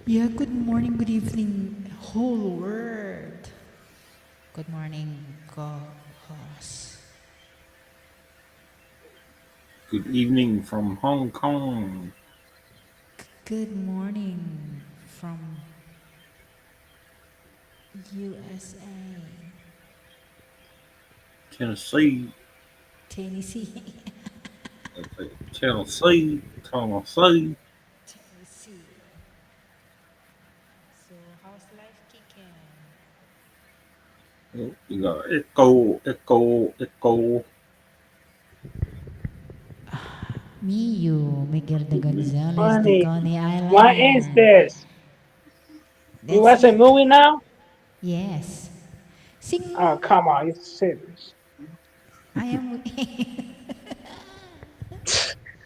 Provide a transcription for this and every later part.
Yeah, good morning, good evening, whole world. Good morning, co-host. Good evening from Hong Kong, Good morning from USA, Tennessee, Tennessee. Tennessee, Tennessee. Tennessee. So, how's life kicking? Oh, you got echo, echo, echo. Me, you, Miguel de Gonzalez de Funny. Coney What is Island. this? We That's watch a it. movie now? Yes. Oh, Sing. come on, you serious. I am.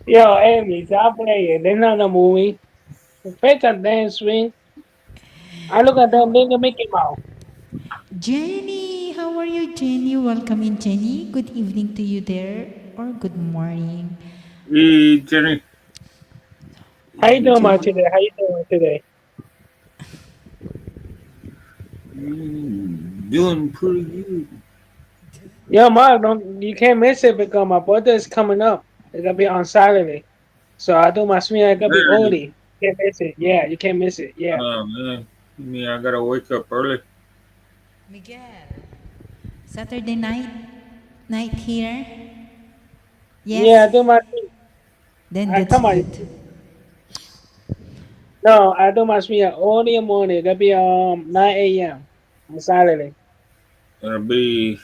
Yo, Amy, stop playing. This not a movie. Fetch a dance swing. I look at that how nigga Mickey Mouse. Jenny, how are you, Jenny? Welcome in, Jenny. Good evening to you there, or good morning. Hey, Jenny. How you doing, To my today? How you doing today? Doing pretty good. Yo, Mark, don't you can't miss it because my birthday is coming up. It's gonna be on Saturday. So I do my swing. I gotta be Saturday. oldie. Can't miss it. Yeah, you can't miss it. Yeah. Oh man, I gotta wake up early. Miguel. Saturday night here. Yeah, Yes. I do my swing. Then I that's come on. good. No, I do my swing early in the morning. It gotta be 9 a.m. on Saturday. It'll be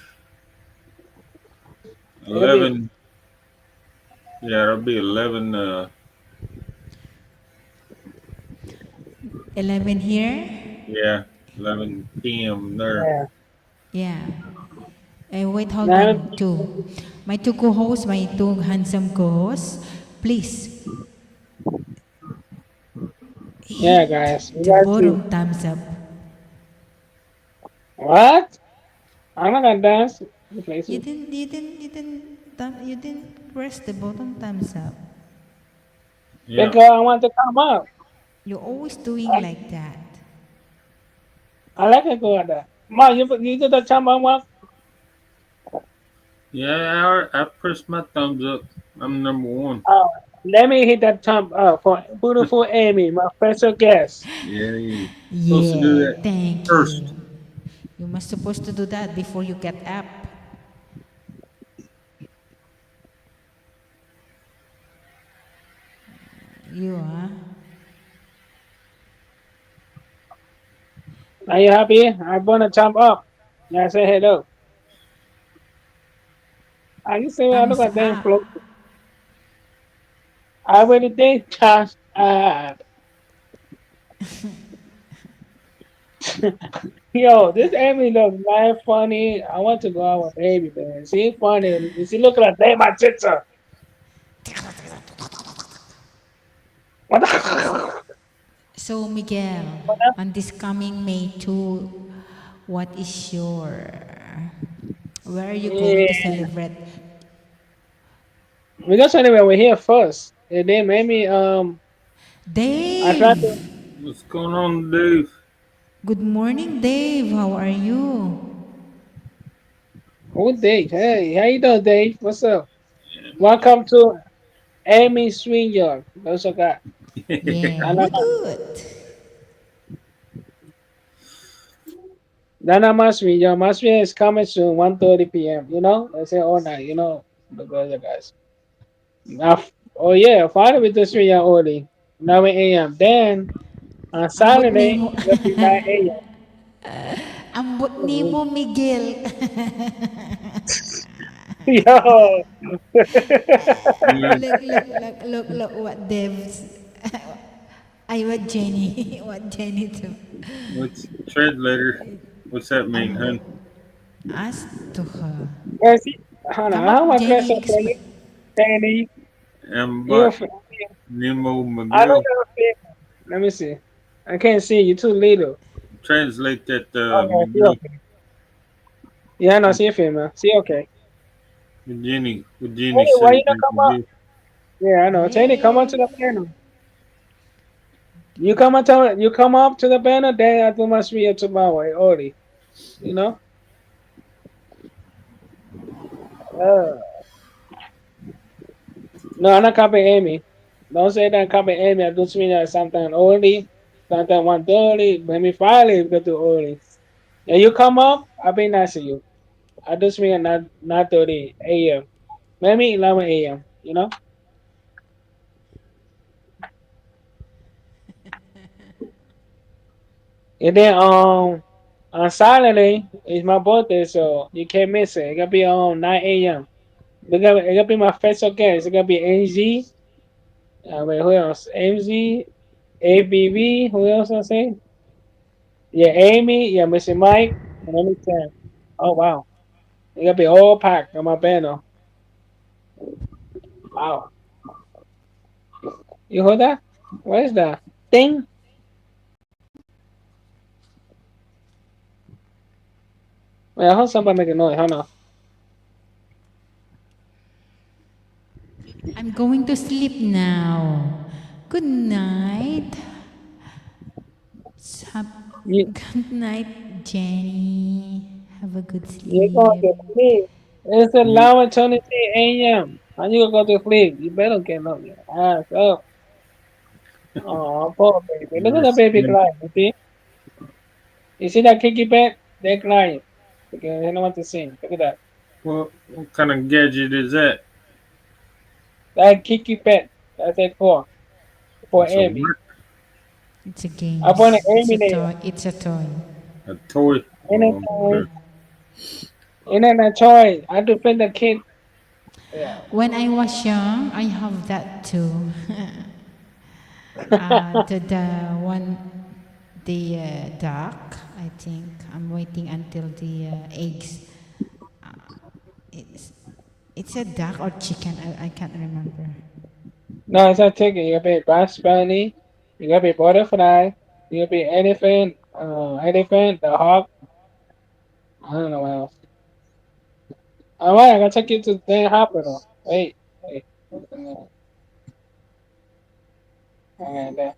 It'll be 11. Yeah, it'll be 11. 11 here. Yeah, 11 p.m. there. yeah. Yeah. Wait, hold Nine. on. My two co-hosts, my two handsome co-hosts, please Yeah, guys. hit We the got to. bottom thumbs up. What? I'm not gonna dance. Replace You it. didn't, you didn't, you didn't, you didn't press the bottom thumbs up. Yeah. Because I want to come up. You're always doing I, like that. I like to go at that. Ma, you do the time I want. Yeah, I pressed my thumbs up. I'm number one. Oh, let me hit that thumb up for beautiful Amy, my special guest. Yeah, you're supposed to do Yeah, that thank you. first. You must supposed to do that before you get up. You are. Are you happy? I'm gonna jump up. Yeah, say hello. I can say I look Thumbs at them up. close. I really think just yo, this Amy looks mad funny. I want to go out with baby, man. She funny. She look like that my sister. What the So, Miguel, what the- on this coming May 2, what is your. Where are you going to Yeah. celebrate? Because anyway, we're here first. And then maybe I try to Dave! What's going on, Dave? Good morning, Dave. How are you? who Dave? Hey, how you doing, Dave? What's up? Welcome to Amy Swingyard. Those are got. Yeah, Nana good, good. Nana Maswingyard. Maswingyard is coming soon, 1:30 p.m. You know? They say all night, you know. The girls, guys. Oh yeah, Friday with this 3 early, 9 a.m. Then on Ambot ni Saturday, mo. it'll be 9 Ambot ni a.m. mo, Miguel. Yo, Yeah, Look what Dev's. I what Jenny. What Jenny do. what's translator? What's that mean, Ambot. hun? Ask to her. yes, hold on. Come How up, my class Jenny. up for you? Danny, you a But fan? Nemo I know McGill. you're a fan. Let me see. I can't see you. Too little. Translate that, Okay, see McGill. okay. Yeah, no, see a fan, man. See okay. What Jenny Hey, why you say, not that come up? McGill. Yeah, I know. Teddy, come on to Hey. the panel. You come up to the banner, then I do must be tomorrow early. You know? Uh, no, I'm not copying Amy. Don't say that copy Amy. I do mean that sometime early, sometime 1:30, maybe Friday we go to early. And you come up, I'll be nice to you. I just mean not 30 a.m. Maybe 11 a.m. You know? And then on Saturday is my birthday, so you can't miss it. It gotta be on 9 a.m. It gotta be my special guest. It gotta be NG. Wait, who else? MZ, ABB. Who else I say? Yeah, Amy. Yeah, Mr. Mike. And let me tell. Oh wow, it gotta be all packed on my banner. Wow, you heard that? What is that? Thing? Wait, I heard somebody make a noise. Hold on. I'm going to sleep now. Good night. You Good night, Jenny. Have a good you going sleep. to sleep? It's You 11:23 a.m. How you gonna go to sleep? You better get up your ass up. Oh, poor baby. Look at the baby sleep. crying. You see? You see that Kiki pet? They're crying because they don't want to sing. Look at that. What kind of gadget is that? That Kiki pet. That's it for It's a Amy. what? It's a game. I put an It's Amy a there. toy. It's a toy. A toy? And then, Okay. and then a toy. I had to fit the kid. Yeah. When I was young, I have that too. The one, the duck. I think I'm waiting until the eggs. It's it's a duck or chicken. I can't remember. No, it's not chicken. You gotta be Bugs Bunny. You gotta be butterfly. You gotta be elephant, the hawk. I don't know what else. All right, I gotta take you to the hospital. Wait. Alright, there.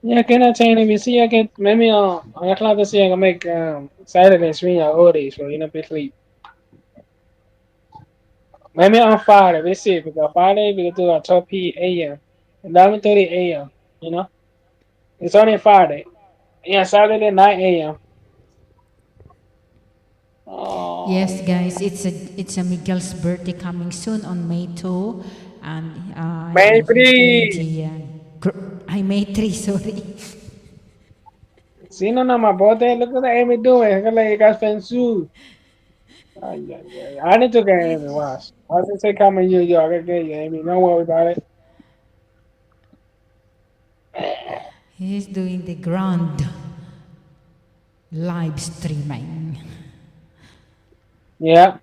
Yeah, can I change if you see I get maybe on the clock to see I can make Saturday swing or early so you know be sleep. Maybe on Friday, we see because Friday we can do a 12 p.m. 11:30 a.m. You know, it's only Friday. Yeah, Saturday 9 a.m. Yes, Oh, guys, it's a Miguel's birthday coming soon on May 2, and if he's doing maybe. the I May 3, sorry. See, no, no, my birthday. Look what Amy doing. Look like you got fancy. I need to get Amy watch. I was say come in New York. I get you, Amy. Don't worry about it. He's doing the grand live streaming. Yeah,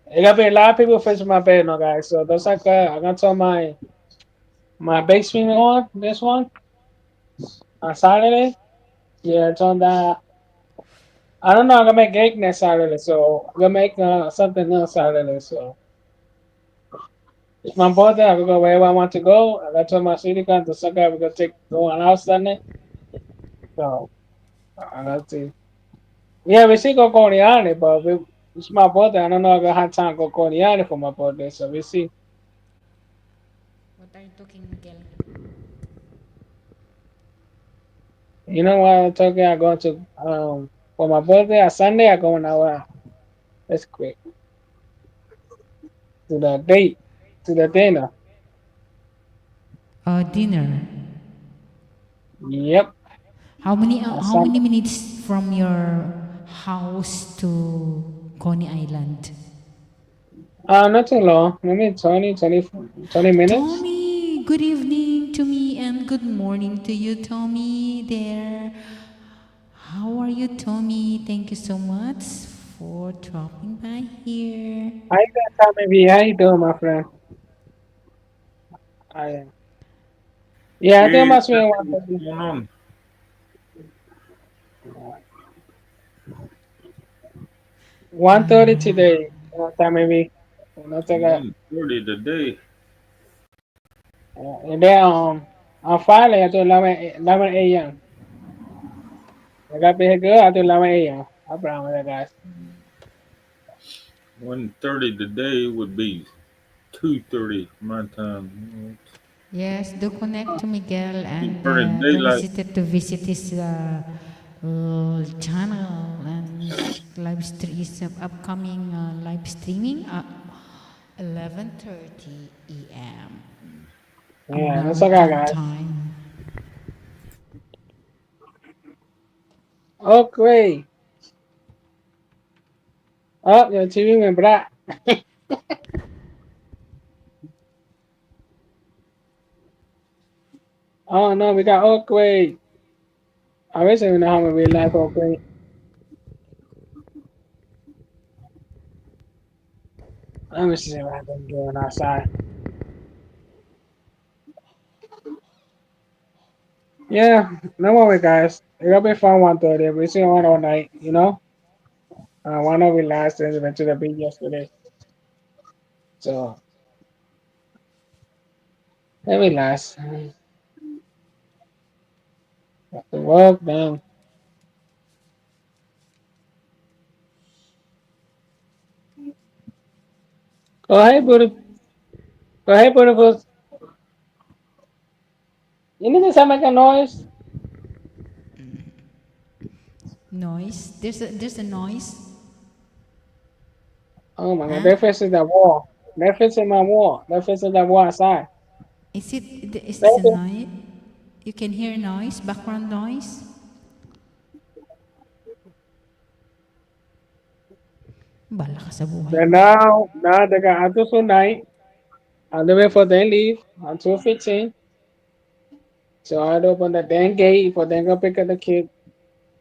it gotta be a lot of people fixing my bed now, guys. So that's like I'm gonna turn my bake stream on this one on Saturday. Yeah, turn that. I don't know. I'm gonna make cake next Saturday, so I'm gonna make something else Saturday. So it's my birthday. I can go wherever I want to go. I got to my city gun to suck up. We're gonna take go on out Sunday. So I got to. Yeah, we see go Corniani, but it's my birthday. I don't know if I have time to go Corniani for my birthday. So we see. What are you talking, Miguel? You know what I'm talking? I'm going to for my birthday on Sunday. I'm going out. That's quick to the date to the dinner. Dinner. Yep, on How many Sunday. minutes from your house to Coney Island? Not too long. Maybe 20 minutes. Tommy, good evening to me and good morning to you, Tommy. There. How are you, Tommy? Thank you so much for dropping by here. How you doing, Tommy V? How you doing, my friend? I Yeah, I think I Hey, must be in what's going on? 1:30 today, Tommy V. You know, take a 1:30 today. and then on Friday I do 11 a.m. I got to good. I do 11 a.m. I promise you guys. 1:30 today would be 2:30 my time. Yes, do connect to Miguel and Burning don't daylight. hesitate to visit his channel and live stream his upcoming live streaming at 11:30 a.m. Yeah, that's okay, American guys. time. Okay. Oh, your TV went black. Oh no, we got Oakway. I wish I knew how to real life Oakway. Let me see what I've been doing outside. Yeah, no worry, guys. It'll be fun 1:30. We see one all night, you know? One of we last and went to the beach yesterday. So, let me last. Got to work, then. Go ahead, beautiful. Go ahead, beautiful. You need to make a noise. Noise. There's a noise. Oh my god, Huh? they're facing that wall. They're facing my wall. They're facing that wall outside. Is this a They're noise? You can hear noise, background noise. Bala ka sa buhay Then mo. now they got until tonight. On the way for them leave until 15. So I'd open the damn gate for them go pick up the kid.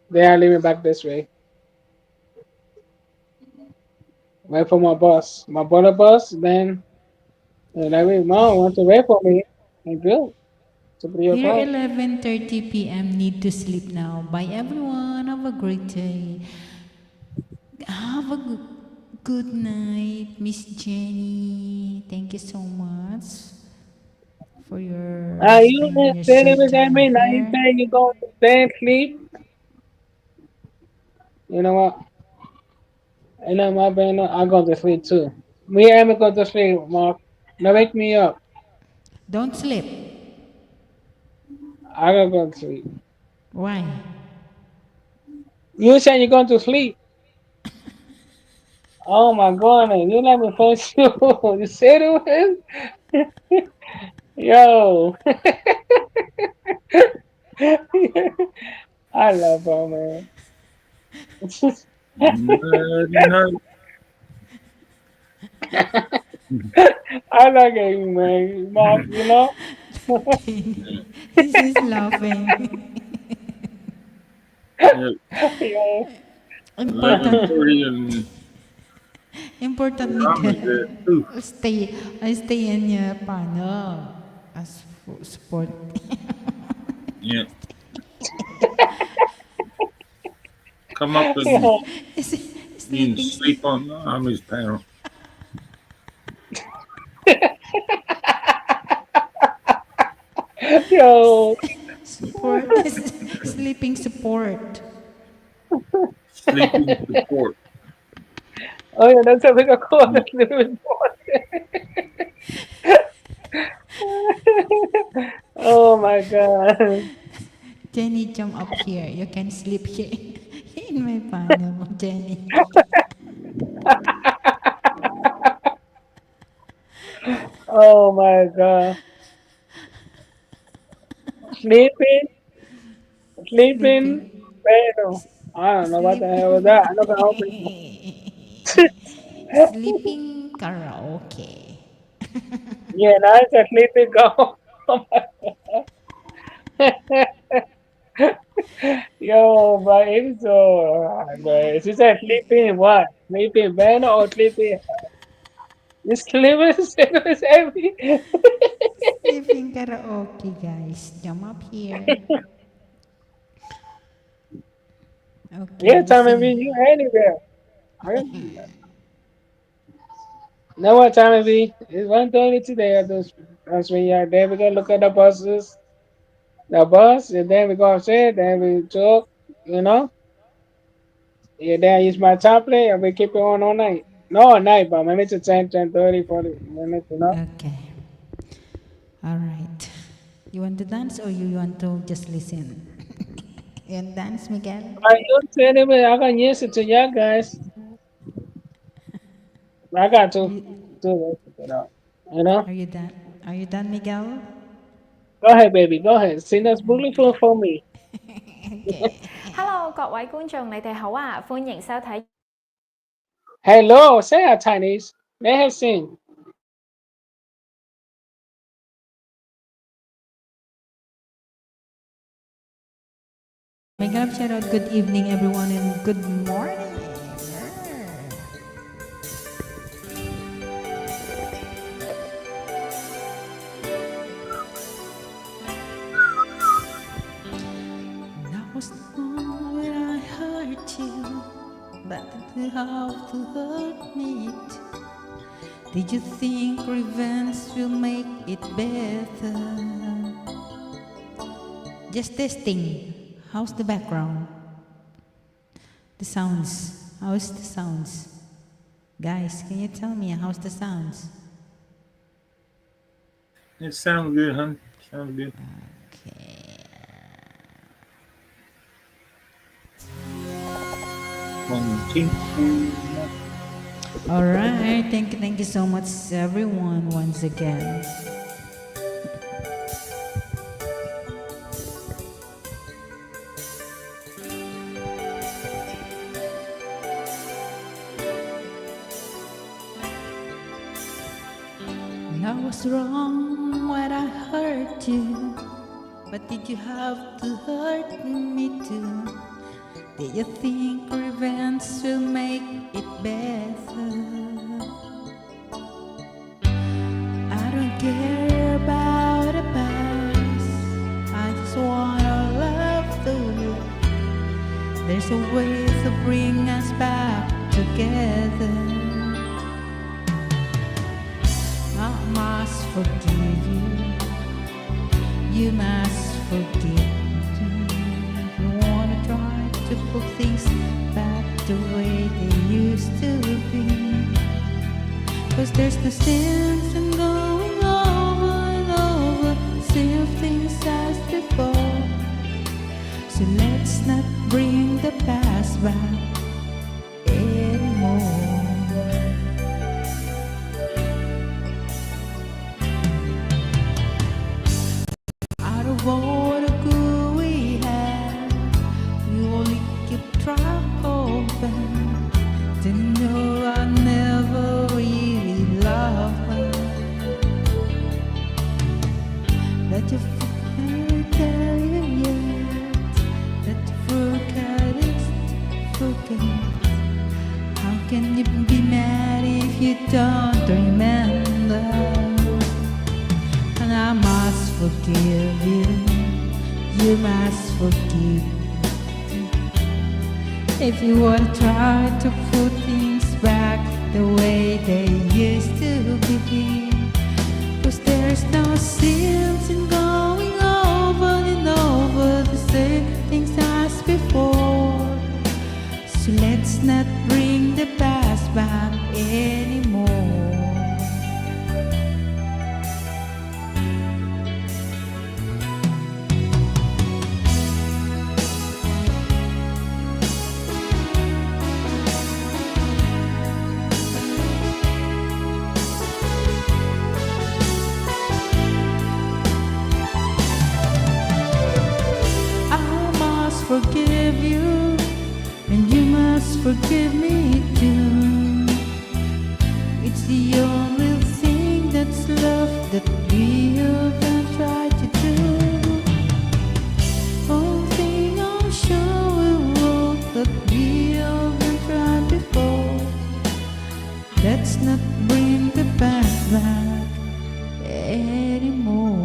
They are leaving back this way. Wait for my bus. My brother bus, then like my mom wants to wait for me. And good. To 3 Here o'clock. 11:30 p.m. Need to sleep now. Bye everyone. Have a great day. Have a good night, Miss Jenny. Thank you so much for your You spending didn't your say short it at time me. Now you here. saying you going to stay and sleep. You know what? I know my brain. I go to sleep too. Me and me go to sleep, Mark. Now wake me up. Don't sleep. I gotta go to sleep. Why? You saying you're going to sleep? Oh my god, man. You let me finish you. You said it was? Yo. I love her, man. Night, night. I like you, man. Mark, you know? He's laughing. Yeah, Yo. Important. 11:30 and Important, I'm Miguel. at that too. I stay in your panel as support. Yeah, come up and Yo. you can Sleeping sleep on the Amish panel. Yo. support. Sleeping support. Sleeping support. Oh, yeah, that's a big call. That's really important. Oh my god. Jenny, jump up here. You can sleep here in my panel, Jenny. Oh my god. Sleeping, sleeping, Sleeping. pero I don't know what the hell was that. I know the open. Sleeping karaoke. Yeah, now it's a sleeping go. Oh my Yo, but it's so hard, bro. She said sleeping what? Sleeping banner or sleeping? You sleeping sickness every. Sleeping karaoke, guys. Jump up here. Okay, Yeah, we time maybe sing. you anywhere. I- Know what time it be? It's 1:30 today at the swing yard. Then we go look at the buses, the bus, and then we go upstairs. Then we talk, you know. Yeah, then I use my tablet and we keep it on all night. No, all night, but maybe to 10:30, 40 minutes, you know. Okay. All right. You want to dance or you want to just listen? You want to dance, Miguel? But you said it, but I can use it to y'all guys. I got Are to you do it, you know. You know. are you done? Are you done, Miguel? Go ahead, baby. Go ahead. Sing us beautiful for me. Okay. Hello，各位觀眾，你哋好啊！歡迎收睇 Hello, say a Chinese. Let her sing. Miguel, shout out good evening, everyone, and good morning. That was the moment when I hurt you, but did have to hurt me too. Did you think revenge will make it better? Just testing. How's the background? The sounds. How's the sounds? Guys, can you tell me how's the sounds? It sounds good, huh? Sounds good. Okay. 1, 2, 3. All right. Thank you so much, everyone, once again. I was wrong when I hurt you, but did you have to hurt me too? Did you think revenge will make it better? I don't care about the past. I just wanna love you. There's a way to bring us back together. I must forgive you. You must forgive me. If you wanna try to put things back the way they used to be. 'Cause there's no sense in going over and over same things as before. So let's not bring the past back anymore. Out of all the good we had, we only keep track of them. Didn't know I never really loved her. That you forget it yet, that you forget it, forget. How can you be mad if you don't remember? And I must forgive you. You must forgive me. If you wanna try to put things back the way they used to be. 'Cause there's no sense in going over and over the same things as before. So let's not bring the past back anymore. I must forgive you, and you must forgive me too. It's the only thing that's left that we haven't tried to do. Only thing I'm sure we wrote that we haven't tried before. Let's not bring the past back anymore.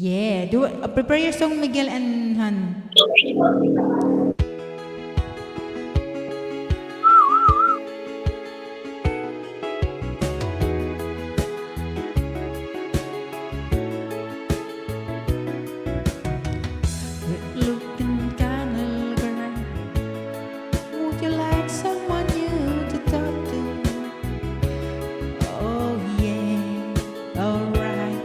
Yeah, prepare your song, Miguel and Han. Looking kinda girl, would you like someone new to talk to? Oh yeah, alright.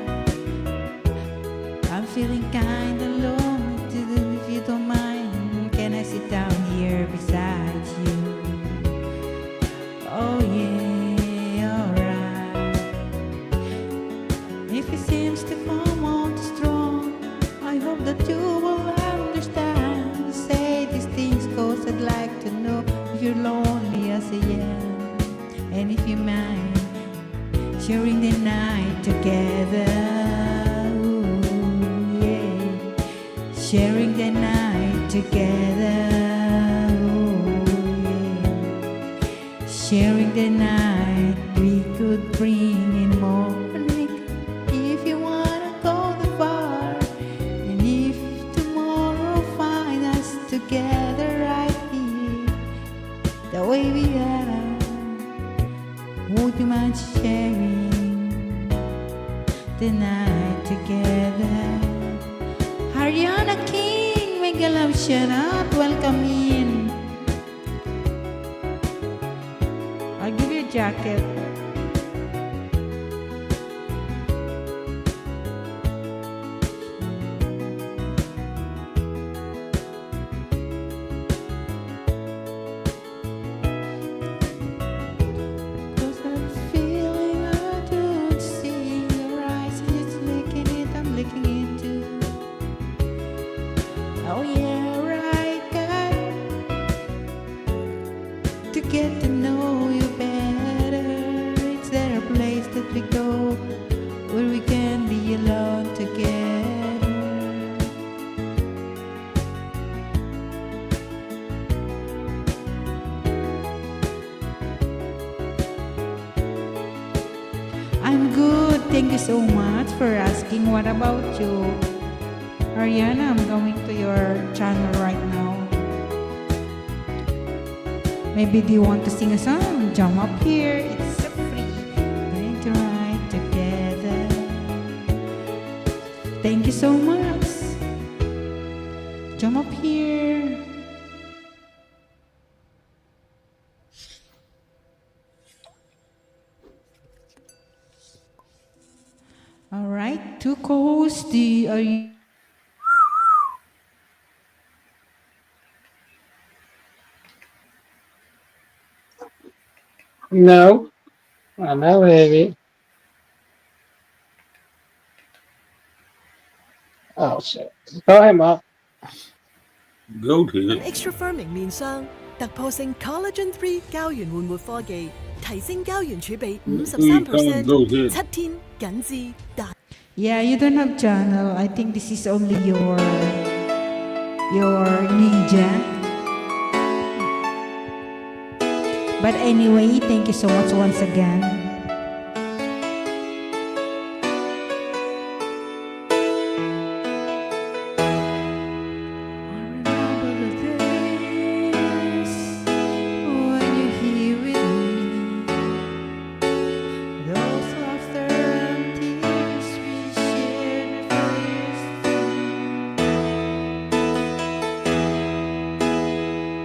I'm feeling kinda lonely too, if you don't mind. Can I sit down here beside you? Oh yeah, alright. If it seems to come on too strong, I hope that you will understand. Say these things cause I'd like to know if you're lonely as I am. And if you mind sharing the night together. Ooh, yeah. Sharing the night together. Ooh, yeah. Sharing the night, we could bring in more. If you wanna go the far, and if tomorrow find us together right here, the way we are, would you mind sharing the night together? Ariana King, mega love shout out, welcome in. I'll give you a jacket. Cause I'm feeling I don't see your eyes, and it's licking it, I'm licking it too. Oh yeah, right, God. To get to know you better, is there a place that we go where we can be alone together? I'm good, thank you so much for asking. What about you? Ariana, I'm going to your channel right now. Maybe do you want to sing a song? Jump up here, it's so free. Going to ride together. Thank you so much. Jump up here. All right, two co-hosts. Are you? No, I'm not ready. Oh shit. Go ahead, Mark. Go ahead. Extra Firming 面霜，突破性 Collagen 3膠原緩活科技，提升膠原儲備53%，Go ahead. 7天緊緻大。Yeah, you don't have channel. I think this is only your ninja. But anyway, thank you so much once again.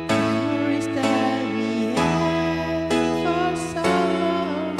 Memories that we had for so long.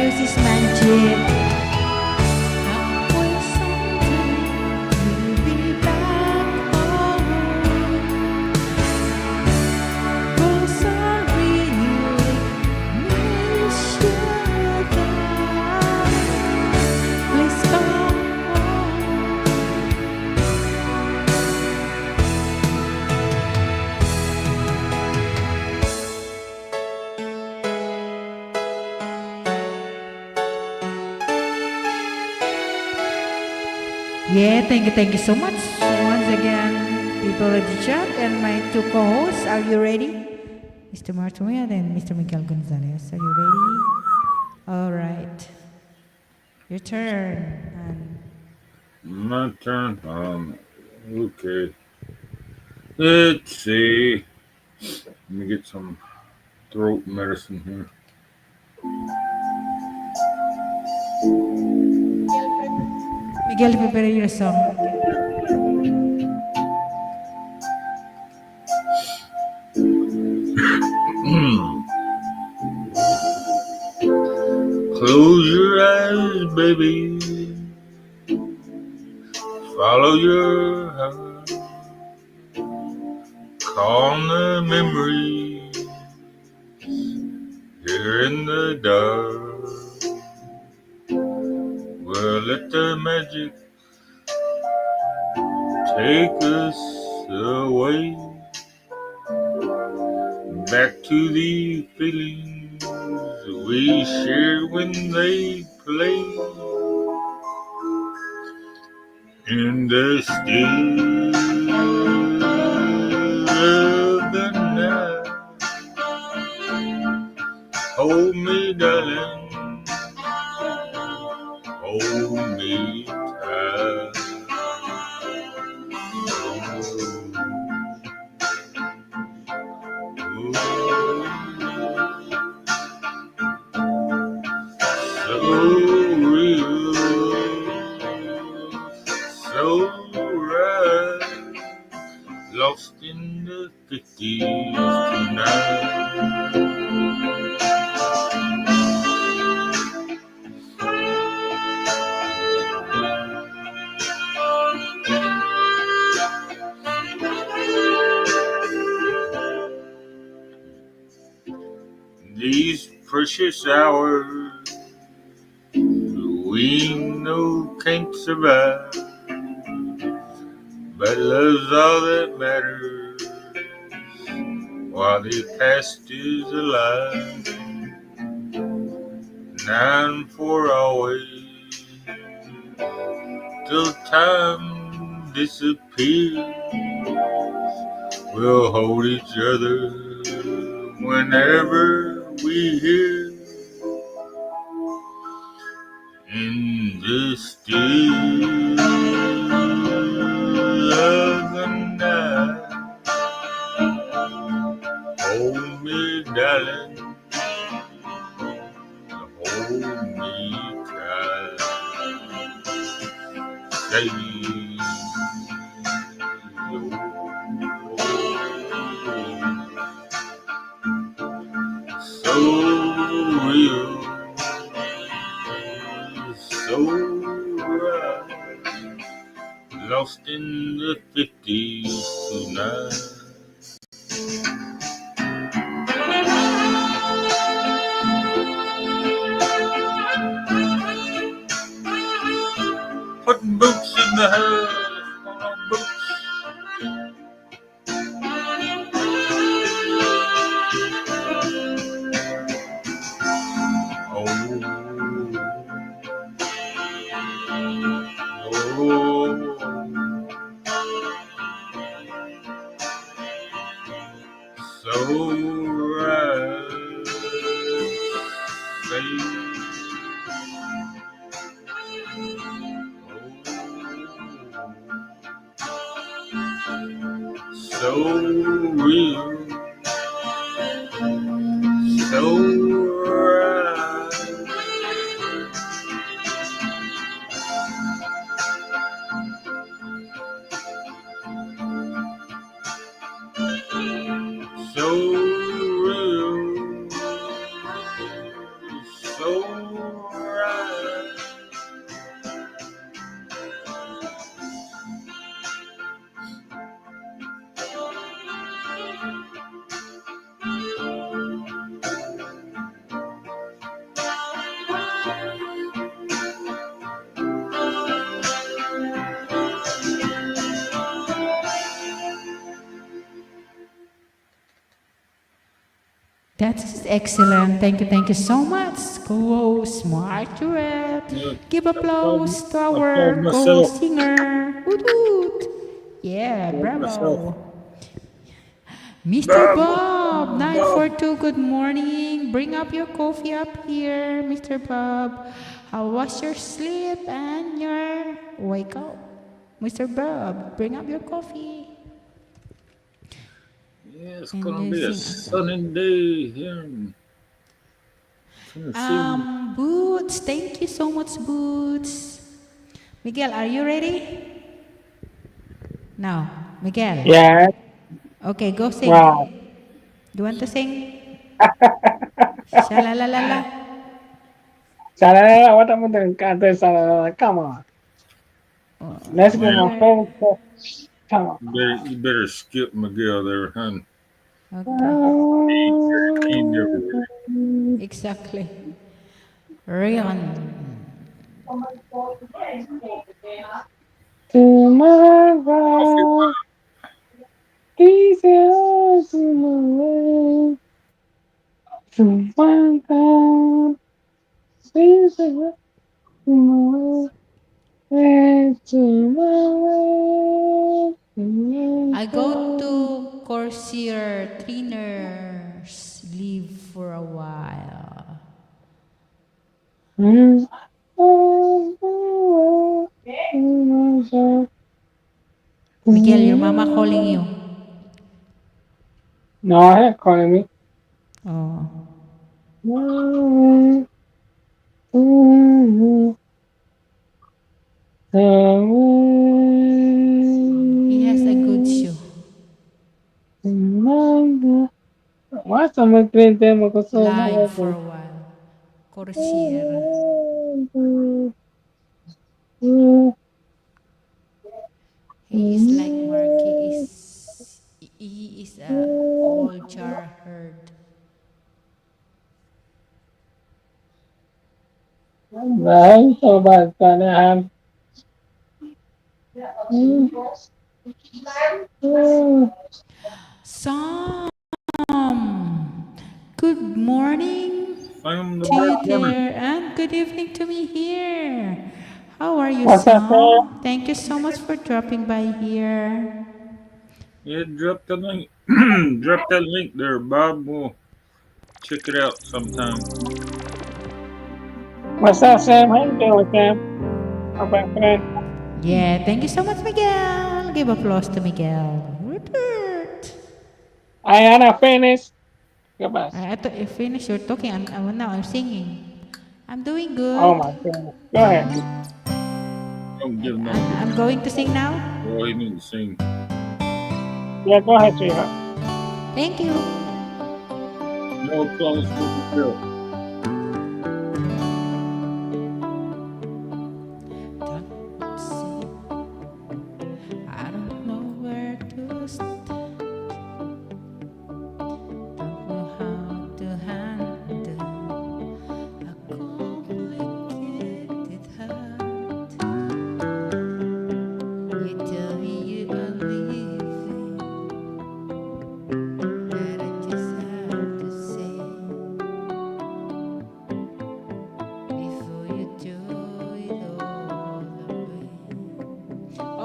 This is Manjit. Ako'y someday will be back home. 'Cause I really miss you there. Please come home. Yeah, thank you so much. Once again, people at the chat and my two co-hosts, are you ready? Mr. Martoya and Mr. Miguel Gonzalez, are you ready? All right. Your turn. And My turn. Okay. Let's see. Let me get some throat medicine here. Miguel, prepare your song. Close your eyes, baby. Follow your heart. Calm the memory here in the dark. Well, let the magic take us away back to the feelings we shared when they played in the still of the night. Hold me, darling, hold me tight. So real, so right, lost in the 50s tonight. These precious hours we know can't survive, but love's all that matters while the past is alive. Now and for always, till time disappears, we'll hold each other whenever we hear in the still of the night. Hold me, darling, hold me tight. Say, so real, so right, lost in the 50s tonight. Putting boots in the house, boots. So right, so real, so right. So real, so That's excellent. Thank you so much. Co-host Mark Jurek. Yeah, Give applause to I our told co-host myself, singer. Woot woot. Yeah, myself, bravo. Mr. Bob, Bob, Bob. 942, good morning. Bring up your coffee up here, Mr. Bob. How was your sleep and your wake up? Mr. Bob, bring up your coffee. Yeah, it's And gonna you be a sing a song. sunny day here in Tennessee. Boots, thank you so much, Boots. Miguel, are you ready? No, Miguel. Yeah. Okay, go sing. Wow. You want to sing? Shalalala. Salalala, what am I doing? Can't do salalala. Come on. Let's Oh, get Man, my you're favorite stuff. Come on. you better skip Miguel there, hun. okay. He never did. Exactly. Rion. Tomorrow, these are tomorrow. Tomorrow, these are tomorrow. And tomorrow, I go to Corsair trainers. Leave for a while. Miguel, your mama calling you. No, I ain't calling me. Oh. He has a good show. Why someone create them because so Live for much? a while. Corsair. He is like Mark. He is a all jar herd. Right, so bad can I have? Sam, good morning Find the to you Mark woman. there and good evening to me here. How are you, What's that, Sam? Sam? Thank you so much for dropping by here. Yeah, drop the link. Drop that link there, Bob. We'll check it out sometime. What's up, Sam? How you doing, Sam? My best friend. Yeah, thank you so much, Miguel. Give applause to Miguel. Rupert. Ayana finished. Goodbye. I thought you finished your talking. Now I'm singing. I'm doing Oh good. my goodness. Go ahead. Don't give no. I'm going to sing now. Oh, he need to sing. Yeah, go ahead, sweetheart. Thank you. No applause for Miguel. Let's see. I don't know where to start. Don't know how to handle a complicated heart. You tell me you are leaving, but I just have to say before you throw it all away.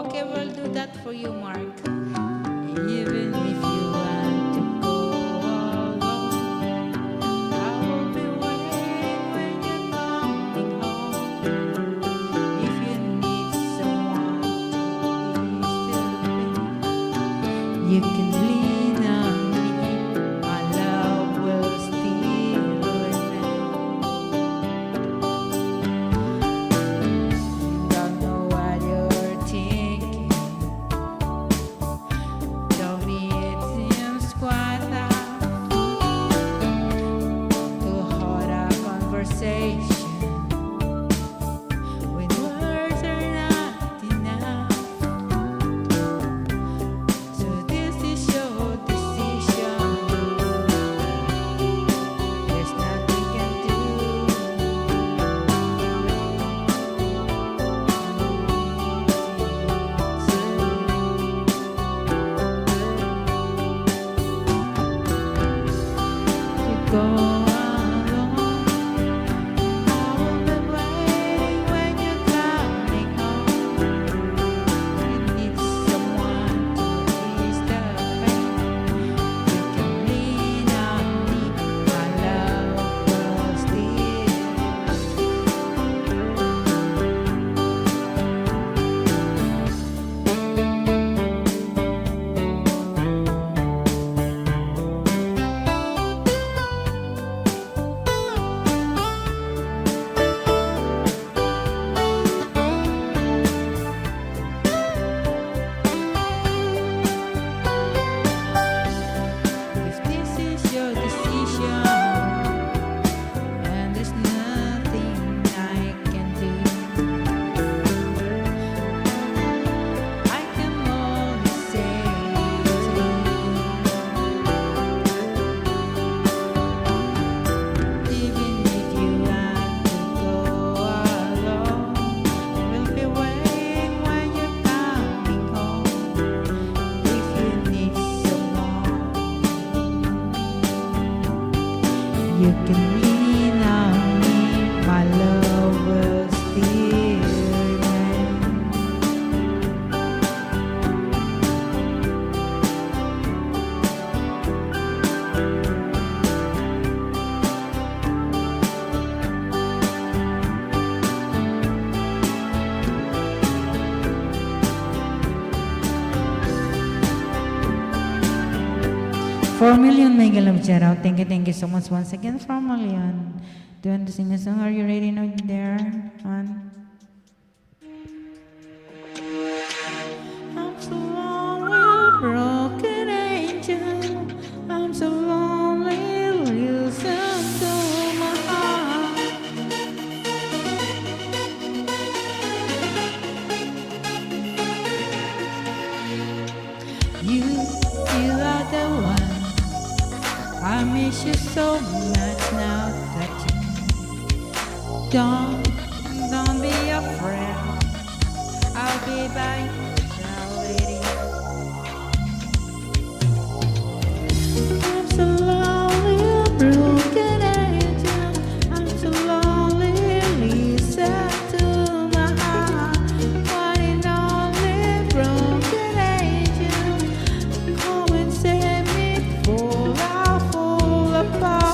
Okay, we'll do that for you, Mark. Even if you want to go alone, I'll be waiting when you're coming home. If you need someone to ease the pain, you can lean on me. My love will still remain. Don't know what you're thinking. Tell me it seems quite hard to hold a conversation when words are not enough. So this is your 4 million mega love shout out. Thank you so much once again, 4 million. Do you want to sing a song? Are you ready now there? On. I'm so lonely, broken angel. I'm so lonely, listen to my heart. You are the one. I miss you so much now that you don't be afraid. I'll be by your lady. I'm so lonely, broken angel. I'm so lonely, listen to my heart. One and only broken angel. Come and save me before I fall apart.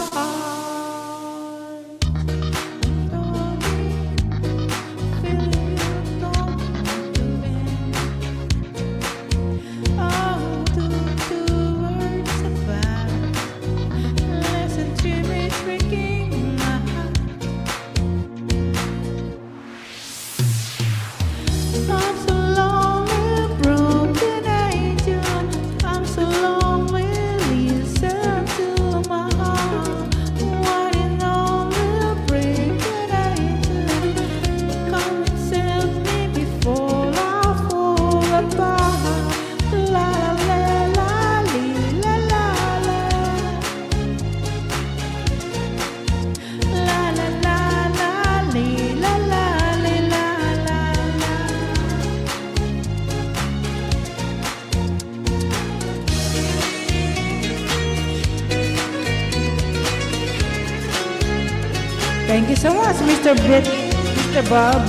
I'm so lonely, broken angel. I'm so lonely, listen to my heart. One and only broken angel. Come and save me before I fall apart. La la la la la la la. La la la la la la la la la. Thank you so much, Mr. Mr. Bob.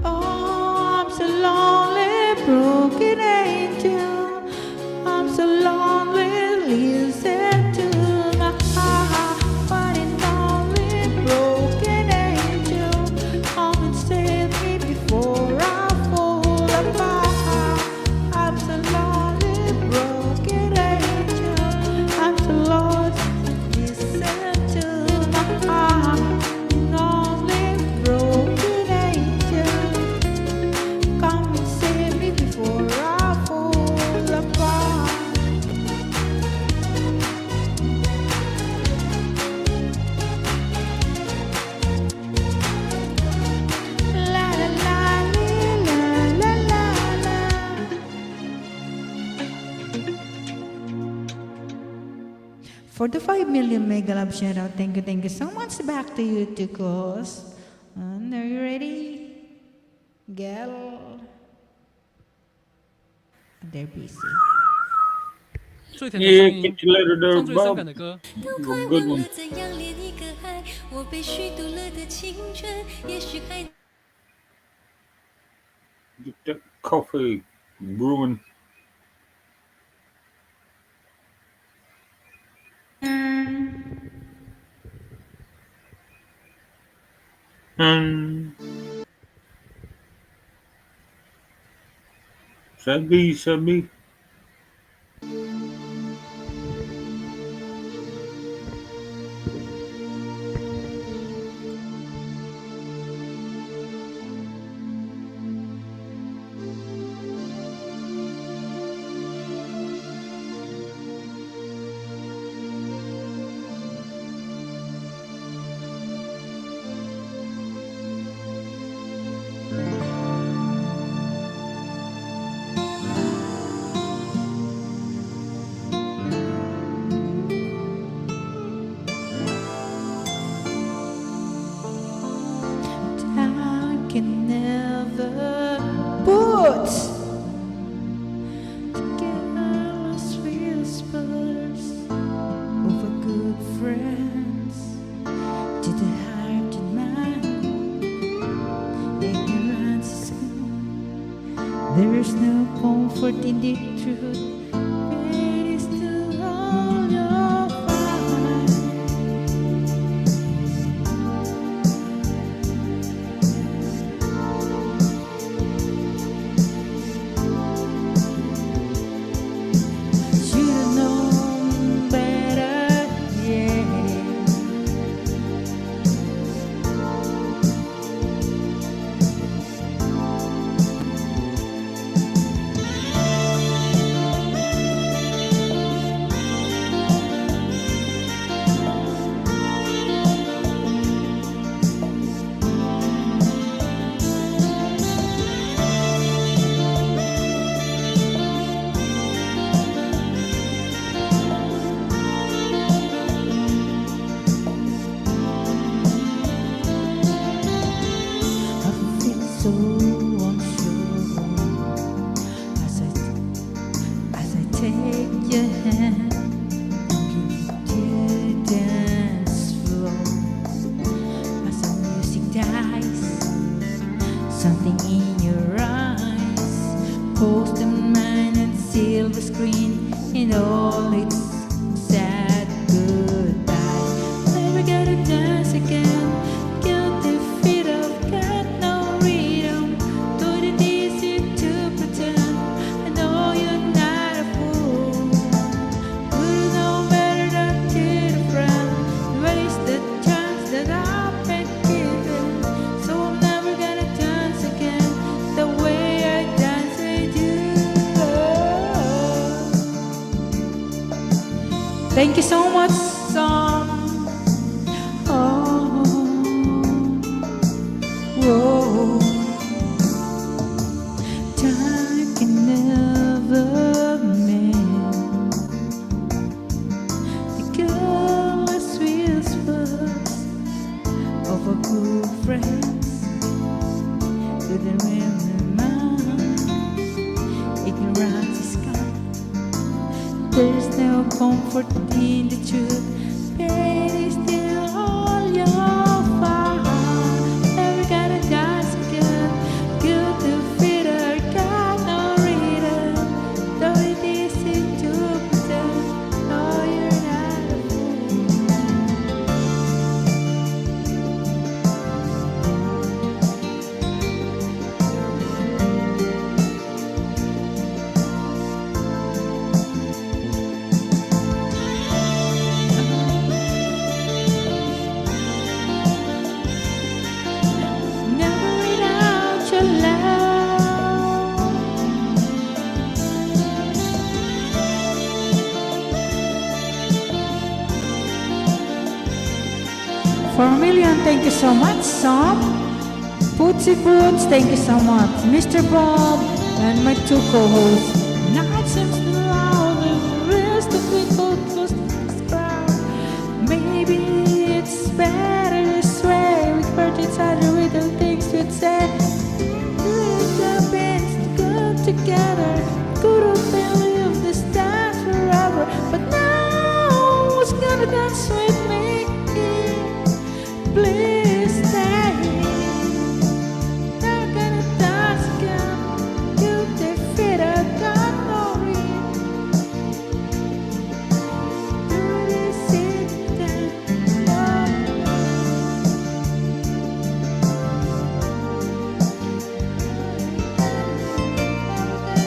Oh, I'm so lonely, broken angel. I'm so lonely, listen to my heart. One and only broken angel. Come and save me before I fall apart. I'm so lonely, broken angel. I'm so lost, listen to my heart. And only broken angel. Come and save me before I fall apart. La la la la la la la. For the 5 million mega love shout out, thank you so much. Back to you to close. And are you ready? Girl. They're busy. 最甜的声 Yeah, 音 catch you later 唱 there, 最伤 Bob. 感的歌。都快 Good 忘 one. 了怎样恋一个爱，我被虚度了的青春，也许还 Get that coffee brewing. Sabi. I can never put careless whispers of a good friends to the heart and mind. Ignorance is good. There is no comfort in the truth. It silver screen in all its sad goodbye. Never gonna dance again. Guilty feet of got no rhythm. Thought it easy to pretend. I know you're not a fool. Would've known better than to a friend. Waste the chance that I've been given. So I'm never gonna dance again the way I dance with you. Thank you so much, song. Oh, whoa. Time can never mend the careless whispers of a good friends to the remember ignorance is gone. There's no comfort in the truth. Pain is still all your fault. Never gonna dance again. Guilty feet are got no reason. Though it is easy to pretend. No, you're not a fool. Never without your love. 4 million, thank you so much, Sam. Pootsy Boots, thank you so much. Mr. Bob and my two co-hosts. Now it seems now the rest of we go close to this crowd. Maybe it's better this way. We hurt each other with the things we'd say. Good happens to go together. Could have been live this time forever. But now who's gonna dance with me? Please stay. Not gonna dance again. You defeat a got no reason. Do this again.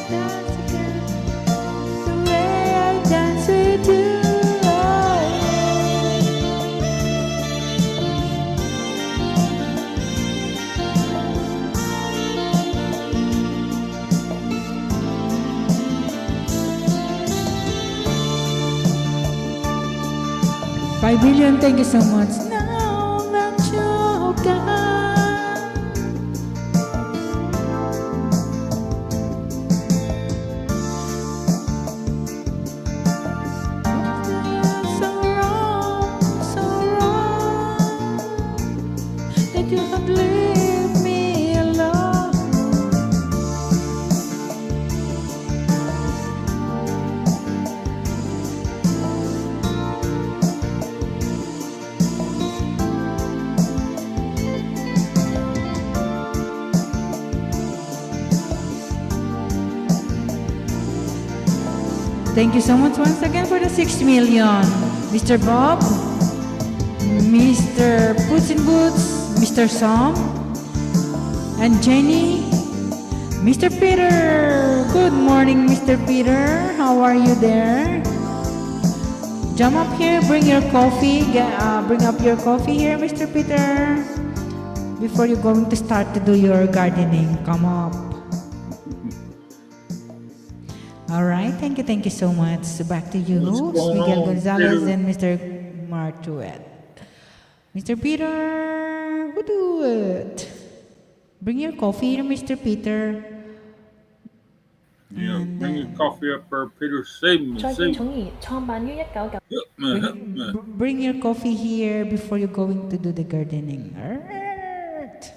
Dance again the way I dance with you. Five billion, thank you so much. Now that you're gone, so wrong that you have leave me alone. Thank you so much once again for the 6 million. Mr. Bob, Mr. Puts in Boots, Mr. Sam, and Jenny, Mr. Peter. Good morning, Mr. Peter. How are you there? Jump up here, bring your coffee. Bring up your coffee here, Mr. Peter. Before you're going to start to do your gardening, come up. All right, thank you so much. So back to you, What's going Miguel on, Gonzalez Peter? and Mr. Martuet. Mr. Peter, who do it? Bring your coffee here, Mr. Peter. Yeah, And, bring your coffee up there, Peter. Save me, 再 save 見 me. 寵兒創辦於1990。 Help me, help me. bring your coffee here before you're going to do the gardening. Alright.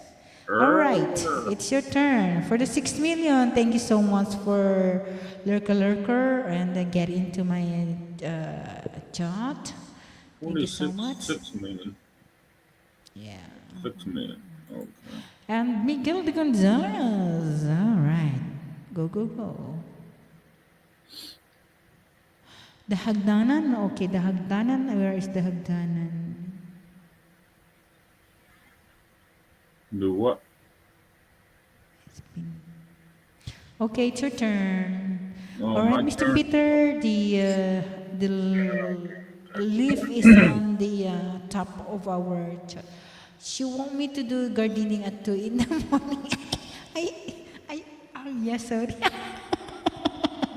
All right, it's your turn for the 6 million. Thank you so much for lurker and then get into my chat. Thank you so much. 6 million. Yeah. 6 million. Okay. And Miguel de Gonzalez. All right, go. The Hagdanan? Okay, the Hagdanan. Where is the Hagdanan? Do what? It's been... Okay, it's your turn. Oh, All right, my Mr. turn. Peter, the leaf is on the top of our chat. She want me to do gardening at 2 in the morning. Oh yeah, sorry.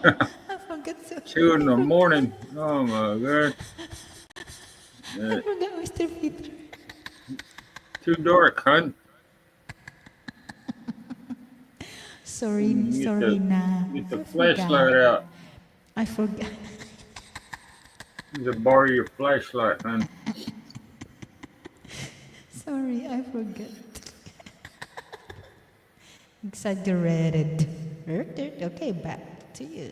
I forgot. 2 in the morning. Oh my God. I forgot, Mr. Peter. Too dark, hun. Sorry, Get sorry the, na. get the I flashlight forgot. out. I forgot. You can borrow your flashlight, hun. Sorry, I forgot. Exaggerated. Okay, back to you.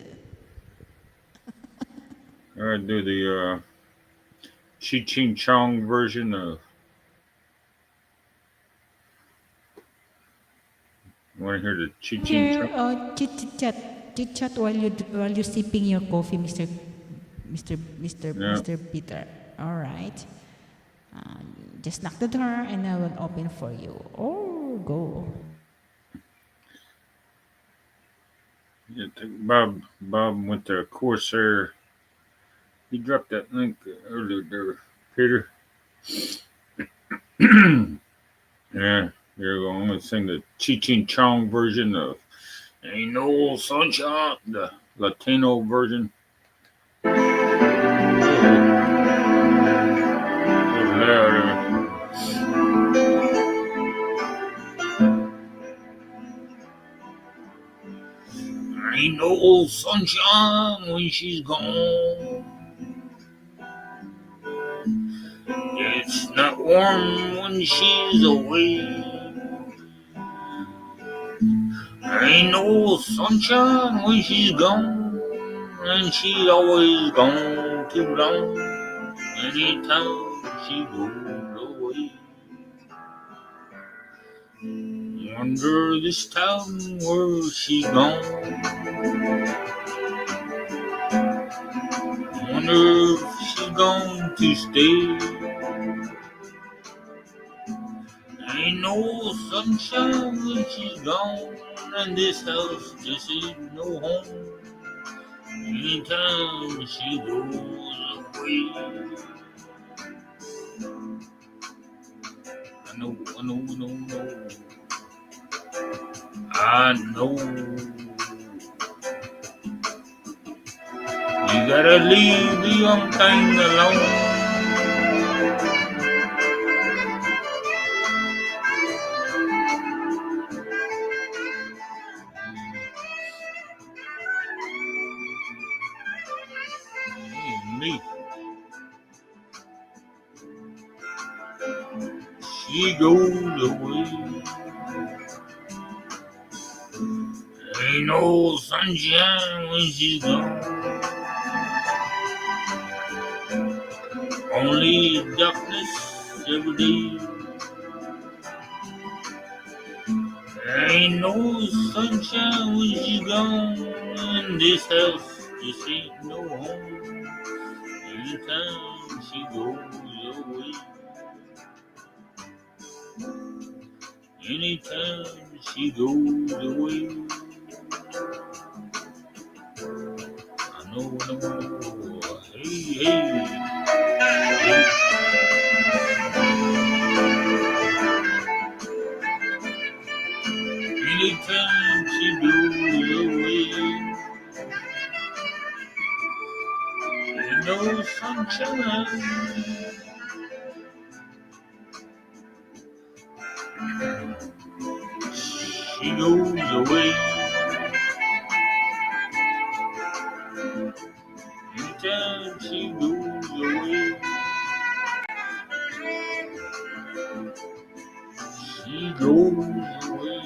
I do the Cheech Chong version of. Want to hear the Cheech Here, Chong? chit chat while you're sipping your coffee, Yeah. Mr. Peter. All right. Just knock the door and I will open for you. Oh, go. Yeah, Bob went to Corsair. He dropped that link earlier there, Peter. Yeah, here we go. I'm going to sing the Cheech Chong version of Ain't No Sunshine, the Latino version. A little louder. Ain't no sunshine when she's gone. It's not warm when she's away. Ain't no sunshine when she's gone, and she's always gone too long. Anytime she goes away, wonder this time where she's gone. Wonder if she's gone to stay. Ain't no sunshine when she's gone, and this house just ain't no home. Anytime she goes away, I know. I know. You gotta leave the young thing alone. Me. She goes away. Ain't no sunshine when she's gone. Only darkness every day. Ain't no sunshine when she's gone. And this house just ain't no home. Anytime she goes away. Anytime she goes away. I know. Hey. Anytime she goes away, ain't no sunshine. She goes away. Anytime she goes away, she goes away.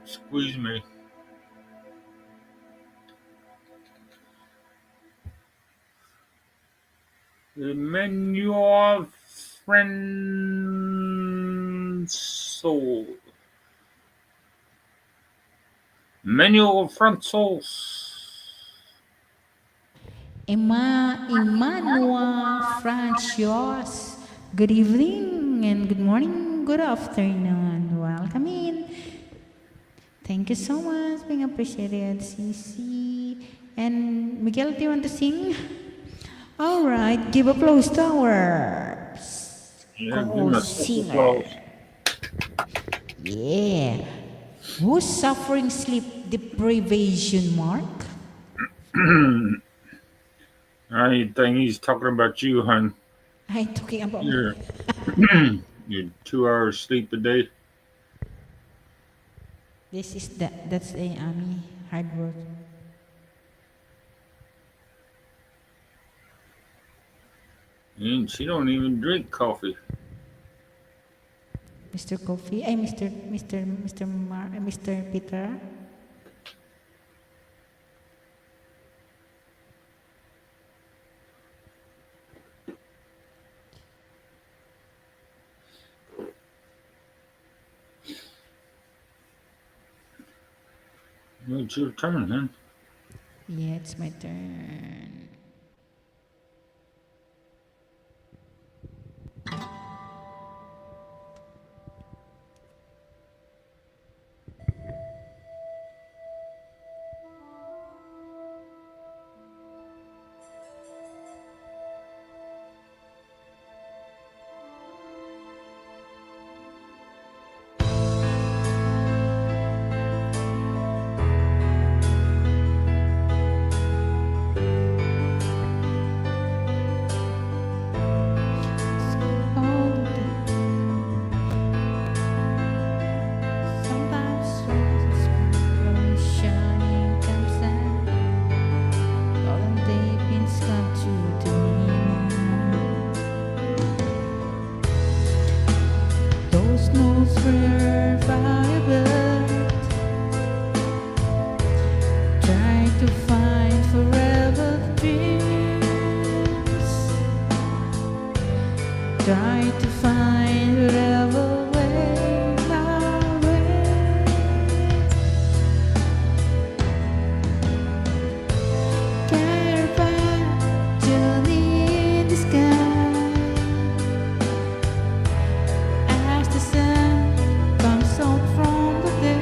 Squeeze me. Emmanuel friend soul. Manuel Francois. Emmanuel Francois. Good evening and good morning, good afternoon. Welcome in. Thank you so much. Being appreciated, Cici. And Miguel, do you want to sing? All right, give applause to our Yeah, give him a singer. applause. Yeah. Who's suffering sleep deprivation, Mark? I think he's talking about you, hon. I'm talking about You're, you're 2 hours sleep a day. that's a Ami hard work. And she don't even drink coffee. Mr. Coffee, Mr. Peter. Well, it's your turn, huh? Yeah, it's my turn. Try to find whatever way my way. Caravan journey in the sky as the sun comes out from the day.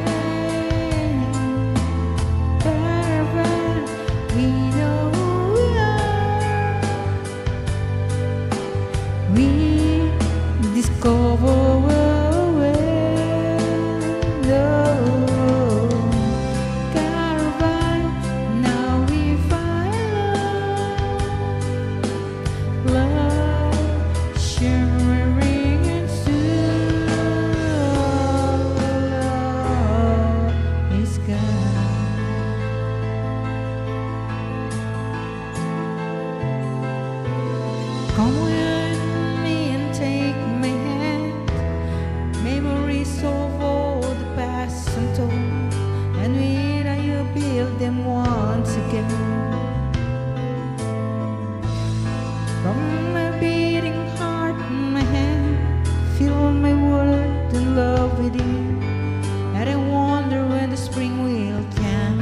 Caravan, we know who we are. We discover where no caravan. Now we find love shimmering and soon love is gone. Come with me and take my hand. Memories of all the past untold, and will you build them once again? From my beating heart in my hand, fill my world in love within, and I wonder when the spring will come.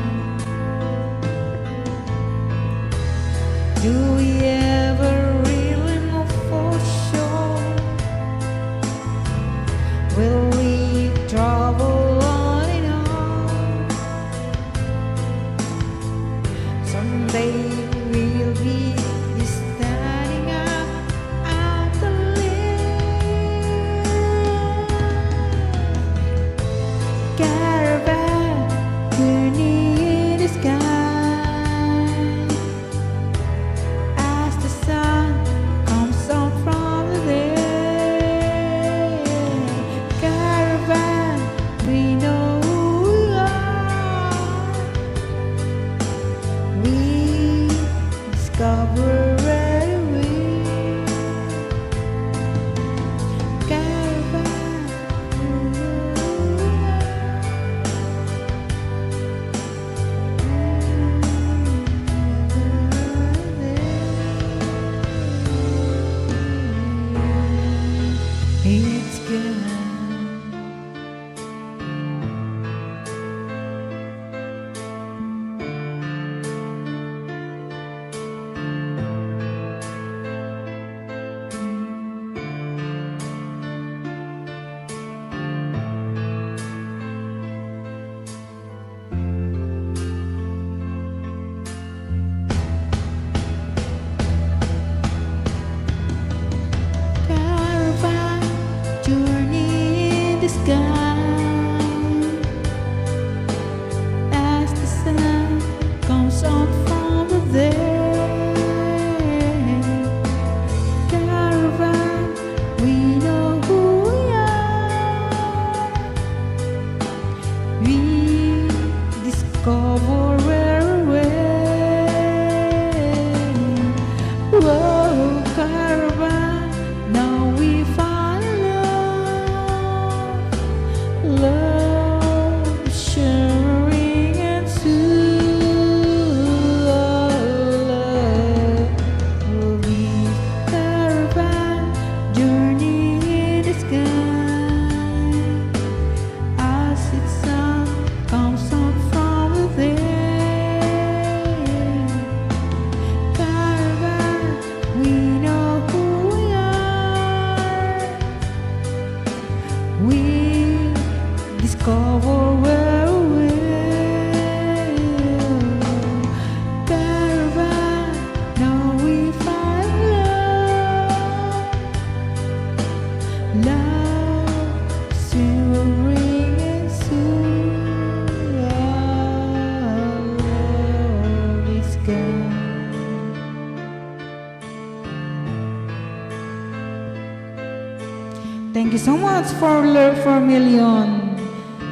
Do we ever really know for sure? Will we travel on and on? Someday we'll be standing up at the lake. discover where we'll caravan. Now we find love silvering and soon our love is gone. Thank you so much for Love for Million.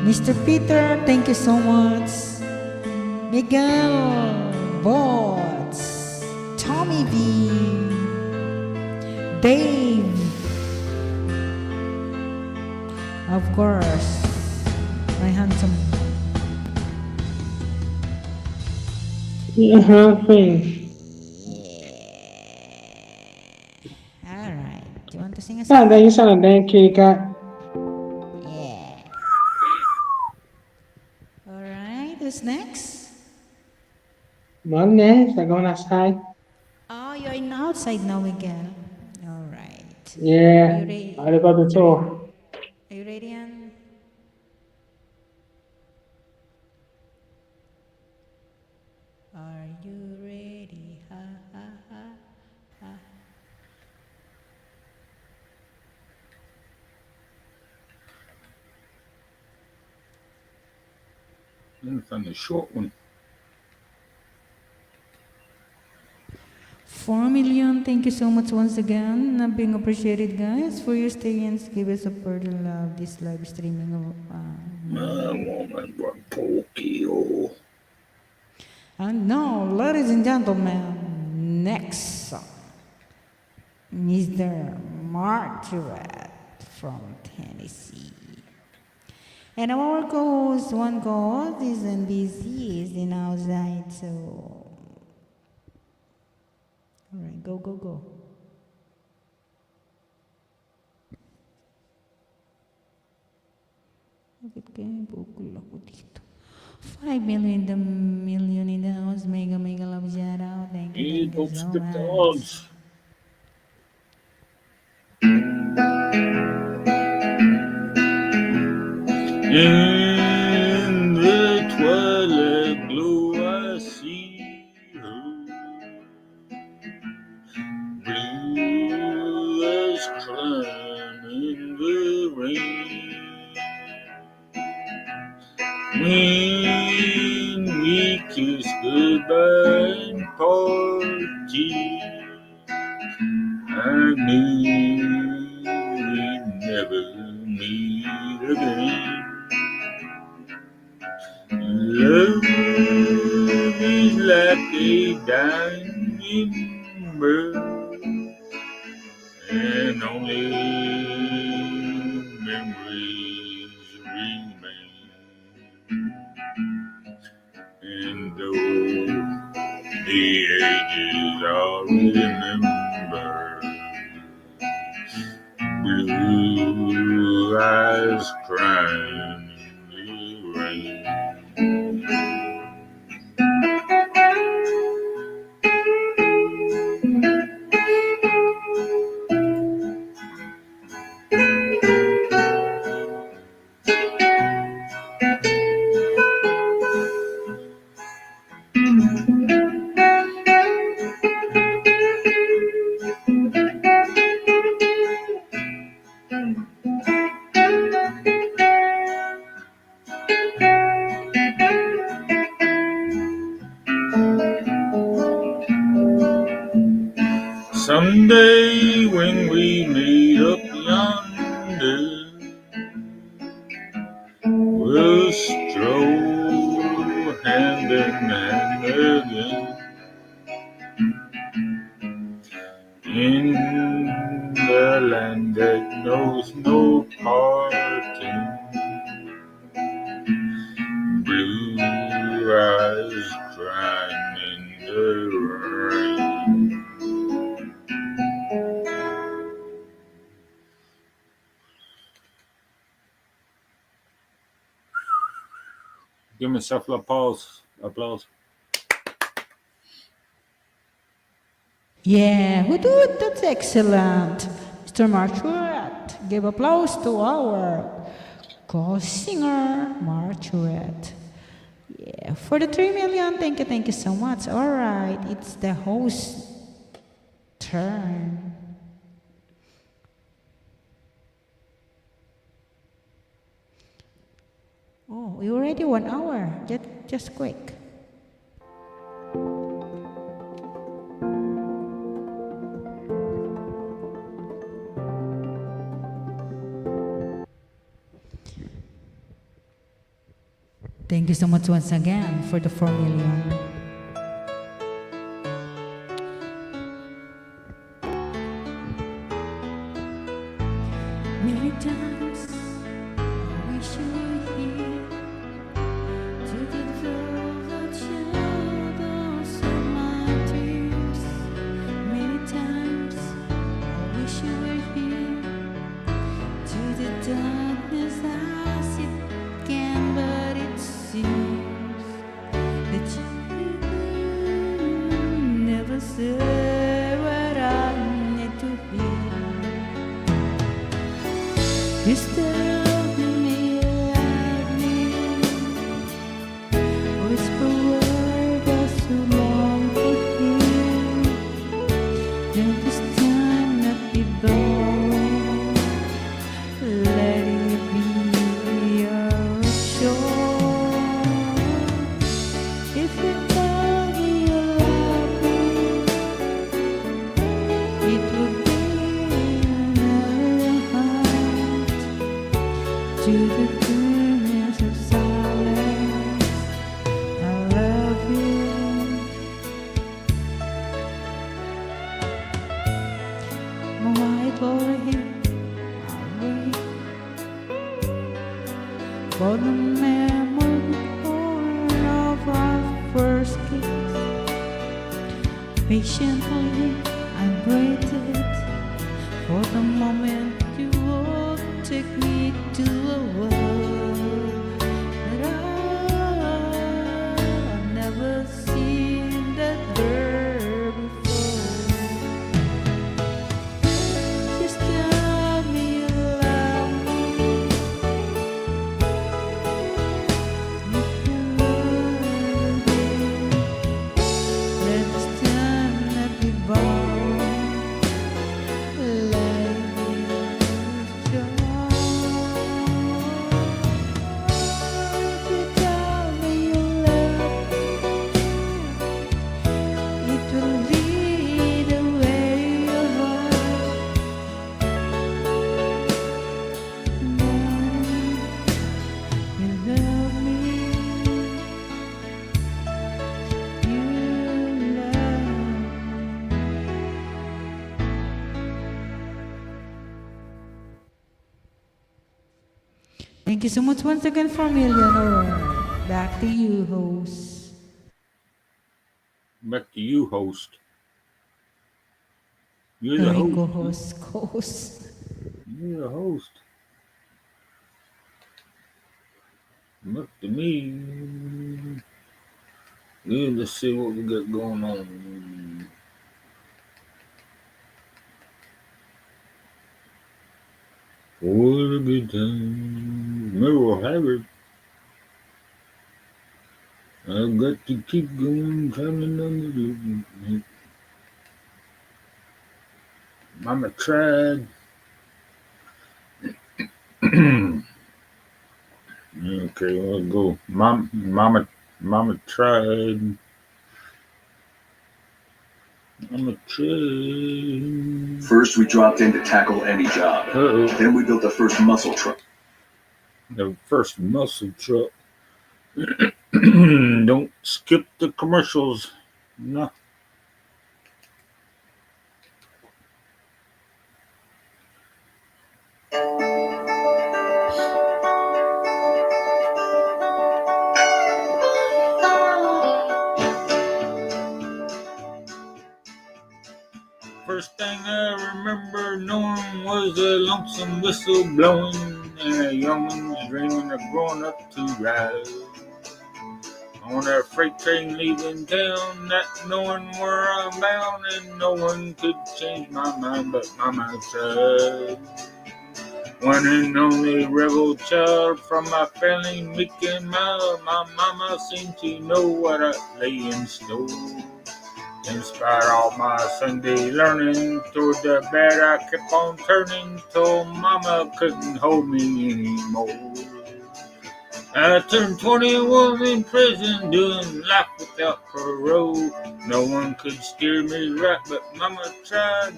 Mr. Peter, thank you so much. Miguel Bots, Tommy V, Dave, of course, my handsome. Thing. All right. Do you want to sing a Ah, song? thank you, son. Thank you, Kat. Yeah. All right. Who's next? Monday, I going outside. Oh, you're in outside now, Miguel. All right. Yeah, Are you ready? I got the tour. Are you ready, Ann? Are you ready? Ha ha ha ha. I'm on the short one. 4 million, thank you so much once again. Being appreciated, guys, for your stay and give us a further love this live streaming of. I woman from Tokyo. And now, ladies and gentlemen, next song, Mr. Margaret from Tennessee. And our co-host, one co-host is NBC, is in outside, so. All right, go, go, go. Bakit kaya bukol ako dito? 5 million in the house. Mega love shout out. Thank He you hopes so the much. dogs. In the twilight glow, I see her. Blue as climb in the rain. When we kiss goodbye and parted, I knew we'd never meet again. Love is like a dying ember, and only memories remain. And though the ages I'll remember, blue eyes crying in the rain. Someday when we meet up yonder, we'll stroll hand in hand again in the land that knows no parting. Blue eyes crying in the rain. Give myself a applause. Yeah, who do? That's excellent. Mr. Marchuet, give applause to our Co-singer Margaret. Yeah, for the 3 million, thank you so much. All right, it's the host turn. Oh, we already 1 hour. Just quick. Thank you so much once again for the 4 million. Many times I wish you were here to fulfill the shadows of my dreams. Many times I wish you were here to the darkness I see can, but it seems that you never say what I need to hear. You tell me you love me, whisper word that's too long to hear. Don't this time not be boring, let it be your show. If you tell me you love me, it would be another heart to the goodness of silence. I love you. Mawait Lord, I'll wait for the memory of our first kiss. Patiently I waited for the moment you would take me to a world that I've never seen that girl before. Just tell me you love me. If you love me, let this time not be born. Let it be joy. If you tell me you love me, it will lead away your heart. You love me, you love me. Thank you so much once again for Millionaire. Back to you, host. Back to you, host. You're the Sorry, host. co-host. You're the host. Back to me. Yeah, let's see what we got going on. What a good time. Merle Haggard. I've got to keep going, climbing on the Mama tried. Okay, let's go. Mama tried. Mama tried. First, we dropped in to tackle any job. Uh-oh. Then we built the first muscle truck. The first muscle truck. Don't skip the commercials. No. First thing I remember knowing was a lonesome whistle blowing and a youngin's dreaming of growing up to ride on a freight train leaving town, not knowing where I'm bound, and no one could change my mind but Mama said. One and only rebel child from my family, meek and mild. My mama seemed to know what I lay in store. In spite of all my Sunday learning, toward the bad I kept on turning, till mama couldn't hold me anymore. I turned 21 in prison, doing life without parole. No one could steer me right, but mama tried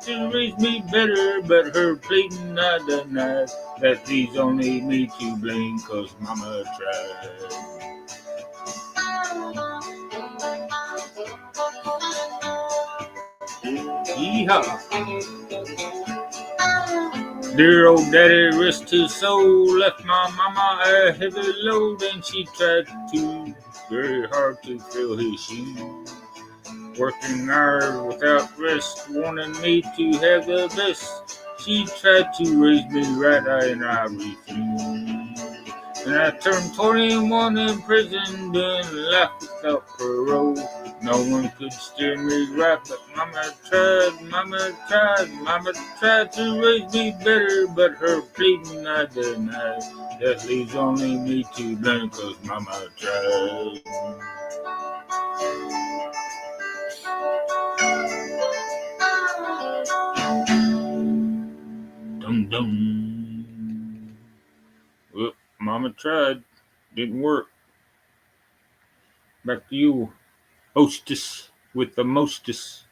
to raise me better, but her pleading I denied. That leaves only me to blame, 'cause mama tried. Yeehaw! Dear old daddy, rest his soul, left my mama a heavy load, and she tried too very hard to fill his shoes. Working hours without rest, wanting me to have the best. She tried to raise me right, and I refused. And I turned 21 in prison, doing life without parole. No one could steer me right, but mama tried to raise me better, but her pleading I denied. That leaves only me to blame, 'cause mama tried. Dum dum. Well, mama tried. Didn't work. Back to you, hostess with the mostest.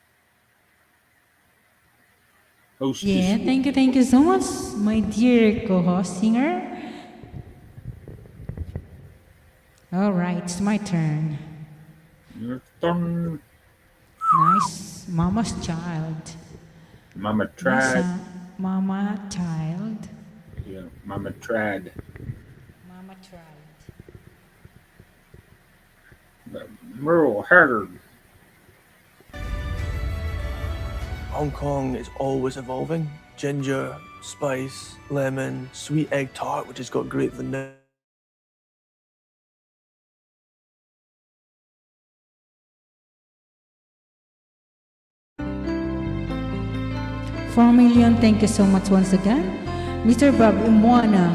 Hostess. Yeah, thank you so much, my dear co-host singer. All right, it's my turn. Your turn. Nice, Mama's Child. Mama tried. Mama Child. Yeah, mama tried. Mama tried. Merle Haggard. Hong Kong is always evolving. Ginger, spice, lemon, sweet egg tart, which has got great vanilla. 4 million, thank you so much once again. Mr. Bob Imwana.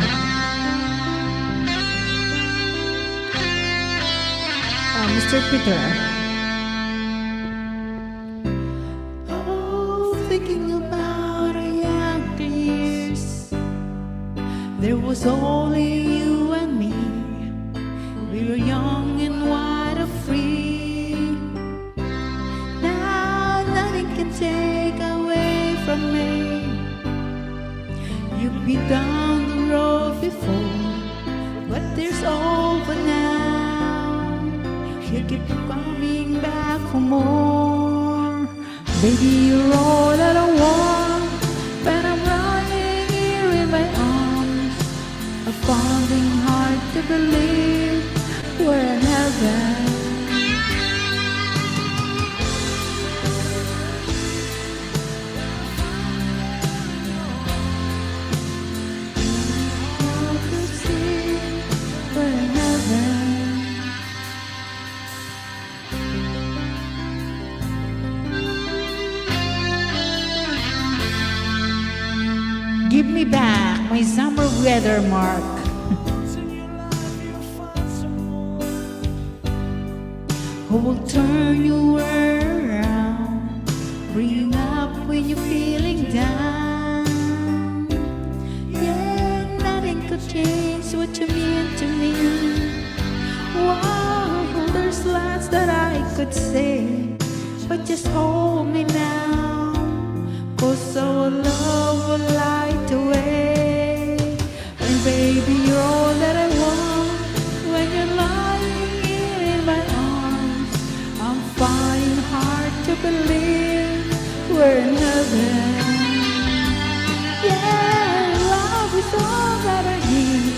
Mr. Peter. Oh, thinking about our young years, there was only you and me. We were young and wide and free. Now nothing can take away from me. You've been down the road before, but there's over now. You keep coming back for more. Baby, you're all that I want, but I'm lying here in my arms. I'm finding hard to believe we're in heaven. Give me back my summer weather, Mark. Who will turn you around, bring you up when you're feeling down. Yeah, nothing could change what you mean to me. Wow, there's lots that I could say, but just hold me now, 'cause our love will light the way. And baby, you're all that I want. When you're lying here in my arms, I'm finding hard to believe we're in heaven. Yeah, love is all that I need,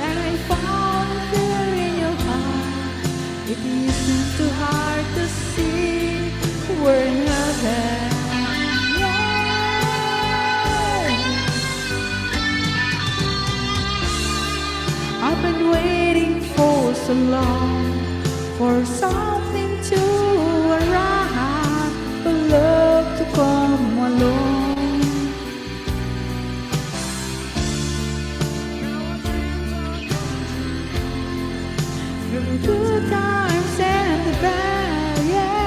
and I found there in your heart. It isn't too hard to see we're in heaven. I've been waiting for so long for something to arrive, for love to come along. the good times and the bad, yeah.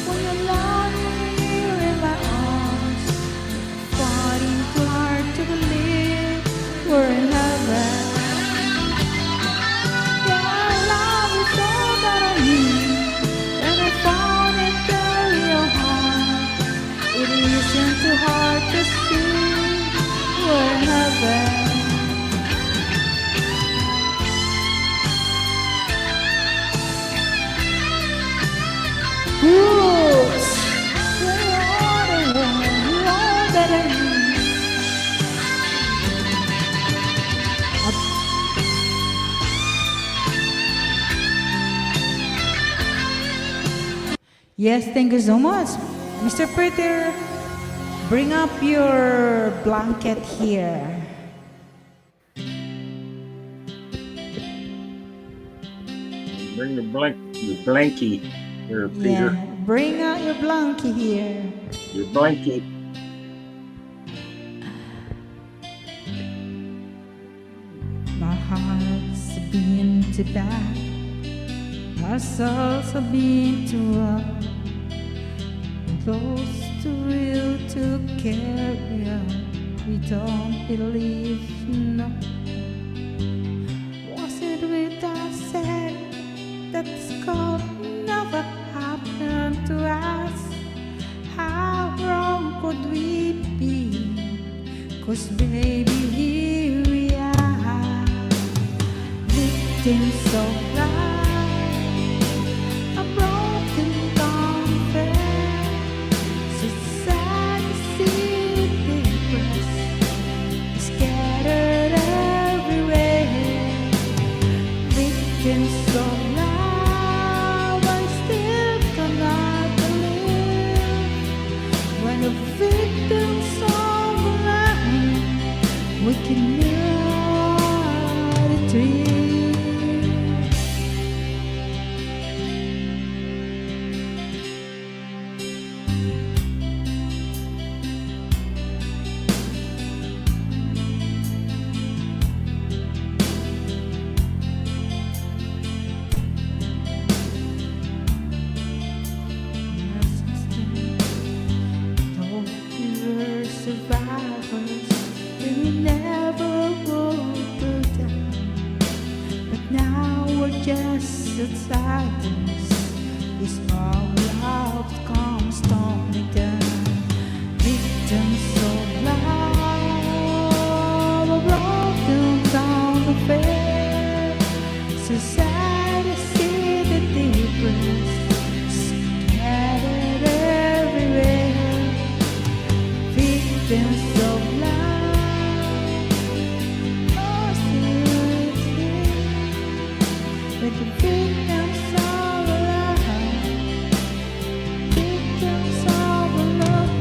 When you're lying here in my arms, fighting too hard to believe we're in heaven. Yeah, love is all that I need, and I found it there in your heart. It isn't too hard to see we're in heaven. Roots, you're all the one, you're all that I need. Yes, thank you so much. Mr. Peter, bring up your blanket here. Bring the blankie here, Peter. Yeah, bring out your blanket here. Your blankie. My heart's been to bad, our souls have been to rough, close to real to carry on. We don't believe, no. Was it with that said that this could never happen to us? How wrong could we be? 'Cause baby, here we are, victims of life, a broken down fair. Society depressed, scattered everywhere. Victims of love, I still cannot believe. When the victims of love, we can not dream. Though we were survivors, we never would go down. But now we're just outsiders. This all love comes tumbling down. Victims of love, a broken down affair. Society see the difference, scattered everywhere. Victims of love, oh seriously, but the victims of love, victims of love,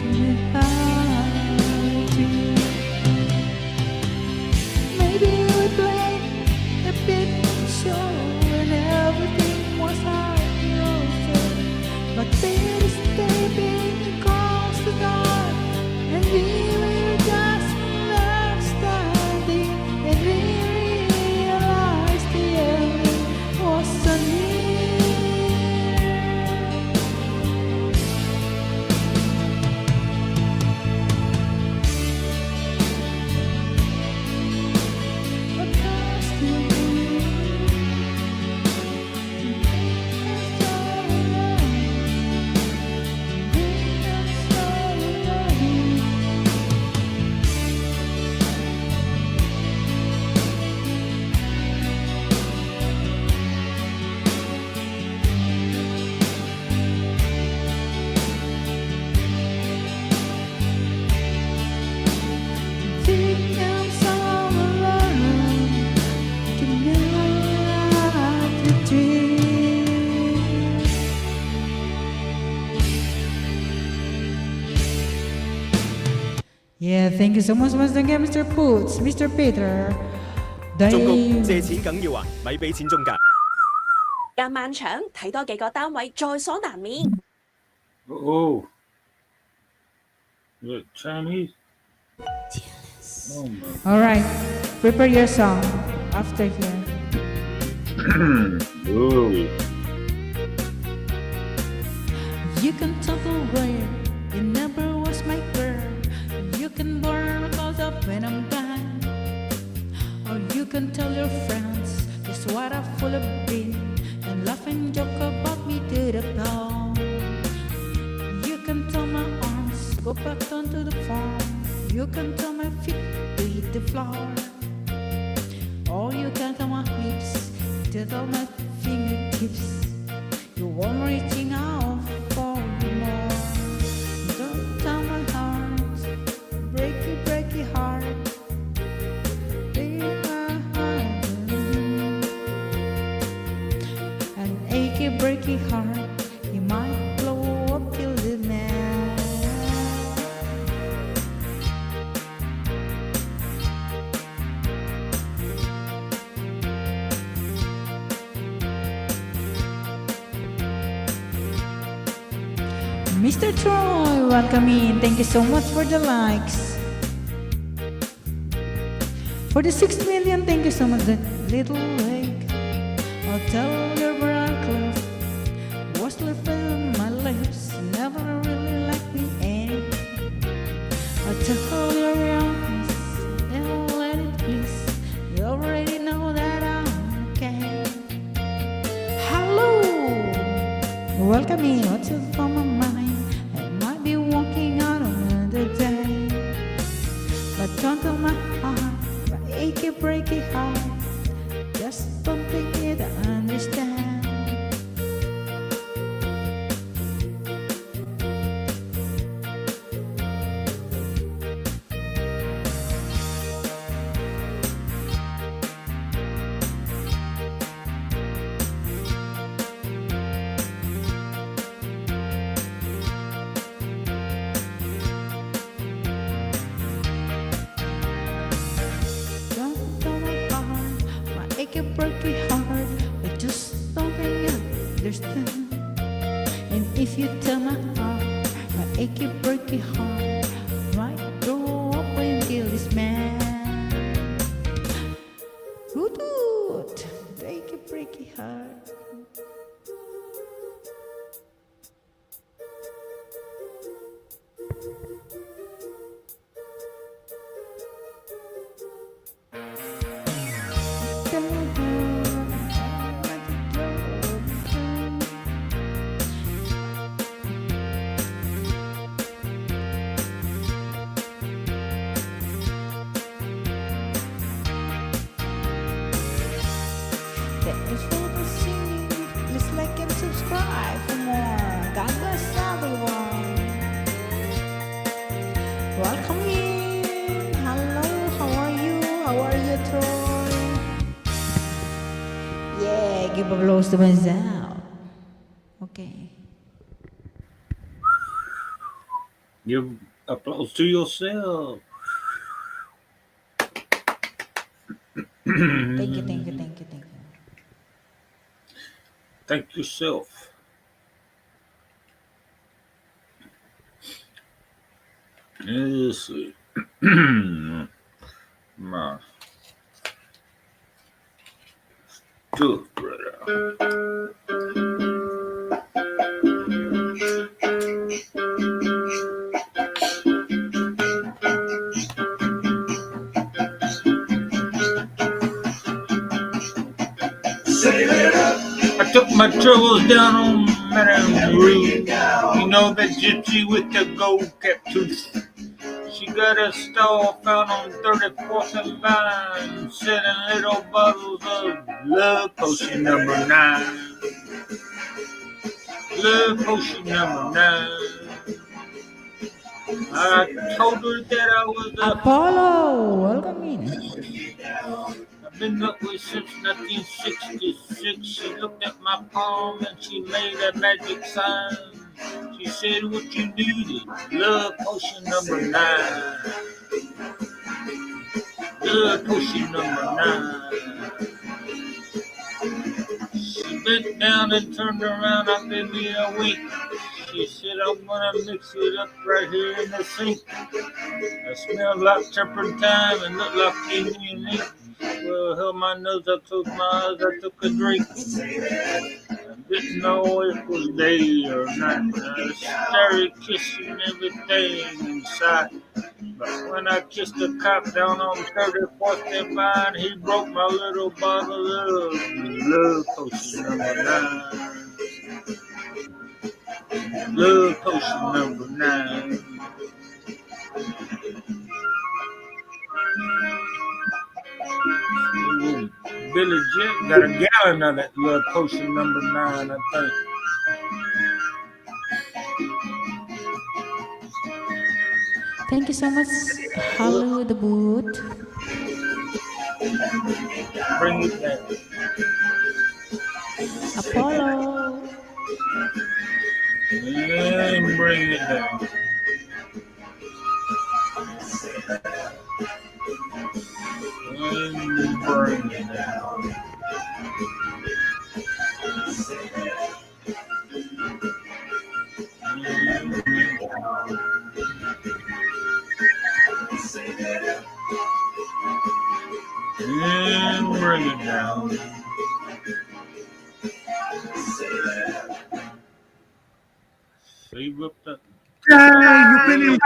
can hurt you. Maybe we played a bit show and everything was roses, but this baby calls the dark, and we were just left standing, and we realized the ending was so near. Across the room, Yeah, thank you so much once again, Mr. Poots, Mr. Peter. 中谷 Dave. 借錢梗要還，咪俾錢中介。間漫長睇多幾個單位，在所難免。 Oh, is it Chinese? Oh my. All right, prepare your song after here. Oh. You can talk away, it never was my girl. You can burn because of when I'm gone. Or you can tell your friends just what I full of been and laugh and joke about me to the dawn. You can tell my arms go back down to the farm. You can tell my feet to hit the floor. Or you can tell my hips to tell my fingertips. You won't reaching out for you more. Don't tell my heart, breaky heart. Break my heart. An achy, breaky heart, you might blow up till the night. Mr. Troy, welcome in. Thank you so much for the likes. For the 6 million, thank you so much. That little lake, I'll tell your brother, was left on my lips. Never really liked me, and I'll tell your youngs, never let it please. You already know that I'm okay. Hello, welcome in. What's up on my mind? I might be walking out another day, but don't tell my heart, my achy breaky heart. Just don't think it understand. Don't tell my heart, my achy breaky heart. I just don't think you understand. And if you tell my heart, my achy breaky heart, might grow up and kill this man. Hoot hoot, the achy breaky heart. Tell her I like to go. Thanks for listening. Please like and subscribe for more. God bless everyone. Welcome in. Hello, how are you? How are you, Troy? Yeah, give applause to myself. Okay. Give applause to yourself. Thank you. Thank yourself. Let's see. My good brother. I took my troubles down on Madame Rue. You know that gypsy with the gold cap tooth. She got a stall found on 34th and Vine, selling little bottles of love potion number 9. Love potion number 9. I told her that I was a Apollo, welcome in. I've been up with since 1966. She looked at my palm and she made a magic sign. She said, what you needed? Love potion number 9. Pussy number 9. She bent down and turned around after me a wink. She said, I'm gonna mix it up right here in the sink. I smelled like turpentine and looked like Indian ink. Well, held my nose, I closed my eyes, I took a drink. I didn't know if it was day or night. I started kissing everything inside. But when I kissed the cop down on 34th and Vine, he broke my little bottle of love potion number 9. Love potion number 9. Billy Jet got a gallon of that love potion number 9, I think. Thank you so much. Hello, the boot. Bring it back. Apollo. And bring it down. And bring it down. And bring it down. Save up that. You've been in.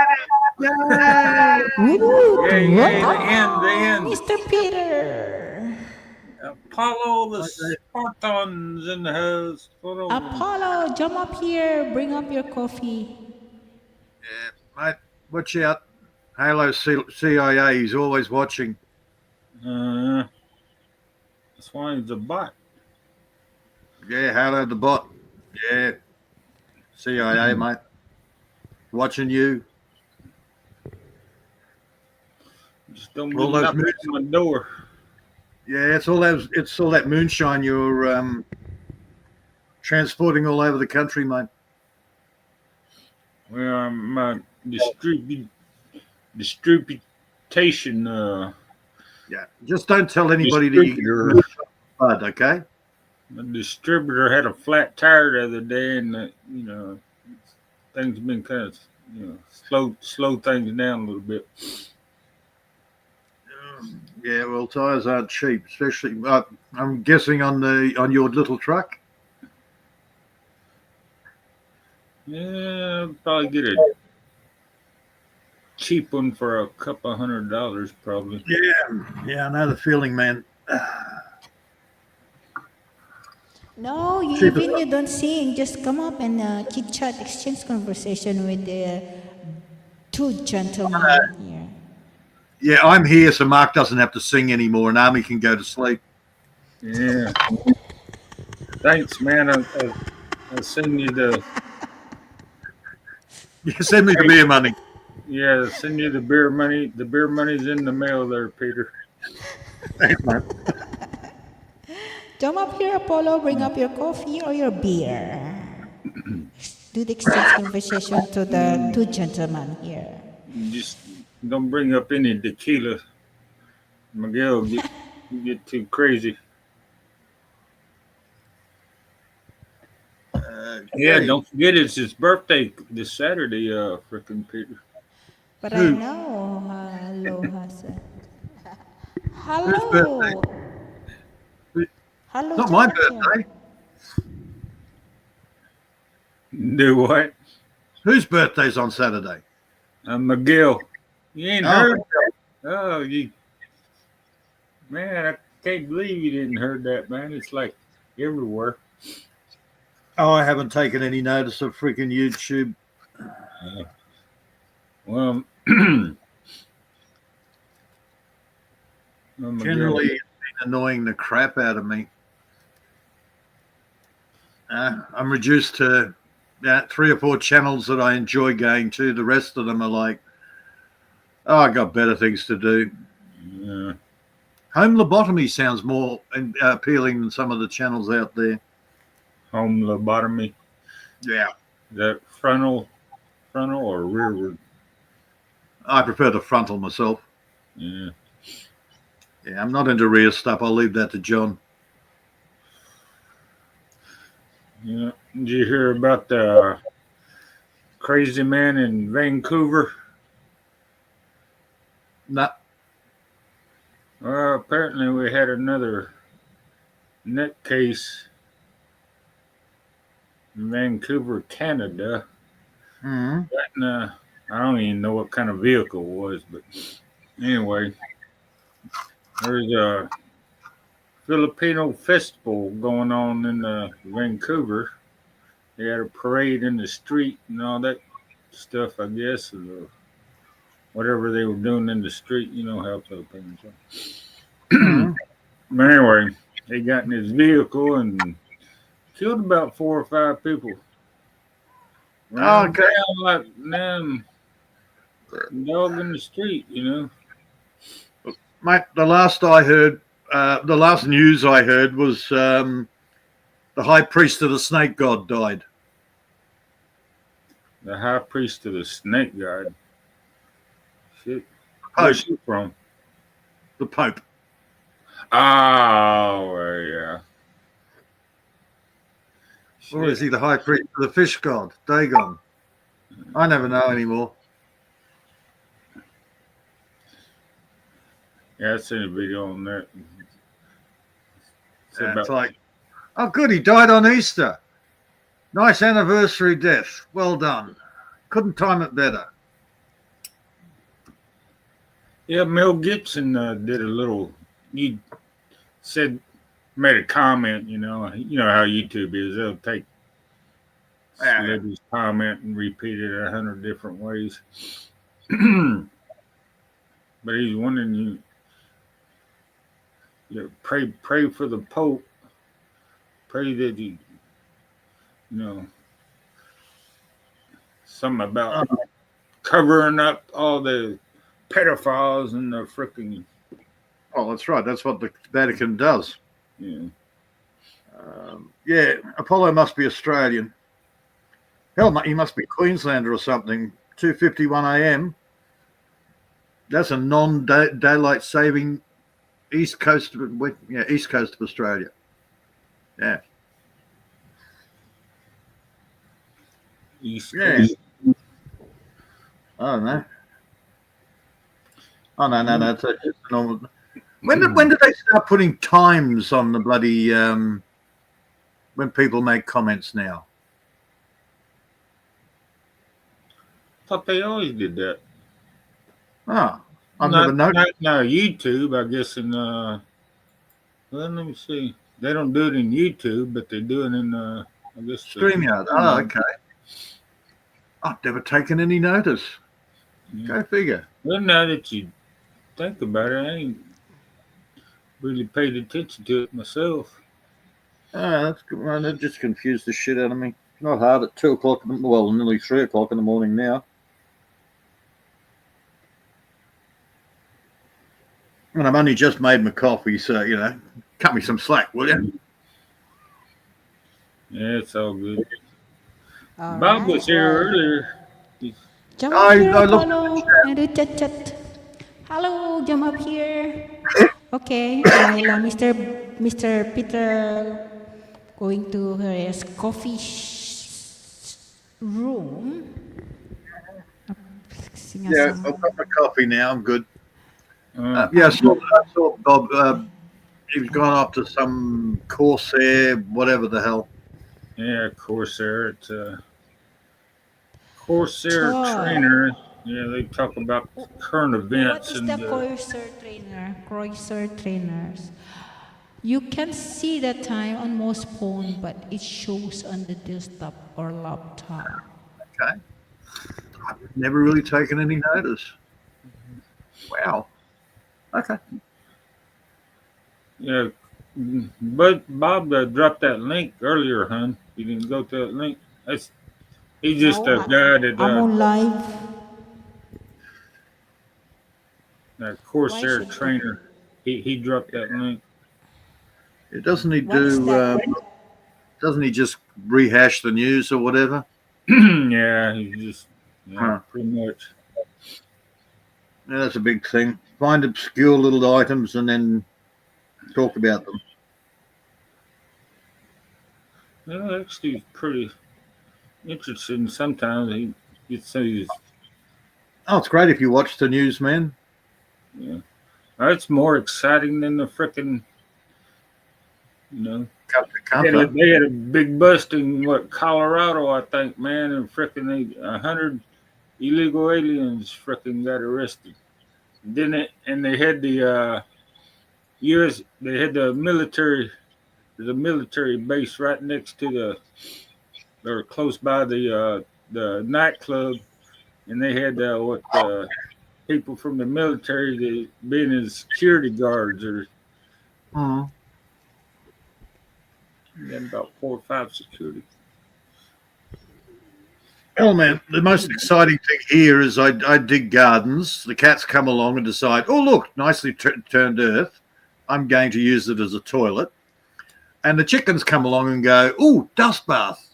Ooh, The end. Mr. Peter. Apollo, the Spartans in the house. Apollo, jump up here. Bring up your coffee. Yeah, mate, watch out. Halo CIA, he's always watching. That's why he's a bot. Yeah, Halo the bot. Yeah, CIA, mate. Watching you. Just don't All get those up at my door. Yeah, it's all that moonshine you're transporting all over the country, mate. Well, my distribution. Yeah, just don't tell anybody that you're bud, okay? The distributor had a flat tire the other day, and things have been kind of slow things down a little bit. Yeah, well, tires aren't cheap, especially I'm guessing on your little truck. Yeah, I'll probably get a cheap one for a couple $100, probably. Yeah, I know the feeling, man. No, even you don't sing. Just come up and chit chat, exchange conversation with the two gentlemen here. Yeah, I'm here, so Mark doesn't have to sing anymore, and Army can go to sleep. Yeah. Thanks, man. I'll send you the. You can send me the beer money. Yeah, send you the beer money. The beer money's in the mail there, Peter. Thanks, man. Jump up here, Apollo. Bring up your coffee or your beer. Do the exchange conversation to the two gentlemen here. Just don't bring up any tequila. Miguel get too crazy. Yeah, don't forget it's his birthday this Saturday, frickin' Peter. But I know. Hello, Hassan. Hello. Hello. Not my birthday. Do what? Whose birthday's on Saturday? Miguel. You ain't heard that? Oh, man, I can't believe you didn't heard that, man. It's like everywhere. Oh, I haven't taken any notice of freaking YouTube. Well, Generally, it's been annoying the crap out of me. I'm reduced to 3 or 4 channels that I enjoy going to. The rest of them are like, oh, I got better things to do. Yeah. Home lobotomy sounds more appealing than some of the channels out there. Home lobotomy. Yeah. That frontal or rearward? I prefer the frontal myself. Yeah. Yeah, I'm not into rear stuff. I'll leave that to John. Yeah. Did you hear about the crazy man in Vancouver? No. Well, apparently we had another net case in Vancouver, Canada. Mm-hmm. I don't even know what kind of vehicle it was, but anyway, there's a Filipino festival going on in Vancouver. They had a parade in the street and all that stuff, I guess, or whatever they were doing in the street. You know how Filipinos are. Mm-hmm. But anyway, they got in his vehicle and killed about 4 or 5 people. Ran Okay. down like them dog in the street, you know. Mate, the last news I heard was the high priest of the snake god died. The high priest of the snake god. Shit. Oh, Where's she from? the Pope. Oh, well, yeah. Or is he the high priest of the fish god, Dagon? I never know anymore. Yeah, I seen a video on that. It's like, oh, good, he died on Easter. Nice anniversary death. Well done. Couldn't time it better. Yeah, Mel Gibson did a little. He made a comment. You know how YouTube is. They'll take celebrities' comment and repeat it 100 different ways. But he's wanting you pray for the Pope. Pray that he, something about covering up all the pedophiles and the freaking. Oh, that's right. That's what the Vatican does. Yeah. Yeah, Apollo must be Australian. Hell, he must be Queenslander or something. 2:51 a.m. That's a non-daylight saving east coast of Australia. Yeah. East Yeah. Coast. I don't know. Oh no! It's just normal. When did they start putting times on the bloody when people make comments now? Thought they always did that. Oh, I've never noticed. Not YouTube, I guess. Well, let me see. They don't do it in YouTube, but they do it in I guess StreamYard. Oh, okay. I've never taken any notice. Yeah. Go figure. Well, now that you think about it, I ain't really paid attention to it myself. Oh, that's good. Well, that just confused the shit out of me. Not hard at 2 o'clock. Well, nearly 3 o'clock in the morning now. And I've only just made my coffee, so cut me some slack, will you? Yeah, it's all good. All Bob right. was here earlier. Jump I- up here, I looked Apollo. And do chat. Hello, jump up here. Okay, while Mr. Peter going to his coffee room. Sing a Yeah, song. I've got my coffee now. I'm good. Uh, I saw Bob. He's gone off to some Corsair, whatever the hell. yeah, Corsair. It's Corsair Oh. trainer. Yeah, they talk about current What events is and the Croiser trainer? Croiser trainers. You can see the time on most phone, but it shows on the desktop or laptop. Okay. I've never really taken any notice. Wow. Okay. yeah. But Bob dropped that link earlier, hon. You didn't go to that link. He's just a guy that I'm on live. Corsair should- trainer. He dropped that link. Doesn't he What is do? that? Doesn't he just rehash the news or whatever? Yeah, he just Huh. pretty much. Yeah, that's a big thing. Find obscure little items and then talk about them. Well, actually, it's pretty interesting. Sometimes he gets these. Oh, it's great if you watch the news, man. Yeah, it's more exciting than the frickin'. They had a big bust in Colorado, I think, man, and frickin' 100 illegal aliens frickin' got arrested. Then they had the U.S. They had the military. There's a military base right next to or close by the nightclub, and they had people from the military being as security guards, or then about 4 or 5 security. Well, man, the most exciting thing here is I dig gardens. The cats come along and decide, oh, look, nicely turned earth. I'm going to use it as a toilet. And the chickens come along and go, oh, dust bath.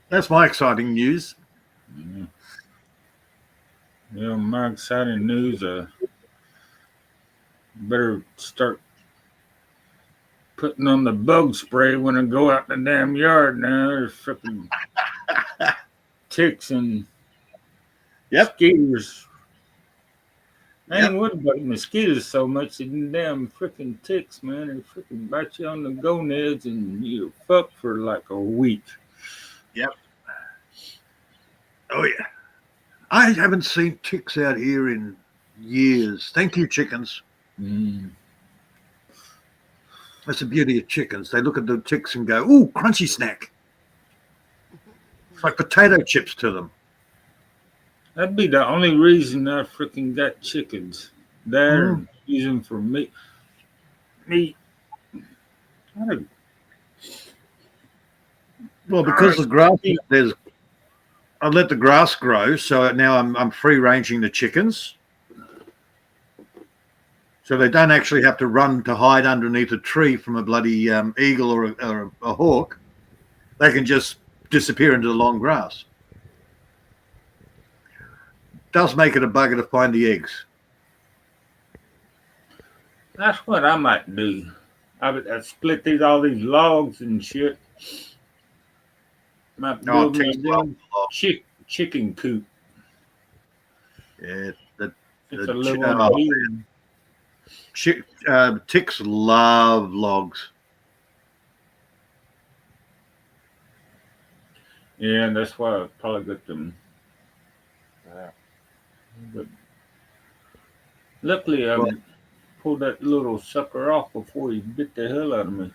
That's my exciting news. Yeah, my exciting news, better start putting on the bug spray when I go out in the damn yard now. There's freaking ticks and mosquitoes. I ain't worried about mosquitoes so much as the damn freaking ticks, man. They freaking bite you on the gonads and you're fucked for like a week. Yep. Oh, yeah. I haven't seen ticks out here in years. Thank you, chickens. That's the beauty of chickens. They look at the ticks and go, ooh, crunchy snack. It's like potato chips to them. That'd be the only reason I freaking got chickens. They're using for meat. Well, because the grass, I let the grass grow, so now I'm free ranging the chickens. So they don't actually have to run to hide underneath a tree from a bloody eagle or a hawk. They can just disappear into the long grass. Does make it a bugger to find the eggs. That's what I might do. I split all these logs and shit. Might build me a chicken coop. Yeah, it's a little ticks love logs. Yeah, and that's why I probably got them. But luckily, I pulled that little sucker off before he bit the hell out of me.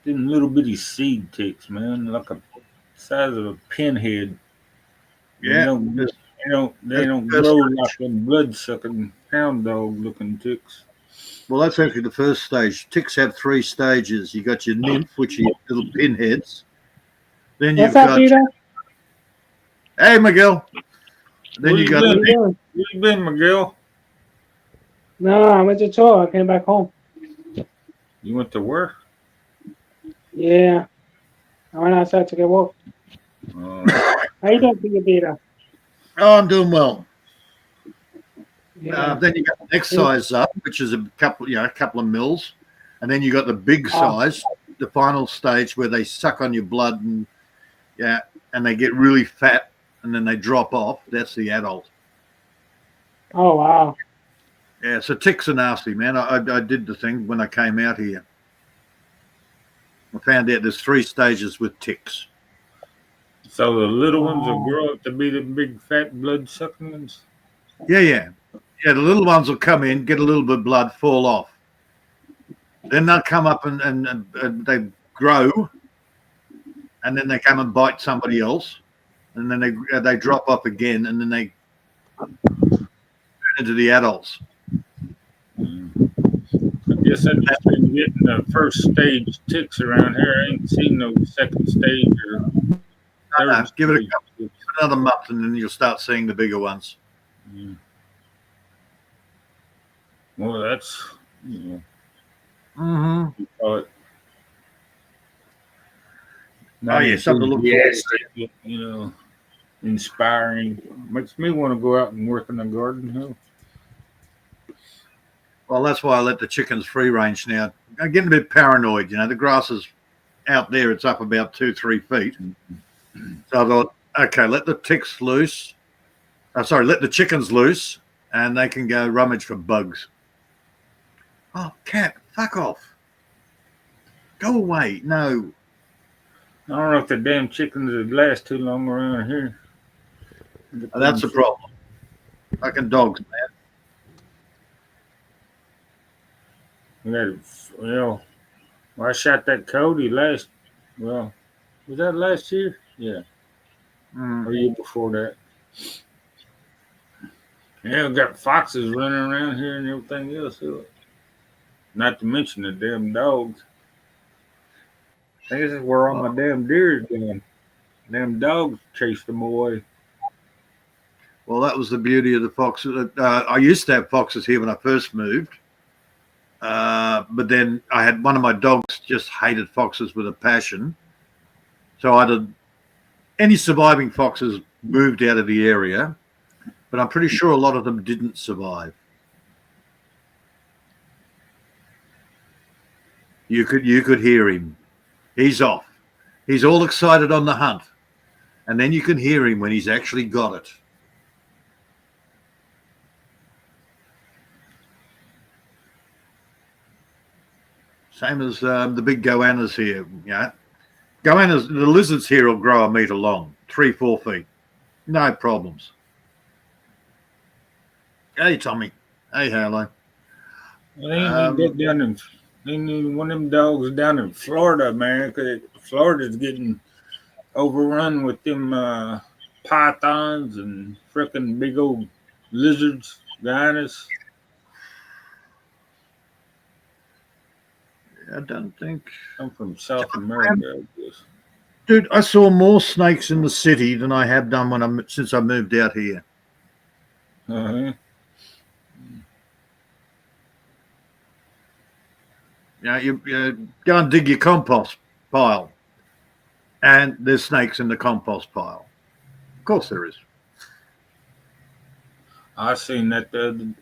Them little bitty seed ticks, man, like a size of a pinhead. Yeah, they don't grow like them blood-sucking hound dog-looking ticks. Well, that's actually the first stage. Ticks have 3 stages. You got your nymph, which are your little pinheads. Then you've got. Hey, Miguel. Then you got. Where you been, Miguel? No, I went to tour. I came back home. You went to where? Yeah, I went outside to get work. How you doing, Peter? Oh, I'm doing well. Yeah. Then you got the next size up, which is a couple of mils, and then you got the big size, the final stage where they suck on your blood and they get really fat and then they drop off. That's the adult. Oh wow. Yeah, so ticks are nasty, man. I did the thing when I came out here. I found out there's 3 stages with ticks. So the little ones will grow up to be the big fat blood sucking ones? Yeah. The little ones will come in, get a little bit of blood, fall off. Then they'll come up and they grow, and then they come and bite somebody else, and then they drop off again, and then they turn into the adults. I guess I've just been getting the first stage ticks around here. I ain't seen no second stage or third. Give it another month, and then you'll start seeing the bigger ones. Well, that's Mm-hmm. Oh, yeah, something to look forward to. inspiring. Makes me want to go out and work in the garden. Huh? Well, that's why I let the chickens free range now. I'm getting a bit paranoid. The grass is out there. It's up about 2-3 feet. So I thought, okay, let the ticks loose. Let the chickens loose, and they can go rummage for bugs. Oh, cat, fuck off. Go away. No. I don't know if the damn chickens would last too long around here. That's the problem. Fucking dogs, man. I shot that Cody was that last year? Yeah. Or year before that. Yeah, we got foxes running around here and everything else. Not to mention the damn dogs. I think this is where all my damn deer is going. Damn dogs chased them away. Well, that was the beauty of the foxes. I used to have foxes here when I first moved. But then I had one of my dogs just hated foxes with a passion. So any surviving foxes moved out of the area, but I'm pretty sure a lot of them didn't survive. You could hear him. He's off. He's all excited on the hunt. And then you can hear him when he's actually got it. Same as the big goannas here. Goannas, the lizards here will grow a metre long, 3-4 feet. No problems. Hey, Tommy. Hey, Harlow. Ain't one of them dogs down in Florida, man, because Florida's getting overrun with them pythons and frickin' big old lizards, goannas. I don't think. I'm from South America, I guess. Dude, I saw more snakes in the city than I have done since I moved out here. Uh-huh. You go and dig your compost pile, and there's snakes in the compost pile. Of course there is. I seen that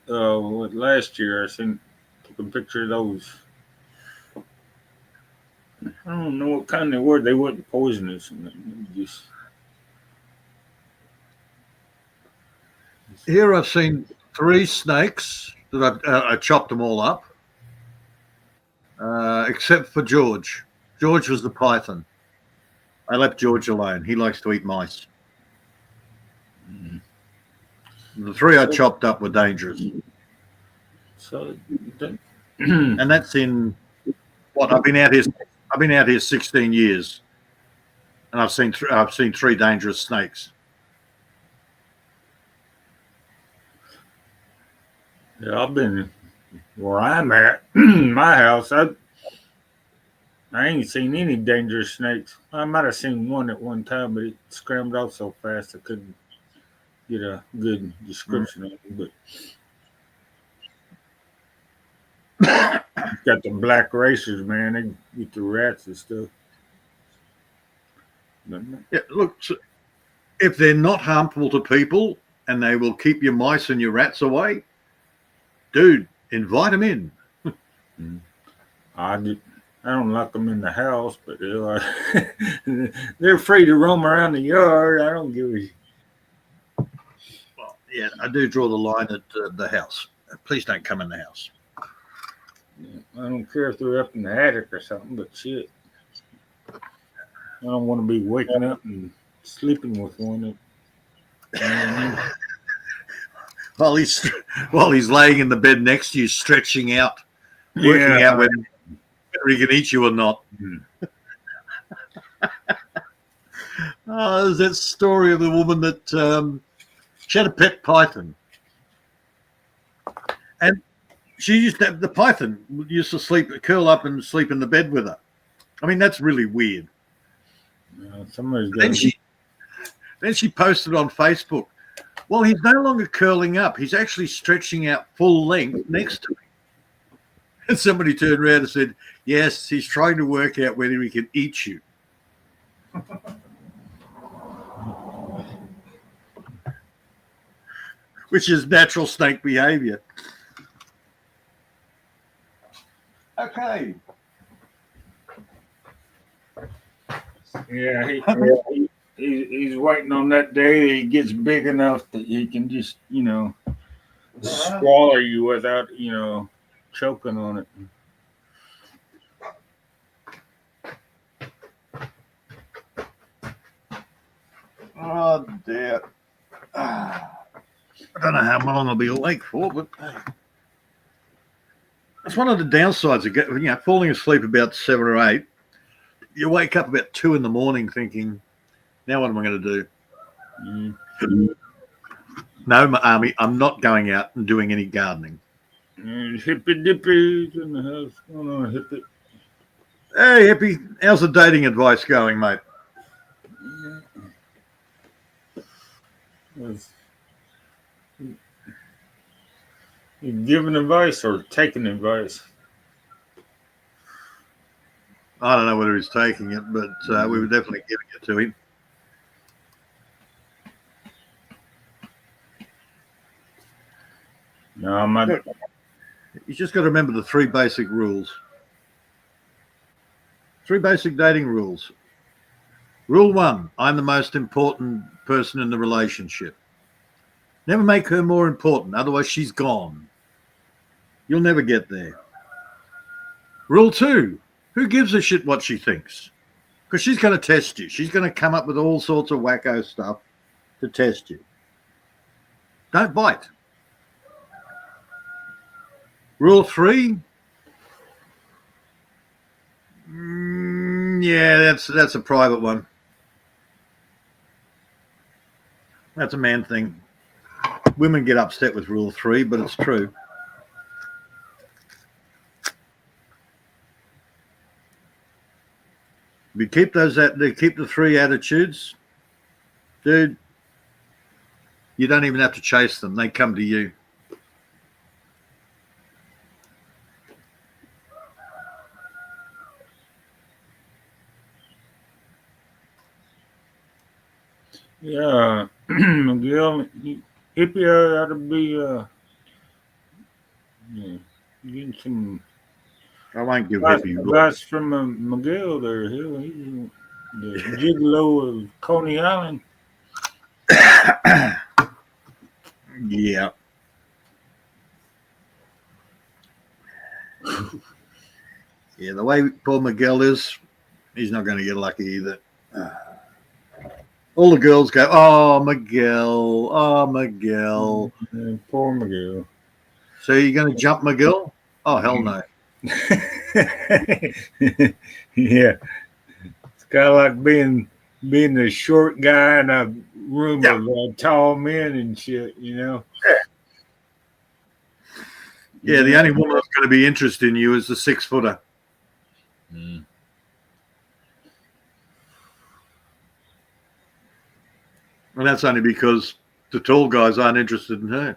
last year. Took a picture of those. I don't know what kind they were. They weren't poisonous. Here I've seen 3 snakes that I chopped them all up, except for George. George was the python. I left George alone. He likes to eat mice. The 3 I chopped up were dangerous. And that's in what I've been out here 16 years, and I've seen 3 dangerous snakes. Yeah, I've been where I'm at, my house. I ain't seen any dangerous snakes. I might have seen one at one time, but it scrambled off so fast I couldn't get a good description of it. But got the black racers, man. They eat the rats and stuff. Yeah, look, if they're not harmful to people and they will keep your mice and your rats away, dude, invite them in. I don't like them in the house, but they're free to roam around the yard. I don't give a. Well, yeah, I do draw the line at the house. Please don't come in the house. I don't care if they're up in the attic or something, but shit. I don't want to be waking up and sleeping with one. While he's laying in the bed next to you, stretching out, working out whether he can eat you or not. There's that story of the woman that she had a pet python, and she used to have the python used to curl up and sleep in the bed with her. I mean, that's really weird. Then she posted on Facebook, well, he's no longer curling up. He's actually stretching out full length next to me. And somebody turned around and said, yes, he's trying to work out whether he can eat you. which is natural snake behavior. Okay. Yeah, he's waiting on that day that he gets big enough that he can just, swallow you without, choking on it. Oh, dear. I don't know how long I'll be awake for, but hey. That's one of the downsides of falling asleep about 7 or 8. You wake up about 2 in the morning thinking, now what am I going to do? No, my army, I'm not going out and doing any gardening. Hippy dippies in the house. Oh, no, hippie. Hey, Hippie, how's the dating advice going, mate? You giving advice or taking advice? I don't know whether he's taking it, but we were definitely giving it to him. No, I'm not. You just got to remember the 3 basic rules. 3 basic dating rules. Rule 1, I'm the most important person in the relationship. Never make her more important, otherwise she's gone. You'll never get there. Rule 2, who gives a shit what she thinks? Because she's going to test you. She's going to come up with all sorts of wacko stuff to test you. Don't bite. Rule 3, yeah, that's a private one. That's a man thing. Women get upset with rule 3, but it's true. If you keep the 3 attitudes, dude, you don't even have to chase them. They come to you. Yeah, Miguel, Hippie ought to be getting some. I won't give Hippie Hippie advice from Miguel there. He's the gigolo of Coney Island. Yeah. Yeah, the way Paul Miguel is, he's not going to get lucky either. All the girls go, oh, Miguel, oh, Miguel. Poor Miguel. So you're going to jump Miguel? Oh, hell no. Yeah. It's kind of like being the short guy in a room of tall men and shit, Yeah, the only woman that's going to be interested in you is the 6-footer. Mm. And that's only because the tall guys aren't interested in her.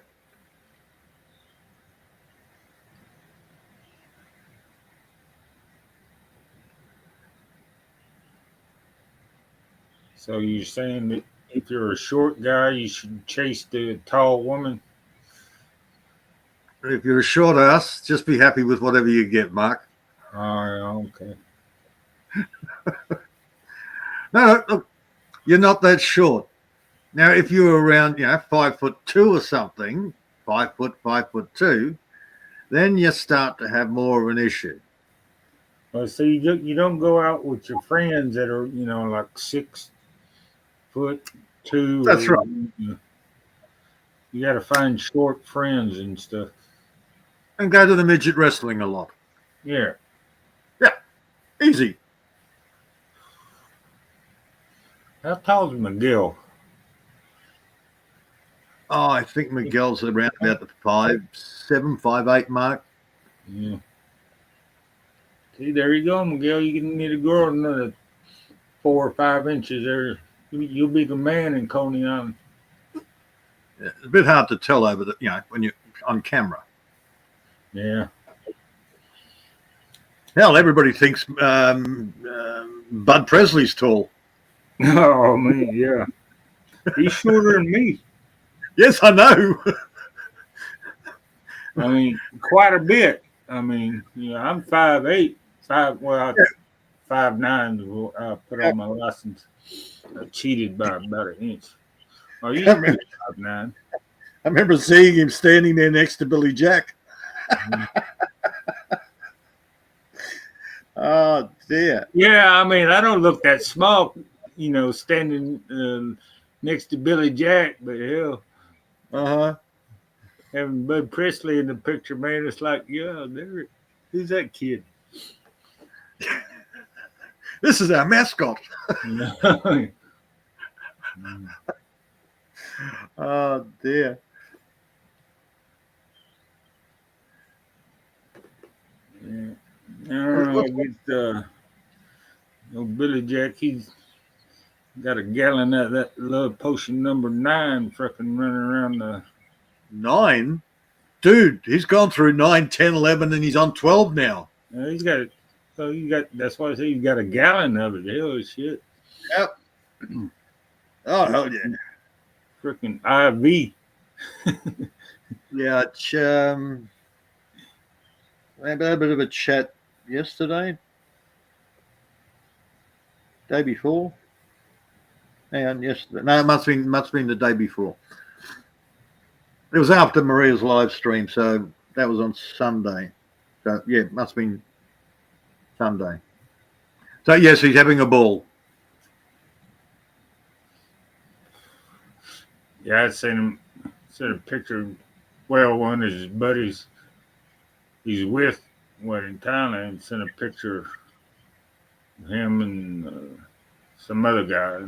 So you're saying that if you're a short guy, you should chase the tall woman? If you're a short ass, just be happy with whatever you get, Mark. Oh, okay. No, look, you're not that short. Now, if you were around, 5'2" or something, 5 foot, 5'2", then you start to have more of an issue. Well, so you don't go out with your friends that are, like 6'2". That's right. You got to find short friends and stuff. And go to the midget wrestling a lot. Yeah. Yeah. Easy. How tall is Miguel? Oh, I think Miguel's around about the 5'7", 5'8" mark. Yeah. See, there you go, Miguel. You need to grow another 4 or 5 inches there. You'll be the man in Coney Island. Yeah, it's a bit hard to tell over when you're on camera. Yeah. Hell, everybody thinks Bud Presley's tall. Oh, man, yeah. He's shorter than me. Yes, I know. I mean, quite a bit. I mean, I'm 5'8", 5'9". I put on my license. I cheated by about an inch. Oh, you used to be 5'9". I remember seeing him standing there next to Billy Jack. Oh dear. Yeah, I mean, I don't look that small, standing next to Billy Jack, but hell, having Bud Presley in the picture, man, it's like, who's that kid? This is our mascot. Oh dear. Yeah. I don't know. Billy Jack, he's got a gallon of that love potion number 9 freaking running around the 9? Dude, he's gone through 9, 10, 11, and he's on 12 now. He's got it. So that's why I say he's got a gallon of it. Hell shit. Yep. Oh hell yeah. Freaking IV. Yeah, we had a bit of a chat yesterday. Day before. Hang on, yesterday. No, it must have been the day before. It was after Maria's live stream, so that was on Sunday. So yeah, it must have been Sunday. So yes, he's having a ball. Yeah, I seen a picture. Well, one of his buddies he's with in Thailand sent a picture of him and some other guy. I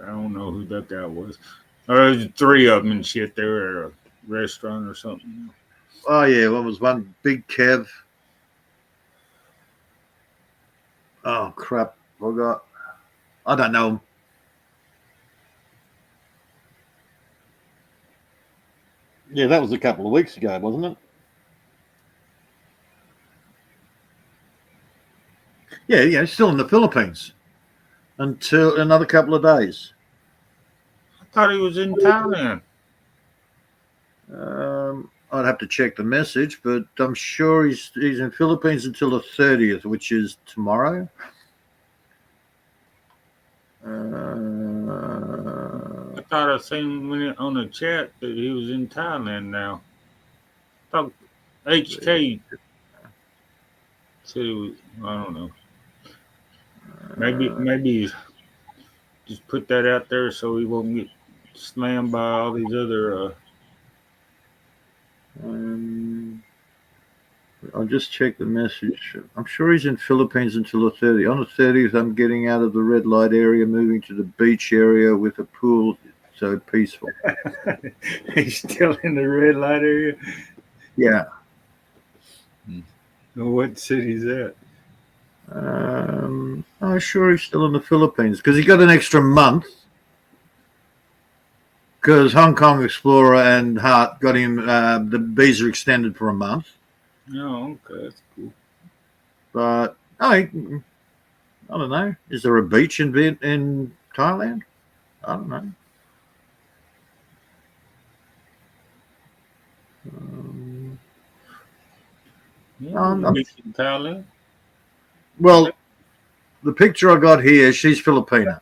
don't know who that guy was. There's 3 of them and shit. They were at a restaurant or something. Oh yeah, one was one Big Kev. Oh crap! Forgot. I don't know him. Yeah, that was a couple of weeks ago, wasn't it? Yeah, still in the Philippines until another couple of days. I thought he was in Thailand. I'd have to check the message, but I'm sure he's in Philippines until the 30th, which is tomorrow. I thought I seen on the chat that he was in Thailand now. I thought HK said it was, I don't know. Maybe just put that out there so he won't get slammed by all these other. I'll just check the message. I'm sure he's in Philippines until the 30th. On the 30th, I'm getting out of the red light area, moving to the beach area with a pool, so peaceful. He's still in the red light area? Yeah. What city's that? I'm sure he's still in the Philippines because he got an extra month. Because Hong Kong Explorer and Hart got him the visa extended for a month. Oh, okay, that's cool. But I don't know. Is there a beach in Thailand? I don't know. Beach in Thailand. Well, the picture I got here, she's Filipina.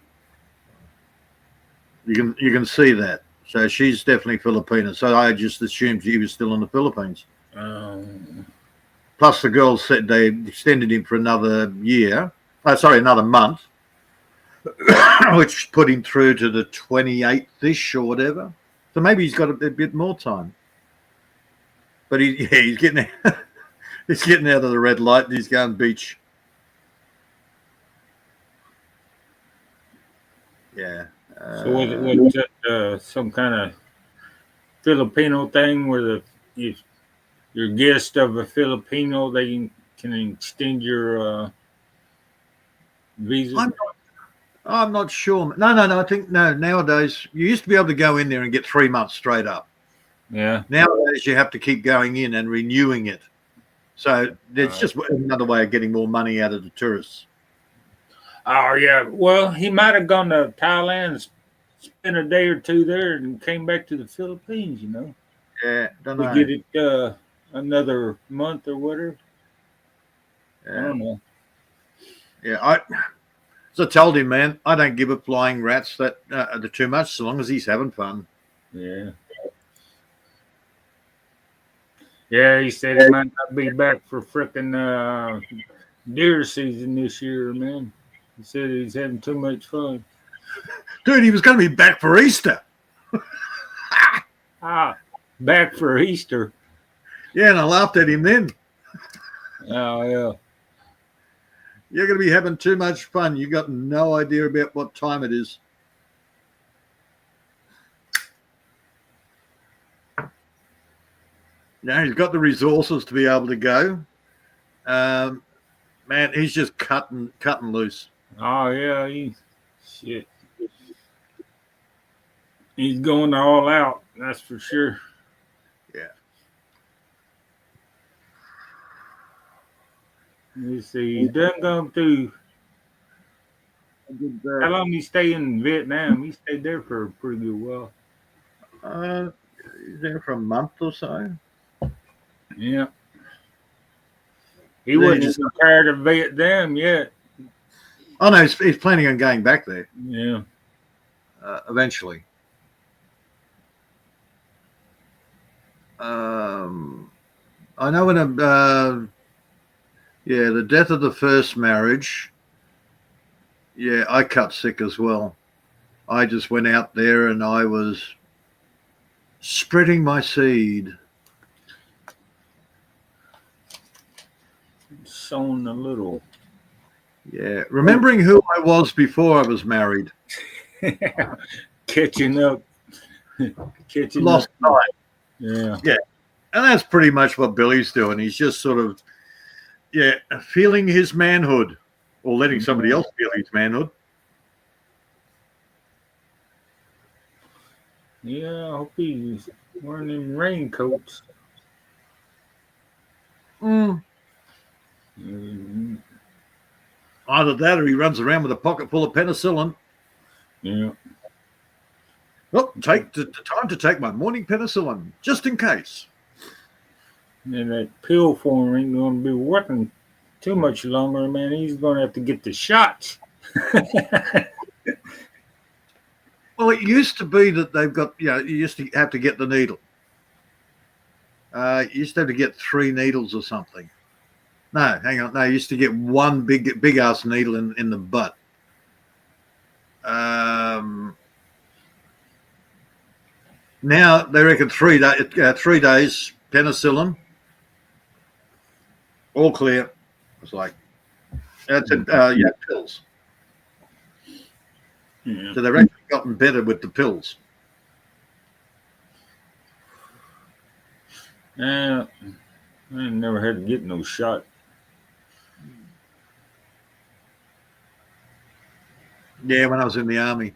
You can see that. So she's definitely Filipina. So I just assumed he was still in the Philippines. Plus the girls said they extended him for another year. Another month. Which put him through to the 28th-ish or whatever. So maybe he's got a bit more time. But he's getting he's getting out of the red light and he's going beach. Yeah. So was that some kind of Filipino thing where if you're a guest of a Filipino, they can extend your visa? I'm not sure. No. I think nowadays you used to be able to go in there and get 3 months straight up. Yeah. Nowadays you have to keep going in and renewing it. So it's just another way of getting more money out of the tourists. Oh, yeah. Well, he might have gone to Thailand, spent a day or two there, and came back to the Philippines, Yeah, don't know. Get it another month or whatever. I don't know. Yeah, so I told him, man, I don't give a flying rat's that too much, so long as he's having fun. Yeah. Yeah, he said he might not be back for frickin' deer season this year, man. He said he's having too much fun. Dude, he was going to be back for Easter. Back for Easter. Yeah, and I laughed at him then. Oh, yeah. You're going to be having too much fun. You got no idea about what time it is. Now he's got the resources to be able to go. Man, he's just cutting loose. Oh, yeah. Shit. He's going all out. That's for sure. Yeah. You see, he's done gone through. How long did he stay in Vietnam? He stayed there for a pretty good while. He's there for a month or so. Yeah. He wasn't so tired of Vietnam yet. Oh, no, he's planning on going back there. Yeah. Eventually. I know when the death of the first marriage, yeah, I cut sick as well. I just went out there and I was spreading my seed. Sown a little. Yeah, remembering who I was before I was married. Catching up. Lost time. Yeah. Yeah. And that's pretty much what Billy's doing. He's just sort of, feeling his manhood or letting somebody else feel his manhood. Yeah, I hope he's wearing them raincoats. Either that or he runs around with a pocket full of penicillin. Yeah. Well, take the time to take my morning penicillin, just in case. And that pill form ain't going to be working too much longer, man. He's going to have to get the shots. Well, it used to be that they've got, you used to have to get the needle. You used to have to get 3 needles or something. No, hang on. No, you used to get one big ass needle in the butt. Now they reckon 3 days penicillin, all clear. It's like that's pills. Yeah. So they've actually gotten better with the pills. Yeah, I ain't never had to get no shot. Yeah, when I was in the army.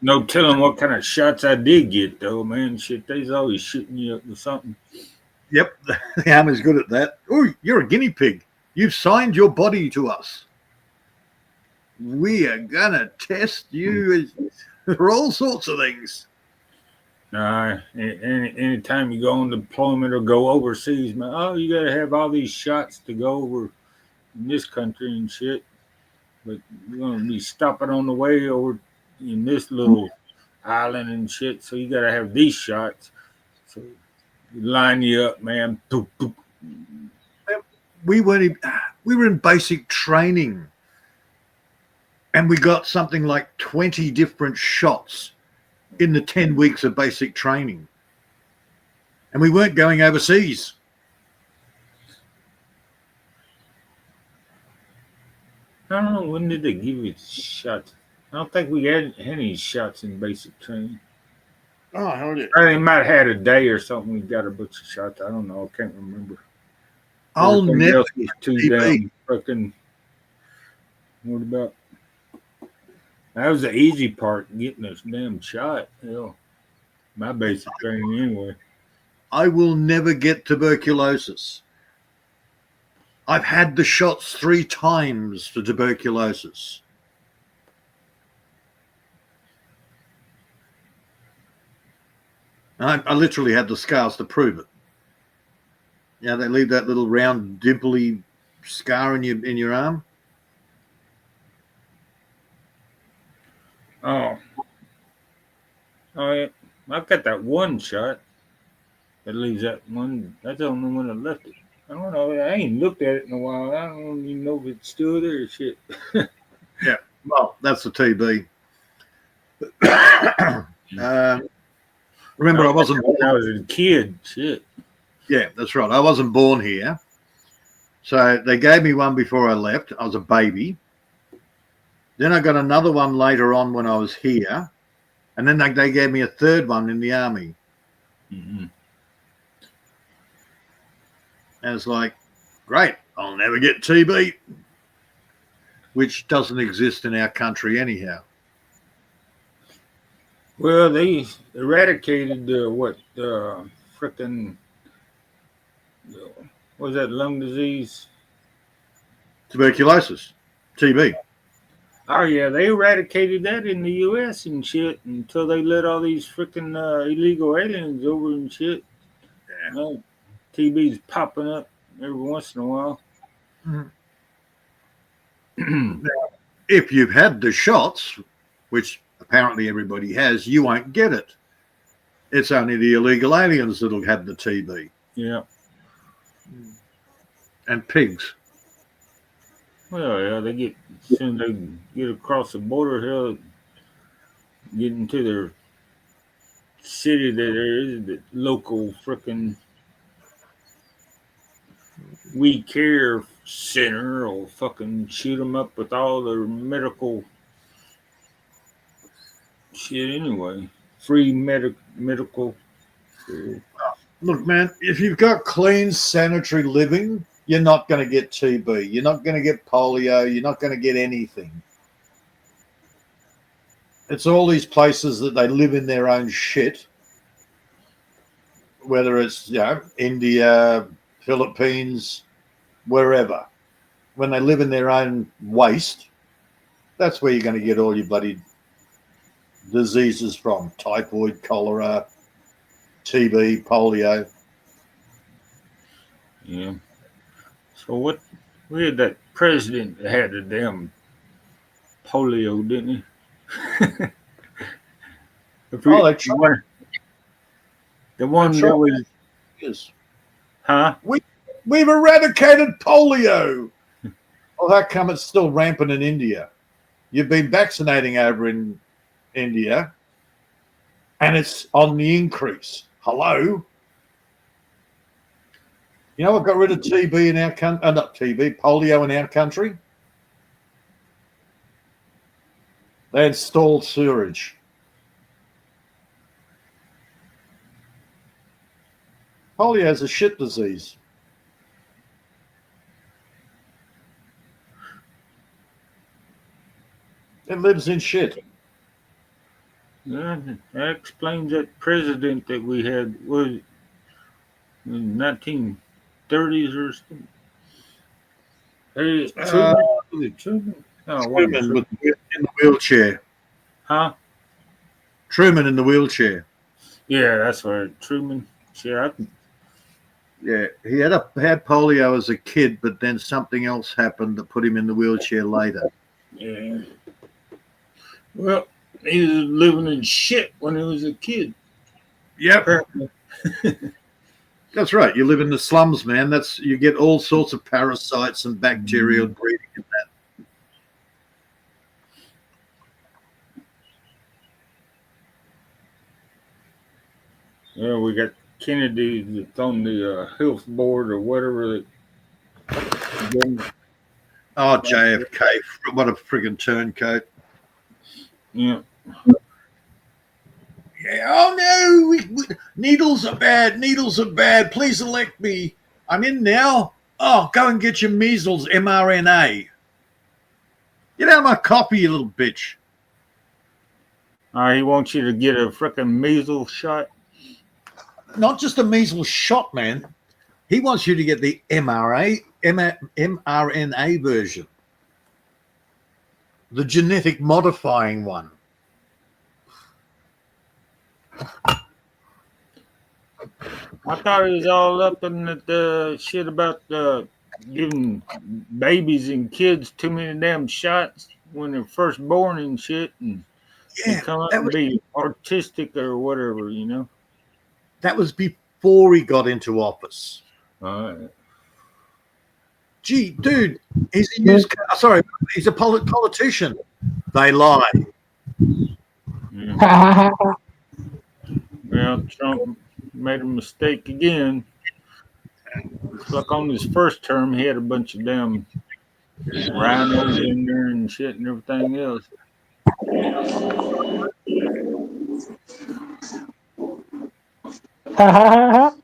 No telling what kind of shots I did get, though, man. Shit, they's always shooting you up with something. Yep, the army's good at that. Oh, you're a guinea pig. You've signed your body to us. We are gonna test you for all sorts of things. Anytime you go on deployment or go overseas, man, you gotta have all these shots to go over in this country and shit. But you're gonna be stopping on the way over in this little island and shit, so you gotta have these shots. So line you up, man. Boop, boop. We were in basic training, and we got something like 20 different shots in the 10 weeks of basic training, and we weren't going overseas. I don't know, when did they give you shots? I don't think we had any shots in basic training. Oh, hell yeah. They might have had a day or something. We got a bunch of shots. I don't know. I can't remember. I'll Everything never else was too damn fucking. What about? That was the easy part, getting this damn shot. Hell, my basic training anyway. I will never get tuberculosis. I've had the shots 3 times for tuberculosis. I literally had the scars to prove it. Yeah, they leave that little round, dimply scar in your arm. Oh, yeah. I've got that one shot that leaves that one. That's the only one that left it. I don't know. I ain't looked at it in a while. I don't even know if it's still there or shit. Yeah, well, that's the TB. Remember, I wasn't when I was a kid. Shit. Yeah, that's right. I wasn't born here. So they gave me one before I left. I was a baby. Then I got another one later on when I was here. And then they gave me a third one in the army. Mm-hmm. And it's like, great, I'll never get TB, which doesn't exist in our country anyhow. Well, they eradicated frickin' what was that lung disease? Tuberculosis, TB. Oh yeah, they eradicated that in the U.S. and shit until they let all these freaking illegal aliens over and shit. Yeah. TB's popping up every once in a while. Now, if you've had the shots, which apparently everybody has, you won't get it. It's only the illegal aliens that'll have the TB. Yeah. And pigs. Well, yeah, they get as soon as they get across the border, hell, get into their city that there is the local frickin' We Care Center or fucking shoot them up with all their medical shit anyway. Free medical. Look, man, if you've got clean, sanitary living, you're not going to get TB. You're not going to get polio. You're not going to get anything. It's all these places that they live in their own shit, whether it's, India, Philippines, wherever. When they live in their own waste, that's where you're going to get all your bloody diseases from. Typhoid, cholera, TB, polio. Yeah. So we had that president that had the damn polio, didn't he? The one that was... Yes. Huh? We've eradicated polio. Well, how come it's still rampant in India? You've been vaccinating over in India, and it's on the increase. Hello? You know what got rid of TB in our country? Not TB, polio in our country? They installed sewerage. Polio is a shit disease. It lives in shit. Yeah, that explains that president that we had was in 1930s or something. Hey, Truman? No, Truman in the wheelchair. Huh? Truman in the wheelchair. Yeah, that's right. Truman. Yeah, he had polio as a kid, but then something else happened that put him in the wheelchair later. Yeah. Well, he was living in shit when he was a kid. Yep. That's right. You live in the slums, man. You get all sorts of parasites and bacterial breeding in that. Yeah, we got Kennedy that's on the health board or whatever. Oh, JFK. What a friggin' turncoat. Yeah. Yeah. Oh, no. Needles are bad. Needles are bad. Please elect me. I'm in now. Oh, go and get your measles mRNA. Get out of my copy, you little bitch. He wants you to get a frickin' measles shot. Not just a measles shot, man. He wants you to get the mRNA version. The genetic modifying one. I thought it was all up in the shit about giving babies and kids too many damn shots when they're first born and shit, and they Yeah, come up that and was be artistic or whatever, you know. that was before he got into office. All right. Gee, dude, he's a used car. Sorry, he's a politician. They lie. Yeah. Well, Trump made a mistake again. It's like on his first term, he had a bunch of damn rhinos in there and shit and everything else. Get out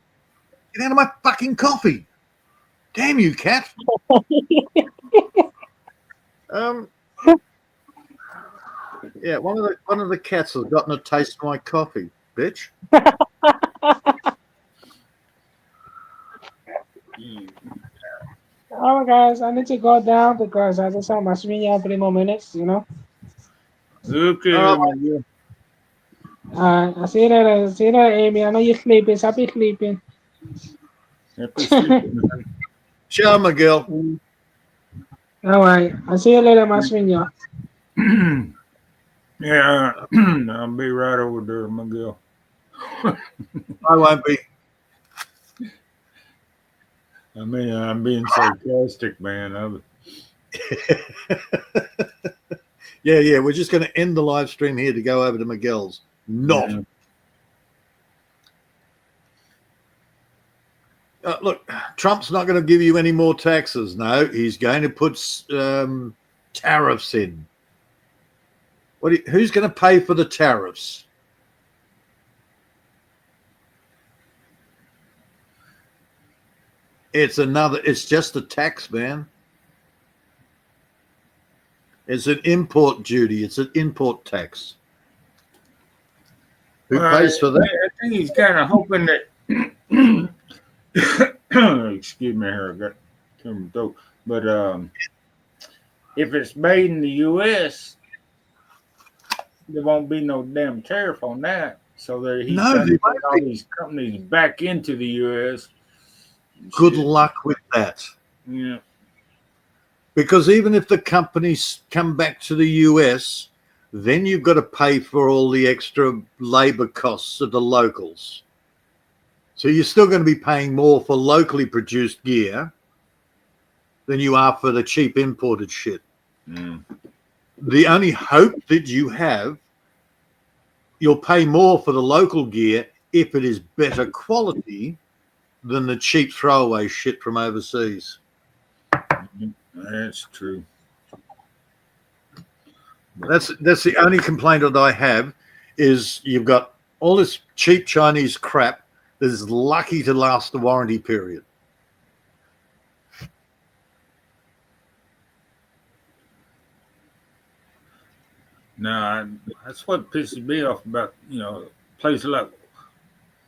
of my fucking coffee. Damn you, cat. Yeah, one of the cats has gotten a taste of my coffee, bitch. All right, guys, I need to go down because I just have my swing out 3 more minutes, you know. Okay, I'll see you later. See you later, Amy. I know you're sleeping. Happy sleeping. Happy sleeping. Ciao, Miguel. All right. I'll see you later, my swing. Yeah, I'll be right over there, Miguel. I won't be. I mean, I'm being sarcastic, man. Yeah. We're just going to end the live stream here to go over to Miguel's. Not. Yeah. Look, Trump's not going to give you any more taxes. No, he's going to put tariffs in. Who's going to pay for the tariffs? It's just a tax, man. It's an import duty. It's an import tax. Who pays for that? I think he's kind of hoping that. Excuse me, here I got some dope. But if it's made in the U.S., there won't be no damn tariff on that. So he's trying to put all these companies back into the U.S. Good luck with that. Yeah. Because even if the companies come back to the US, then you've got to pay for all the extra labor costs of the locals. So you're still going to be paying more for locally produced gear than you are for the cheap imported shit. Mm. The only hope that you have, you'll pay more for the local gear if it is better quality than the cheap throwaway shit from overseas. That's true. That's the only complaint that I have is you've got all this cheap Chinese crap that is lucky to last the warranty period. No, that's what pisses me off about, places like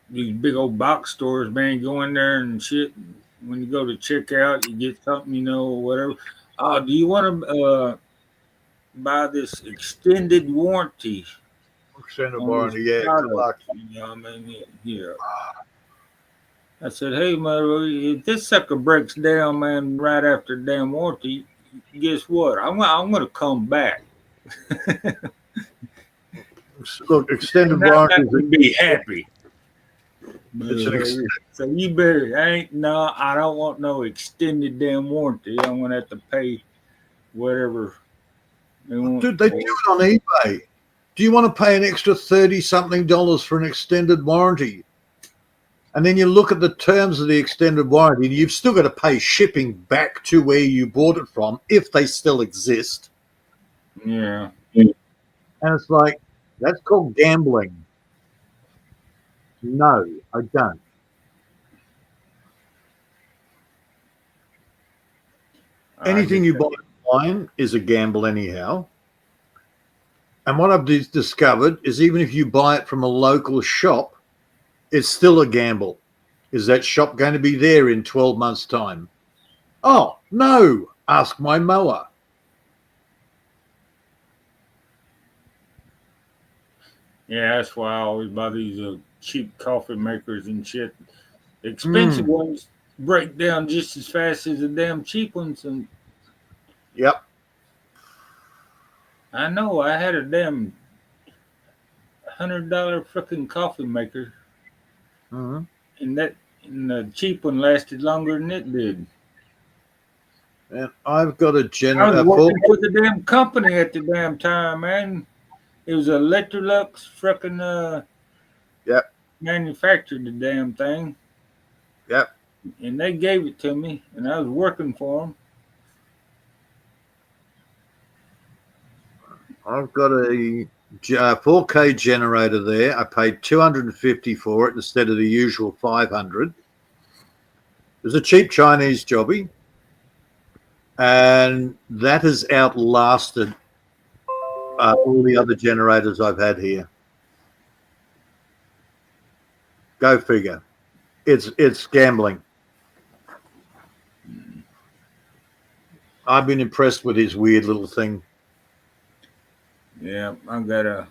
these big old box stores, man. You go in there and shit. When you go to check out, you get something, or whatever. Do you want to buy this extended warranty? Extended warranty, yeah. Good luck. I mean, yeah. I said, hey, man, if this sucker breaks down, man, right after the damn warranty, guess what? I'm gonna come back. Look, extended warranty would be happy. It's So you better I don't want no extended damn warranty. I'm gonna have to pay whatever they want. Dude, they do it on eBay. Do you want to pay an extra $30-something for an extended warranty? And then you look at the terms of the extended warranty, you've still got to pay shipping back to where you bought it from, if they still exist. Yeah. And it's like, that's called gambling. No, I don't. Anything you buy online is a gamble anyhow. And what I've discovered is even if you buy it from a local shop, it's still a gamble. Is that shop going to be there in 12 months' time? Oh, no. Ask my mower. Yeah, that's why I always buy these cheap coffee makers and shit. The expensive ones break down just as fast as the damn cheap ones. And Yep. I know I had a damn $100 fucking coffee maker, Mm-hmm. and the cheap one lasted longer than it did. And I've got a I was generator. working for the damn company at the damn time, man. It was Electrolux fucking Yep. manufactured the damn thing, Yep. and they gave it to me, and I was working for them. I've got a 4K generator there. I paid $250 for it instead of the usual $500. It was a cheap Chinese jobby, and that has outlasted all the other generators I've had here. Go figure. It's gambling. I've been impressed with his weird little thing. Yeah, I got a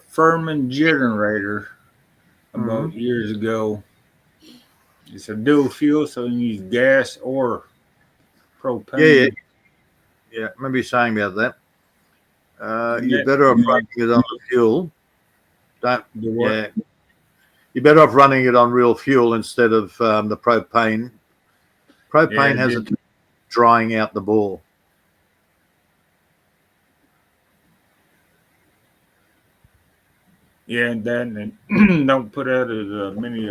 Furman generator about years ago. It's a dual fuel, so you can use gas or propane. Yeah. Remember you saying about that. Yeah. You're better off running it on the fuel. Don't. The what? Yeah. You're better off running it on real fuel instead of the propane. Propane has a drying out the ball. Yeah, and then don't put out as many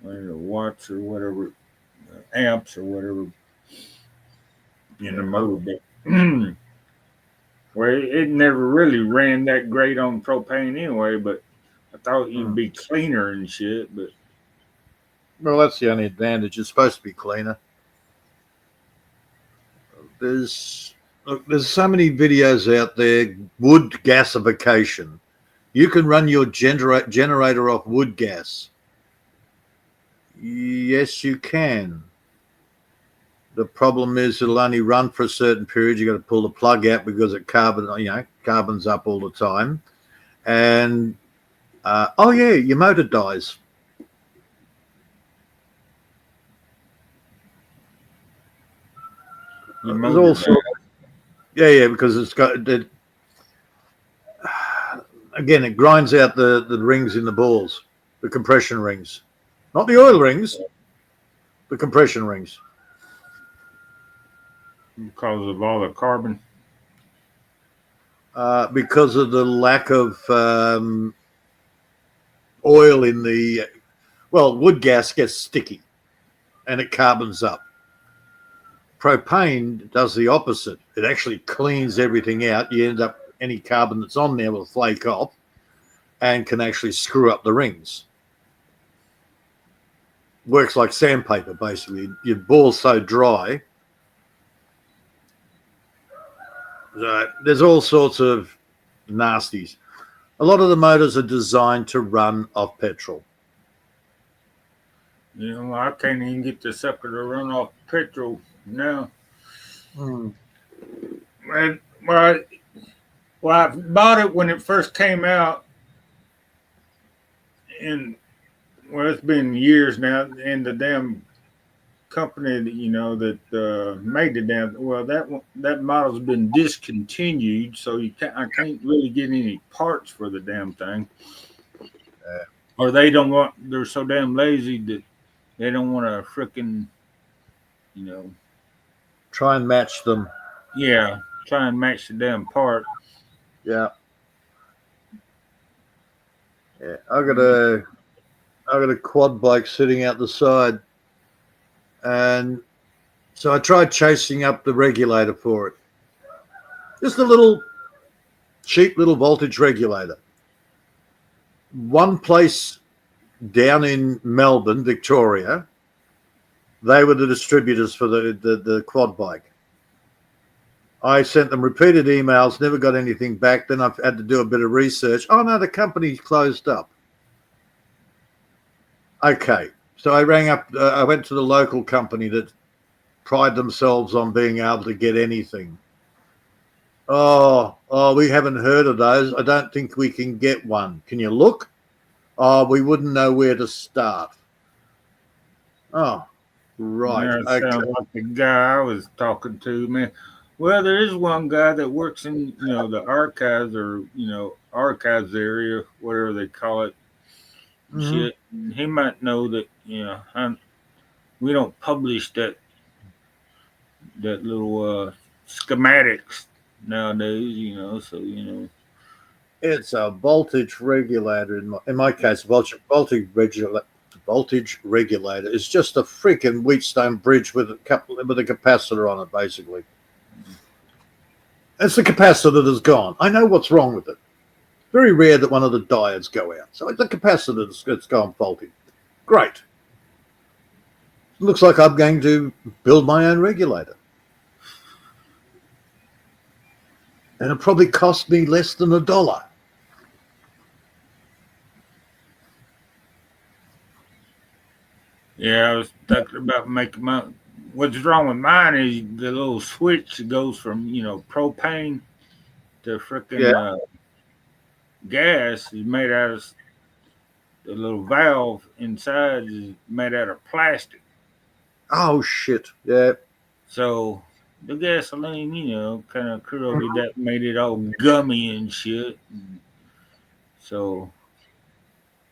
watts or whatever, amps or whatever in the motor. But well, it never really ran that great on propane anyway. But I thought you'd be cleaner and shit. But Well, that's the only advantage. It's supposed to be cleaner. There's so many videos out there. Wood gasification. You can run your generator off wood gas. Yes, you can. The problem is it'll only run for a certain period. You got to pull the plug out because it carbons up all the time. And your motor dies. There's all sorts. Because it's got again, it grinds out the rings in the balls, the compression rings, not the oil rings, the compression rings. because of all the carbon. Because of the lack of oil in the wood gas gets sticky and it carbons up. Propane does the opposite. It actually cleans everything out. You end up, any carbon that's on there will flake off and can actually screw up the rings. Works like sandpaper, basically. Your ball's so dry. There's all sorts of nasties. A lot of the motors are designed to run off petrol. You know, I can't even get the sucker to run off petrol now. Well, I bought it when it first came out, and it's been years now. And the damn company that made the damn that model's been discontinued, so I can't really get any parts for the damn thing. Or they're so damn lazy that they don't want to frickin' try and match them. Yeah, try and match the damn part. Yeah. I got a quad bike sitting out the side, and so I tried chasing up the regulator for it. Just a little cheap little voltage regulator. One place down in Melbourne, Victoria, they were the distributors for the quad bike. I sent them repeated emails, never got anything back. Then I've had to do a bit of research. Oh, no, the company's closed up. Okay. So I rang up, I went to the local company that pride themselves on being able to get anything. Oh, we haven't heard of those. I don't think we can get one. Can you look? Oh, we wouldn't know where to start. Oh, right. Yeah, it Okay. sounds like the guy I was talking to, man. Well, there is one guy that works in, the archives or, archives area, whatever they call it, Mhm. shit. He might know that, we don't publish that little schematics nowadays, It's a voltage regulator. In my case, voltage regulator is just a freaking Wheatstone bridge with a capacitor on it, basically. It's the capacitor that's gone. I know what's wrong with it. Very rare that one of the diodes go out. So it's the capacitor that's gone faulty. Great. Looks like I'm going to build my own regulator. And it probably cost me less than $1. Yeah, I was thinking about making my. What's wrong with mine is the little switch that goes from propane to freaking gas is made out of the little valve inside is made out of plastic. Oh shit! Yeah. So the gasoline, kind of corroded that, made it all gummy and shit. So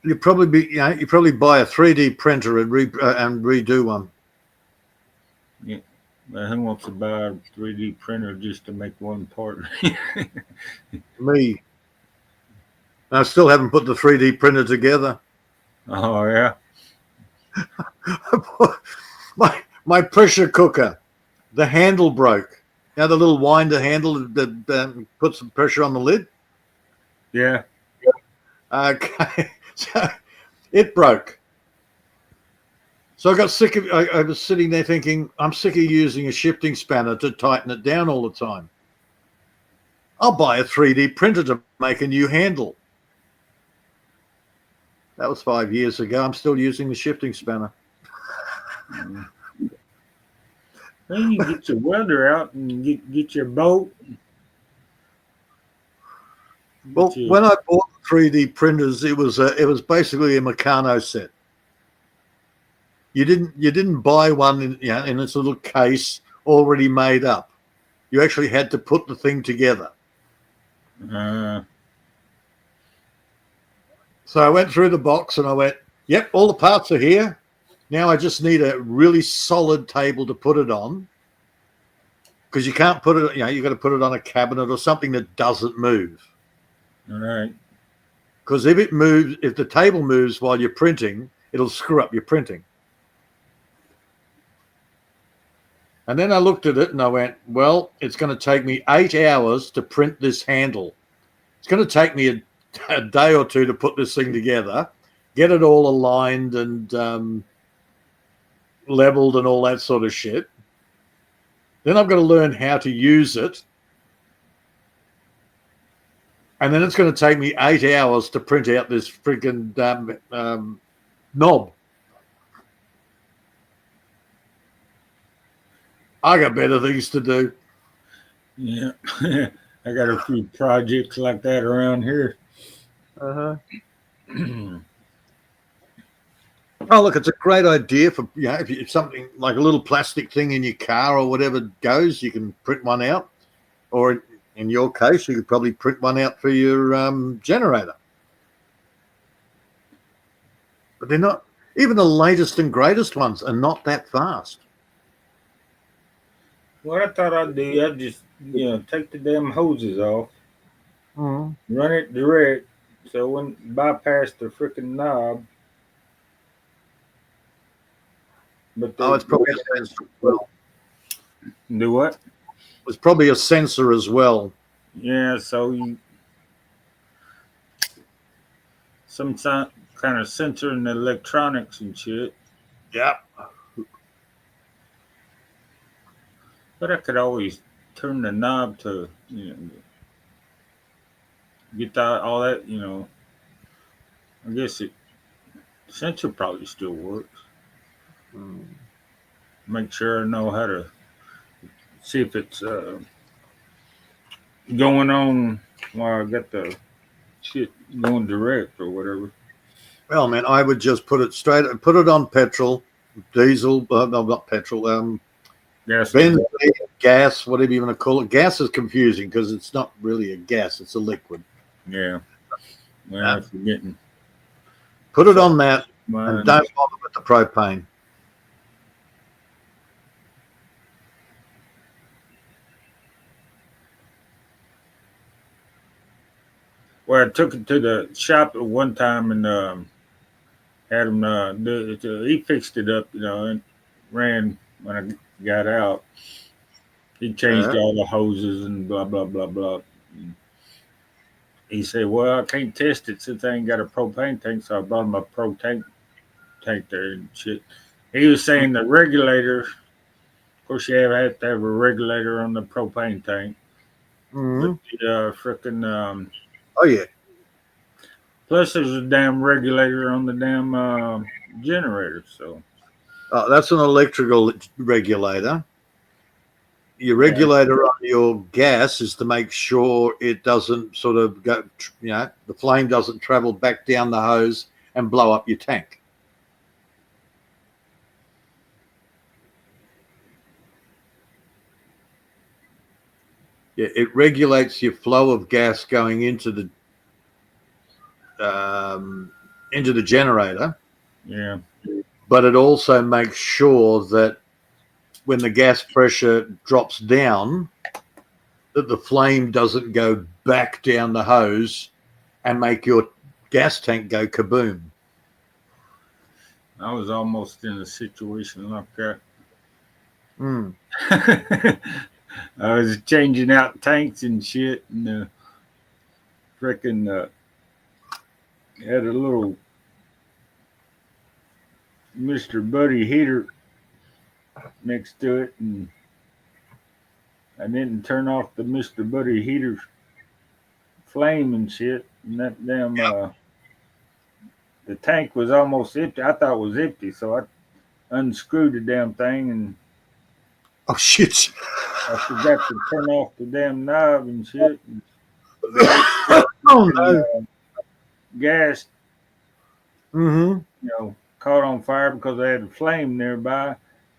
You probably buy a 3D printer and redo one. yeah, but who wants to buy a 3D printer just to make one part? Me. I still haven't put the 3D printer together. Oh yeah. my pressure cooker, the handle broke. The little winder handle that puts some pressure on the lid. Yeah. Okay. So it broke. So I got sick of. I was sitting there thinking, I'm sick of using a shifting spanner to tighten it down all the time. I'll buy a 3D printer to make a new handle. That was 5 years ago. I'm still using the shifting spanner. Then you get your welder out and get your bolt. Well, when I bought 3D printers, it was basically a Meccano set. You didn't buy one in its little case already made up. You actually had to put the thing together. So I went through the box and I went, yep, all the parts are here. Now I just need a really solid table to put it on, because you can't put it, you got to put it on a cabinet or something that doesn't move. All right. Because if the table moves while you're printing, it'll screw up your printing. And then I looked at it and I went, well, it's going to take me 8 hours to print this handle. It's going to take me a day or two to put this thing together, get it all aligned and leveled and all that sort of shit. Then I've got to learn how to use it. And then it's going to take me 8 hours to print out this freaking knob. I got better things to do. Yeah. I got a few projects like that around here. Oh, look, it's a great idea for, if something like a little plastic thing in your car or whatever goes, you can print one out. Or in your case, you could probably print one out for your generator. But they're not, even the latest and greatest ones are not that fast. What I thought I'd do, I'd just, take the damn hoses off, run it direct, so when bypass the freaking knob. But it's probably a sensor as well. Do what? It's probably a sensor as well. Yeah, so some kind of sensor in the electronics and shit. Yep. But I could always turn the knob to, get that, all that, I guess sensor probably still works. Make sure I know how to see if it's going on while I got the shit going direct or whatever. Well, man, I would just put it on petrol, diesel, no, not petrol, Gas. benzene, gas, whatever you want to call it. Gas is confusing because it's not really a gas; it's a liquid. Yeah. Well, I'm forgetting. Put it on that, Mine. and don't bother with the propane. Well, I took it to the shop at one time and had him do it. He fixed it up, and ran when I got out. He changed all the hoses and blah blah blah blah. And he said, "Well, I can't test it since I ain't got a propane tank, so I brought him a propane tank there and shit." He was saying the regulator. Of course, you have to have a regulator on the propane tank. Mm-hmm. But the freaking. Oh yeah. Plus, there's a damn regulator on the damn generator. So That's an electrical regulator. Your regulator on your gas is to make sure it doesn't sort of go, the flame doesn't travel back down the hose and blow up your tank. Yeah, it regulates your flow of gas going into the generator. Yeah. But it also makes sure that when the gas pressure drops down, that the flame doesn't go back down the hose and make your gas tank go kaboom. I was almost in a situation like that. Mm. I was changing out tanks and shit, and freaking had a little Mr. Buddy heater next to it, and I didn't turn off the Mr. Buddy heater flame and shit, and that damn the tank was almost empty. I thought it was empty, so I unscrewed the damn thing, and oh shit! I forgot to turn off the damn knob and shit. And oh no! Gas, Mm-hmm. Caught on fire because I had a flame nearby,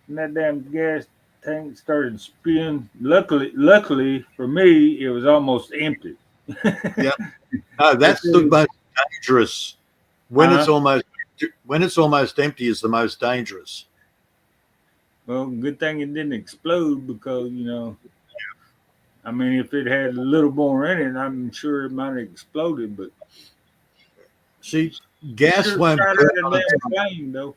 and that damn gas tank started spewing. Luckily for me, it was almost empty. Yeah. No, that's the most dangerous. When it's almost empty is the most dangerous. Well, good thing it didn't explode because, I mean, if it had a little more in it, I'm sure it might have exploded, but see, gas won't burn on its own. Though.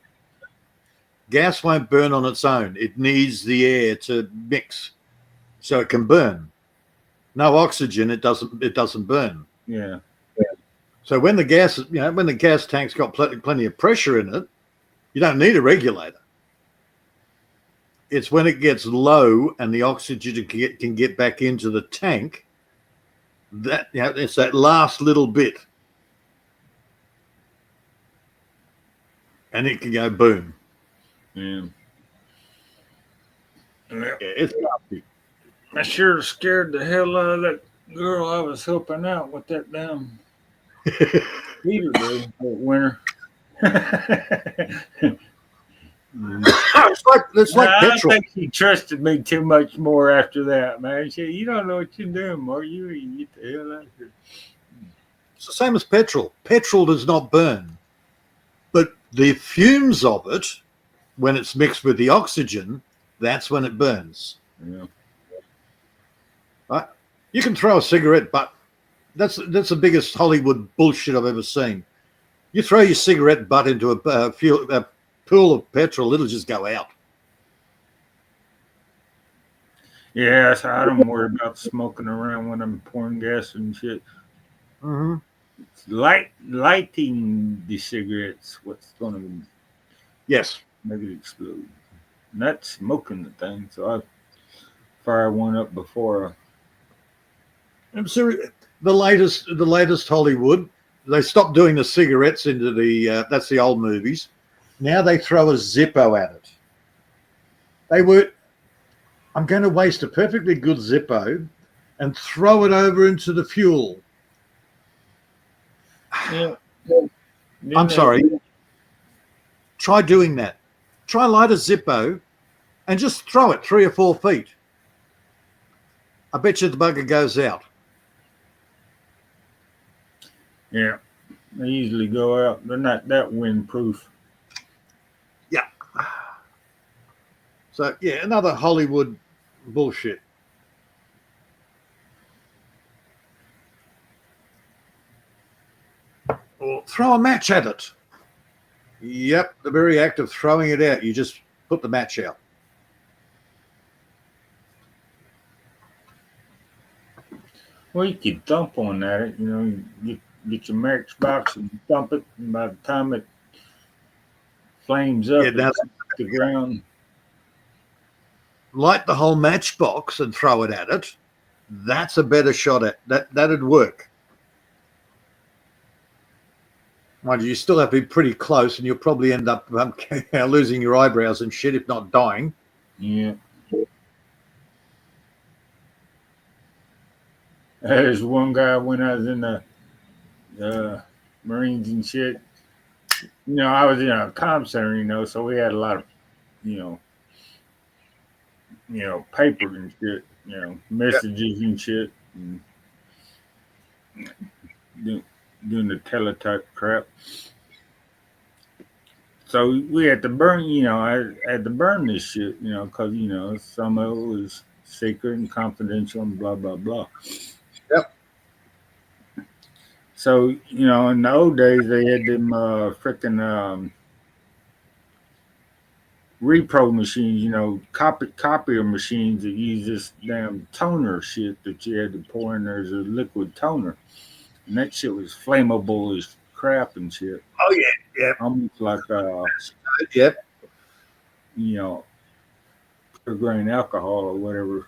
Gas won't burn on its own. It needs the air to mix so it can burn. No oxygen, it doesn't burn. Yeah. So when the gas tank's got plenty of pressure in it, you don't need a regulator. It's when it gets low and the oxygen can get back into the tank that it's that last little bit, and it can go boom. Yeah. It's nasty. I sure scared the hell out of that girl I was helping out with that damn heater that winter. It's like petrol. I think she trusted me too much more after that, man. She said, "You don't know what you're doing, Mark. You get the hell out of here." It's the same as petrol. Petrol does not burn, but the fumes of it, when it's mixed with the oxygen, that's when it burns. Yeah. Right? You can throw a cigarette butt. That's the biggest Hollywood bullshit I've ever seen. You throw your cigarette butt into a pool of petrol, it'll just go out. Yeah, so I don't worry about smoking around when I'm pouring gas and shit. Mm-hmm. It's lighting the cigarettes, what's going to make it explode. Not smoking the thing, so I fire one up before. So the latest Hollywood, they stopped doing the cigarettes into the that's the old movies. Now they throw a Zippo at it. I'm going to waste a perfectly good Zippo and throw it over into the fuel. Yeah. I'm sorry. Try doing that. Try light a Zippo and just throw it 3 or 4 feet. I bet you the bugger goes out. Yeah. They usually go out. They're not that windproof. Yeah. So, yeah, another Hollywood bullshit. Or throw a match at it. Yep, the very act of throwing it out, you just put the match out. Well, you could dump on that. You know, get your matchbox and dump it. And by the time it flames up, it's the ground. Light the whole matchbox and throw it at it. That's a better shot at that. That'd work. Mind you still have to be pretty close, and you'll probably end up losing your eyebrows and shit, if not dying. Yeah. There's one guy when I was in the Marines and shit. You know, I was in a comm center, you know, so we had a lot of, you know, paper and shit, you know, messages and shit, and doing the teletype crap. So we had to burn, you know, I had to burn this shit, you know, because, you know, some of it was secret and confidential and blah, blah, blah. Yep. So, you know, in the old days, they had them freaking repro machines, you know, copier machines that use this damn toner shit that you had to pour in there as a liquid toner. And that shit was flammable as crap and shit. Oh, yeah, yeah. Almost like, yep. You know, pure grain alcohol or whatever.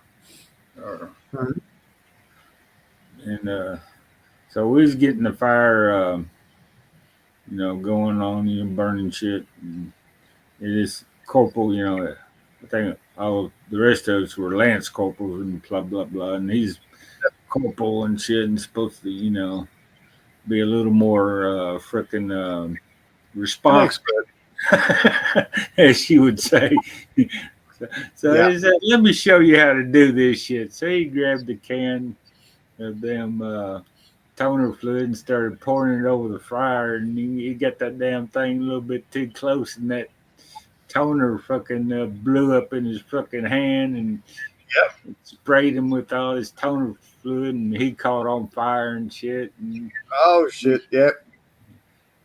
And so we was getting the fire, you know, going on, you know, burning shit. And it is corporal, you know, I think all the rest of us were lance corporals and blah, blah, blah. And he's corporal and shit and supposed to, you know, be a little more freaking responsible, as she would say. So he said, let me show you how to do this shit. So he grabbed the can of them toner fluid and started pouring it over the fryer, and he got that damn thing a little bit too close, and that toner fucking blew up in his fucking hand, and sprayed him with all his toner fluid, and he caught on fire and shit. And, oh shit! Yep.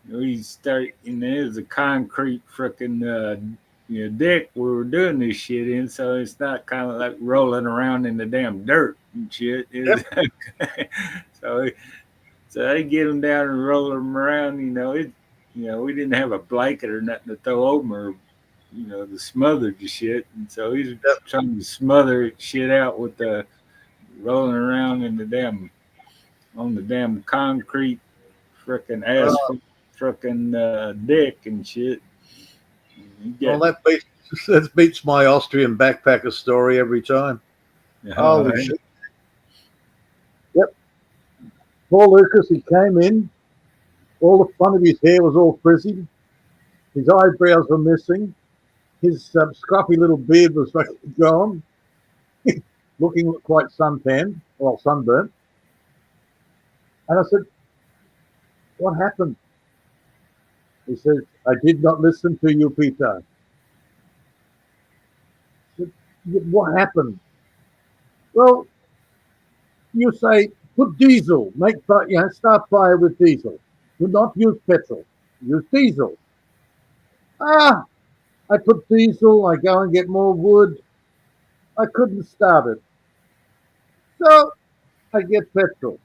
We started, and there's a concrete freaking you know, deck we were doing this shit in, so it's not kind of like rolling around in the damn dirt and shit. So they get them down and roll them around. You know, we didn't have a blanket or nothing to throw over them, or, you know, to smother the shit. And so he's trying to smother shit out with the rolling around in the damn on the damn concrete freaking asphalt freaking deck and shit. Well, that beats my Austrian backpacker story every time. Holy shit. Yep. Poor Lucas, he came in. All the front of his hair was all frizzy. His eyebrows were missing. His scruffy little beard was gone. Looking quite suntanned, well, sunburnt. And I said, what happened? He said, I did not listen to you, Peter. I said, what happened? Well, you say, put diesel, start fire with diesel. Do not use petrol, use diesel. I put diesel, I go and get more wood. I couldn't start it. So I get petrol.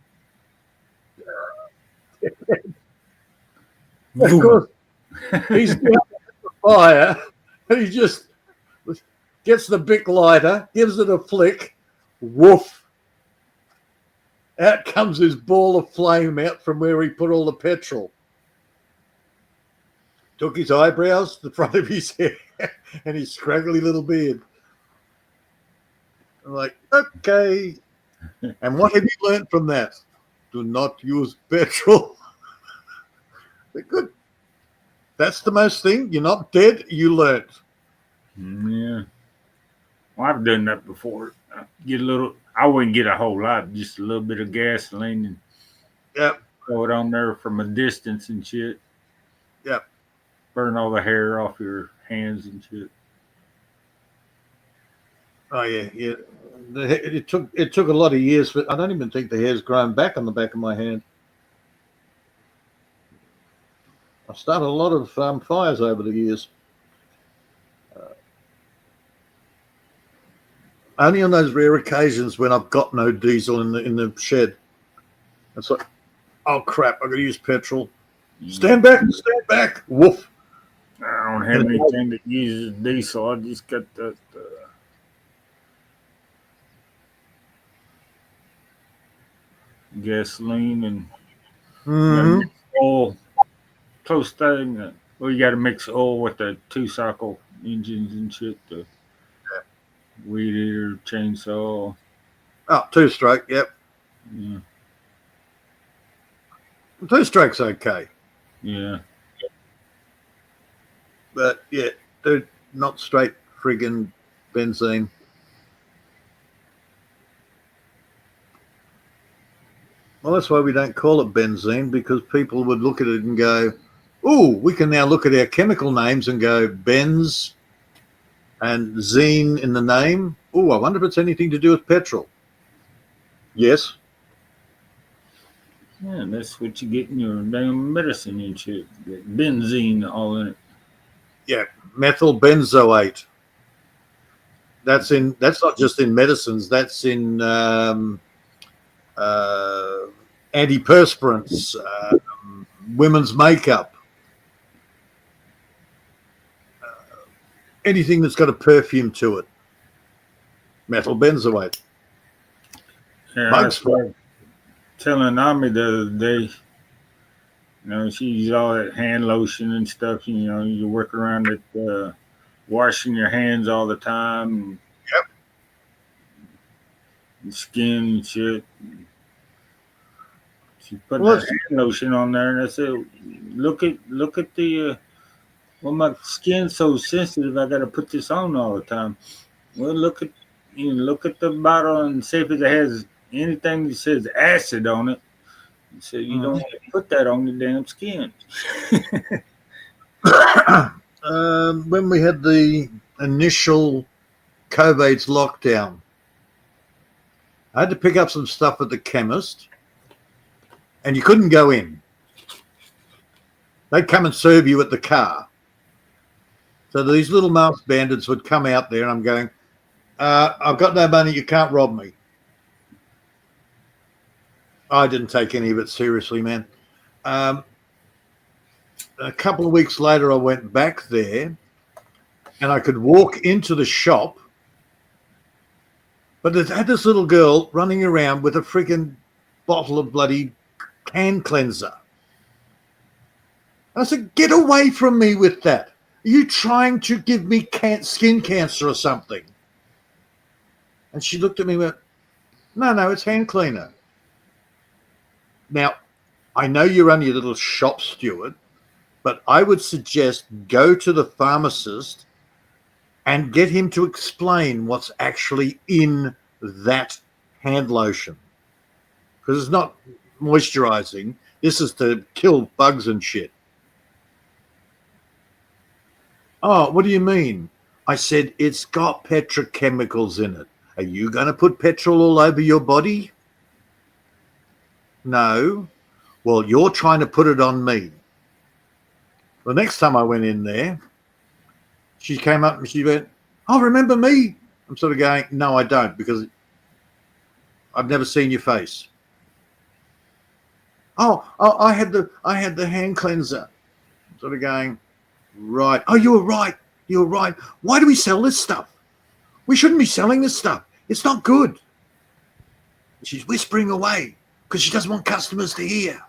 Of course, he's doing the fire, and he just gets the Bic lighter, gives it a flick, woof. Out comes his ball of flame out from where he put all the petrol. Took his eyebrows, the front of his hair, and his scraggly little beard. I'm like, okay. And what have you learned from that? Do not use petrol. Good. That's the most thing. You're not dead. You learned. Yeah. Well, I've done that before. I wouldn't get a whole lot, just a little bit of gasoline and throw it on there from a distance and shit. Yep. Burn all the hair off your hands and shit. Oh yeah. It took a lot of years, but I don't even think the hair's grown back on the back of my hand. I've started a lot of fires over the years. Only on those rare occasions when I've got no diesel in the shed. It's like, oh crap! I'm gonna use petrol. Stand back! Woof! I don't have anything that uses diesel. I just got that gasoline and mix oil. Close thing. Well, you got to mix oil with the 2-cycle engines and shit. The weed eater, chainsaw. Oh, 2-stroke. Yep. Yeah. 2-stroke's okay. Yeah. But yeah, dude, not straight friggin' benzene. Well, that's why we don't call it benzene, because people would look at it and go, "Oh, we can now look at our chemical names and go benz and zine in the name. Oh, I wonder if it's anything to do with petrol." Yes. Yeah, that's what you get in your damn medicine and shit. Get benzene all in it. Yeah, methyl benzoate. That's not just in medicines. That's in antiperspirants, women's makeup, anything that's got a perfume to it. Methyl benzoate. Yeah, I was telling Ami the other day, she used all that hand lotion and stuff. You work around it, washing your hands all the time. Yep. And skin and shit. She put that hand lotion on there, and I said, "Look at the. Well, my skin's so sensitive. I got to put this on all the time. Well, look at the bottle and see if it has anything that says acid on it. So you don't have to put that on your damn skin." When we had the initial COVID's lockdown, I had to pick up some stuff at the chemist, and you couldn't go in. They'd come and serve you at the car. So these little masked bandits would come out there, and I'm going, "I've got no money, you can't rob me." I didn't take any of it seriously, man. A couple of weeks later, I went back there, and I could walk into the shop, but it had this little girl running around with a freaking bottle of bloody hand cleanser. I said, "Get away from me with that. Are you trying to give me skin cancer or something?" And she looked at me and went, No, it's hand cleaner. Now, I know you're only a little shop steward, but I would suggest go to the pharmacist and get him to explain what's actually in that hand lotion. Because it's not moisturizing. This is to kill bugs and shit. "Oh, what do you mean?" I said, "It's got petrochemicals in it. Are you going to put petrol all over your body?" "No." "Well, you're trying to put it on me." The next time I went in there, she came up and she went, "Oh, remember me?" I'm sort of going, "No, I don't, because I've never seen your face." Oh, I had the hand cleanser. I'm sort of going, "Right. Oh, you were right. You're right. Why do we sell this stuff? We shouldn't be selling this stuff. It's not good." She's whispering away because she doesn't want customers to hear.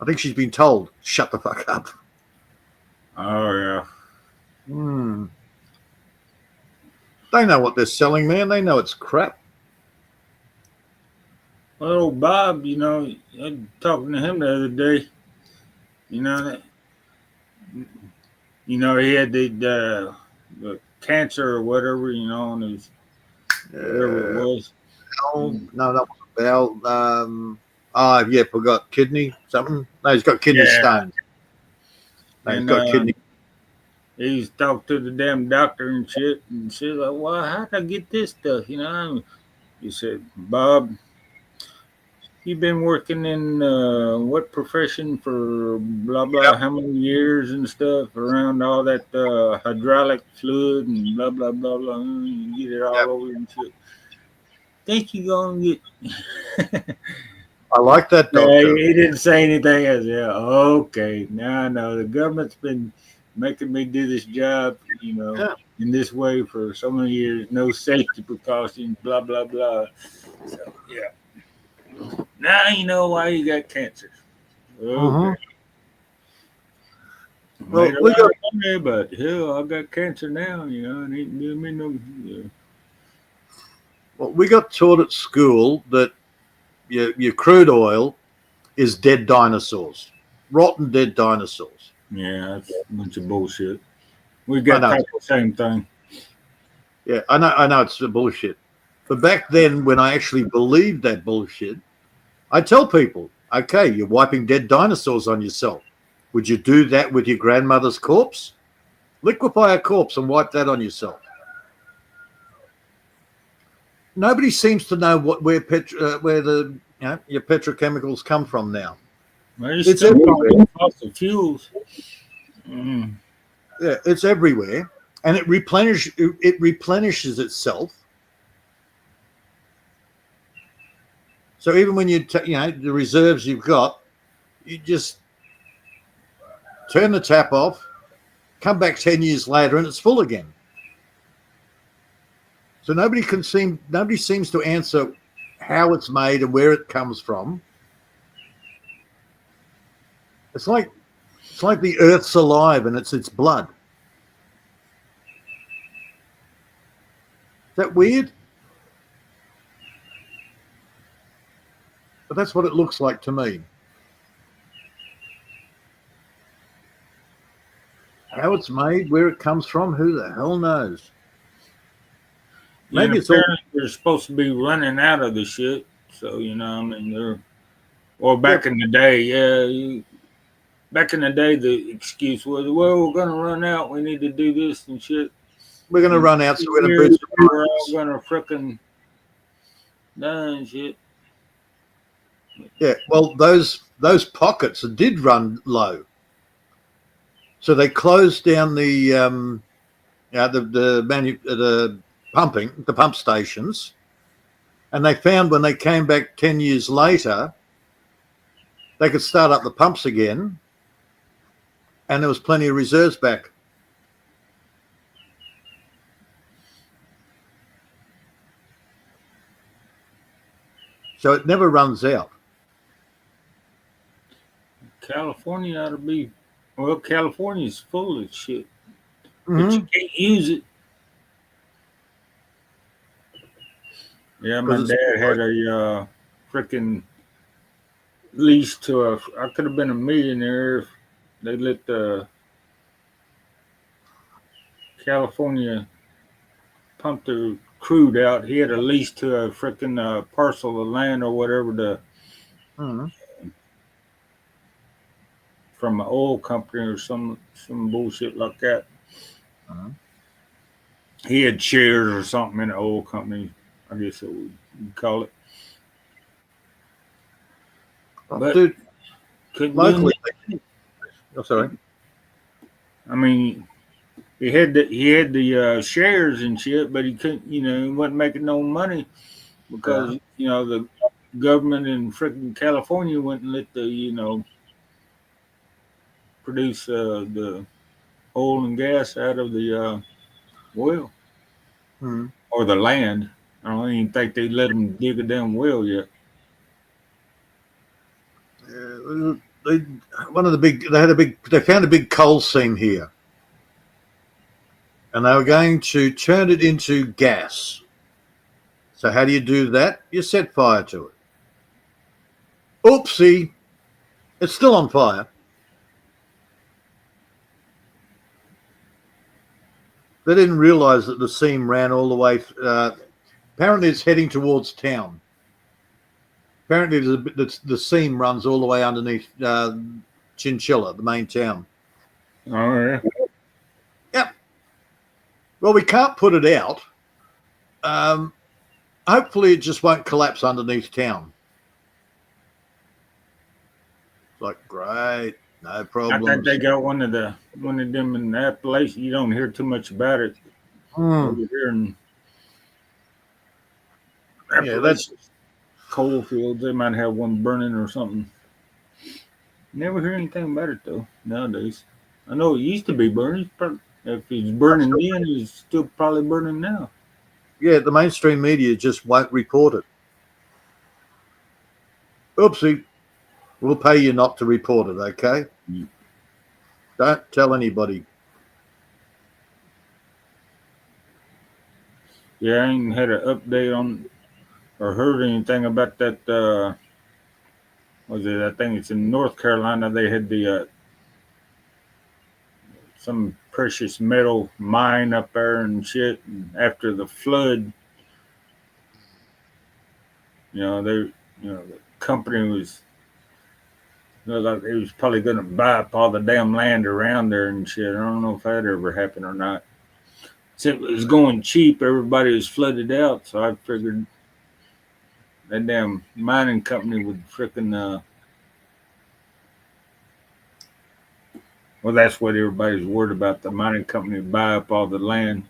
I think she's been told, "Shut the fuck up." Oh, yeah. They know what they're selling, man. They know it's crap. Well, old Bob, you know, I was talking to him the other day. You know, he had the cancer or whatever, you know, and his whatever it was. No, that wasn't bowel. Yeah, forgot kidney something. No, he's got kidney stones. No, he's got kidney. He's talked to the damn doctor and shit, and she's like, "Well, how'd I get this stuff?" You know, he said, "Bob, you've been working in what profession for blah blah how many years and stuff around all that hydraulic fluid and blah blah blah blah. You get it all over and shit. Think you gonna get?" I like that doctor. He didn't say anything. I said, "Okay, now I know the government's been making me do this job, you know, in this way for so many years. No safety precautions, blah blah blah." So yeah. Now you know why you got cancer. Okay. Well, we got money, but hell, I got cancer now. You know, it ain't doing me no. Well, we got taught at school that your crude oil is dead dinosaurs, rotten dead dinosaurs. Yeah, that's a bunch of bullshit. We got the same thing. Yeah, I know it's bullshit. But back then, when I actually believed that bullshit, I tell people, okay, you're wiping dead dinosaurs on yourself. Would you do that with your grandmother's corpse? Liquefy a corpse and wipe that on yourself. Nobody seems to know where the your petrochemicals come from now. It's everywhere. Fossil fuels. Yeah, it's everywhere, and it replenishes itself. So even when the reserves you've got, you just turn the tap off, come back 10 years later, and it's full again. So nobody seems to answer how it's made and where it comes from. It's like the earth's alive and it's its blood. Is that weird? But that's what it looks like to me. How it's made, where it comes from, who the hell knows? Maybe it's all they're supposed to be running out of the shit. So, you know, I mean, back in the day, back in the day, the excuse was, well, we're going to run out. We need to do this and shit. We're going to run out, so we're going to boost the We're all going to frickin' die and shit. Yeah, well, those pockets did run low. So they closed down the pump stations, and they found when they came back 10 years later, they could start up the pumps again, and there was plenty of reserves back. So it never runs out. California ought to be, well, California's full of shit, but you can't use it. Yeah, my dad had a freaking lease to I could have been a millionaire if they let the California pump the crude out. He had a lease to a freaking parcel of land or whatever from an oil company or some bullshit like that. He had shares or something in the oil company, I guess it would call it. But dude, locally, sorry. I mean, he had the shares and shit, but he couldn't. You know, he wasn't making no money because you know the government in freaking California wouldn't let the produce the oil and gas out of the well or the land. I don't even think they let them dig a damn well yet. They found a big coal seam here, and they were going to turn it into gas. So how do you do that? You set fire to it. Oopsie, it's still on fire. They didn't realize that the seam ran all the way. Apparently, it's heading towards town. Apparently, the seam runs all the way underneath Chinchilla, the main town. Oh, yeah. Yep. Well, we can't put it out. Hopefully, it just won't collapse underneath town. It's like, great, no problem. I think they got one of them in Appalachia. You don't hear too much about it over here in Yeah, that's coal fields. They might have one burning or something. Never hear anything about it though nowadays. I know it used to be burning. If it's burning then, it's still probably burning now. yeah. The mainstream media just won't report it. Oopsie, we'll pay you not to report it. Okay. Don't tell anybody. Yeah, I ain't had an update on or heard anything about that. Was it? I think it's in North Carolina. They had the some precious metal mine up there and shit. And after the flood, the company was. Like it was probably going to buy up all the damn land around there and shit. I don't know if that ever happened or not. Since it was going cheap, everybody was flooded out. So I figured that damn mining company would frickin' well, that's what everybody's worried about. The mining company would buy up all the land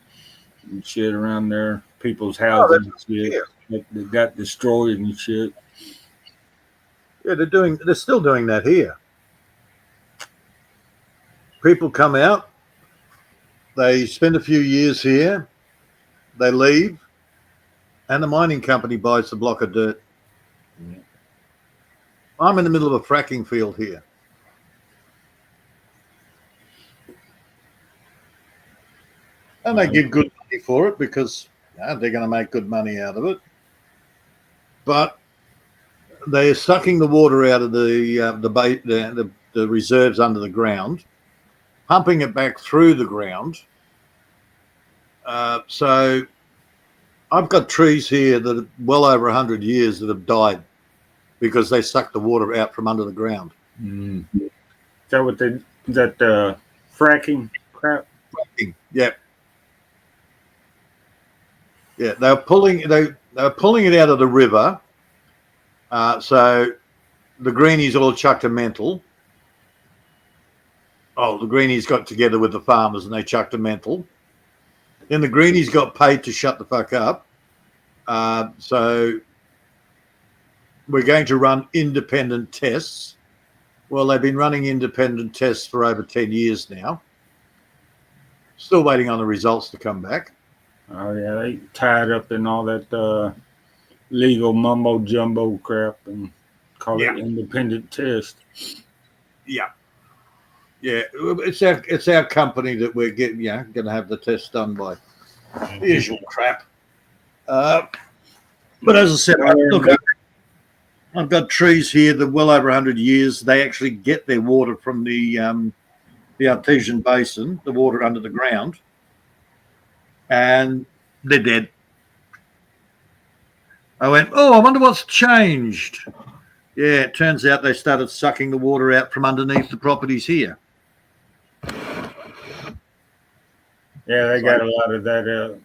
and shit around there, people's houses and shit that got destroyed and shit. Yeah, they're still doing that here. People come out, they spend a few years here, they leave, and the mining company buys the block of dirt. Yeah. I'm in the middle of a fracking field here. And they give good money for it because they're going to make good money out of it. But they're sucking the water out of the reserves under the ground, pumping it back through the ground. So I've got trees here that are well over 100 years that have died because they sucked the water out from under the ground. Mm. Is that what fracking crap? Fracking, yeah. Yeah, they were pulling it out of the river. So the greenies all chucked a mental. Oh, the greenies got together with the farmers and they chucked a mental. Then the greenies got paid to shut the fuck up. So we're going to run independent tests. Well, they've been running independent tests for over 10 years now. Still waiting on the results to come back. Oh, yeah, they tied up in all that legal mumbo jumbo crap and call it independent test. Yeah. Yeah, it's our company that we're going to have the test done by. The usual crap. But as I said, look, I've got trees here that are well over 100 years. They actually get their water from the artesian basin, the water under the ground, and they're dead. I went, I wonder what's changed. Yeah, it turns out they started sucking the water out from underneath the properties here. Yeah, they got a lot of that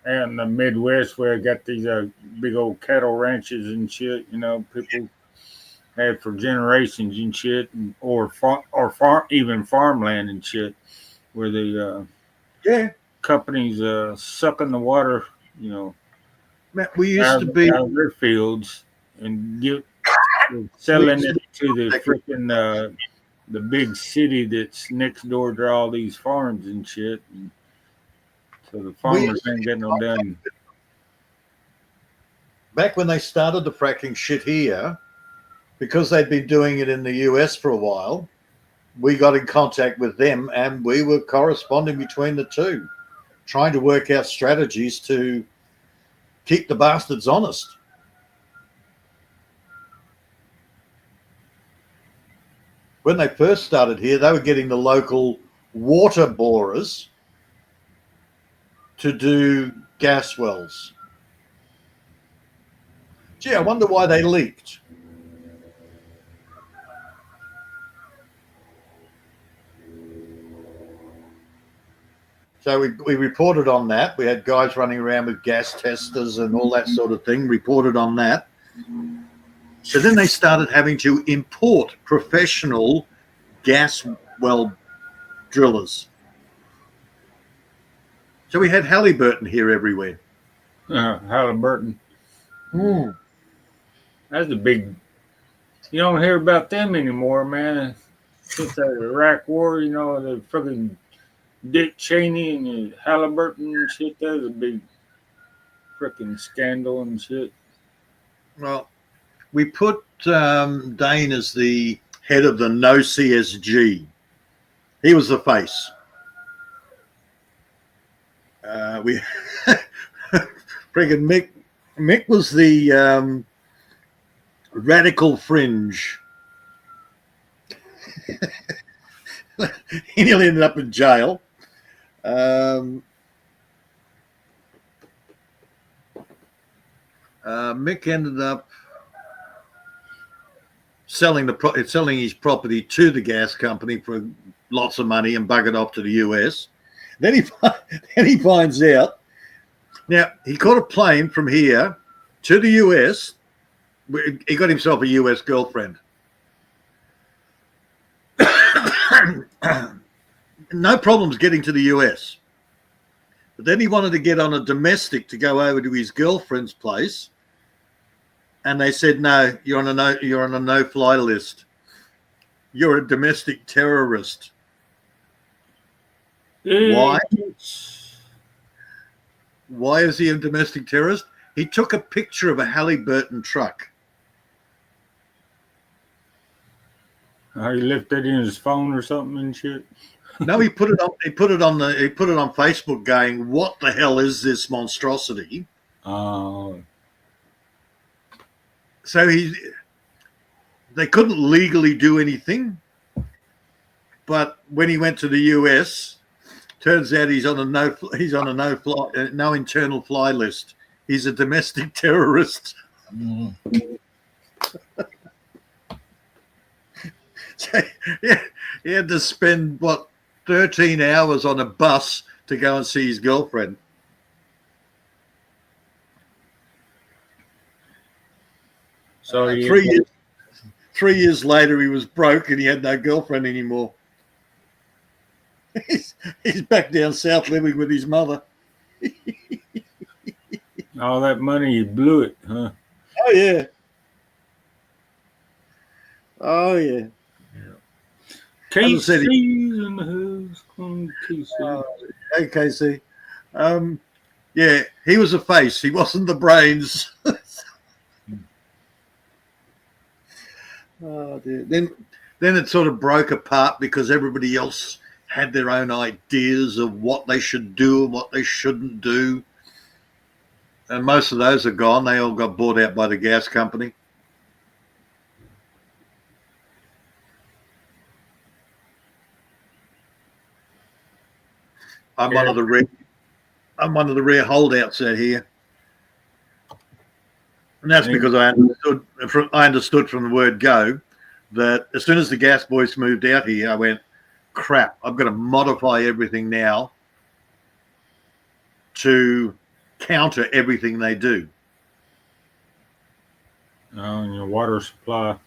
in the Midwest where they got these big old cattle ranches and shit. People had for generations and shit, or even farmland and shit, where the companies sucking the water, we used to be out of their fields and selling it to the freaking the big city that's next door to all these farms and shit. And so the farmers ain't getting no done. Back when they started the fracking shit here, because they'd been doing it in the US for a while, we got in contact with them and we were corresponding between the two, trying to work out strategies to keep the bastards honest. when they first started here, they were getting the local water borers to do gas wells. Gee, I wonder why they leaked. So we reported on that. We had guys running around with gas testers and all that sort of thing, reported on that. So then they started having to import professional gas well drillers. So we had Halliburton here everywhere. Halliburton. Hmm. That's a big. You don't hear about them anymore, man. Since the Iraq War, you know, the fucking Dick Cheney and the Halliburton and shit. That was a big freaking scandal and shit. Well, we put Dane as the head of the No CSG. He was the face. We friggin' Mick was the radical fringe. He nearly ended up in jail. Mick ended up selling his property to the gas company for lots of money and buggered off to the US. Then he finds out. Now he caught a plane from here to the US. He got himself a US girlfriend. No problems getting to the US. But then he wanted to get on a domestic to go over to his girlfriend's place. And they said, no, you're on a no-fly list. You're a domestic terrorist. Why? Why is he a domestic terrorist? He took a picture of a Halliburton truck. He left that in his phone or something and shit. No, he put it on. He put it on Facebook, going, "What the hell is this monstrosity?" So they couldn't legally do anything. But when he went to the US, turns out he's on a no internal fly list. He's a domestic terrorist. So, yeah, he had to spend 13 hours on a bus to go and see his girlfriend. So 3 years later, he was broke and he had no girlfriend anymore. He's back down south living with his mother. All that money, he blew it, huh? Oh yeah. Oh yeah. KC's in the house. KC. Hey Casey. Yeah, he was a face. He wasn't the brains. Oh dear. Then it sort of broke apart because everybody else had their own ideas of what they should do and what they shouldn't do. And most of those are gone. They all got bought out by the gas company. I'm one of the rare holdouts out here. And that's because I understood from the word go that as soon as the gas boys moved out here, I went, crap, I've got to modify everything now to counter everything they do. And your water supply.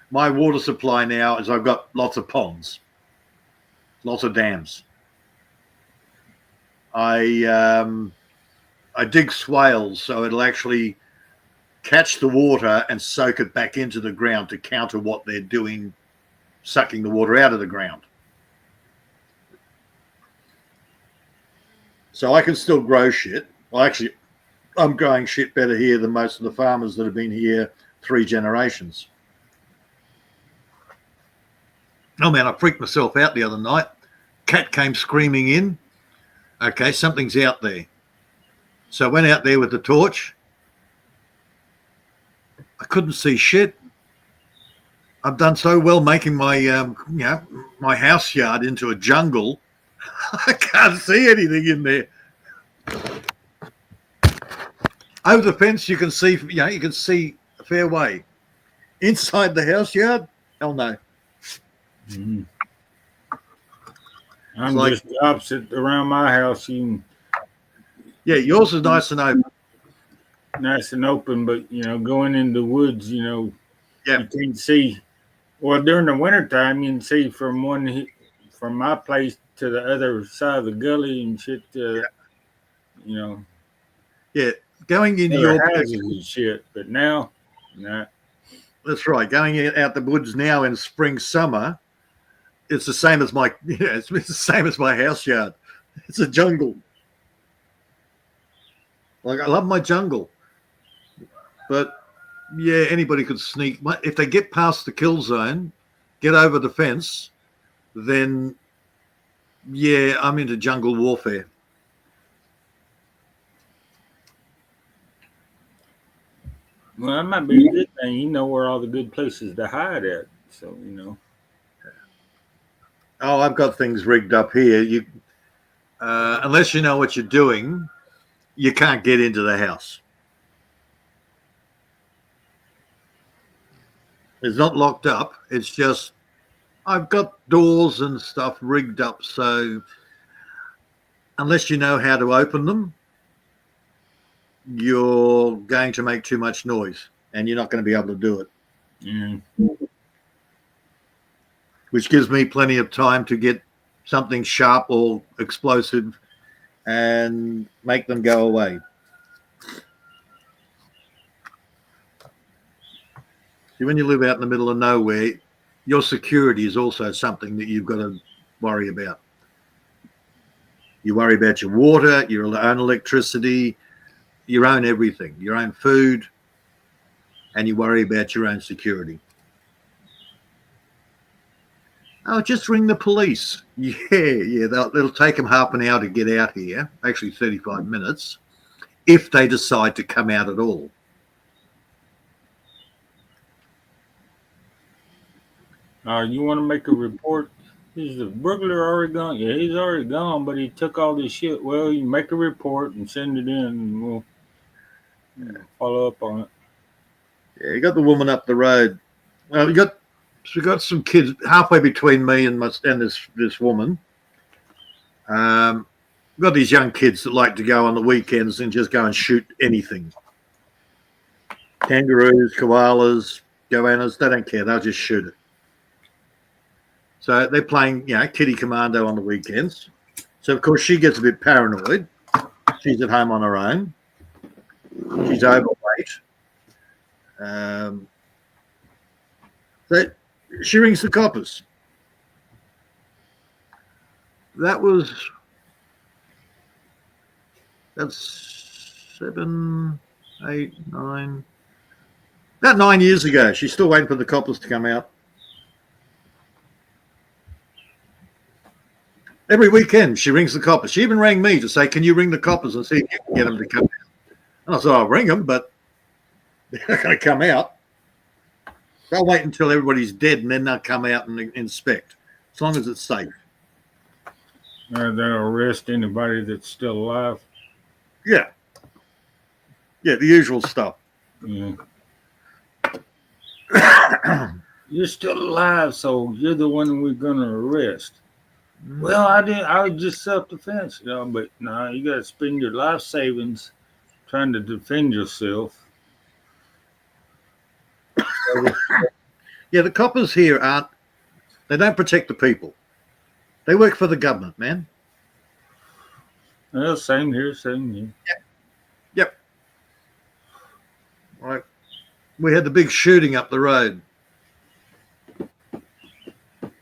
My water supply now is I've got lots of ponds, lots of dams. I dig swales so it'll actually catch the water and soak it back into the ground to counter what they're doing, sucking the water out of the ground. So I can still grow shit. Well, actually, I'm growing shit better here than most of the farmers that have been here 3 generations. Oh man, I freaked myself out the other night. Cat came screaming in. Okay, something's out there. So I went out there with the torch. I couldn't see shit. I've done so well making my my house yard into a jungle. I can't see anything in there. Over the fence, you can see a fair way. Inside the house yard, hell no. I'm just the opposite around my house. Yours is nice and open. Nice and open, but going in the woods, you can't see. Well, during the wintertime, you can see from my place to the other side of the gully and shit. Going into your houses and shit, but now, nah. That's right. Going out the woods now in spring, summer, it's the same as it's the same as my house yard. It's a jungle. Like, I love my jungle, but anybody could sneak. If they get past the kill zone, get over the fence, then I'm into jungle warfare. Well, that might be a good thing. You know where all the good places to hide at, so Oh, I've got things rigged up here. Unless you know what you're doing, you can't get into the house. It's not locked up. It's just I've got doors and stuff rigged up, so unless you know how to open them, you're going to make too much noise and you're not going to be able to do it. Which gives me plenty of time to get something sharp or explosive and make them go away. See, when you live out in the middle of nowhere, your security is also something that you've got to worry about. You worry about your water, your own electricity, your own everything, your own food, and you worry about your own security. Oh, just ring the police. Yeah, it'll take them half an hour to get out here, actually 35 minutes, if they decide to come out at all. You want to make a report? Is the burglar already gone? Yeah, he's already gone, but he took all this shit. Well, you make a report and send it in, and we'll follow up on it. Yeah, you got the woman up the road. Well, we got some kids halfway between me and this woman. We've got these young kids that like to go on the weekends and just go and shoot anything. Kangaroos, koalas, goannas, they don't care. They'll just shoot it. So they're playing, Kitty Commando on the weekends. So, of course, she gets a bit paranoid. She's at home on her own. She's overweight. So she rings the coppers. That's 7, 8, 9. About 9 years ago. She's still waiting for the coppers to come out. Every weekend, she rings the coppers. She even rang me to say, can you ring the coppers and see if you can get them to come out? And I said, I'll ring them, but they're not going to come out. They'll wait until everybody's dead and then they'll come out and inspect, as long as it's safe. They'll arrest anybody that's still alive. Yeah. Yeah, the usual stuff. Yeah. You're still alive, so you're the one we're going to arrest. Well, I was just self-defense, but no, you got to spend your life savings trying to defend yourself. Yeah, the coppers here they don't protect the people. They work for the government, man. Well, same here. Yep. Right. We had the big shooting up the road.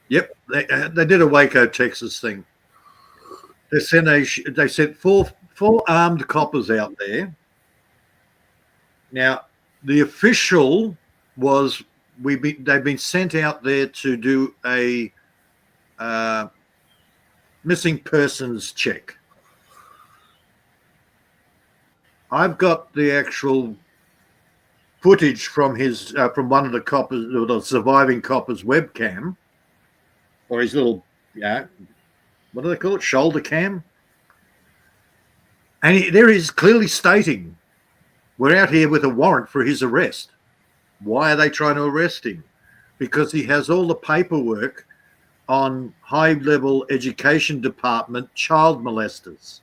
Yep, they did a Waco, Texas thing. They sent four armed coppers out there. Now, the official was they've been sent out there to do a missing persons check. I've got the actual footage from his from one of the coppers, or the surviving copper's webcam, or his little, what do they call it, shoulder cam? And there is clearly stating, we're out here with a warrant for his arrest. Why are they trying to arrest him? Because he has all the paperwork on high-level education department child molesters.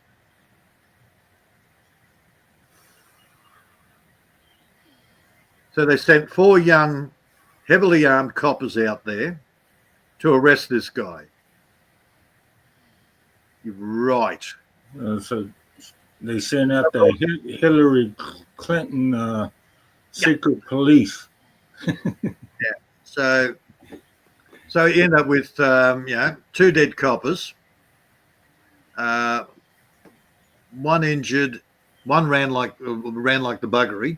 So they sent 4 young, heavily armed coppers out there to arrest this guy. You're right. So they sent out the Hillary Clinton secret police. So you end up with 2 dead coppers, 1 injured, 1 ran like the buggery,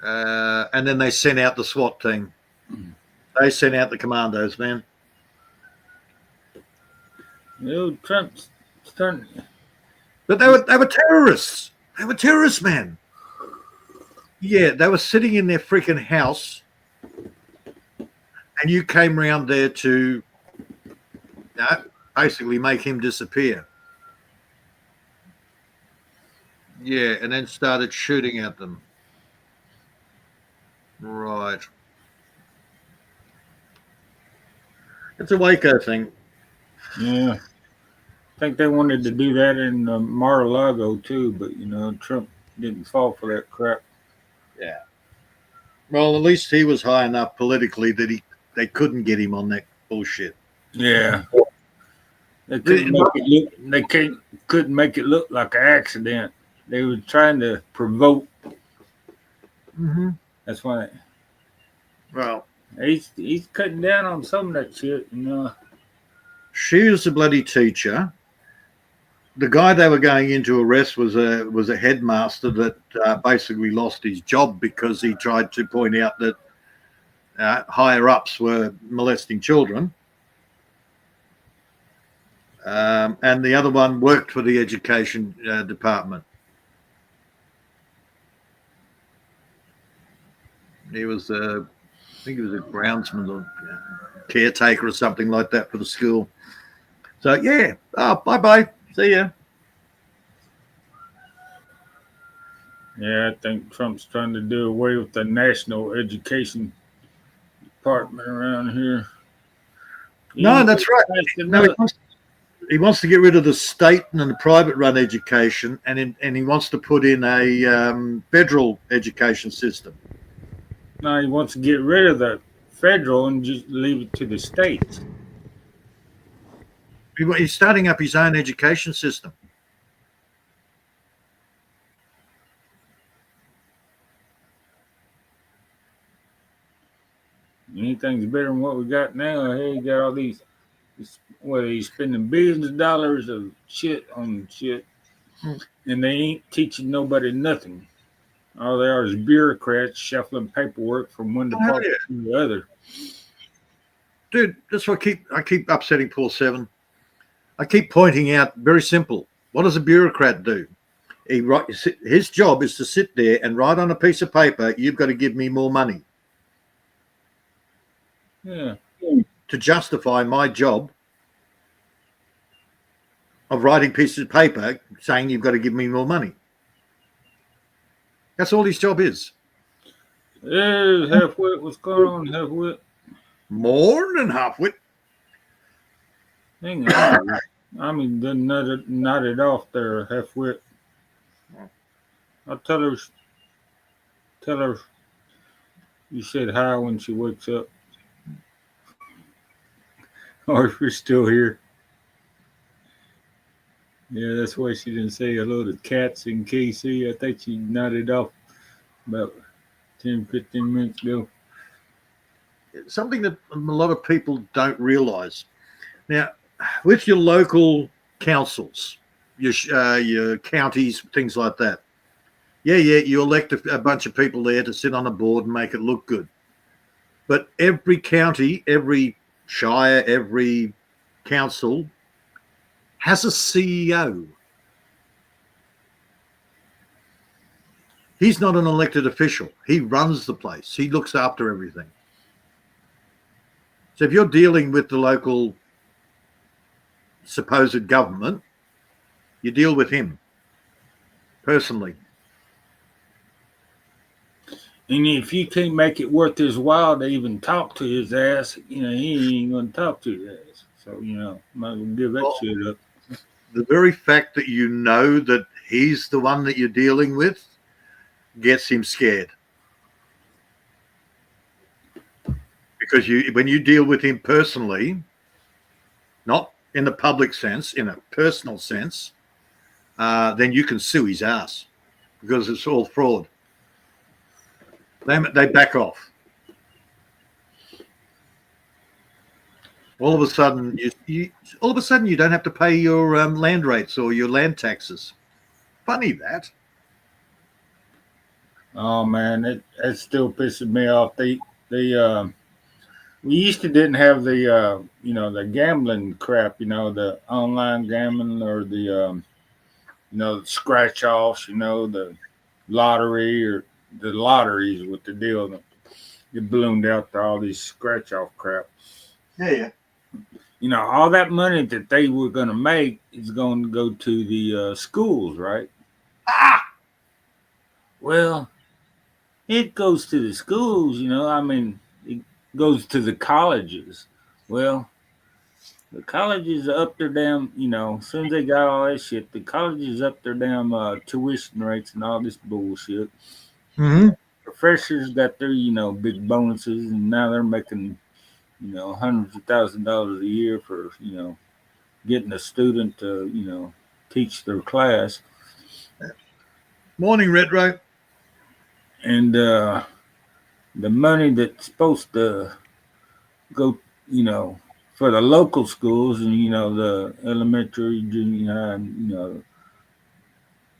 and then they sent out the SWAT team. They sent out the commandos, man. Trump's starting. But they were terrorists. They were terrorists, man. Yeah, they were sitting in their freaking house, and you came round there to basically make him disappear. Yeah, and then started shooting at them. Right. It's a Waco thing. Yeah. I think they wanted to do that in Mar-a-Lago too, but Trump didn't fall for that crap. Yeah. Well, at least he was high enough politically that they couldn't get him on that bullshit. Yeah. They couldn't make it look like an accident. They were trying to provoke. Mm-hmm. That's why. Well, he's cutting down on some of that shit. She was a bloody teacher. The guy they were going in to arrest was a headmaster that basically lost his job because he tried to point out that higher ups were molesting children. And the other one worked for the education department. He was, I think he was a groundsman or caretaker or something like that for the school. So, yeah. Oh, bye-bye. See ya. Yeah, I think Trump's trying to do away with the national education department around here. No, that's right. No, he wants to get rid of the state and the private-run education, and he wants to put in a federal education system. No, he wants to get rid of the federal and just leave it to the states. He's starting up his own education system. Anything's better than what we got now. Hey, you got all these. He's spending billions of dollars of shit on shit, and they ain't teaching nobody nothing. All they are is bureaucrats shuffling paperwork from one department to the other. Dude, that's what I keep upsetting Paul Seven. I keep pointing out, very simple. What does a bureaucrat do? His job is to sit there and write on a piece of paper, you've got to give me more money. Yeah. To justify my job of writing pieces of paper saying you've got to give me more money. That's all his job is. Yeah, half-wit. What's going on, half-wit? More than half-wit. Hang on. I mean, done nodded off there, half-wit. I'll tell her you said hi when she wakes up. Or if you're still here. Yeah, that's why she didn't say hello to Cats in KC. I think she nodded off about 10, 15 minutes ago. Something that a lot of people don't realise. Now, with your local councils, your counties, things like that, you elect a bunch of people there to sit on a board and make it look good. But every county, every shire, every council has a CEO. He's not an elected official. He runs the place. He looks after everything. So if you're dealing with the local supposed government, you deal with him personally. And if you can't make it worth his while to even talk to his ass, he ain't going to talk to his ass. So, might as well give that shit up. The very fact that you know that he's the one that you're dealing with gets him scared. Because when you deal with him personally, not in the public sense, in a personal sense, then you can sue his ass because it's all fraud. They back off. All of a sudden, you don't have to pay your land rates or your land taxes. Funny that. Oh man, it still pisses me off. We used to didn't have the the gambling crap, the online gambling or the scratch offs, the lottery or the lotteries with the deal. It ballooned out to all these scratch off crap. Yeah. All that money that they were going to make is going to go to the schools, right? Well, it goes to the schools, it goes to the colleges. Well, the colleges are up their damn, as soon as they got all that shit, the colleges up their damn tuition rates and all this bullshit. Mm-hmm. Professors got their, big bonuses, and now they're making, hundreds of $1,000s a year for, getting a student to, teach their class. Morning, Retro. And the money that's supposed to go, for the local schools and, the elementary, junior high, and,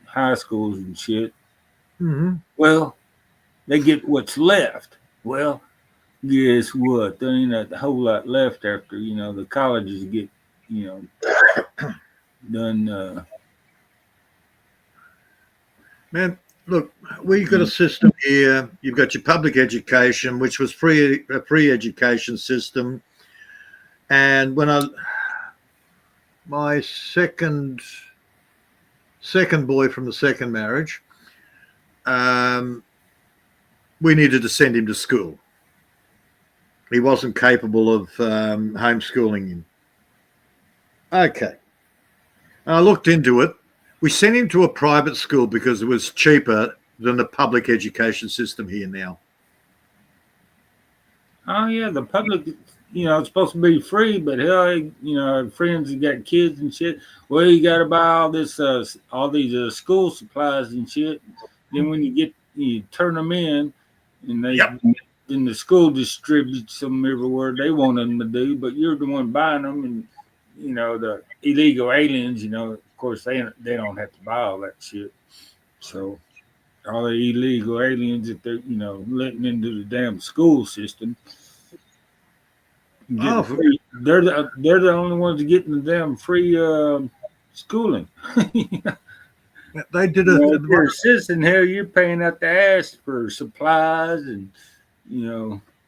high schools and shit. Mm-hmm. Well, they get what's left. Well, guess what? There ain't a whole lot left after, the colleges get, done. Man, look, we've got a system here. You've got your public education, which was a free education system. And when my second boy from the second marriage, we needed to send him to school. He wasn't capable of homeschooling him. Okay. I looked into it. We sent him to a private school because it was cheaper than the public education system here now. Oh, yeah, the public, it's supposed to be free, but hell, friends that got kids and shit. Well, you got to buy all these school supplies and shit. Then when you turn them in, and then the school distributes them everywhere they want them to do, but you're the one buying them, and the illegal aliens, of course they don't have to buy all that shit. So all the illegal aliens that they're letting into the damn school system, free, they're the only ones getting the damn free schooling. They did if you're a citizen here, you're paying out the ass for supplies and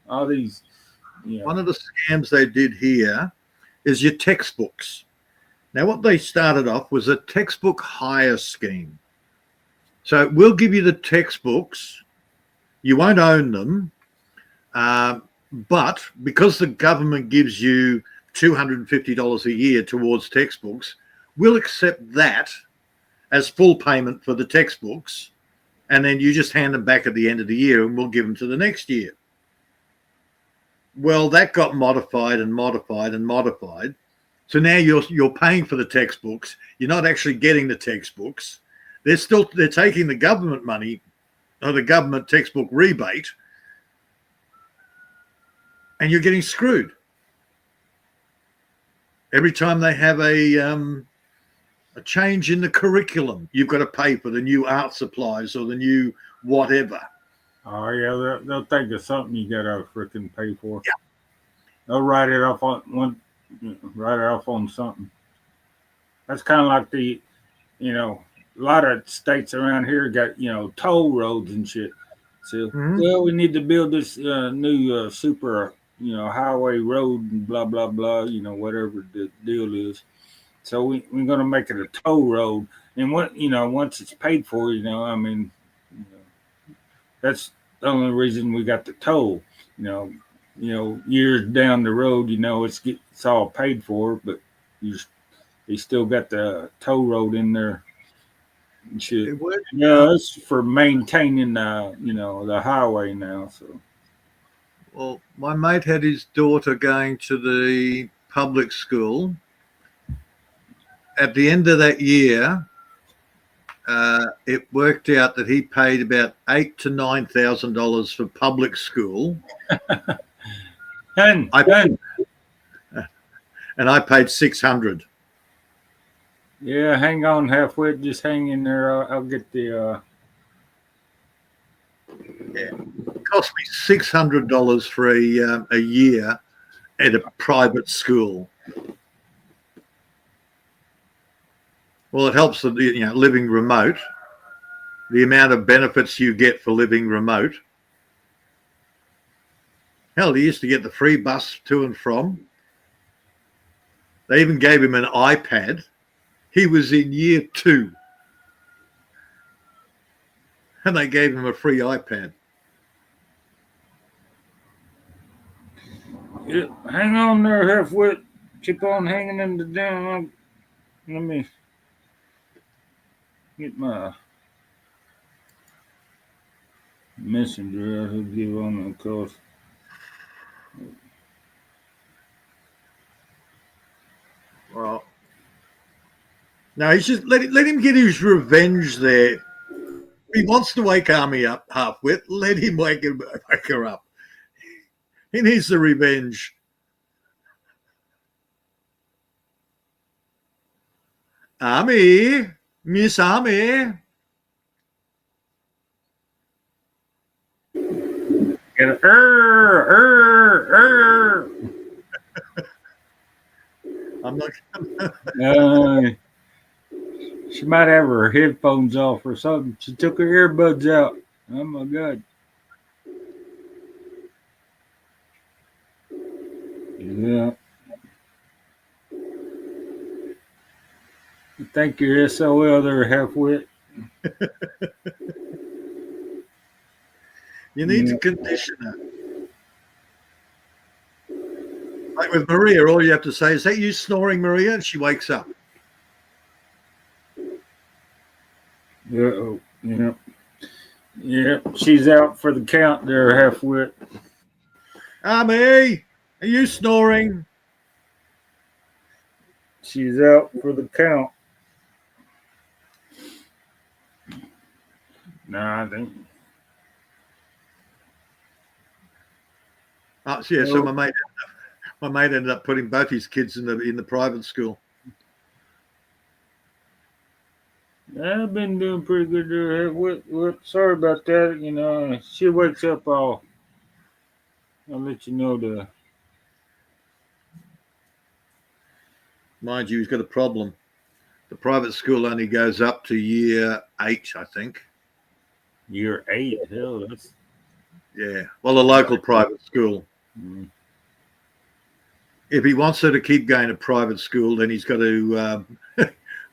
all these. One of the scams they did here is your textbooks. Now, what they started off was a textbook hire scheme. So we'll give you the textbooks. You won't own them. But because the government gives you $250 a year towards textbooks, we'll accept that as full payment for the textbooks. And then you just hand them back at the end of the year and we'll give them to the next year. Well, that got modified and modified and modified. So now you're paying for the textbooks. You're not actually getting the textbooks. They're taking the government money or the government textbook rebate, and you're getting screwed. Every time they have a change in the curriculum, you've got to pay for the new art supplies or the new whatever. Oh yeah, they'll think of something you gotta freaking pay for. Yeah. They'll write it off on something. That's kind of like the, lot of states around here got toll roads and shit. So well, we need to build this new super highway road and blah blah blah. Whatever the deal is. So we're gonna make it a toll road, and once it's paid for, I mean, that's the only reason we got the toll. Years down the road, it's all paid for, but they still got the toll road in there and shit. Yeah, it's for maintaining the highway now. So, well, my mate had his daughter going to the public school. At the end of that year, it worked out that he paid about $8,000 to $9,000 for public school, and I paid $600. Yeah, hang on halfway. Just hang in there. I'll get the. It cost me $600 for a year at a private school. Well, it helps that living remote. The amount of benefits you get for living remote. Hell, he used to get the free bus to and from. They even gave him an iPad. He was in year 2. And they gave him a free iPad. Yeah, hang on there, halfwit. Keep on hanging in the down. Let me get my messenger out who give on the course. Well, no, he's just let him get his revenge there. He wants to wake Army up half-wit. Let him wake her up. He needs the revenge. Army, Miss Army. Get it. I'm not. She might have her headphones off or something. She took her earbuds out. Oh my God. Yeah. Thank you, SOL there, halfwit. You need to condition her. Like with Maria, all you have to say is, "Hey, you snoring, Maria?" And she wakes up. Yeah, yeah. She's out for the count there, halfwit. Army, are you snoring? She's out for the count. Nah, I think. Oh, yeah. So my mate ended up putting both his kids in the private school. I've been doing pretty good there. Sorry about that. She wakes up, I'll let you know the. Mind you, he's got a problem. The private school only goes up to year 8, I think. Year 8? Hell, that's. Yeah. Well, a local private school. Mm. If he wants her to keep going to private school, then he's got to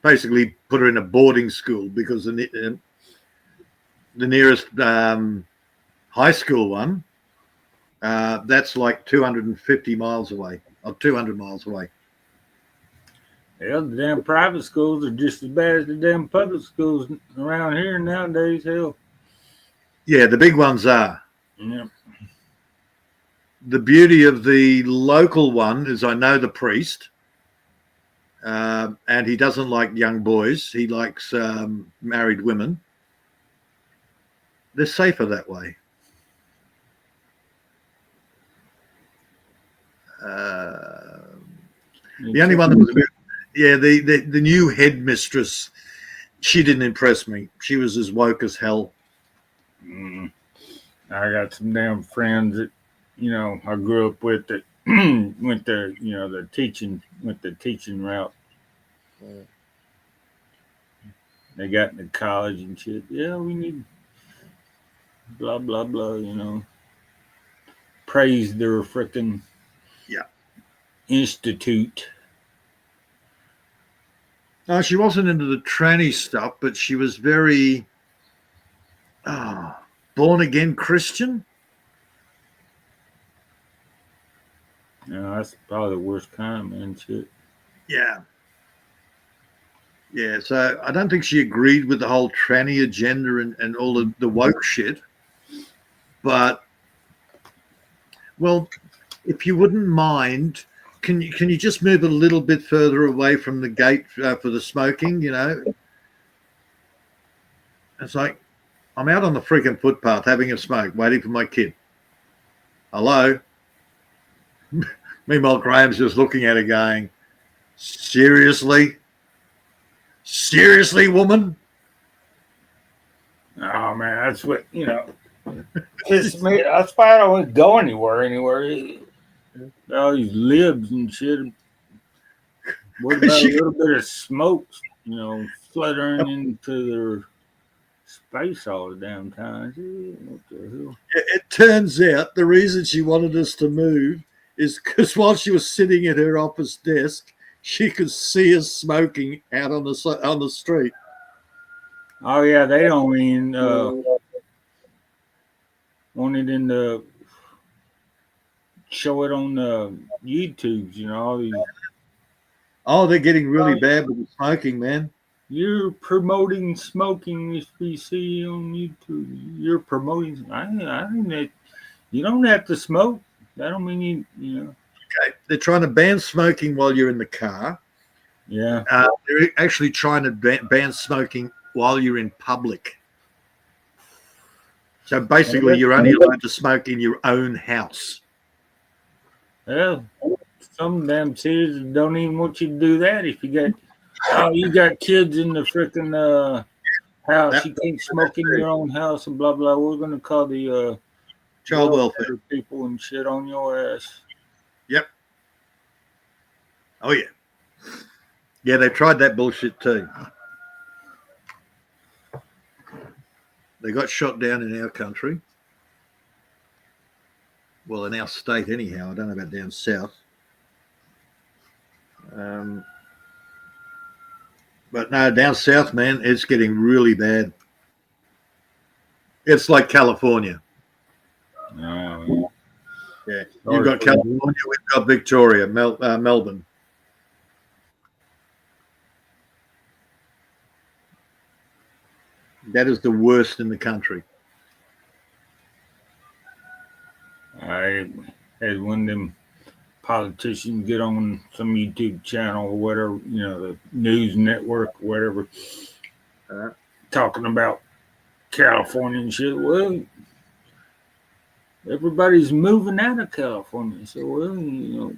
basically put her in a boarding school, because the nearest high school one, that's like 250 miles away, or 200 miles away. Hell, the damn private schools are just as bad as the damn public schools around here nowadays. Hell. Yeah, the big ones are. Yeah. The beauty of the local one is I know the priest, and he doesn't like young boys. He likes married women. They're safer that way. The only one that was a bit, the new headmistress, she didn't impress me. She was as woke as hell. I got some damn friends that I grew up with that went the teaching route. they got into college and shit. Yeah, we need blah blah blah. Praise their freaking institute. No, she wasn't into the tranny stuff, but she was very born again Christian. That's probably the worst kind, man. Shit. Yeah. Yeah, so I don't think she agreed with the whole tranny agenda and all the woke shit. But, well, if you wouldn't mind, can you just move a little bit further away from the gate for the smoking, It's like, I'm out on the freaking footpath having a smoke, waiting for my kid. Hello? Meanwhile, Graham's just looking at her going, seriously? Seriously, woman? Oh, man, that's what, pissed me. That's why I don't go anywhere. All these libs and shit. What about a little bit of smoke, fluttering into their space all the damn time? What the hell? It turns out the reason she wanted us to move is because while she was sitting at her office desk, she could see us smoking out on the street. Oh yeah, they don't mean want it in the show it on the YouTubes, all these. Oh, they're getting really bad with the smoking, man. You're promoting smoking if we see on YouTube. You're promoting. I think that you don't have to smoke. That don't mean you. Okay, they're trying to ban smoking while you're in the car. Yeah. They're actually trying to ban smoking while you're in public. So basically, you're only allowed to smoke in your own house. Well, some damn cities don't even want you to do that if you got kids in the freaking house. You can't smoke in your own house and blah blah. We're gonna call the child welfare people and shit on your ass. Yep. Oh yeah. Yeah, they tried that bullshit too. They got shot down in our country. Well, in our state anyhow. I don't know about down south. But no, down south, man, it's getting really bad. It's like California. Oh, yeah. You've got California, we've got Victoria, Melbourne. That is the worst in the country. I had one of them politicians get on some YouTube channel or whatever, the news network, whatever, talking about California and shit. Well, everybody's moving out of California. So, well,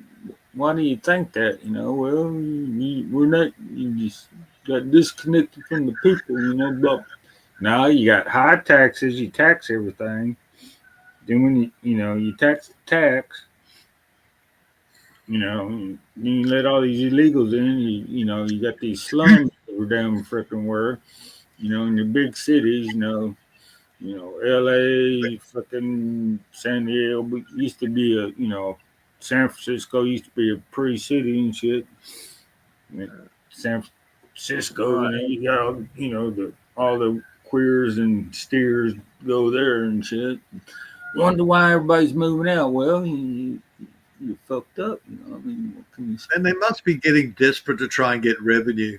why do you think that? Well, we're not, you just got disconnected from the people, but now you got high taxes, you tax everything. Then when you tax the tax, then you let all these illegals in, you got these slums that were down freaking where, in your big cities, LA, fucking San Diego used to be San Francisco used to be a pretty city and shit. San Francisco, you got, all the queers and steers go there and shit. Wonder why everybody's moving out. Well, you're fucked up. What can you say? And they must be getting desperate to try and get revenue.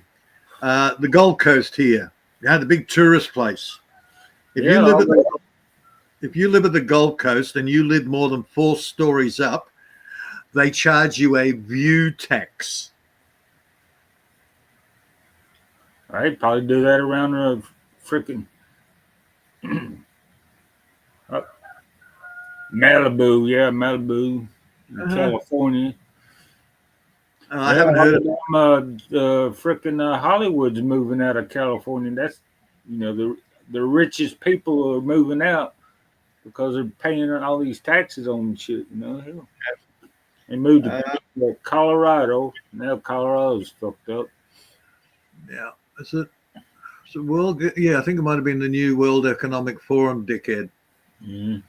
The Gold Coast here, the big tourist place. If you live at the Gold Coast and you live more than 4 stories up, they charge you a view tax. I'd probably do that around the freaking Malibu, California. I haven't heard of freaking Hollywood's moving out of California. That's the richest people are moving out because they're paying all these taxes on shit. They moved to Colorado. Now Colorado's fucked up. Yeah, that's it. World, yeah, I think it might have been the new World Economic Forum, dickhead. Mm.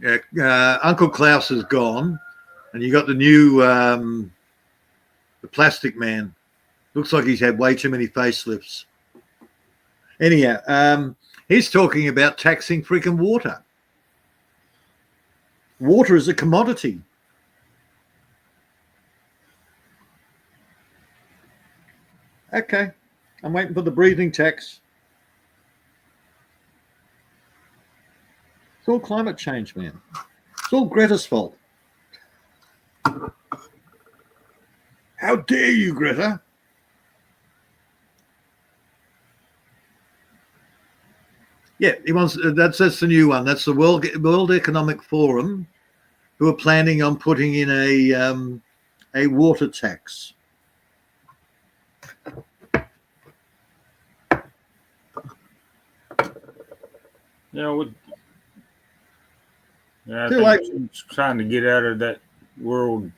Yeah, Uncle Klaus is gone, and you got the new, the Plastic Man. Looks like he's had way too many facelifts. Anyhow, he's talking about taxing freaking water. Water is a commodity. Okay, I'm waiting for the breathing tax. It's all climate change, man. It's all Greta's fault. How dare you, Greta? Yeah, he wants. That's the new one. That's the World Economic Forum, who are planning on putting in a water tax. Yeah, I Too think late. she's trying to get out of that world,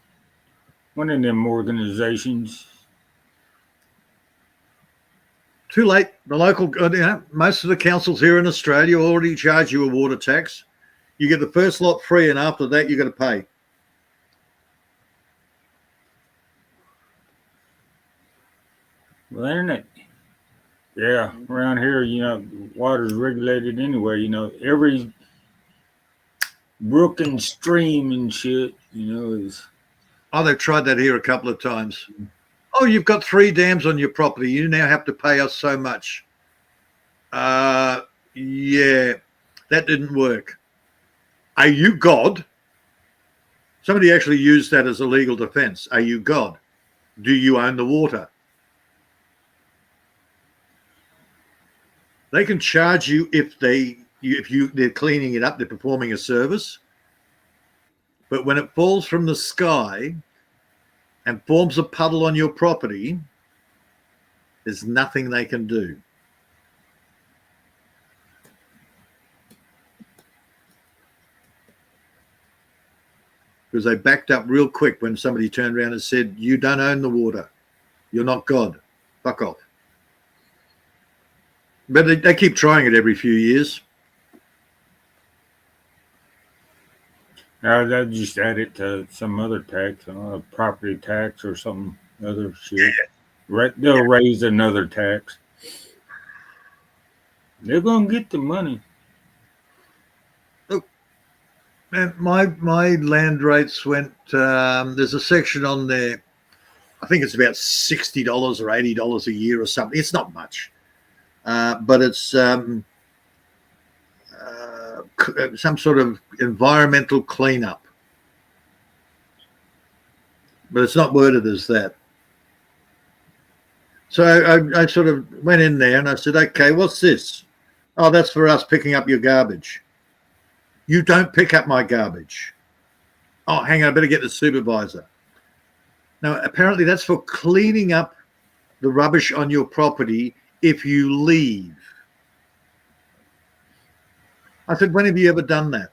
one of them organizations. Too late. The local, most of the councils here in Australia already charge you a water tax. You get the first lot free, and after that, you got to pay. Well, isn't it? Yeah, around here, water's regulated anyway. Every brook and stream and shit, is. Oh, they've tried that here a couple of times. Oh, you've got 3 dams on your property. You now have to pay us so much. Yeah, that didn't work. Are you God? Somebody actually used that as a legal defense. Are you God? Do you own the water? They can charge you if they're cleaning it up, they're performing a service. But when it falls from the sky and forms a puddle on your property, there's nothing they can do. Because they backed up real quick when somebody turned around and said, you don't own the water. You're not God. Fuck off. But they keep trying it every few years. They'll just add it to some other tax, a property tax or some other shit. Right, they'll raise another tax. They're gonna get the money. Look, man, my land rates went. There's a section on there. I think it's about $60 or $80 a year or something. It's not much. But it's some sort of environmental cleanup. But it's not worded as that. So I sort of went in there and I said, okay, what's this? Oh, that's for us picking up your garbage. You don't pick up my garbage. Oh, hang on, I better get the supervisor. Now, apparently that's for cleaning up the rubbish on your property if you leave. I said, when have you ever done that?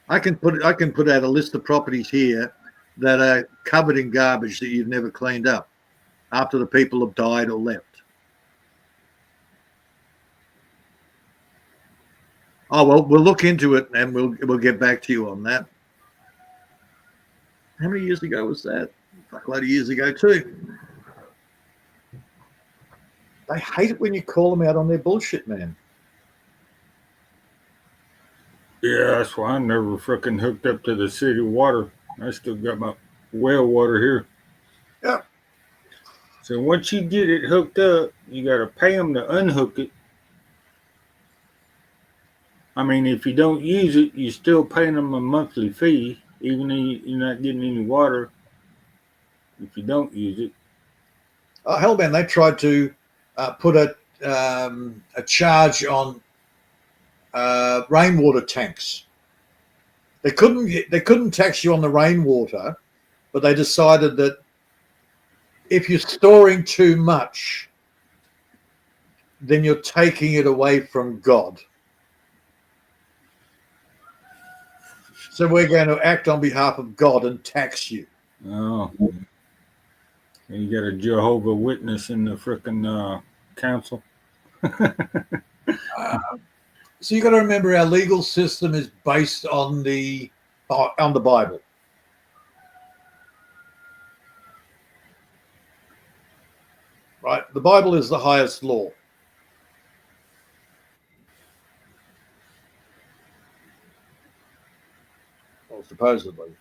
I can put out a list of properties here that are covered in garbage that you've never cleaned up after the people have died or left. Oh, well, we'll look into it and we'll get back to you on that. How many years ago was that? A fuckload of years ago too. They hate it when you call them out on their bullshit, man. Yeah, that's why I never freaking hooked up to the city water. I still got my well water here. Yeah. So once you get it hooked up, you got to pay them to unhook it. I mean, if you don't use it, you're still paying them a monthly fee, even though you're not getting any water if you don't use it. Oh, hell, man, they tried to put a charge on rainwater tanks. They couldn't tax you on the rainwater, but they decided that if you're storing too much, then you're taking it away from God. So we're going to act on behalf of God and tax you. Oh. And you got a Jehovah Witness in the frickin' council. So you got to remember, our legal system is based on the Bible. Right? The Bible is the highest law. Well, supposedly.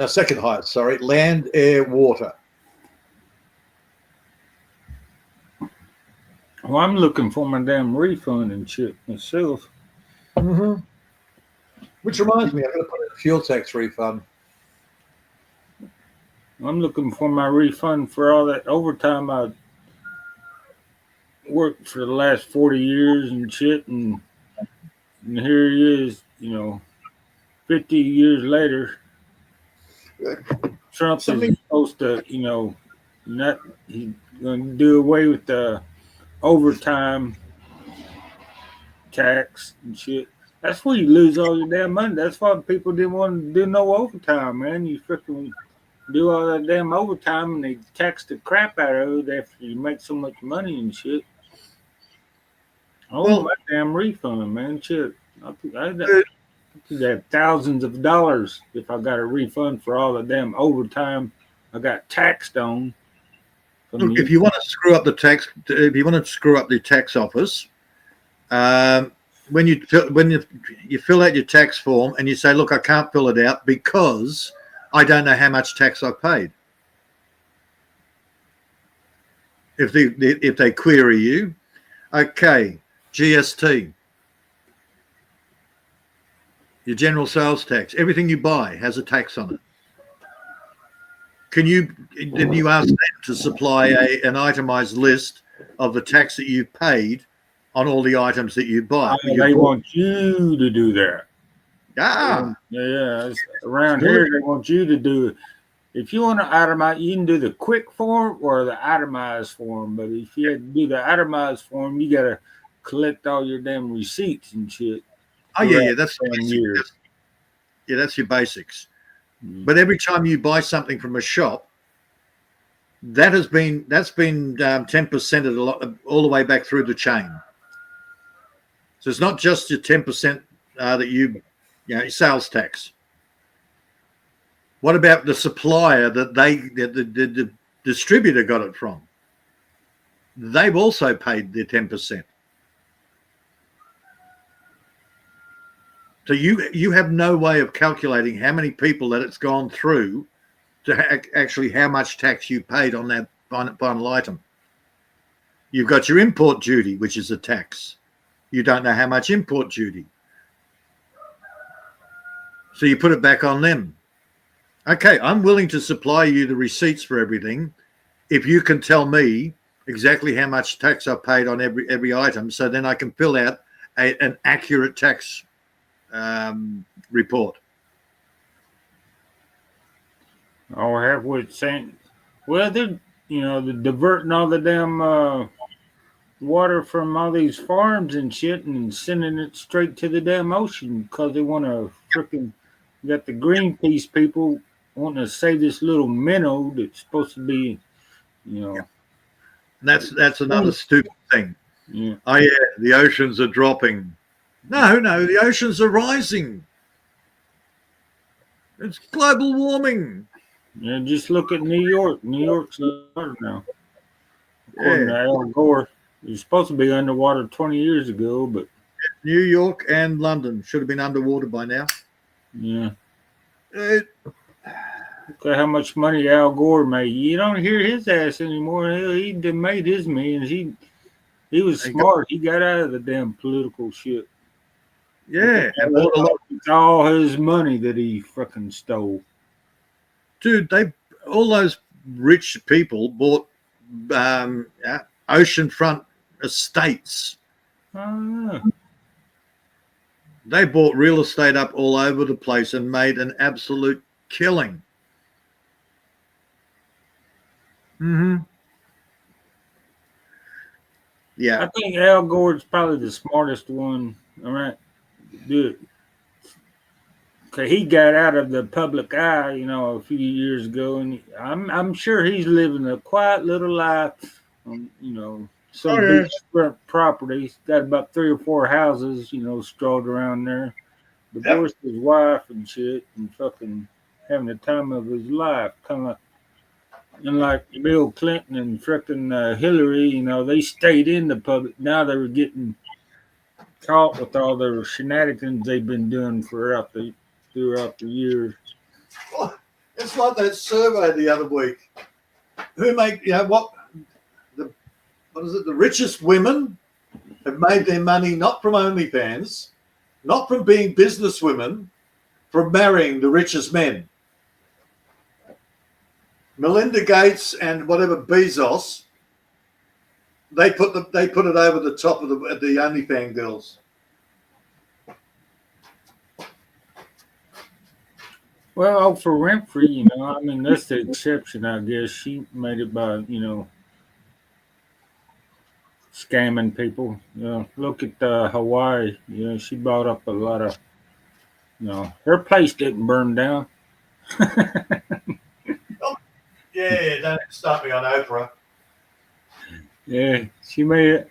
Second highest, sorry. Land, air, water. Well, I'm looking for my damn refund and shit myself. Mm-hmm. Which reminds me, I'm going to put in a fuel tax refund. I'm looking for my refund for all that overtime I worked for the last 40 years and shit. And here he is, 50 years later. Trump is supposed to, not, he's going to do away with the overtime tax and shit. That's where you lose all your damn money. That's why people didn't want to do no overtime, man. You freaking do all that damn overtime and they tax the crap out of it after you make so much money and shit. I want my damn refund, man. Shit. I'd have thousands of dollars if I got a refund for all the damn overtime I got taxed on. Look, if you want to screw up the tax, office, when you fill out your tax form and you say, "Look, I can't fill it out because I don't know how much tax I paid." If they query you, okay, GST, your general sales tax, everything you buy has a tax on it. Can you ask them to supply an itemized list of the tax that you paid on all the items that you buy? They want you to do that. Yeah. Around here, they want you to do it. If you want to itemize, you can do the quick form or the itemized form. But if you have to do the itemized form, you got to collect all your damn receipts and shit. Oh, yeah, that's years. Yeah, that's your basics. But every time you buy something from a shop, that's been 10% all the way back through the chain. So it's not just your 10% that sales tax. What about the supplier that the distributor got it from? They've also paid their 10%. So you have no way of calculating how many people that it's gone through to actually how much tax you paid on that final item. You've got your import duty, which is a tax. You don't know how much import duty. So you put it back on them. Okay, I'm willing to supply you the receipts for everything if you can tell me exactly how much tax I paid on every item, so then I can fill out an accurate tax report. I'll have what saying. Well, they're diverting all the damn water from all these farms and shit and sending it straight to the damn ocean because they want to freaking got the Greenpeace people wanting to save this little minnow that's supposed to be, That's another stupid thing. Yeah. Oh yeah, the oceans are dropping. No, the oceans are rising. It's global warming. Yeah, just look at New York. New York's underwater now. According to Al Gore, it was supposed to be underwater 20 years ago, but New York and London should have been underwater by now. Yeah. Look at how much money Al Gore made. You don't hear his ass anymore. He made his millions. He was smart. He got out of the damn political shit. Yeah, it's all his money that he fucking stole. Dude, all those rich people bought oceanfront estates. Oh, They bought real estate up all over the place and made an absolute killing. Mm-hmm. Yeah. I think Al Gore's probably the smartest one. All right. Dude. Okay, he got out of the public eye, a few years ago, and I'm sure he's living a quiet little life, some Oh, yeah. beachfront property. Got about 3 or 4 houses, strolled around there. Divorced his wife and shit, and fucking having the time of his life. Kind of like Bill Clinton and frickin' Hillary. They stayed in the public. Now they were getting caught with all their shenanigans they've been doing throughout the years. Well, it's like that survey the other week. Who make what is it? The richest women have made their money not from OnlyFans, not from being business women, from marrying the richest men. Melinda Gates and whatever Bezos, they put it over the top of the OnlyFans girls. Well, Oprah Winfrey, that's the exception, I guess. She made it by, scamming people. Look at Hawaii. She bought up a lot of, her place didn't burn down. Yeah, don't start me on Oprah. Yeah,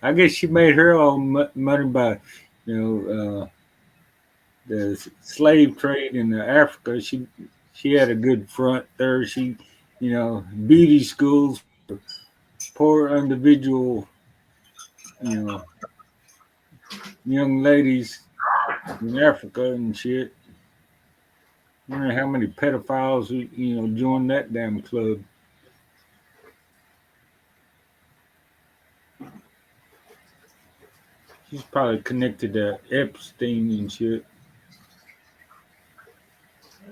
I guess she made her own money by, the slave trade in Africa. She had a good front there. She, beauty schools for poor individual, young ladies in Africa and shit. I wonder how many pedophiles joined that damn club. She's probably connected to Epstein and shit.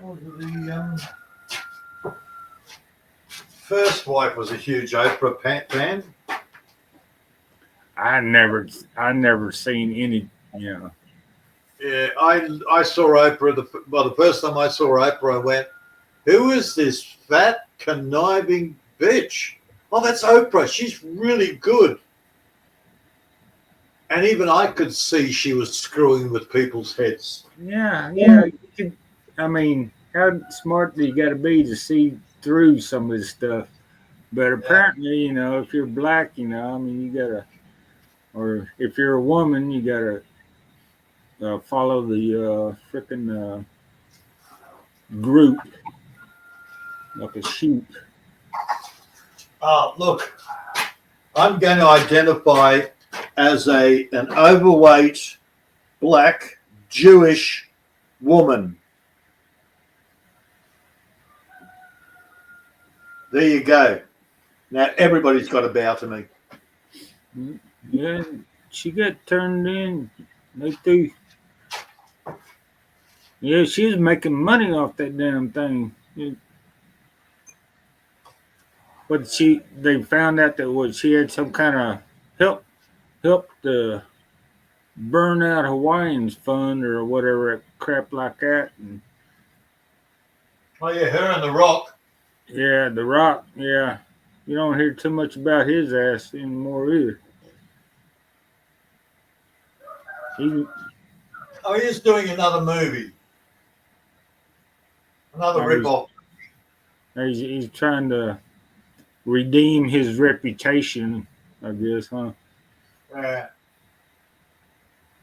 The first wife was a huge Oprah fan. I never seen any. Yeah, I saw Oprah. The first time I saw Oprah, I went, "Who is this fat conniving bitch?" Oh, that's Oprah. She's really good. And even I could see she was screwing with people's heads. Yeah. How smart do you got to be to see through some of this stuff? But apparently, if you're black, you gotta, or if you're a woman, you gotta follow the frickin' group like a sheep. Oh, look, I'm going to identify as an overweight, black, Jewish woman. There you go. Now everybody's got to bow to me. Yeah, she got turned in. They do. Yeah, she was making money off that damn thing. But they found out that she had some kind of help the Burnout Hawaiians Fund or whatever crap like that. And, oh yeah, her and The Rock. Yeah, The Rock. Yeah, you don't hear too much about his ass anymore either. He's doing another movie, another rip-off. He's trying to redeem his reputation, I guess, huh?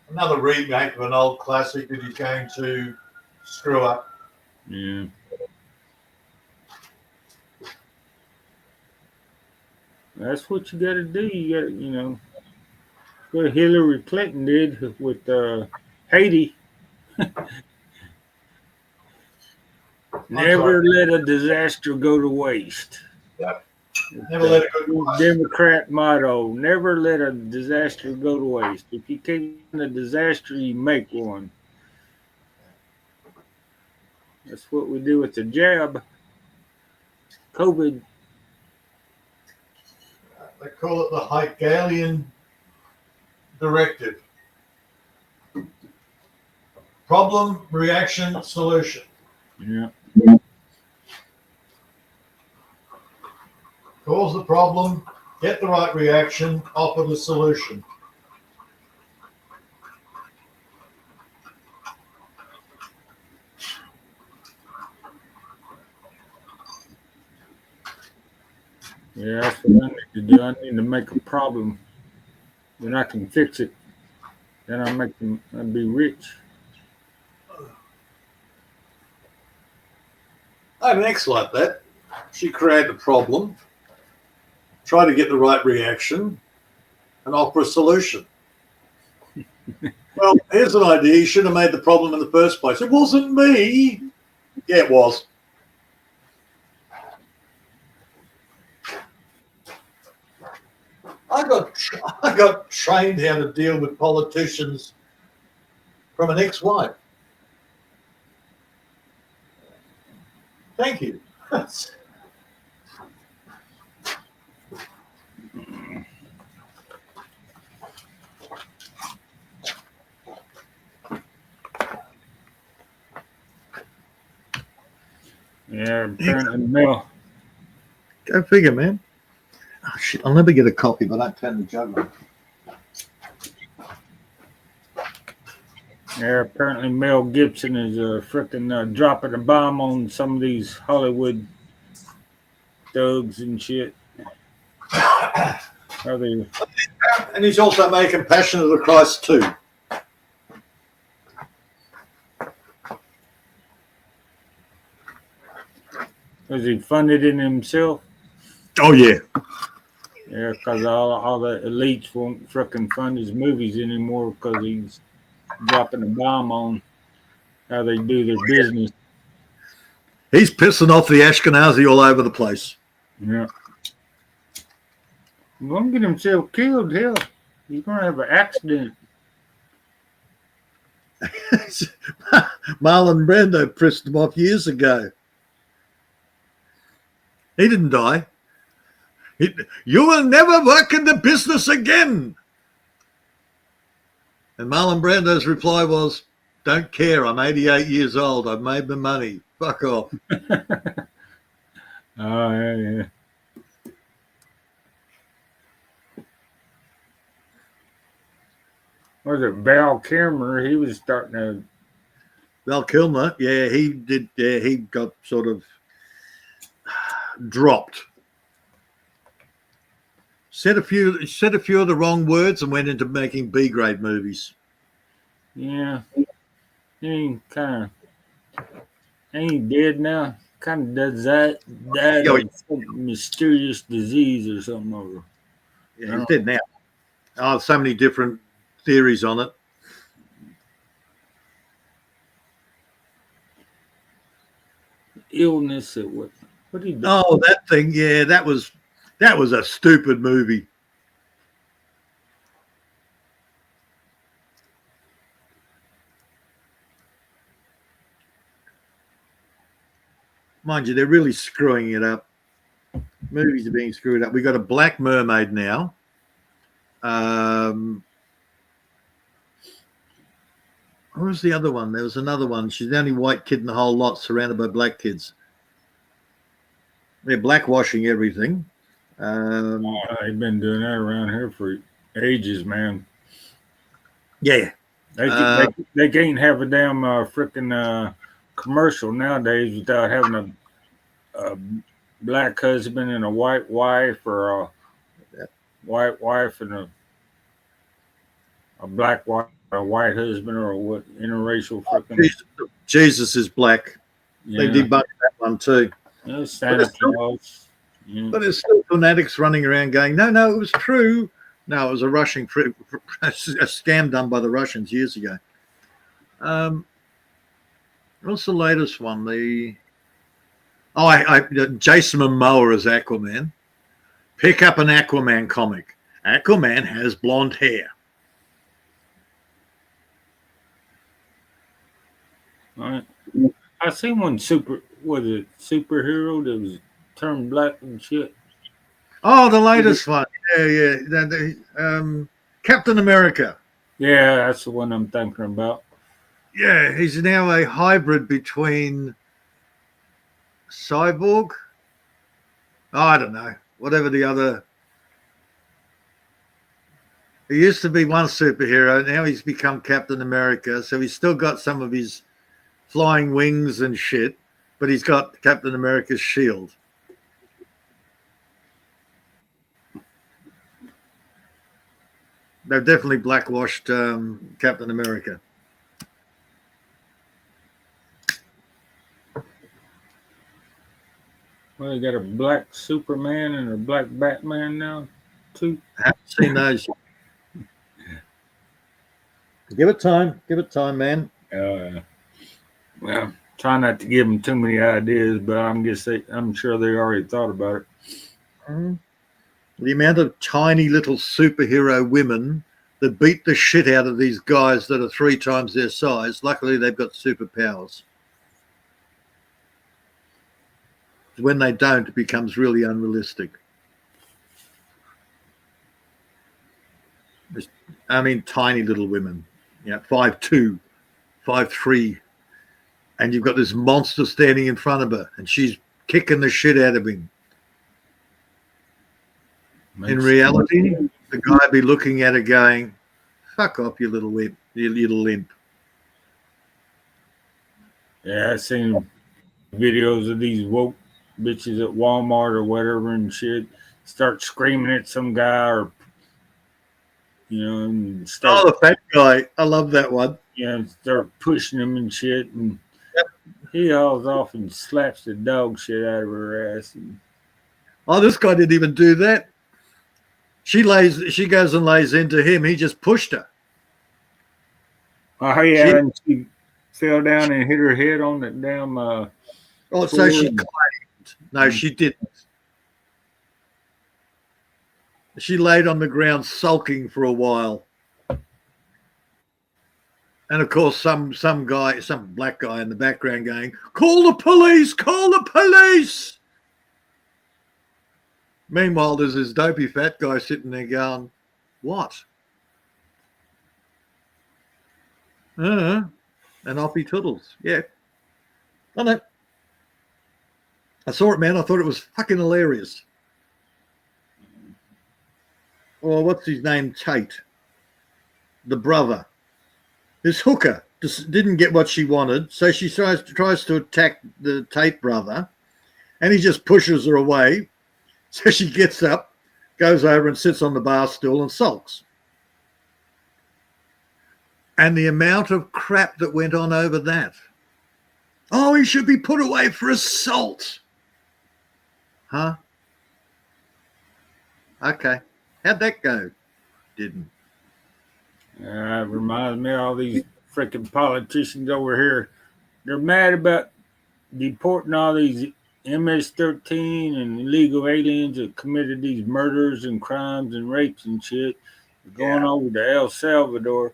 Another remake of an old classic that he's going to screw up. Yeah. That's what you got to do. You got what Hillary Clinton did with Haiti. Never let a disaster go to waste. Yep. Never let it go to waste. Democrat motto: never let a disaster go to waste. If you can't a disaster, you make one. That's what we do with the jab. COVID. They call it the Hegelian Directive. Problem, reaction, solution. Yeah. Cause the problem, get the right reaction, offer the solution. Yeah, that's what I need to do. I need to make a problem Then I can fix it. Then I'll be rich. I have an ex like that. She created a problem, try to get the right reaction, and offer a solution. Well, here's an idea. You should have made the problem in the first place. It wasn't me. Yeah, it was. I got trained how to deal with politicians from an ex-wife. Thank you. Yeah, apparently Mel. Go figure, man. Oh, shit, I'll never get a copy, but I turn the jug on. Yeah, apparently Mel Gibson is freaking dropping a bomb on some of these Hollywood thugs and shit. Are they? And he's also making Passion of the Christ too. Was he funded in himself? Oh yeah. Yeah, because all the elites won't freaking fund his movies anymore because he's dropping a bomb on how they do their business. He's pissing off the Ashkenazi all over the place. Yeah. He's going to get himself killed, hell. He's going to have an accident. Marlon Brando pissed him off years ago. He didn't die. You will never work in the business again. And Marlon Brando's reply was, don't care. I'm 88 years old. I've made my money. Fuck off. Oh, yeah. Was it Val Kilmer? He was starting to. Val Kilmer, yeah, he did. Yeah, he got sort of dropped. Said a few of the wrong words and went into making B-grade movies. Yeah, he ain't dead now. Kind of does that. Died of some mysterious disease or something over. Yeah, he's dead now. Oh, so many different theories on it. Illness or what? What did he do? Oh, that thing. Yeah, that was a stupid movie. Mind you, they're really screwing it up. Movies are being screwed up. We got a Black Mermaid now. What was the other one? There was another one. She's the only white kid in the whole lot, surrounded by black kids. They're blackwashing everything. They've been doing that around here for ages, man. Yeah. They can't have a damn freaking commercial nowadays without having a black husband and a white wife, or a white wife and a black wife, a white husband, or what interracial freaking. Jesus is black. Yeah. They debunked that one too. Yeah, Santa Claus. Yeah. But there's still fanatics running around going, no, it was true. No, it was a Russian a scam done by the Russians years ago. What's the latest one? Jason Momoa as Aquaman. Pick up an Aquaman comic. Aquaman has blonde hair. All right. I seen one superhero that was turned black and shit. Oh, the latest one. Yeah. Captain America. Yeah, that's the one I'm thinking about. Yeah, he's now a hybrid between Cyborg. Oh, I don't know. Whatever the other. He used to be one superhero. Now he's become Captain America. So he's still got some of his flying wings and shit, but he's got Captain America's shield. They've definitely blackwashed Captain America. Well, they got a black Superman and a black Batman now, too. I haven't seen those. Give it time, man. Well, try not to give them too many ideas, but I'm sure they already thought about it. The amount of tiny little superhero women that beat the shit out of these guys that are 3 times their size. Luckily, they've got superpowers. When they don't, it becomes really unrealistic. I mean, tiny little women, 5'2", 5'3", and you've got this monster standing in front of her, and she's kicking the shit out of him. In reality, the guy would be looking at her going, "Fuck off, you little wimp, you little limp." Yeah, I've seen videos of these woke bitches at Walmart or whatever and shit start screaming at some guy or, and start. Oh, the fat guy. I love that one. Start pushing him and shit. And he hauls off and slaps the dog shit out of her ass. Oh, this guy didn't even do that. She goes and lays into him. He just pushed her. Oh, yeah, and she fell down and hit her head on the damn. So she claimed. No, she didn't. She laid on the ground sulking for a while. And of course, some guy, some black guy in the background going, "Call the police! Call the police!" Meanwhile, there's this dopey fat guy sitting there going, "What?" And off he toodles. Yeah. I know. I saw it, man. I thought it was fucking hilarious. Well, what's his name? Tate. The brother. This hooker just didn't get what she wanted, so she tries to attack the Tate brother, and he just pushes her away. So she gets up, goes over and sits on the bar stool and sulks. And the amount of crap that went on over that. Oh, he should be put away for assault. Huh? Okay. How'd that go? Didn't. It reminds me of all these freaking politicians over here. They're mad about deporting all these MS-13 and illegal aliens that committed these murders and crimes and rapes and shit. Going over to El Salvador.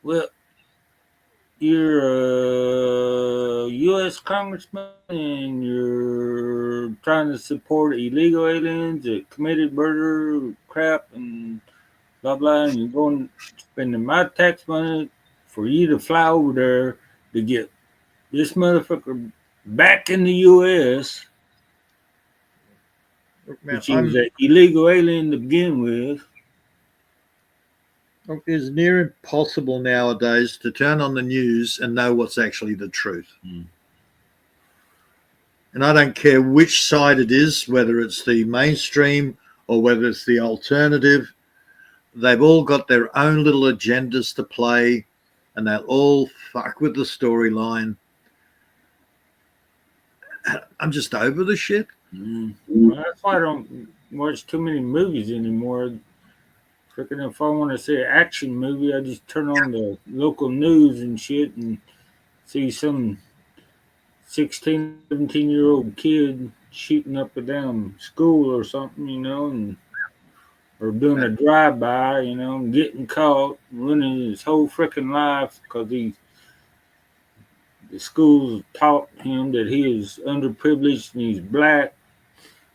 Well, you're a U.S. congressman and you're trying to support illegal aliens that committed murder, crap, and blah, blah, and you're going spending my tax money for you to fly over there to get this motherfucker back in the U.S., which is an illegal alien to begin with. It's near impossible nowadays to turn on the news and know what's actually the truth. And I don't care which side it is, whether it's the mainstream or whether it's the alternative. They've all got their own little agendas to play, and they'll all fuck with the storyline. I'm just over the shit. Well, that's why I don't watch too many movies anymore. Freaking, if I want to see an action movie, I just turn on the local news and shit and see some 16, 17-year-old kid shooting up a damn school or something, or doing a drive-by, and getting caught, ruining his whole freaking life because the schools taught him that he is underprivileged and he's black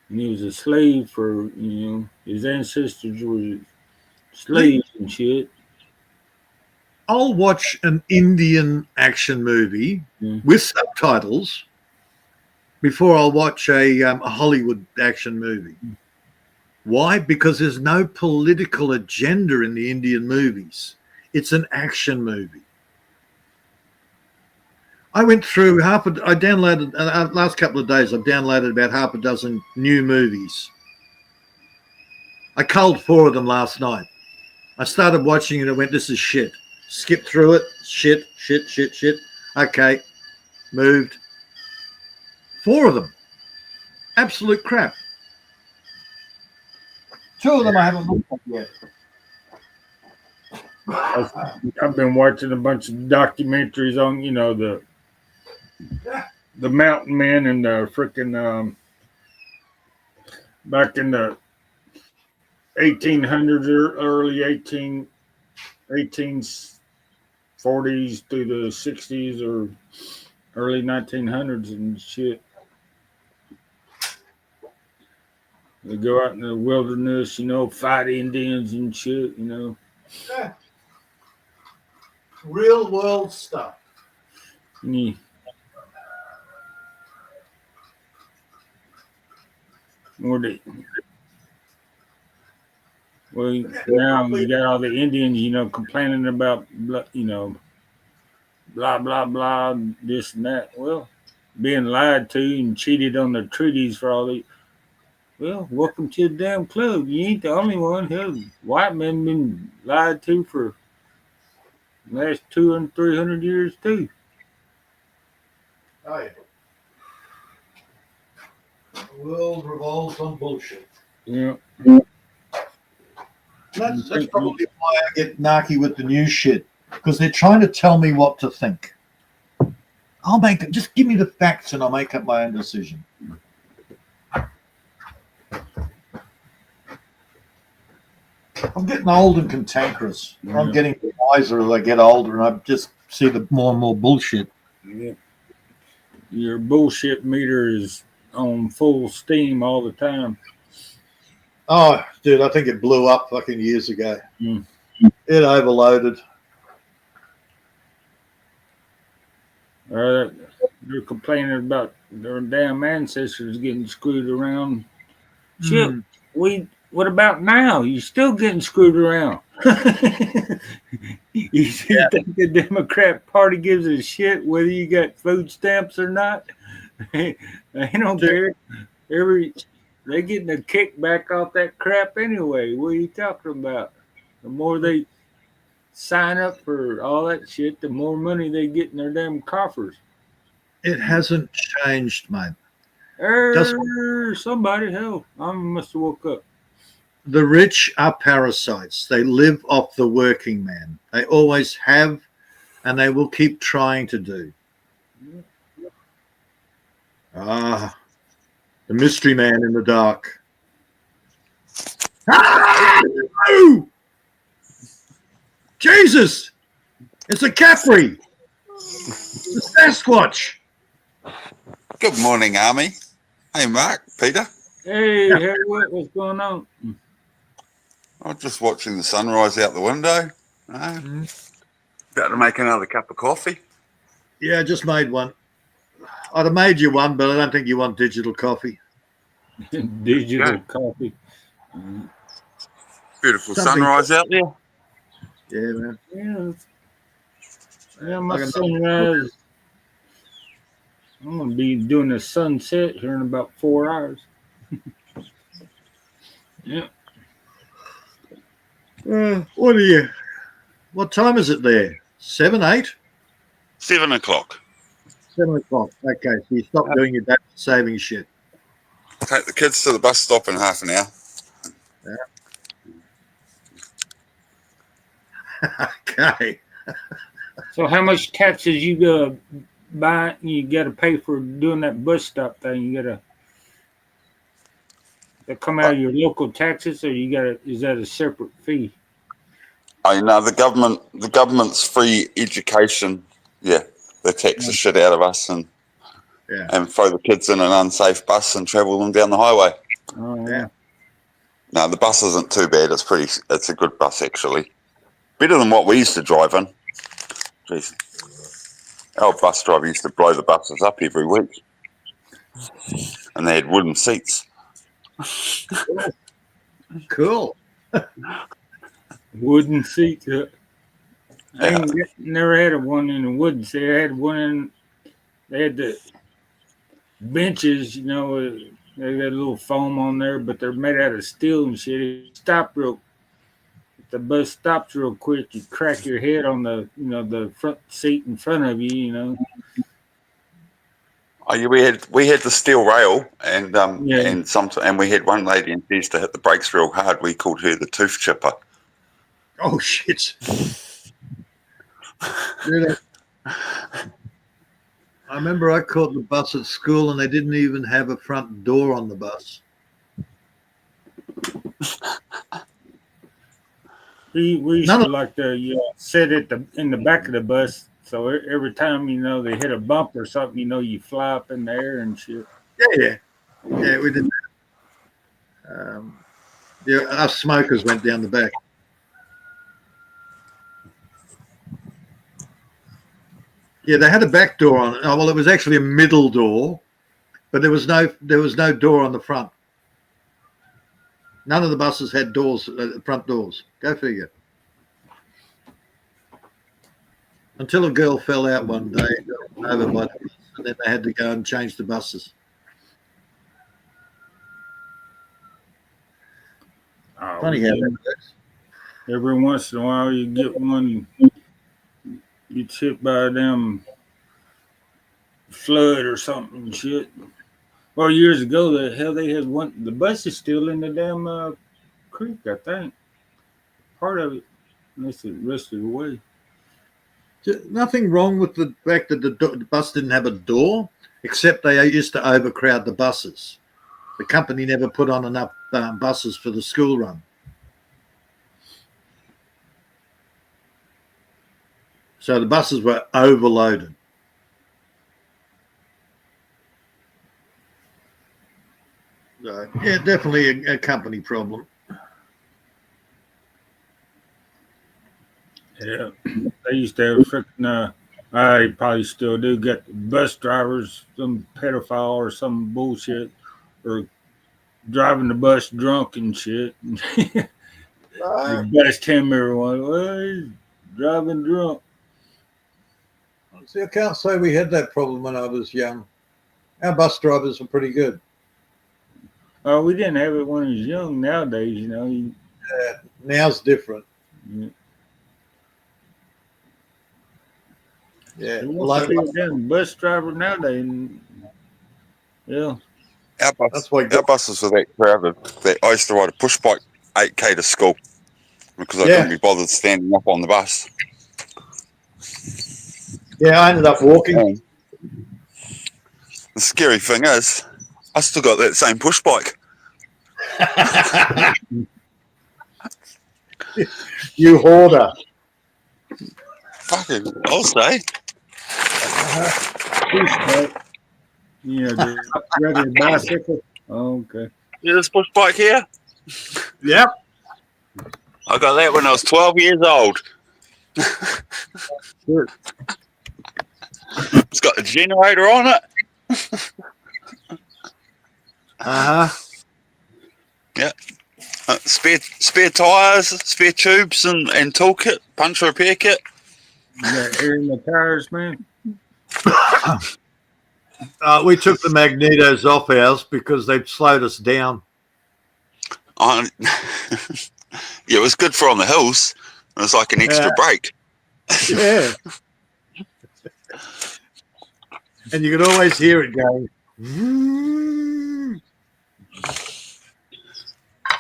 and he was a slave for, his ancestors were slaves and shit. I'll watch an Indian action movie with subtitles before I'll watch a Hollywood action movie. Why? Because there's no political agenda in the Indian movies. It's an action movie. I went through I downloaded, last couple of days, I've downloaded about half a dozen new movies. I culled 4 of them last night. I started watching it and went, this is shit. Skip through it. Shit. Okay. Moved. 4 of them. Absolute crap. 2 of them I haven't looked at yet. I've been watching a bunch of documentaries on, the mountain men and the freaking back in the 1800s or early 1840s through the 60s or early 1900s and shit. They go out in the wilderness, fight Indians and shit, Yeah. Real world stuff. Yeah. Well, now you got all the Indians, complaining about, blah, blah, blah, this and that. Well, being lied to and cheated on the treaties for all these. Well, welcome to the damn club. You ain't the only one. Hell, white men been lied to for the last 200, 300 years too. Oh, yeah. The world revolves on bullshit. Yeah. That's probably why I get narky with the new shit, because they're trying to tell me what to think. Just give me the facts and I'll make up my own decision. I'm getting old and cantankerous. Yeah. I'm getting wiser as I get older, and I just see the more and more bullshit. Yeah. Your bullshit meter is on full steam all the time. Oh, dude, I think it blew up fucking years ago. Mm. It overloaded. They're complaining about their damn ancestors getting screwed around. Shit, what about now? You're still getting screwed around. You think the Democrat Party gives a shit whether you got food stamps or not? They don't care. They're getting a kickback off that crap anyway. What are you talking about? The more they sign up for all that shit, the more money they get in their damn coffers. It hasn't changed, mate. Somebody, hell, I must have woke up. The rich are parasites. They live off the working man. They always have, and they will keep trying to do. The mystery man in the dark. No! Jesus! It's a Capri. It's a Sasquatch. Good morning, Army. Hey, Mark, Peter. Hey, Harry, what's going on? I'm just watching the sunrise out the window. About to make another cup of coffee. Yeah, I just made one. I'd have made you one, but I don't think you want digital coffee. Digital coffee. Beautiful sunrise out there. Yeah, man. Yeah, my sunrise. I'm gonna be doing a sunset here in about 4 hours. Yeah. What time is it there? 7, 8? 7 o'clock. 7 o'clock. Okay, so you stop doing your daylight saving shit. Take the kids to the bus stop in half an hour. Yeah. Okay. So how much taxes you buy? You got to pay for doing that bus stop thing. You got to come out of your local taxes, or is that a separate fee? Oh, the government's free education. Yeah, they tax the shit out of us and throw the kids in an unsafe bus and travel them down the highway. Oh yeah. No, the bus isn't too bad. It's a good bus actually. Better than what we used to drive in. Jeez. Our bus driver used to blow the buses up every week. And they had wooden seats. Cool. Wooden seats. I never had one in the woods. They had the benches, they got a little foam on there, but they're made out of steel and shit. It stopped real the bus stops real quick, you crack your head on the the front seat in front of you. You know. Oh, yeah, we had the steel rail, and Yeah. and we had one lady, and she used to hit the brakes real hard. We called her the tooth chipper. Oh shit! Dude, I remember I caught the bus at school, and they didn't even have a front door on the bus. We used to like to sit in the back of the bus, so every time they hit a bump or something, you fly up in the air and shit. Yeah, we did that. Us smokers went down the back. Yeah, they had a back door on it. Oh, well, it was actually a middle door, but there was no door on the front. None of the buses had doors, front doors. Go figure. Until a girl fell out one day over by the bus, and then they had to go and change the buses. Funny how that works. Every once in a while, you get one, you hit by a damn flood or something and shit. Well, years ago, they had one. The bus is still in the damn creek, I think. Part of it, unless it rusted away. Nothing wrong with the fact that the bus didn't have a door, except they used to overcrowd the buses. The company never put on enough buses for the school run. So the buses were overloaded. Yeah, definitely a company problem. Yeah, they used to have freaking. I probably still do get the bus drivers, some pedophile or some bullshit, or driving the bus drunk and shit. The bus tell everyone, well, he's driving drunk. See, I can't say we had that problem when I was young. Our bus drivers were pretty good. Oh, we didn't have it when he was young. Nowadays, Yeah, now's different. Yeah, damn bus driver nowadays. Yeah, Our buses were that crowded that I used to ride a push bike 8k to school because I couldn't be bothered standing up on the bus. Yeah, I ended up walking. The scary thing is, I still got that same push bike. You hoarder. Fucking, I'll say. push bike. The regular bicycle. Oh, okay. Yeah, this push bike here? Yep. I got that when I was 12 years old. Sure. It's got a generator on it. Yeah. Spare tires, spare tubes, and toolkit, punch repair kit. You got air in the tires, man. We took the magnetos off ours because they'd slowed us down. Yeah, it was good for on the hills. It was like an extra brake. Yeah. And you could always hear it going.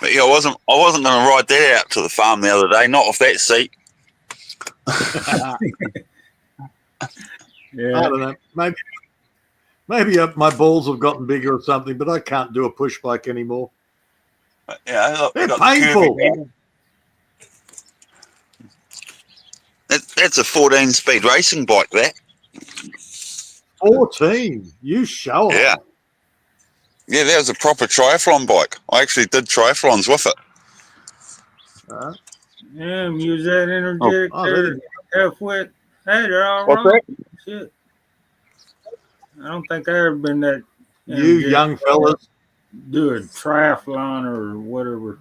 But yeah, I wasn't going to ride that out to the farm the other day. Not off that seat. Yeah. I don't know. Maybe my balls have gotten bigger or something, but I can't do a push bike anymore. Yeah, they're painful. That's a 14-speed racing bike. That 14. You show it. Yeah. Yeah, that was a proper triathlon bike. I actually did triathlons with it. Yeah, use that energetic half-wet. Hey, they're all wrong. Shit. I don't think I ever been that. You young fellas do a triathlon or whatever.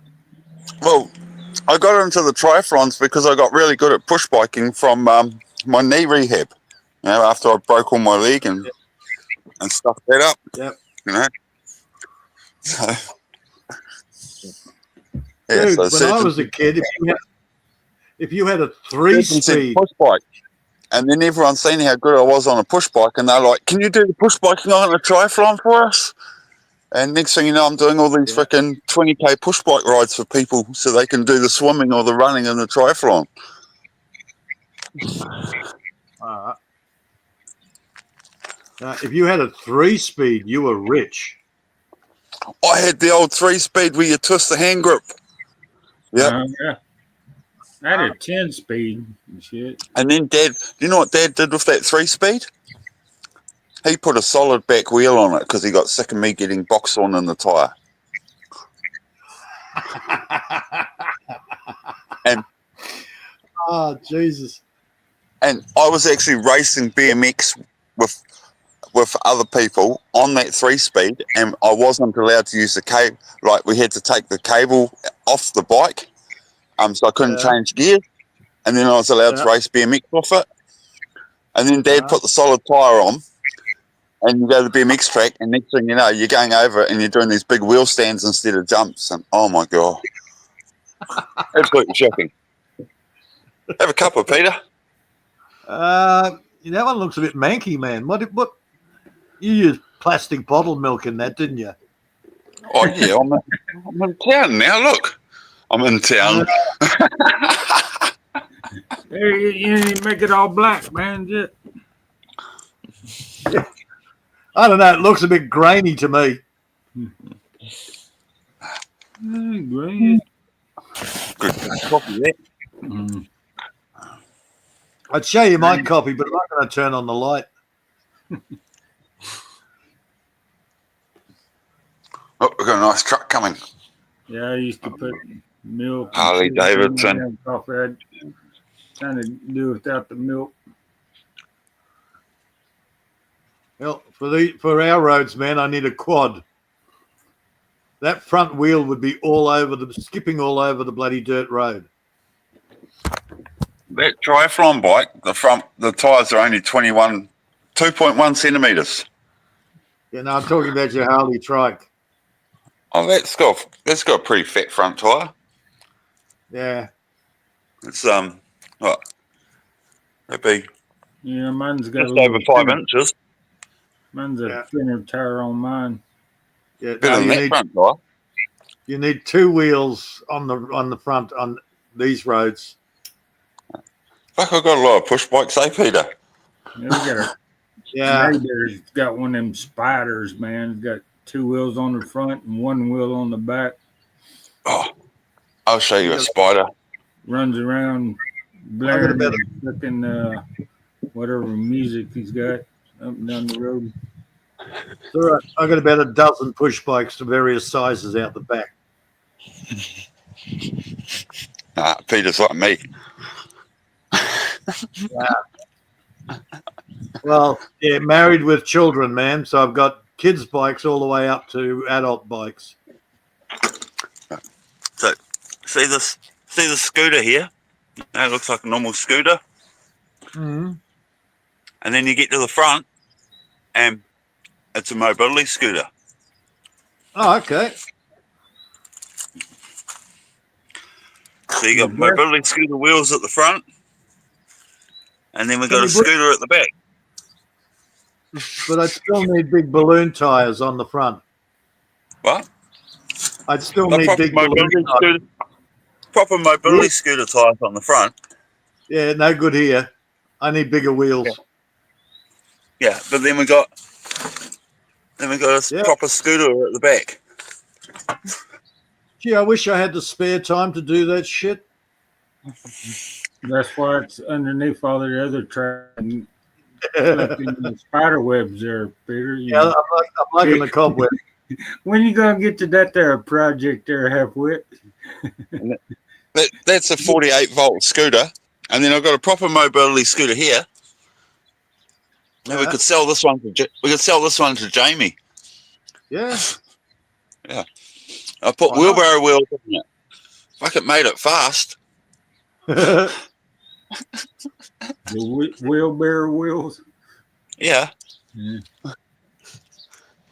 Well, I got into the triathlons because I got really good at push biking from my knee rehab. After I broke all my leg and stuffed that up. Yep. So, Dude, when I was a kid, if you had a He said 3-speed, push bike. And then everyone seen how good I was on a push bike, and they're like, "Can you do the push biking on a triathlon for us?" And next thing you know, I'm doing all these freaking 20K push bike rides for people so they can do the swimming or the running and the triathlon. if you had a 3-speed, you were rich. I had the old 3-speed where you twist the hand grip. Yeah. Yeah. I had a 10-speed and shit. And then Dad, you know what Dad did with that 3-speed? He put a solid back wheel on it because he got sick of me getting box on in the tyre. And oh, Jesus. And I was actually racing BMX with other people on that 3-speed, and I wasn't allowed to use the cable. Like, we had to take the cable off the bike, so I couldn't change gears. And then I was allowed to race BMX off it. And then Dad put the solid tyre on, and you go to the BMX track, and next thing you know, you're going over it and you're doing these big wheel stands instead of jumps. And oh my God, absolutely shocking. Have a couple, Peter. That one looks a bit manky, man. What you used plastic bottled milk in that, didn't you? Oh yeah, I'm in town now. Look, I'm in town. You make it all black, man. Yeah. I don't know. It looks a bit grainy to me. Grainy. Good copy there. I'd show you my copy, but I'm not going to turn on the light. Oh, we've got a nice truck coming. Yeah, I used to put milk. Harley Davidson. Coffee. I'd kind of do without the milk. Well, for our roads, man, I need a quad. That front wheel would be skipping all over the bloody dirt road. That triathlon bike, the tyres are only 2.1 centimetres. Yeah, no, I'm talking about your Harley trike. Oh, that's got a pretty fat front tyre. Yeah. It's what? That'd be mine's got just over 5 inches. Mine's a thinner tire on mine. Yeah, better than that front tyre. You need 2 wheels on the front on these roads. Fuck, I've got a lot of push bikes, Peter? Neighbor's got one of them spiders, man. It's got 2 wheels on the front and 1 wheel on the back. Oh, I'll show you a spider. Runs around blaring fucking whatever music he's got up and down the road. It's all right. I've got about a dozen push bikes to various sizes out the back. Peter's like me. Well, yeah, married with children, man. So I've got kids' bikes all the way up to adult bikes. So, see the scooter here? That looks like a normal scooter. Mm-hmm. And then you get to the front, and it's a mobility scooter. Oh, okay. So you got mobility scooter wheels at the front, and then we've got a scooter at the back. But I still need big balloon tires on the front. What? I'd still need big balloon tires. Proper mobility scooter tires on the front. Yeah, no good here. I need bigger wheels. Yeah, but then we got a proper scooter at the back. Gee, I wish I had the spare time to do that shit. That's why it's underneath all the other track. The spider webs there, Peter. Yeah, I'm liking the cobweb. When you gonna get to that there project there, half-wit? That's a 48-volt scooter, and then I've got a proper mobility scooter here. Now we could sell this one to Jamie. Yeah. Yeah. I put wheelbarrow wheels on it. Fuck, it made it fast. The wheelbarrow wheels. Yeah.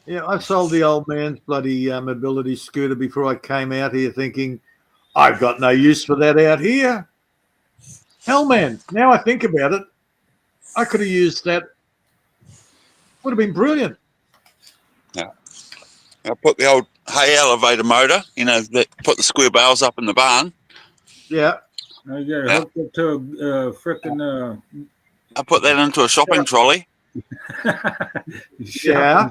Yeah, I sold the old man's bloody mobility scooter before I came out here thinking, I've got no use for that out here. Hell, man, now I think about it, I could have used that. Would have been brilliant. Yeah. I put the old hay elevator motor, you know, that put the square bales up in the barn. Yeah. Now you got it hooked up to a frickin' I put that into a shopping trolley. Yeah.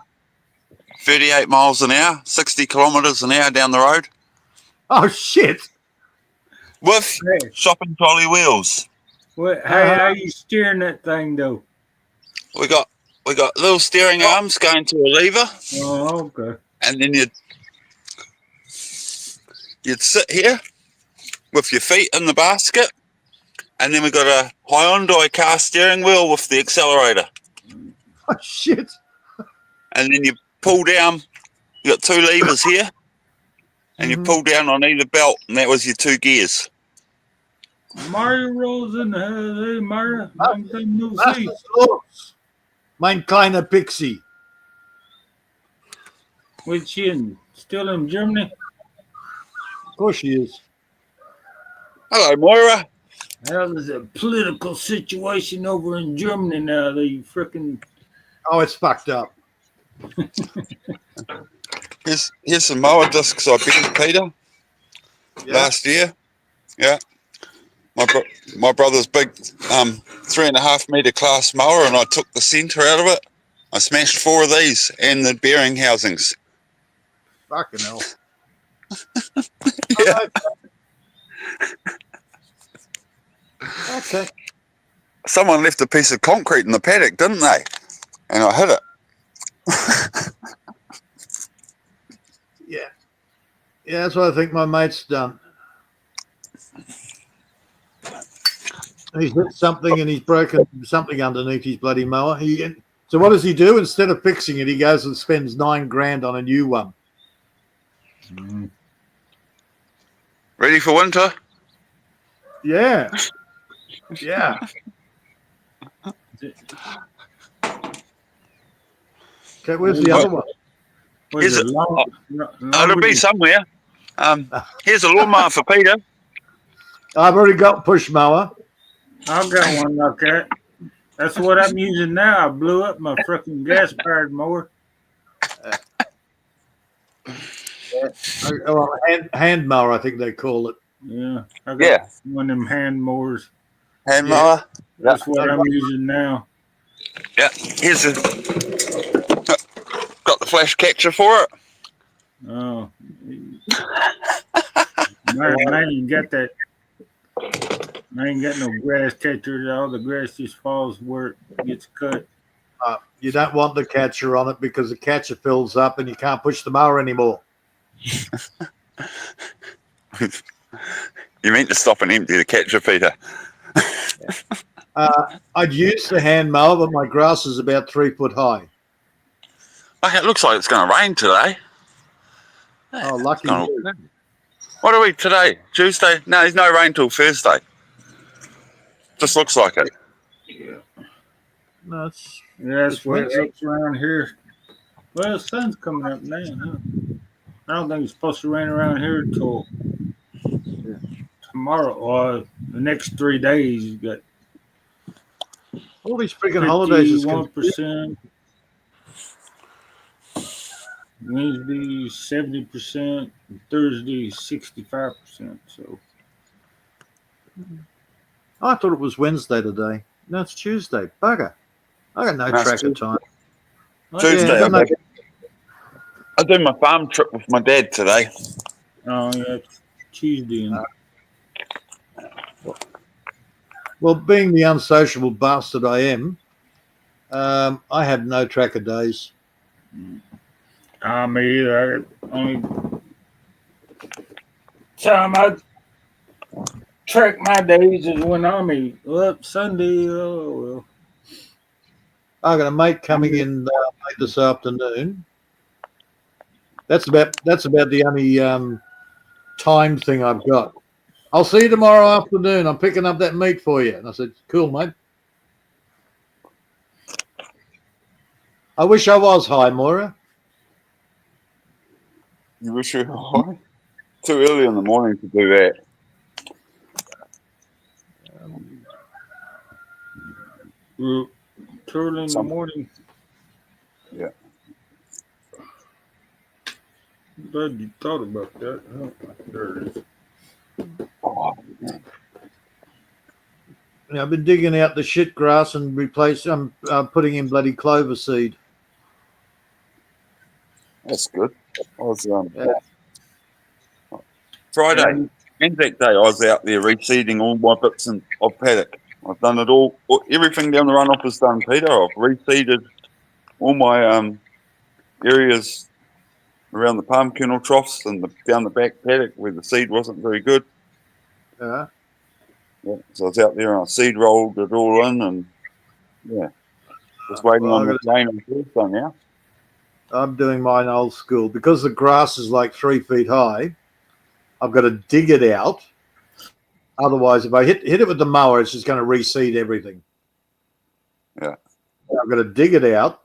38 miles an hour, 60 kilometres an hour down the road. Oh, shit. With shopping trolley wheels. What? How you steering that thing though? We got little steering arms going to a lever. Oh, okay. And then you'd sit here with your feet in the basket, and then we got a Hyundai car steering wheel with the accelerator. Oh, shit. And then you pull down, you got 2 levers here, and you pull down on either belt, and that was your 2 gears. Mario rolls in the hey Mario. Mein kleiner Pixie. Which in? Still in Germany? Of course she is. Hello, Moira. Hell, there's a political situation over in Germany now. They frickin' Oh, it's fucked up. Here's some mower discs I beat Peter last year. Yeah. My brother's big 3.5 metre class mower, and I took the centre out of it. I smashed 4 of these and the bearing housings. Fucking hell. Yeah. Okay. Someone left a piece of concrete in the paddock, didn't they? And I hit it. Yeah. Yeah, that's what I think my mate's done. He's hit something and he's broken something underneath his bloody mower. So what does he do? Instead of fixing it, he goes and spends $9,000 on a new one. Ready for winter? Yeah. Yeah. Okay, where's the other one? Here's it'll be somewhere. Here's a lawnmower for Peter. I've already got push mower. I've got one like that. That's what I'm using now. I blew up my freaking gas-powered mower. Hand mower, I think they call it. Yeah, I got one of them hand mowers. Hand mower. That's what I'm using now. Yeah, here's got the flash catcher for it. Oh, I ain't got that. I ain't got no grass catcher. All the grass just falls where it gets cut. You don't want the catcher on it because the catcher fills up and you can't push the mower anymore. You mean to stop and empty the catcher, Peter? I'd use the hand mower, but my grass is about 3 foot high. Okay, it looks like it's going to rain today. Oh, lucky you. What are we today? Tuesday? No, there's no rain till Thursday. Just looks like it. Yeah. No, that's what it looks around here. Well, the sun's coming up now. Huh? I don't think it's supposed to rain around here till tomorrow or the next 3 days. You got all these freaking holidays. 51%. Wednesday 70%, Thursday 65%. So I thought it was Wednesday today. No, it's Tuesday. Bugger. I got no track of time. Tuesday. I do my farm trip with my dad today. Oh, yeah, it's Tuesday. Well, being the unsociable bastard I am, I have no track of days. Me either. Only time I track my days is when I'm up Sunday. Oh well. I got a mate coming in late this afternoon. That's about the only time thing I've got. I'll see you tomorrow afternoon. I'm picking up that meat for you. And I said, cool, mate. I wish I was high, Moira. You wish you were high? Too early in the morning to do that. Well, early in the morning. Yeah. Glad you thought about that. Oh, there it is. Yeah, I've been digging out the shit grass and putting in bloody clover seed. That's good. I was Friday, Anzac Day, I was out there reseeding all my bits of paddock. I've done it all. Everything down the runoff is done, Peter. I've reseeded all my areas around the palm kernel troughs and down the back paddock where the seed wasn't very good. Yeah. So I was out there and I seed rolled it all in and just waiting on the rain on Thursday now. I'm doing mine old school because the grass is like 3 feet high. I've got to dig it out. Otherwise, if I hit it with the mower, it's just going to reseed everything. Yeah. I've got to dig it out.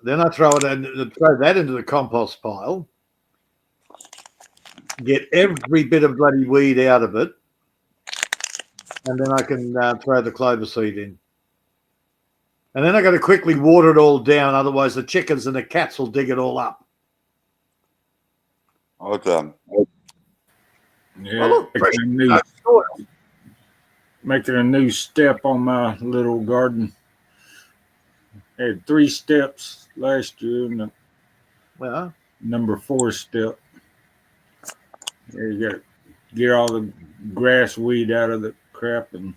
Then I throw that into the compost pile. Get every bit of bloody weed out of it. And then I can throw the clover seed in. And then I got to quickly water it all down. Otherwise, the chickens and the cats will dig it all up. Making a new step on my little garden. I had 3 steps last year, and number 4 step. You got to get all the grass weed out of the crap and.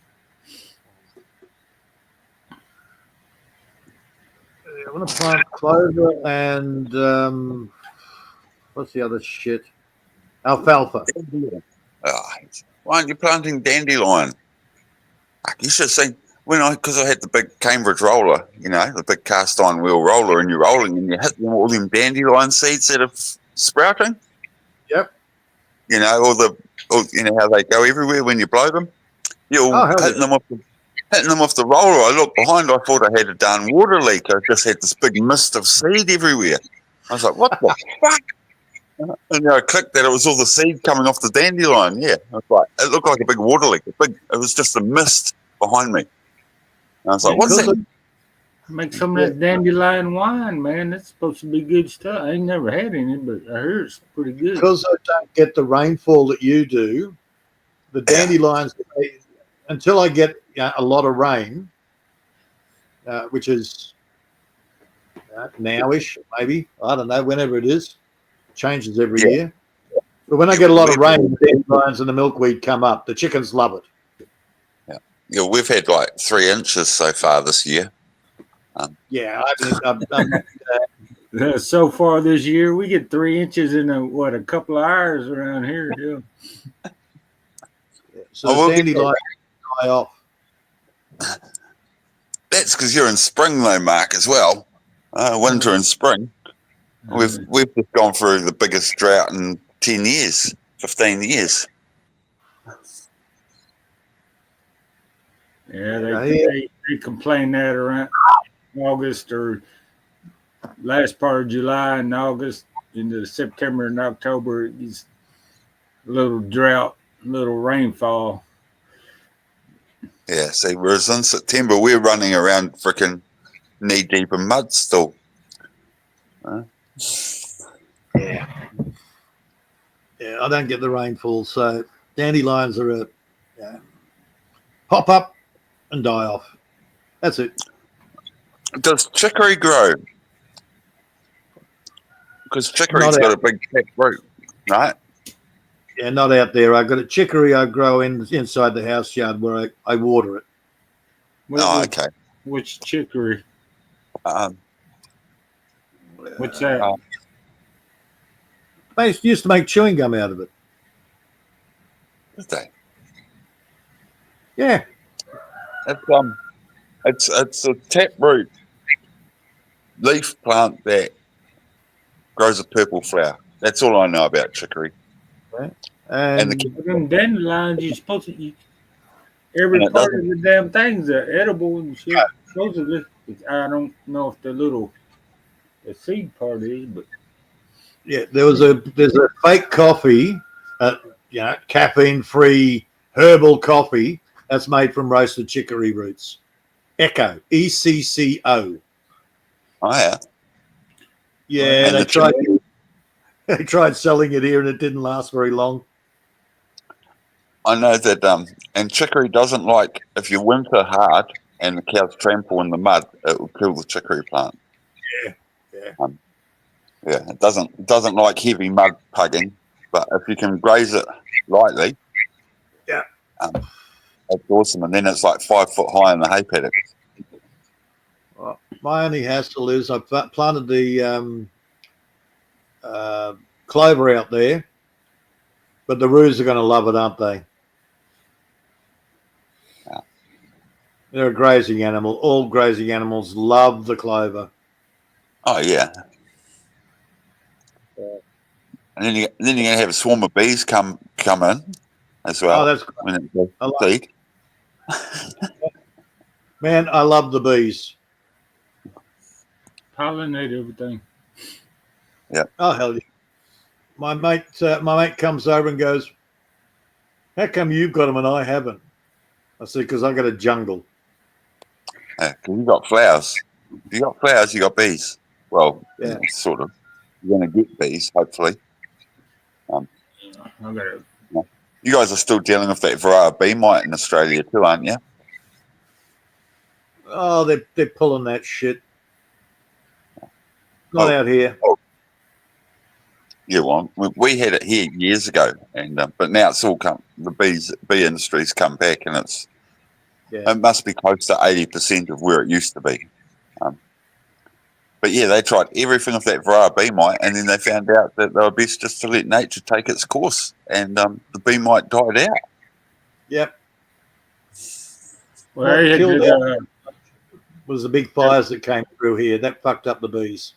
I'm going to plant clover and what's the other shit? Alfalfa. Why aren't you planting dandelion? You should have seen because I had the big Cambridge roller, the big cast iron wheel roller, and you're rolling and you hit all them dandelion seeds that are sprouting. Yep. How they go everywhere when you blow them. You're hitting them off the roller. I looked behind. I thought I had a darn water leak. I just had this big mist of seed everywhere. I was like, "What the fuck?" And I clicked that it was all the seed coming off the dandelion. Yeah, I was like, it looked like a big water leak. It was just a mist behind me. And I was like, "What's that?" Make some of that dandelion wine, man. That's supposed to be good stuff. I ain't never had any, but I heard it's pretty good. Because I don't get the rainfall that you do, the dandelions, until I get a lot of rain, which is nowish, maybe. I don't know, whenever it is. It changes every year. But when I get a lot of rain, the dandelions and the milkweed come up. The chickens love it. Yeah, we've had like 3 inches so far this year. So far this year, we get 3 inches in a couple of hours around here. Yeah. So the dandelions die off. That's because you're in spring, though, Mark, as well. Winter and spring. We've just gone through the biggest drought in 10 years, 15 years. Yeah, they complain that around August or last part of July and August into September and October. It's a little drought, little rainfall. Yeah, see, whereas in September, we're running around freaking knee-deep in mud still. Yeah, I don't get the rainfall, so dandelions are pop up and die off. That's it. Does chicory grow? Because chicory's got a big thick root, right? Yeah, not out there. I got a chicory I grow inside the house yard where I water it. Okay. Which chicory? What's that? They used to make chewing gum out of it. Did they? Yeah. It's a taproot leaf plant that grows a purple flower. That's all I know about chicory. Right. And the dandelions, you're supposed to every part of the damn things are edible and shit. Supposedly, I don't know if the seed part is, but yeah, there's a fake coffee, caffeine-free herbal coffee that's made from roasted chicory roots. Echo, ECCO. Oh yeah. Yeah, And they the tried. They tried selling it here, and it didn't last very long. I know that, and chicory doesn't like if you winter hard and the cows trample in the mud, it will kill the chicory plant. Yeah. Yeah, it doesn't like heavy mud pugging, but if you can graze it lightly, Yeah. that's awesome. And then it's like 5 foot high in the hay paddock. Well, my only hassle is I've planted the clover out there, but the roos are going to love it, aren't they? Yeah. They're a grazing animal. All grazing animals love the clover. Oh yeah. And then you're going to have a swarm of bees come in as well. Oh, that's when great. it's seed. Man, I love the bees. Pollinate everything. Yeah. Oh hell yeah! My mate comes over and goes, "How come you've got them and I haven't?" I said, "Because I got a jungle." Yeah, 'cause you got flowers. If you got flowers, you got bees. Well, Yeah. sort of. You're going to get bees, hopefully. I got it. You guys are still dealing with that varroa bee mite in Australia too, aren't you? Oh, they're pulling that shit. Not out here. Yeah, well, we had it here years ago, and but now it's all come. The bee industry's come back, and it must be close to 80% of where it used to be. But yeah, they tried everything with that varroa bee mite, and then they found out that they were best just to let nature take its course, and the bee mite died out. Yep. Well, they had killed to, was the big fires that came through here. That fucked up the bees.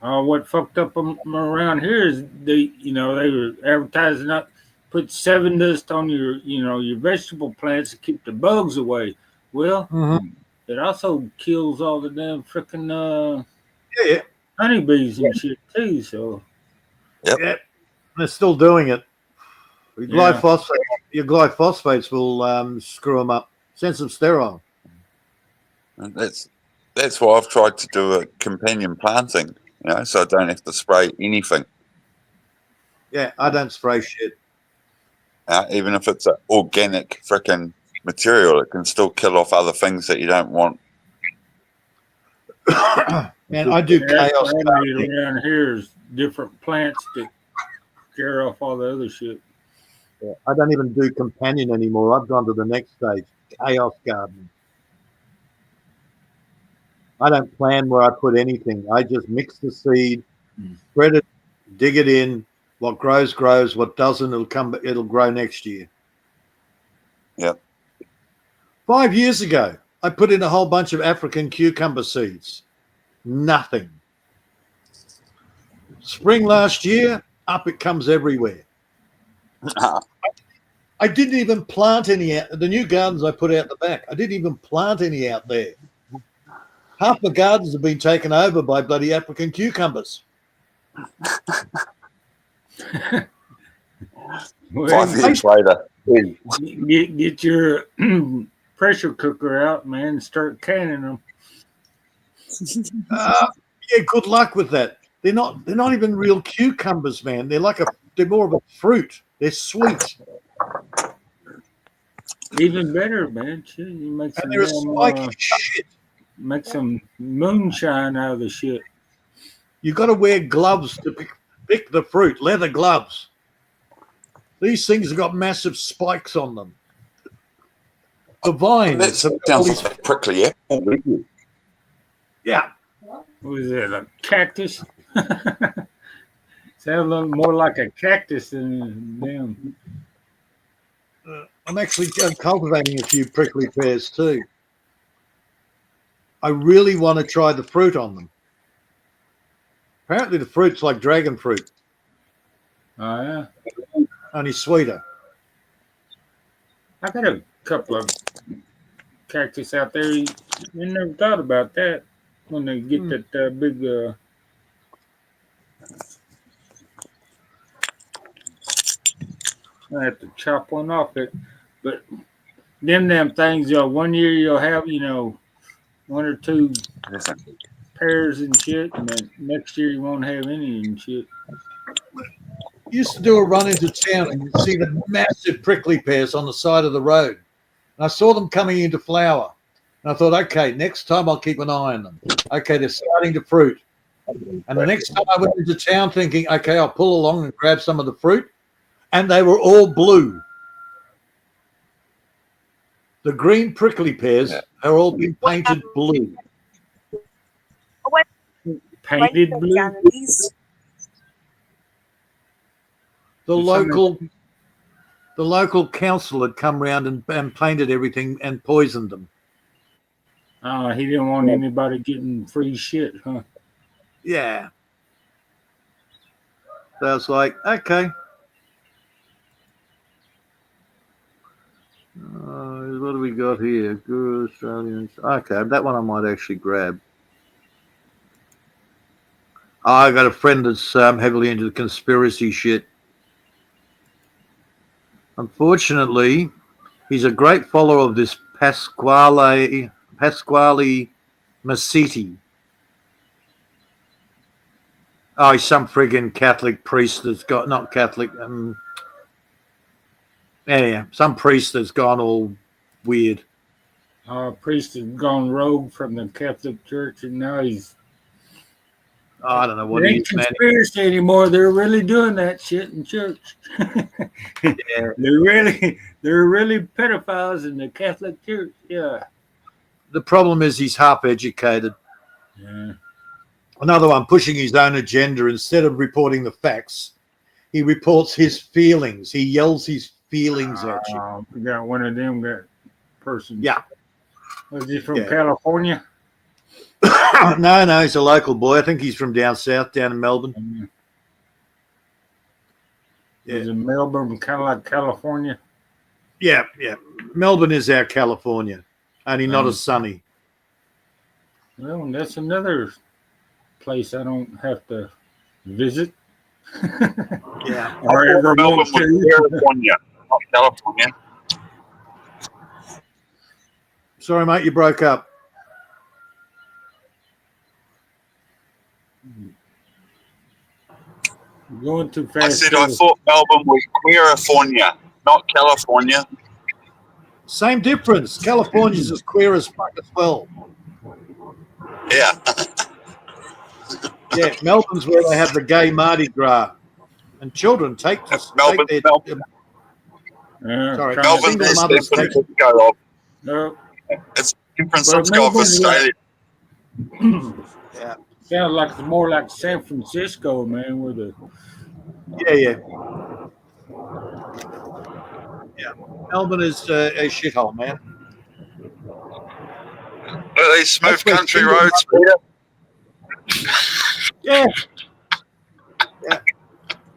what fucked up them around here is they were advertising not put 7 dust on your vegetable plants to keep the bugs away. Well, it also kills all the damn freaking honeybees and shit too. So Yep. They're still doing it. Your glyphosates will screw them up. Send some sterile. And that's why I've tried to do a companion planting, so I don't have to spray anything. Yeah, I don't spray shit. Even if it's an organic frickin' material, it can still kill off other things that you don't want. Man, I do chaos gardening. Around here is different plants that scare off all the other shit. Yeah, I don't even do companion anymore. I've gone to the next stage, chaos gardening. I don't plan where I put anything. I just mix the seed, spread it, dig it in. What grows, grows. What doesn't, it'll grow next year. Yep. 5 years ago, I put in a whole bunch of African cucumber seeds. Nothing. Spring last year, up it comes everywhere. I didn't even plant any out. The new gardens I put out the back, I didn't even plant any out there. Half the gardens have been taken over by bloody African cucumbers. 5 years later. Get your pressure cooker out, man, and start canning them. Yeah, good luck with that. They're not even real cucumbers, man. They're more of a fruit. They're sweet. Even better, man. Shit, you make some And they're a spiky shit. Make some moonshine out of the shit. You got to wear gloves to pick the fruit, leather gloves. These things have got massive spikes on them. The vines. That sounds like a prickly apple. Yeah. What is it, a cactus? Sounds a little more like a cactus than damn. I'm actually cultivating a few prickly pears too. I really want to try the fruit on them. Apparently the fruit's like dragon fruit. Oh, yeah. Only sweeter. I got a couple of cactus out there. You never thought about that when they get that big. I have to chop one off it, but them things. 1 year you'll have one or two pears and shit, and then next year you won't have any and shit. Used to do a run into town and you'd see the massive prickly pears on the side of the road. And I saw them coming into flower. And I thought, okay, next time I'll keep an eye on them. Okay, they're starting to fruit. And the next time I went into town thinking, okay, I'll pull along and grab some of the fruit. And they were all blue. The green prickly pears are all been painted blue. Painted blue? The local council had come round and painted everything and poisoned them. Oh, he didn't want anybody getting free shit, huh? Yeah. So I was like, okay. What do we got here? Guru Australians. Okay, that one I might actually grab. I got a friend that's heavily into the conspiracy shit. Unfortunately, he's a great follower of this Pasquale Massetti. Oh, he's some friggin' Catholic priest that's got, not Catholic, yeah, some priest that's gone all weird. Priest has gone rogue from the Catholic Church, and now he's... I don't know what it he ain't is, man. conspiracy anymore. They're really doing that shit in church. Yeah. They're really pedophiles in the Catholic Church. Yeah. The problem is he's half educated. Yeah. Another one pushing his own agenda instead of reporting the facts. He reports his feelings. He yells his feelings at you. We got one of them person. Yeah. Was he from California? No, he's a local boy. I think he's from down south, down in Melbourne. Is it Melbourne kind of like California? Yeah. Melbourne is our California, only not as sunny. Well, that's another place I don't have to visit. Yeah. Or ever Melbourne was California, not California. Sorry, mate, you broke up. Going too fast. I said I thought Melbourne was Queerifornia, not California. Same difference. California's as queer as fuck as well. Yeah. Yeah, Melbourne's where they have the gay Mardi Gras. And children take their... Melbourne single is mothers San take... Francisco of. No. It's San Francisco of Australia. Yeah. Sounds like it's more like San Francisco, man, where the... Yeah. Melbourne is a shithole, man. Look at these smooth country roads, Peter. Yeah.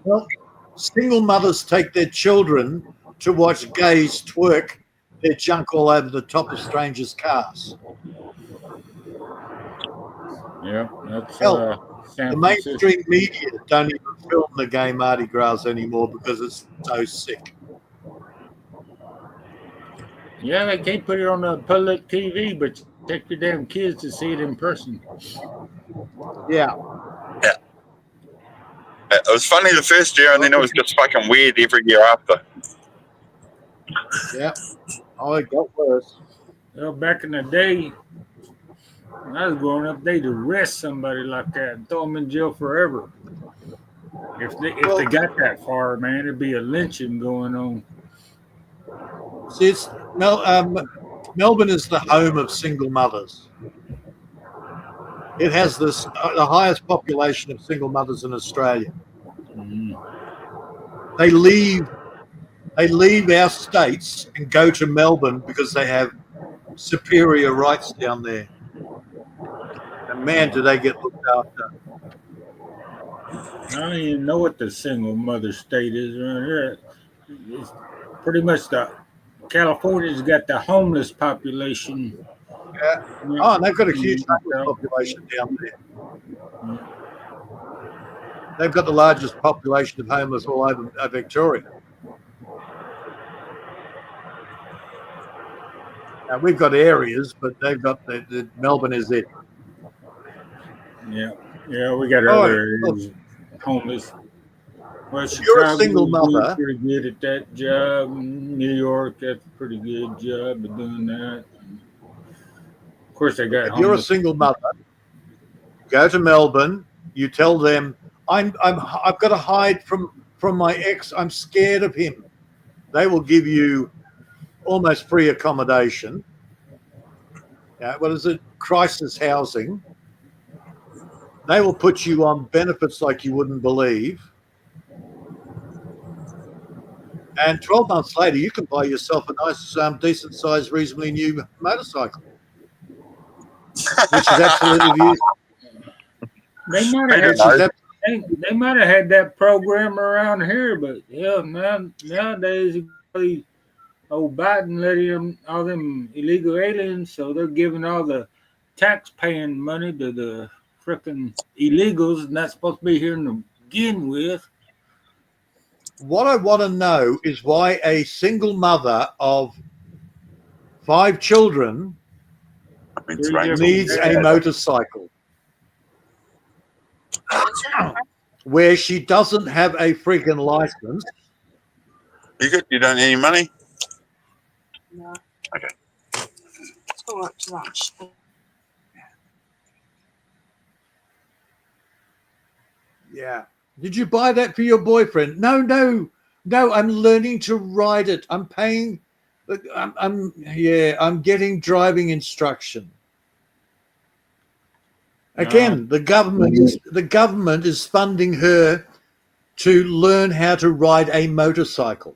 Well, single mothers take their children to watch gays twerk their junk all over the top of strangers' cars. Yeah, that's the mainstream media don't even film the gay Mardi Gras anymore because it's so sick. Yeah, they can't put it on the public TV, but take your damn kids to see it in person. Yeah. It was funny the first year, and then it was just fucking weird every year after. Yeah. Oh, it got worse. Well, back in the day, when I was growing up, they'd arrest somebody like that and throw them in jail forever. If they got that far, man, there'd be a lynching going on. See, Melbourne is the home of single mothers. It has the highest population of single mothers in Australia. Mm-hmm. They leave our states and go to Melbourne because they have superior rights down there. And man, do they get looked after. I don't even know what the single mother state is around here. It's pretty much California's got the homeless population. Yeah. Oh, and they've got a huge homeless population down there. They've got the largest population of homeless all over Victoria. We've got areas, but they've got the Melbourne is it. Yeah, we got Oh, other look. areas, homeless. Well, You're a Chicago single is doing mother. pretty good at that job. New York, that's a pretty good job of doing that. Of course, they got If you're a homeless. single mother, go to Melbourne. You tell them, I've got to hide from my ex. I'm scared of him. They will give you almost free accommodation. What is it? Crisis housing. They will put you on benefits like you wouldn't believe. And 12 months later, you can buy yourself a nice, decent sized, reasonably new motorcycle, which is absolutely useful. They might have had that program around here, but nowadays, old Biden let in all them illegal aliens, so they're giving all the tax-paying money to the frickin' illegals, and that's supposed to be here to begin with. What I want to know is why a single mother of 5 children needs a motorcycle where she doesn't have a freaking license. You don't need any money? No. Okay. Let's go out to lunch. Yeah. Did you buy that for your boyfriend? No. I'm learning to ride it. I'm paying. I'm getting driving instruction. Again, the government is funding her to learn how to ride a motorcycle.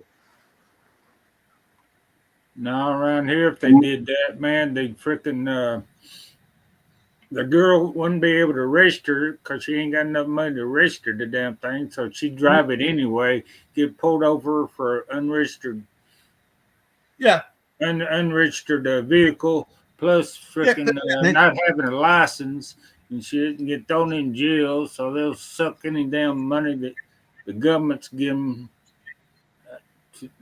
Now around here, if they did that, man, they frickin' the girl wouldn't be able to register because she ain't got enough money to register the damn thing. So she'd drive it anyway, get pulled over for unregistered. Yeah. Unregistered vehicle, plus frickin' not having a license and shit, and get thrown in jail. So they'll suck any damn money that the government's giving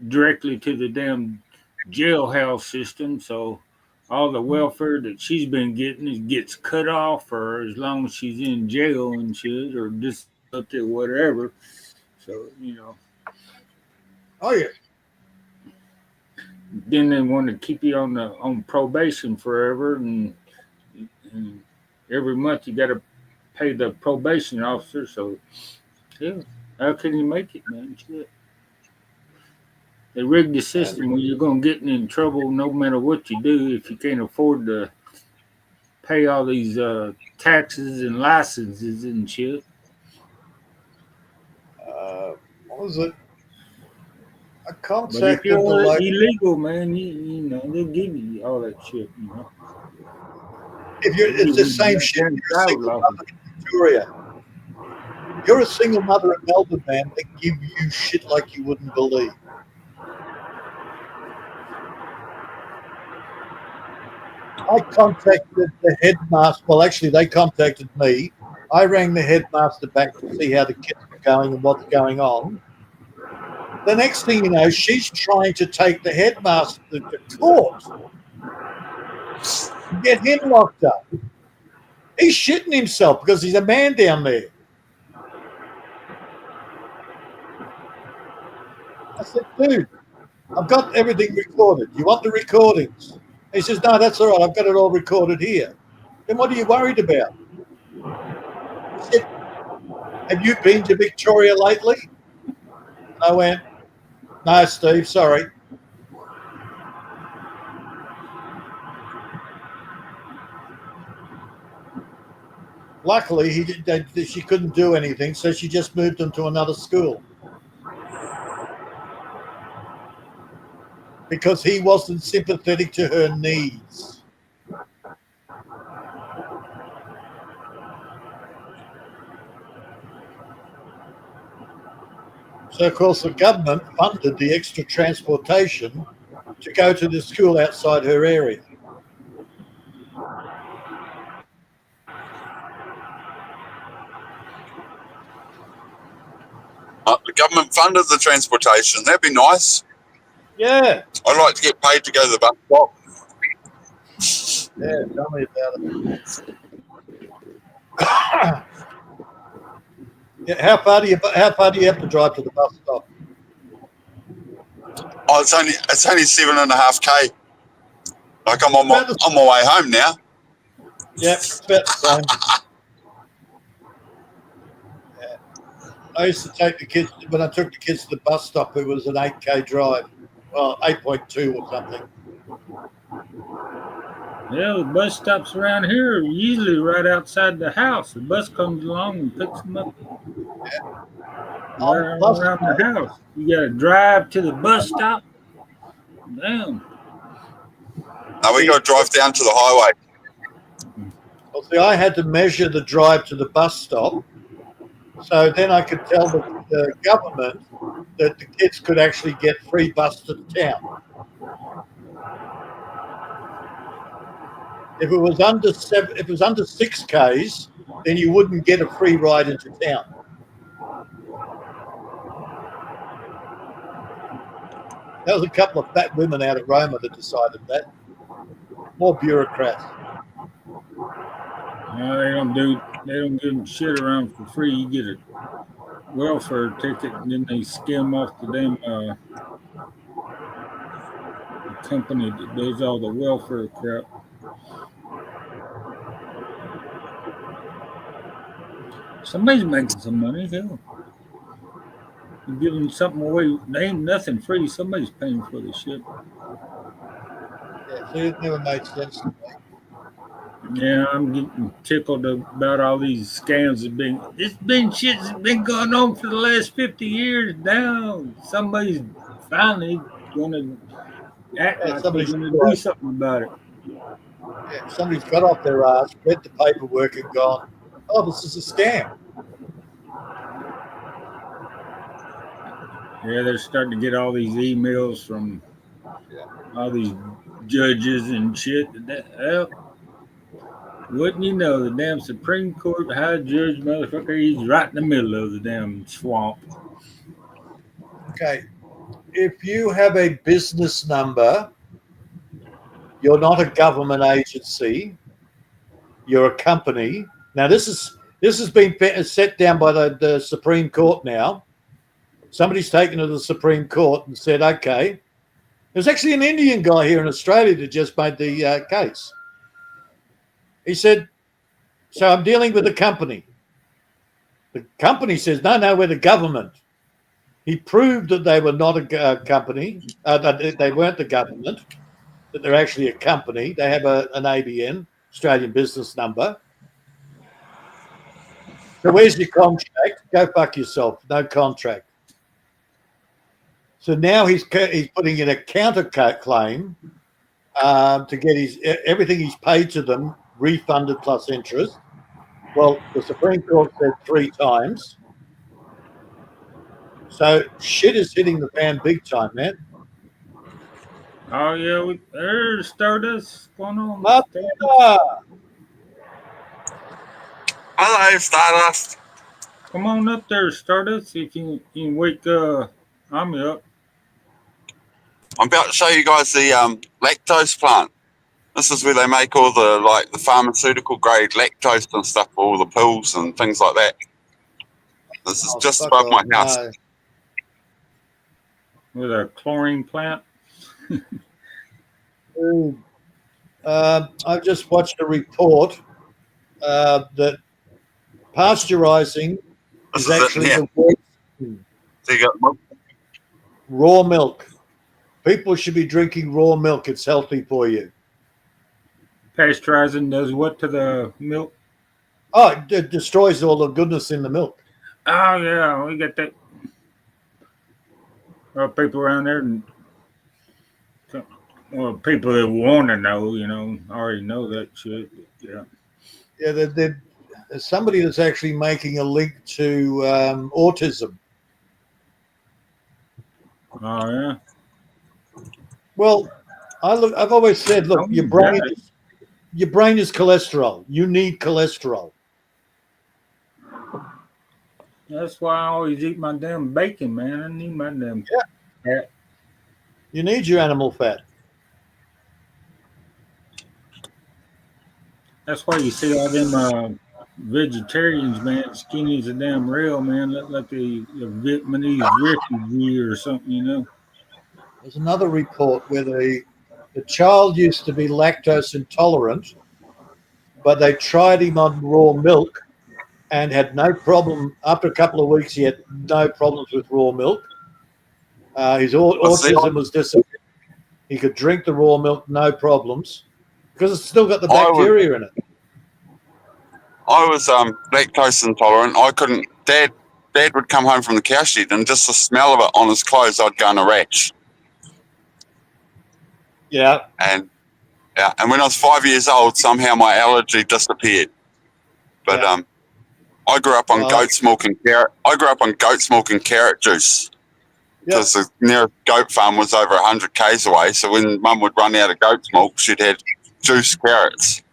directly to the damn jailhouse system. So all the welfare that she's been getting gets cut off for as long as she's in jail and shit, or disability or whatever. So, Oh, yeah. Then they want to keep you on probation forever, and every month you got to pay the probation officer. So, yeah, how can you make it, man? Shit. They rigged the system where you're going to get in trouble no matter what you do if you can't afford to pay all these taxes and licenses and shit. What was it? I But contacted if you're the local. illegal, man, you know, they'll give you all that shit, you know. It's the same shit. You're a single mother in Victoria. You're a single mother in Melbourne, man. They give you shit like you wouldn't believe. I contacted the headmaster. Well, actually, they contacted me. I rang the headmaster back to see how the kids were going and what's going on. The next thing you know, she's trying to take the headmaster to court, get him locked up. He's shitting himself because he's a man down there. I said, dude, I've got everything recorded. You want the recordings? He says, no, that's all right. I've got it all recorded here. Then what are you worried about? I said, have you been to Victoria lately? I went, no, Steve, sorry. Luckily, she couldn't do anything, so she just moved him to another school. Because he wasn't sympathetic to her needs. So, of course, the government funded the extra transportation to go to the school outside her area. The government funded the transportation. That'd be nice. Yeah. I'd like to get paid to go to the bus stop. Yeah, tell me about it. Yeah, how far do you have to drive to the bus stop? Oh, it's only 7.5K. Like I'm on my way home now. Yep, it's about the same. Yeah. I used to take the kids when I took the kids to the bus stop. It was an 8K drive, well, 8.2 or something. Yeah, the bus stops around here are usually right outside the house. The bus comes along and picks them up. Right around the house. You got to drive to the bus stop. Damn. No, we got to drive down to the highway. Well, see, I had to measure the drive to the bus stop, so then I could tell the government that the kids could actually get free bus to the town. If it was under 6Ks, then you wouldn't get a free ride into town. That was a couple of fat women out of Roma that decided that. More bureaucrats. No, they don't give them shit around for free. You get a welfare ticket, and then they skim off the damn company that does all the welfare crap. Somebody's making some money, hell. You're giving something away. They ain't nothing free. Somebody's paying for the shit. Yeah, see, it never made sense to me. Yeah, I'm getting tickled about all these scams that shit's been going on for the last 50 years now. Somebody's finally gonna act like they're gonna do something about it. Yeah, somebody's got off their ass, read the paperwork and gone, oh, this is a scam. Yeah, they're starting to get all these emails from all these judges and shit. Wouldn't you know, the damn Supreme Court high judge motherfucker, he's right in the middle of the damn swamp. Okay. If you have a business number, you're not a government agency, you're a company. Now, this has been set down by the Supreme Court now. Somebody's taken it to the Supreme Court and said, okay. There's actually an Indian guy here in Australia that just made the case. He said, so I'm dealing with a company. The company says, no, we're the government. He proved that they were not a company, that they weren't the government, that they're actually a company. They have an ABN, Australian business number. So where's your contract? Go fuck yourself. No contract. So now he's putting in a counterclaim to get everything he's paid to them refunded plus interest. Well, the Supreme Court said 3 times. So shit is hitting the fan big time, man. Oh yeah, there's Stardust going on. Hello, Stardust. Come on up there, Stardust. See if you can wake Ami up. I'm about to show you guys the lactose plant. This is where they make all the pharmaceutical grade lactose and stuff for all the pills and things like that. This is just above my house. No. With a chlorine plant. I've just watched a report that pasteurizing is actually the worst. So you got milk. Raw milk. People should be drinking raw milk. It's healthy for you. Pasteurizing does what to the milk? Oh, it destroys all the goodness in the milk. Oh, yeah. We got that. Well, people around there, well, people that want to know, already know that shit. Yeah. Yeah, there's somebody that's actually making a link to autism. Oh, yeah. Well, I've always said, look, your brain is cholesterol. You need cholesterol. That's why I always eat my damn bacon, man. I need my damn fat. You need your animal fat. That's why you see all them vegetarians, man, skinny as a damn rail, man, look like a Vietnamese refugee or something, you know. There's another report where the child used to be lactose intolerant, but they tried him on raw milk and had no problem. After a couple of weeks, he had no problems with raw milk. His autism was disappearing. He could drink the raw milk, no problems, because it's still got the bacteria in it. I was lactose intolerant. I couldn't. Dad would come home from the cow shed, and just the smell of it on his clothes, I'd go in a rash. Yeah. And when I was 5 years old, somehow my allergy disappeared. But I grew up on goat's milk and carrot. I grew up on goat's milk and carrot juice. Because the nearest goat farm was over 100 k's away. So when Mum would run out of goat's milk, she'd have juice carrots.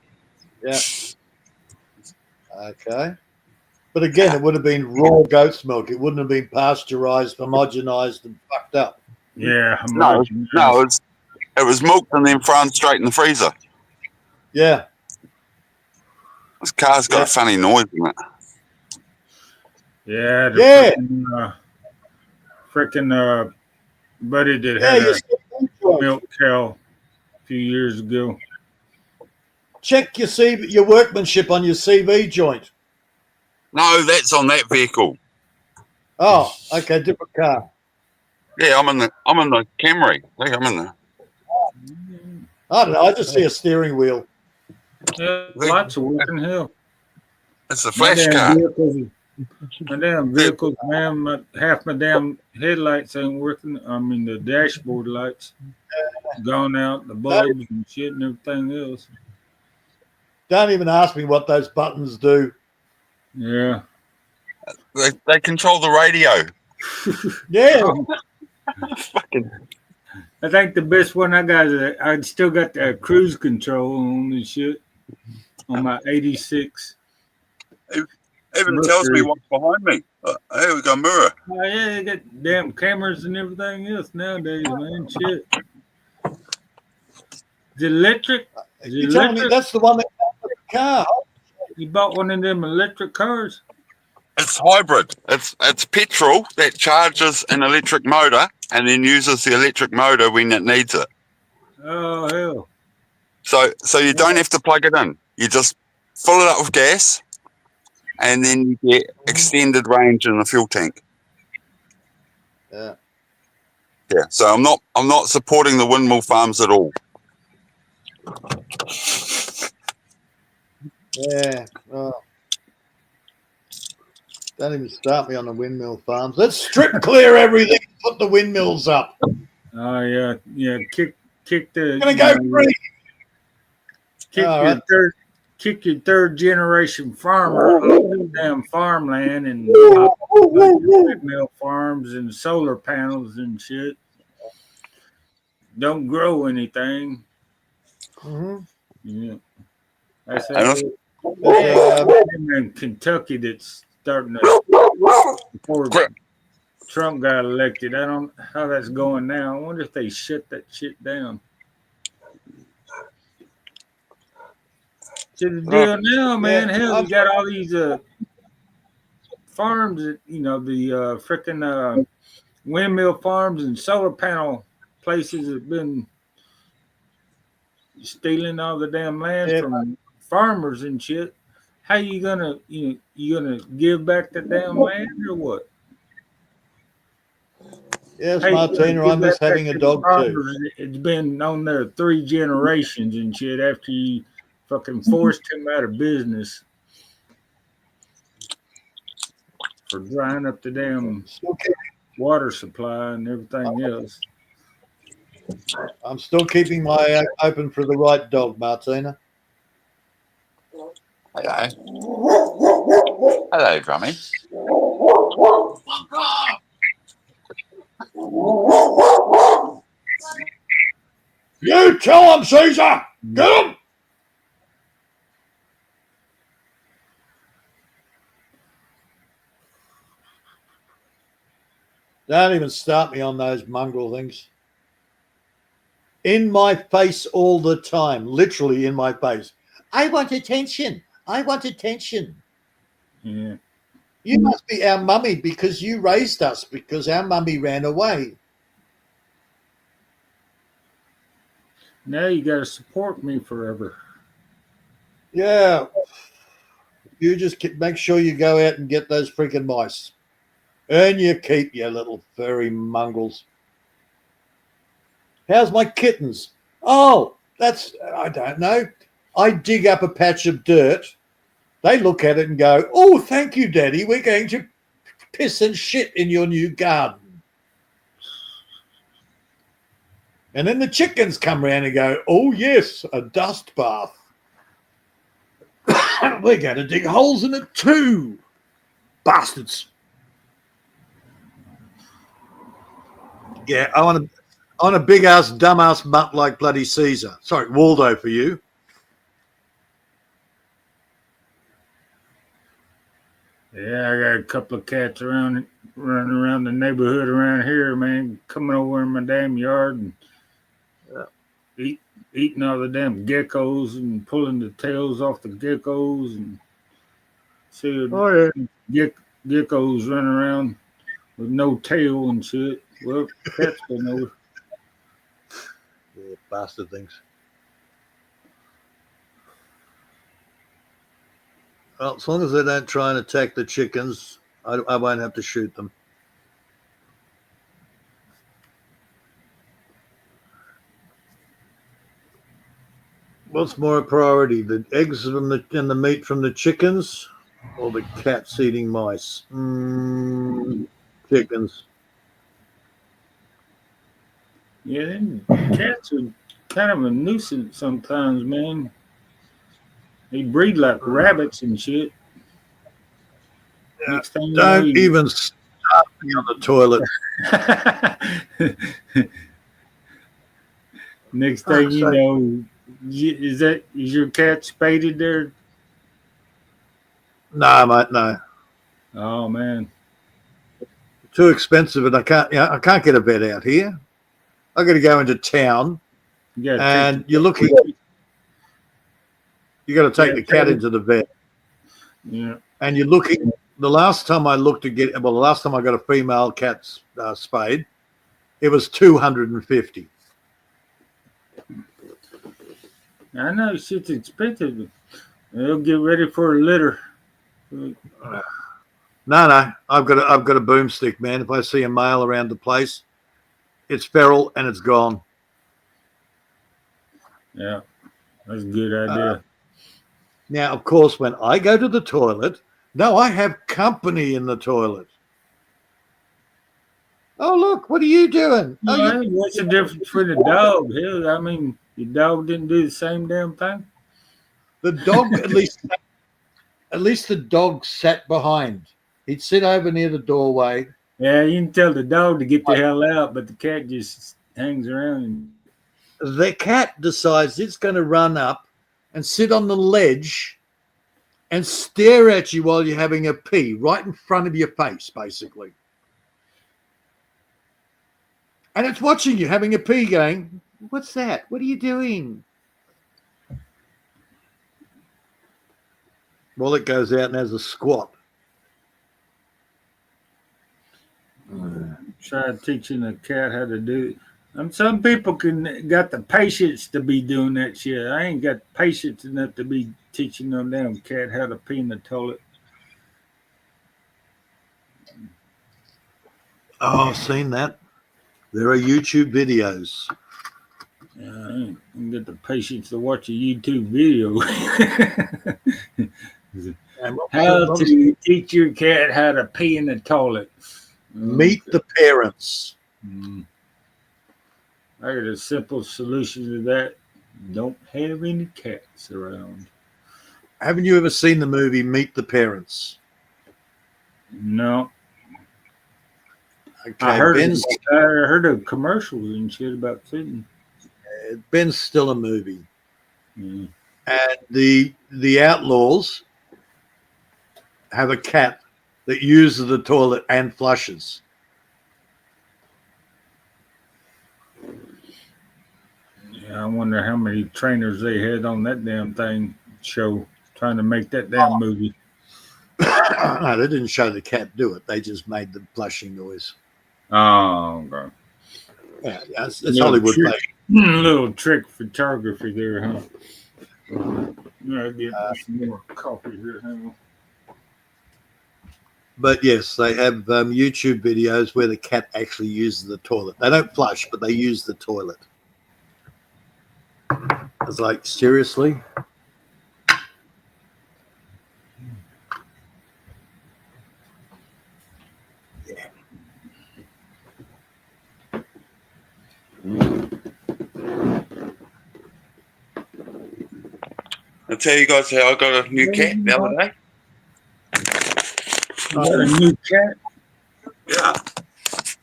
Yeah. Okay. But again, it would have been raw goat's milk. It wouldn't have been pasteurized, homogenized, and fucked up. Yeah. No, it was milked and then thrown straight in the freezer. Yeah. This car's got a funny noise in it. Yeah. Freaking buddy that had a milk cow a few years ago. Check your workmanship on your CV joint. No, that's on that vehicle. Oh, okay, different car. Yeah, I'm in the Camry. I think I'm in the. I don't know. I just see a steering wheel. Yeah, lots of working hell. It's a flash car. My damn vehicles, man. Half my damn headlights ain't working. I mean, the dashboard lights gone out, the bulbs and shit and everything else. Don't even ask me what those buttons do. Yeah. They control the radio. Yeah. I think the best one I got is I still got the cruise control on this shit on my 86. Even tells me what's behind me. Here we go, mirror. Oh, yeah, they got damn cameras and everything else nowadays, man. Shit. Is it electric? You telling me that's the one that comes with the car? You bought one of them electric cars? It's hybrid. It's petrol that charges an electric motor and then uses the electric motor when it needs it. Oh, hell. So you don't have to plug it in. You just fill it up with gas, and then you get extended range in the fuel tank. Yeah. Yeah. So I'm not supporting the windmill farms at all. Yeah. Oh. Don't even start me on the windmill farms. Let's strip clear everything and put the windmills up. Oh, yeah. Yeah. Kick the. Gonna go free. Kick your third generation farmer off the damn farmland and windmill farms and solar panels and shit. Don't grow anything. Mm-hmm. Yeah. That's in Kentucky that's starting to before Trump got elected. I don't know how that's going now. I wonder if they shut that shit down. To the deal now, man. Hell, we got all these farms that, the freaking windmill farms and solar panel places have been stealing all the damn land from farmers and shit. How you gonna give back the damn land or what? Yes, Martina, I'm just having a dog too. It's been on there 3 generations and shit after you fucking forced him out of business for drying up the damn water supply and everything else. I'm still keeping my eye open for the right dog, Martina. Hello, Drummy. You tell him, Caesar! Get him! Don't even start me on those mongrel things. In my face all the time, literally in my face. I want attention. I want attention. Yeah. You must be our mummy because you raised us because our mummy ran away. Now you got to support me forever. Yeah. You just make sure you go out and get those freaking mice. Earn your keep, you little furry mongrels. How's my kittens? Oh, I don't know. I dig up a patch of dirt. They look at it and go, oh, thank you, Daddy. We're going to piss and shit in your new garden. And then the chickens come around and go, oh, yes, a dust bath. We're going to dig holes in it too. Bastards. Yeah, I want a big-ass, dumb-ass mutt like bloody Caesar. Sorry, Waldo for you. Yeah, I got a couple of cats running around the neighborhood around here, man, coming over in my damn yard and eating all the damn geckos and pulling the tails off the geckos and seeing geckos running around with no tail and shit. Well, cats been over. Yeah, bastard things. Well, as long as they don't try and attack the chickens, I won't have to shoot them. What's more a priority, the eggs and the meat from the chickens or the cats eating mice? Chickens. Yeah, them cats are kind of a nuisance sometimes, man. They breed like rabbits and shit. Next thing Don't you know, even start me on the toilet. Next thing you know, is your cat spaded there? No, mate, no. Oh man, Too expensive, and I can't get a vet out here. I got to go into town, and you're looking. You got to take the cat into the vet. Yeah. And you're looking. The last time I looked to get, the last time I got a female cat spayed, it was $250. I know shit's expensive. They'll get ready for a litter. No, I've got a boomstick, man. If I see a male around the place, it's feral and it's gone. Yeah, that's a good idea. Now, of course, when I go to the toilet, no, I have company in the toilet. Oh, look, what are you doing? Yeah, what's the difference between a dog? Hell, I mean, your dog didn't do the same damn thing. The dog, at least the dog sat behind. He'd sit over near the doorway. Yeah, you can tell the dog to get the hell out, but the cat just hangs around. The cat decides it's going to run up and sit on the ledge and stare at you while you're having a pee right in front of your face, basically. And it's watching you having a pee going, what's that? What are you doing? Well, it goes out and has a squat. Try teaching a cat how to do it. Some people got the patience to be doing that shit. I ain't got patience enough to be teaching no damn cat how to pee in the toilet. Oh, I've seen that. There are YouTube videos. I ain't got the patience to watch a YouTube video. How to teach your cat how to pee in the toilet. Meet the parents. I got a simple solution to that. Don't have any cats around. Haven't you ever seen the movie Meet the Parents? No. Okay, I heard of commercials and shit about fitting. Ben's still a movie. And the Outlaws have a cat that uses the toilet and flushes. Yeah, I wonder how many trainers they had on that damn thing. show trying to make that damn movie. No, they didn't show the cat do it. They just made the flushing noise. Oh, okay. Yeah, it's Hollywood. Little trick photography there, huh? Yeah, get some more coffee here. Hang on. But yes, they have YouTube videos where the cat actually uses the toilet. They don't flush, but they use the toilet. It's like, seriously? I'll tell you guys how I got a new cat the other day. You got a new cat? Yeah.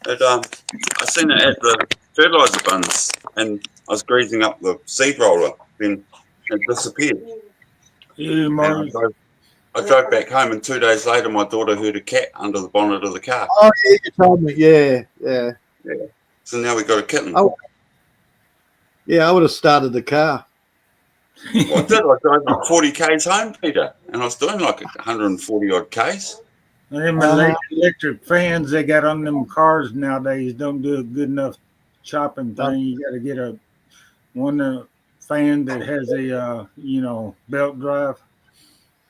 I seen it at the fertilizer bins, and I was greasing up the seed roller. Then it disappeared. Yeah, Mark. I drove back home, and 2 days later, my daughter heard a cat under the bonnet of the car. Oh, yeah, you told me. Yeah. So now we got a kitten. Oh, yeah, I would have started the car. Well, I did. I drove like 40 k's home, Peter, and I was doing like 140 odd k's. And them electric fans they got on them cars nowadays don't do a good enough chopping thing. You got to get one fan that has a belt drive.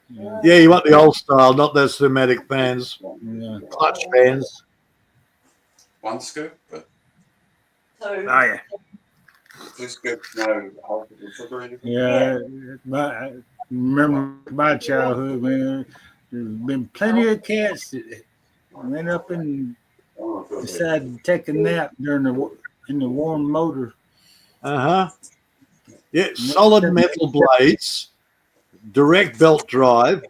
Yeah, you want the old style, not those pneumatic fans. Yeah. Clutch fans. One scoop, but yeah. Two scoops, no sugar or anything. Yeah, I remember my childhood, man. There's been plenty of cats that went up and decided to take a nap in the warm motor. Yeah, solid metal blades, direct belt drive,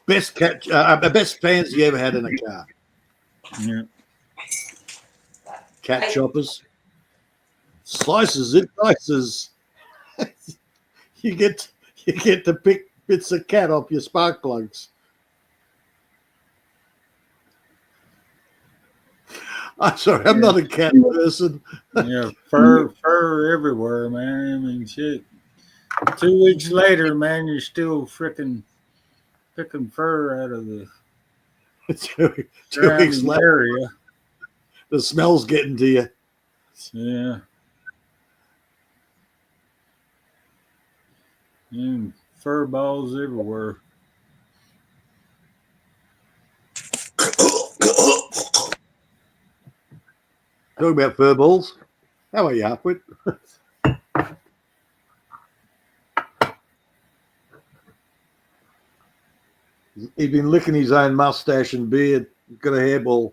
best fans you ever had in a car. Yeah. Cat choppers. Slices it, dices. you get to pick bits of cat off your spark plugs. I'm sorry, I'm not a cat person. Yeah, fur everywhere, man. I mean, shit. 2 weeks later, man, you're still freaking picking fur out of the 2 weeks later, area. The smell's getting to you. Yeah. And fur balls everywhere. Talking about fur balls. How are you, Hapwit? He's been licking his own mustache and beard. He's got a hairball.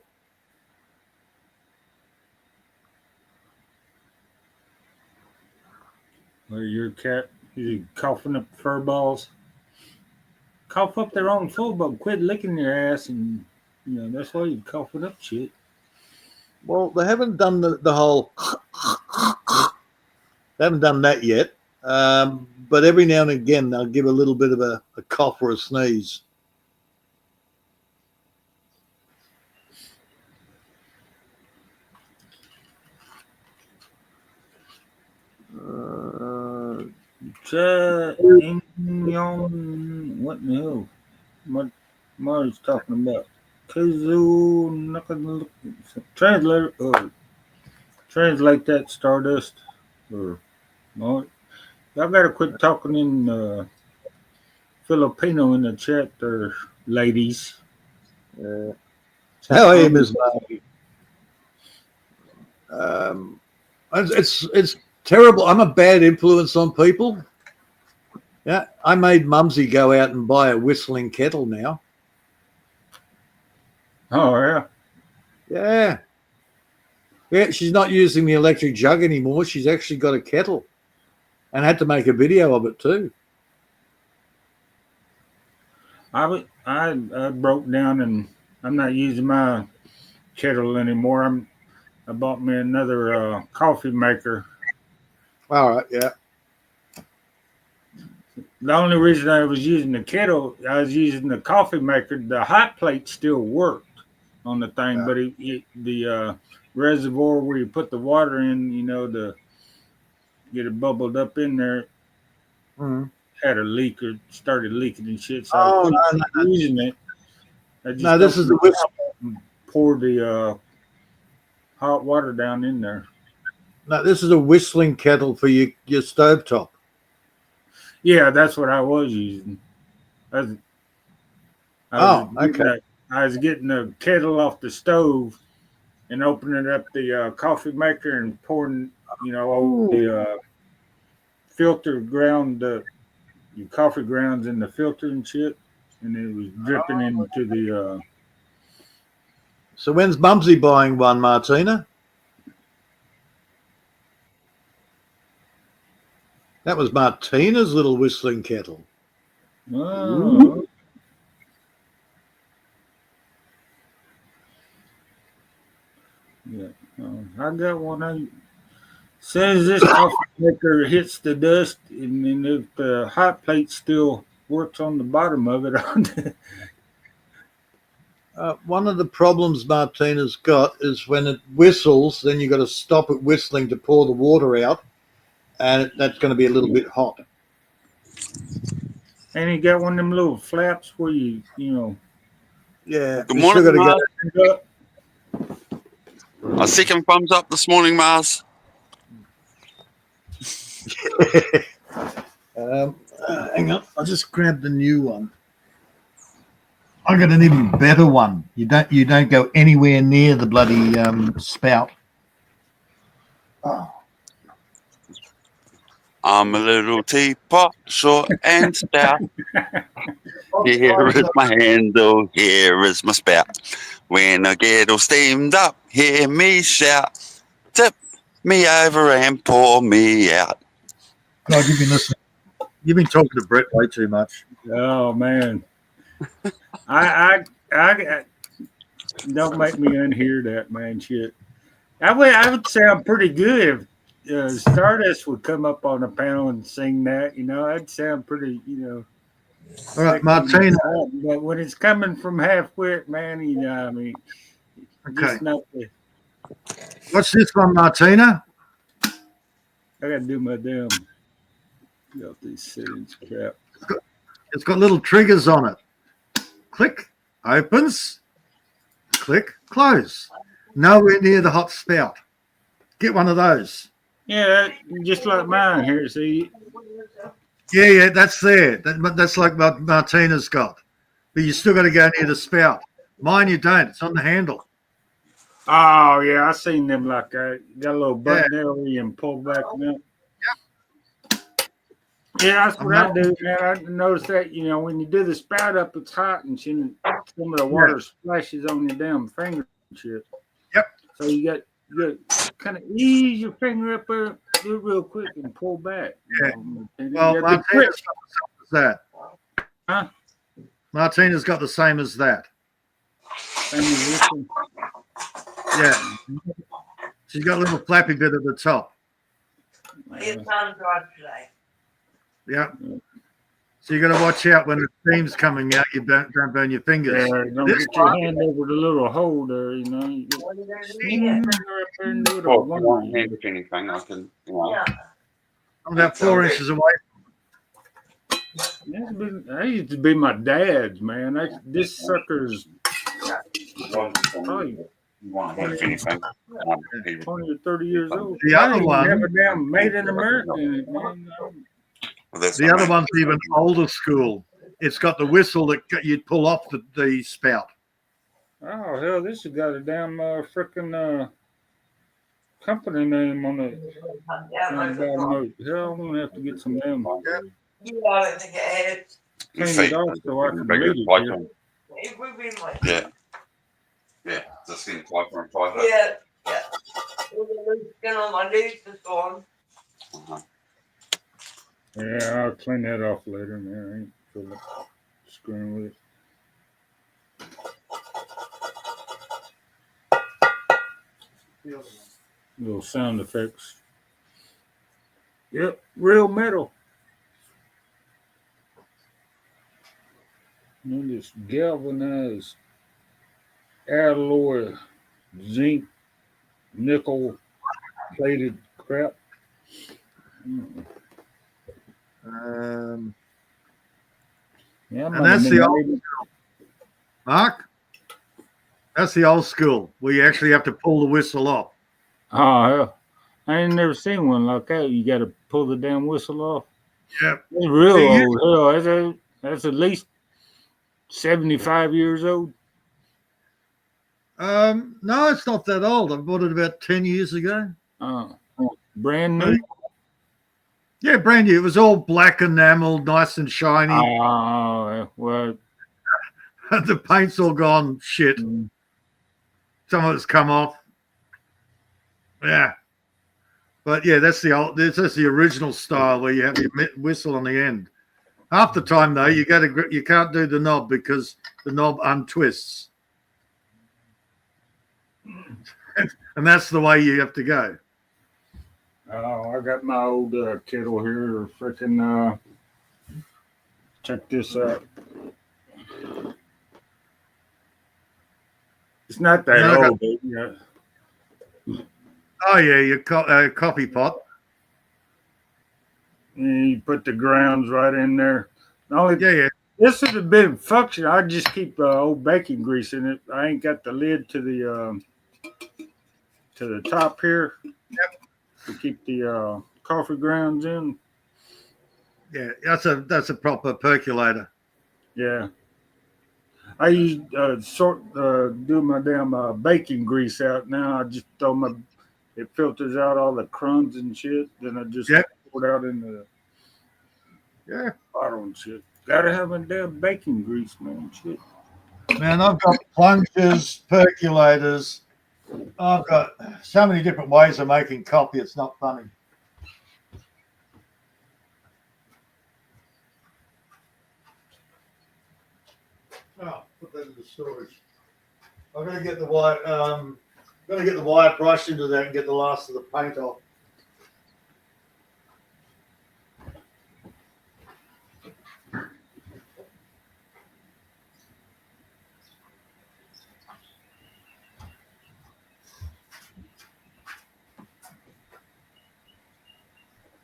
Or your cat, you coughing up fur balls. Cough up their own food, but quit licking your ass, and that's why you coughing up shit. Well, they haven't done the whole. They haven't done that yet. But every now and again, they'll give a little bit of a cough or a sneeze. What the hell? What Marty's talking about? Kazoo, translator, translate that, Stardust. Or y'all gotta quit talking in Filipino in the chat there, ladies. How are you, Ms. It's terrible. I'm a bad influence on people. Yeah, I made Mumsy go out and buy a whistling kettle now. Oh, yeah. Yeah. Yeah, she's not using the electric jug anymore. She's actually got a kettle and had to make a video of it too. I broke down and I'm not using my kettle anymore. I bought me another coffee maker. All right, yeah. The only reason I was using the kettle, I was using the coffee maker. The hot plate still worked on the thing, but the reservoir where you put the water in, to get it bubbled up in there, had a leak or started leaking and shit. So Oh, I quit using it. I just No, this is the opened it up and poured the hot water down in there. No, this is a whistling kettle for your stovetop. Yeah, that's what I was using. I was getting the kettle off the stove and opening up the coffee maker and pouring, the filter ground, your coffee grounds in the filter and shit, and it was dripping into the. So when's Bumsy buying one, Martina? That was Martina's little whistling kettle. Oh. Yeah, I got one. As soon as this coffee maker hits the dust, and then if the hot plate still works on the bottom of it, one of the problems Martina's got is when it whistles, then you got to stop it whistling to pour the water out, and that's going to be a little bit hot. And you got one of them little flaps where you know. Yeah. Good morning, Mars. A second thumbs up this morning, Mars. Hang on, I'll just grab the new one. I got an even better one. You don't go anywhere near the bloody spout. Oh. I'm a little teapot, short and stout. Here is my handle, here is my spout. When I get all steamed up, hear me shout. Tip me over and pour me out. God, you've been listening. You've been talking to Brett way too much. Oh man, I don't make me unhear that, man. Shit, I would sound pretty good if Stardust would come up on the panel and sing that. I'd sound pretty, All right, Martina. But when it's coming from half-wit, man, I mean, Okay. just What's this one, Martina? I gotta do my damn. Got these settings crap. It's got little triggers on it. Click, opens. Click, close. Nowhere near the hot spout. Get one of those. Yeah, just like mine here. See. Yeah, that's there. That's like what Martina's got. But you still got to go near the spout. Mine, you don't. It's on the handle. Oh yeah, I seen them like that. Got a little button there where you can pull back now. Yeah, that's what I do, man. I noticed that, when you do the spout up, it's hot and some of the water splashes on your damn finger and shit. Yep. So you got kind of ease your finger up there, do it real quick and pull back. Yeah. Well, Martina's got the same as that. Huh? Martina's got the same as that. Yeah. She's got a little flappy bit at the top. It's on drive today. Yeah. So you got to watch out when the steam's coming out. You don't burn your fingers. Yeah, don't get your hand over the little hole there, You get anything I can, I'm about 4 inches away. That used to be my dad's, man. This sucker's probably 20 or 30 years old. The other one, have a damn made in America in it, man. The other one's even older school. It's got the whistle that you'd pull off the spout. Oh hell, this has got a damn freaking company name on it. Hell, I'm gonna have to get some damn. Clean it off so I can read it. Yeah. Yeah, just getting tighter and tighter. Yeah. Skin on my knees is gone. Yeah, I'll clean that off later, man. I ain't feel like screwing with it. Little sound effects. Yep, real metal. And this galvanized alloy zinc nickel plated crap. Yeah, And that's the old school. Mark, that's the old school where you actually have to pull the whistle off. Oh, hell. I ain't never seen one like that. You got to pull the damn whistle off. Yeah. It's real See, old. Hell, that's at least 75 years old. No, it's not that old. I bought it about 10 years ago. Brand new? Yeah, brand new. It was all black enamel, nice and shiny. Oh, well. The paint's all gone shit. Some of it's come off. Yeah. But yeah, that's the original style where you have your whistle on the end. Half the time though, you can't do the knob because the knob untwists. And that's the way you have to go. Oh, I got my old kettle here. Freaking check this out. It's not that old. Yeah. Oh yeah, your coffee pot. And you put the grounds right in there. This is a bit of function. I just keep old bacon grease in it. I ain't got the lid to the top here. Yep. To keep the coffee grounds in. Yeah, that's a proper percolator. Yeah. I used do my damn bacon grease out. Now I just throw it filters out all the crumbs and shit. Then I just pour it out in the bottle and shit. Gotta have a damn bacon grease, man. Shit. Man, I've got plungers, percolators. I've got so many different ways of making coffee. It's not funny. Oh, put that in the storage. I'm gonna get the white. Gonna get the white brush into that and get the last of the paint off.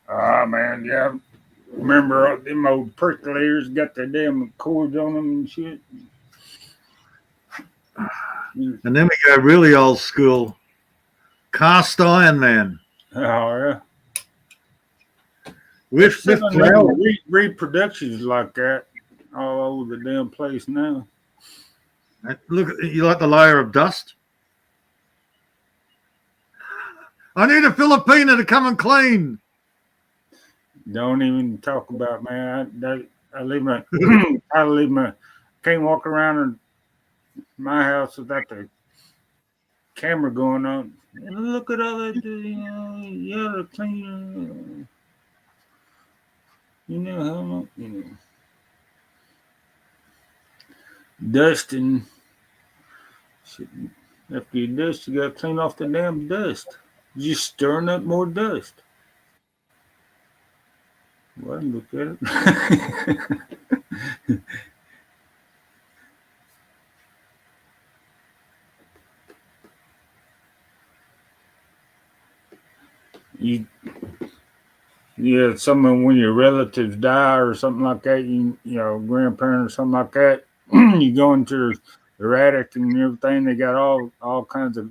Ah, man, yeah. Remember them old percolators got their damn cords on them and shit. And then we go really old school. Cast iron, man. Oh, yeah. With flour. Reproductions like that all over the damn place now. Look, you like the layer of dust? I need a Filipina to come and clean. Don't even talk about, man. I leave my can't walk around in my house without the camera going on. Look at all that, the clean. You know how much, dusting. After you dust, you gotta clean off the damn dust. You're just stirring up more dust. Well, look at it. Someone when your relatives die or something like that, you know, grandparent or something like that, you go into their attic and everything. They got all kinds of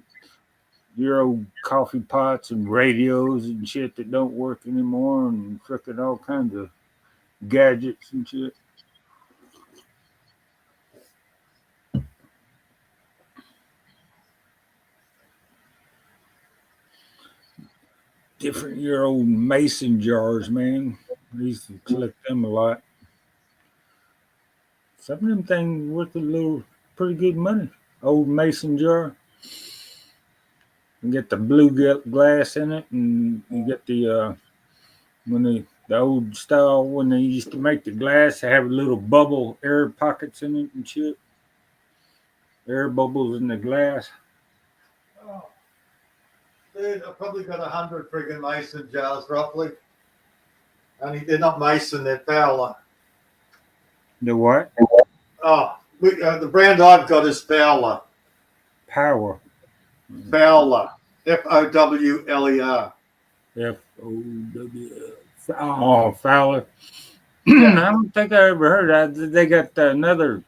your old coffee pots and radios and shit that don't work anymore, and freaking all kinds of gadgets and shit. Different your old mason jars, man. I used to collect them a lot. Some of them things worth pretty good money. Old mason jar. You get the blue glass in it, and you get the old style when they used to make the glass, they have little bubble air pockets in it and shit. Air bubbles in the glass. Oh. Dude, I've probably got 100 friggin' mason jars, roughly. Only they're not mason, they're Fowler. The what? Oh, the brand I've got is Fowler. Fowler. Fowler. Fowler. Fowler. Oh, Fowler. I don't think I ever heard that. They got another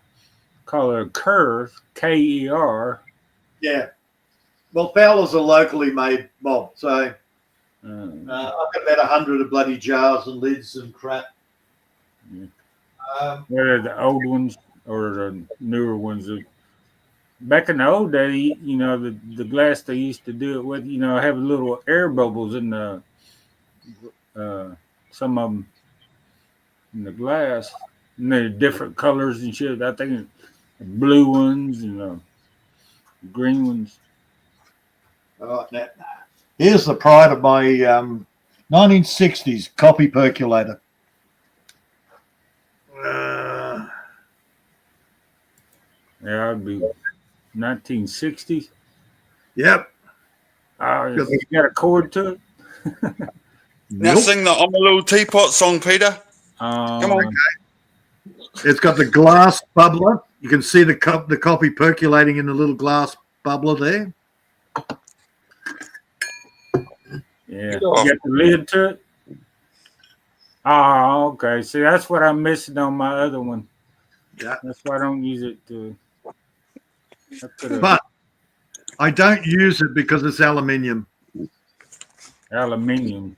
called Kerr, K-E-R. Yeah. Well, Fowler's a locally made mob, so I've got about 100 of bloody jars and lids and crap. Whether the old ones or the newer ones. Back in the old day, you know, the glass they used to do it with, you know, have little air bubbles in the some of them in the glass, and they're different colors and shit. I think blue ones and green ones. All right, now, here's the pride of my 1960s copy percolator. Yeah, I'd be 1960s. Yep. You got a cord to it? Now sing the I'm a Little Teapot song, Peter. Come on. Okay. It's got the glass bubbler. You can see the coffee percolating in the little glass bubbler there. Yeah. You got the lid to it? Oh, okay. See, that's what I'm missing on my other one. Yeah. That's why I don't use it to. But I don't use it because it's aluminium. Aluminium.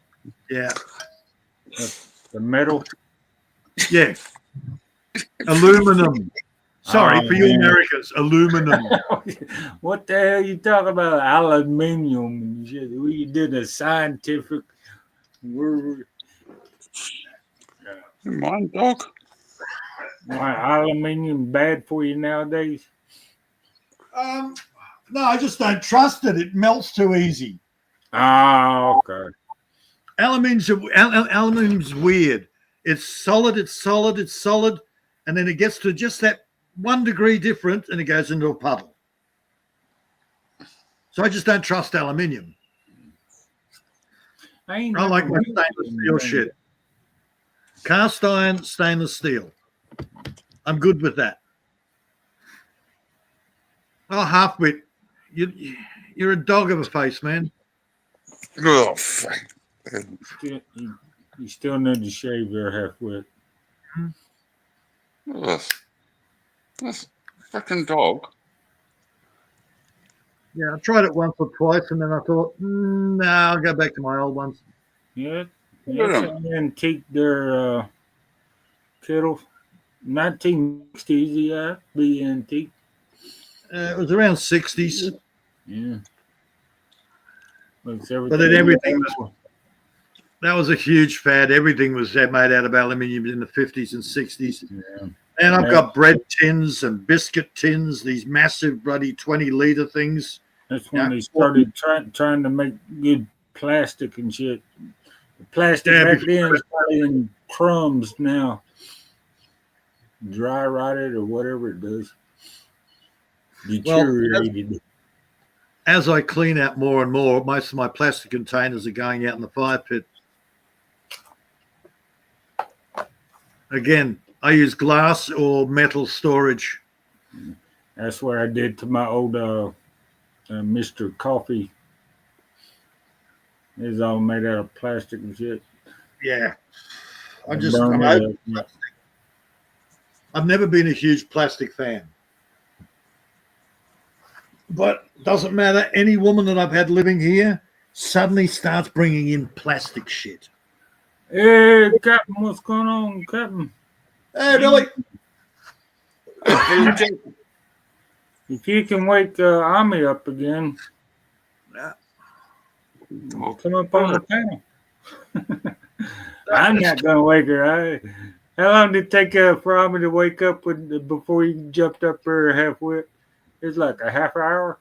Yeah. The metal? Yeah. Aluminum. Sorry for you Americans. Aluminum. What the hell are you talking about? Aluminium and shit. We did a scientific word. Mine, dog. Why aluminium bad for you nowadays? No, I just don't trust it. It melts too easy. Oh, okay. Aluminium's weird. It's solid, and then it gets to just that 1 degree different, and it goes into a puddle. So I just don't trust aluminium. I like my stainless steel shit. Cast iron, stainless steel. I'm good with that. Oh, Halfwit, you're a dog of a face, man. Oh, you still need to shave your half-wit. That's fucking dog. Yeah, I tried it once or twice, and then I thought, no, I'll go back to my old ones. Yeah, antique their kettle. 1960s, yeah, be antique. It was around 60s. Yeah. But then everything that was a huge fad. Everything was made out of aluminium in the 50s and 60s. Yeah. And I've got bread tins and biscuit tins, these massive bloody 20-liter things. That's when they started trying to make good plastic and shit. The plastic back then is probably in crumbs now. Dry rotted or whatever it does. Deteriorated. Well, as I clean out more and more, most of my plastic containers are going out in the fire pit. Again, I use glass or metal storage. That's what I did to my old Mr. Coffee. It's all made out of plastic and shit. Yeah. I've never been a huge plastic fan. But doesn't matter. Any woman that I've had living here suddenly starts bringing in plastic shit. Hey, Captain, what's going on, Captain? Hey, Billy. If you can wake Ami up again, come up on the panel. I'm not going to wake her. How long did it take for Ami to wake up before he jumped up her half-wit? It's like a half hour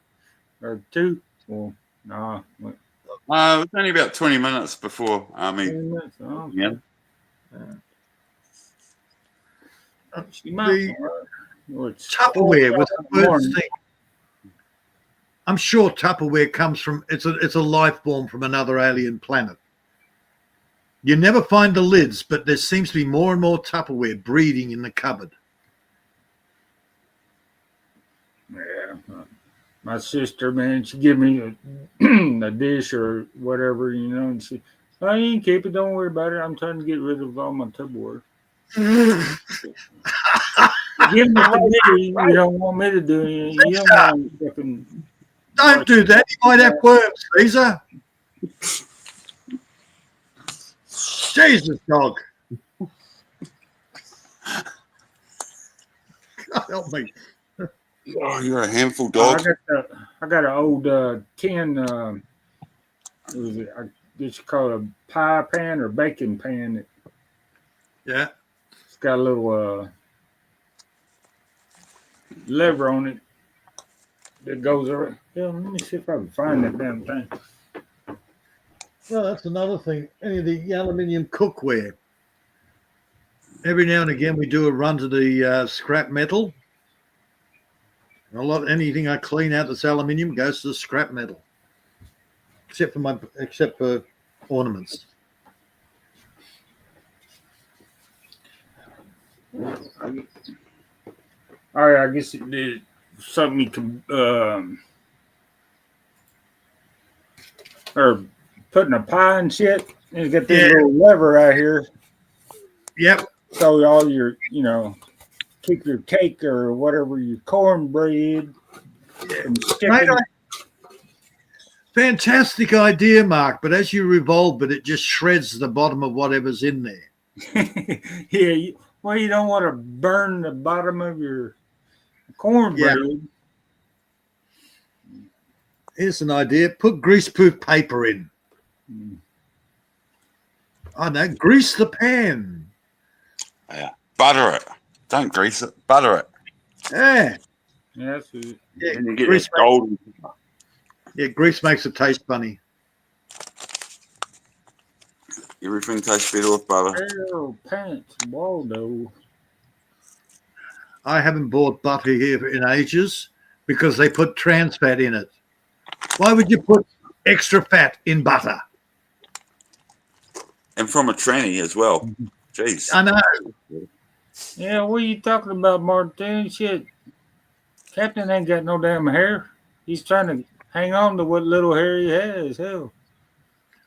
or two. Well, no. It was only about 20 minutes before Ami. 20 minutes. Oh, yeah. Tupperware was the first thing. I'm sure Tupperware comes from it's a life form from another alien planet. You never find the lids, but there seems to be more and more Tupperware breeding in the cupboard. Yeah, my sister, man, she give me a dish or whatever, and she, oh, you can keep it, don't worry about it. I'm trying to get rid of all my Tupperware. Give it to me. You don't want me to do it. You don't want to fucking. Don't do that. You might have worms, Caesar. Jesus, dog. God help me. Oh, you're a handful, dog. I got an old tin. What was it? I guess you call it a pie pan or baking pan. Yeah. It's got a little lever on it that goes around. Yeah, let me see if I can find that damn thing. Well, that's another thing. Any of the aluminium cookware. Every now and again, we do a run to the scrap metal. Anything I clean out that's aluminium goes to the scrap metal, except for ornaments. All right, I guess it did something you can or putting a pie and shit. And it's got this little lever right here. Yep. So all your, keep your cake or whatever, your cornbread. And Mate, fantastic idea, Mark. But as you revolve it, it just shreds the bottom of whatever's in there. Yeah. You don't want to burn the bottom of your cornbread. Yeah. Here's an idea. Put greaseproof paper in. I know. Grease the pan. Yeah. Butter it. Don't grease it. Butter it. Yeah. Yeah, that's it. Yeah, and you get this golden. Yeah, grease makes it taste funny. Everything tastes better with butter. Oh, pants, Waldo. I haven't bought butter here in ages because they put trans fat in it. Why would you put extra fat in butter? And from a tranny as well. Jeez. I know. Yeah, what are you talking about, Martin? Shit. Captain ain't got no damn hair. He's trying to hang on to what little hair he has. Hell.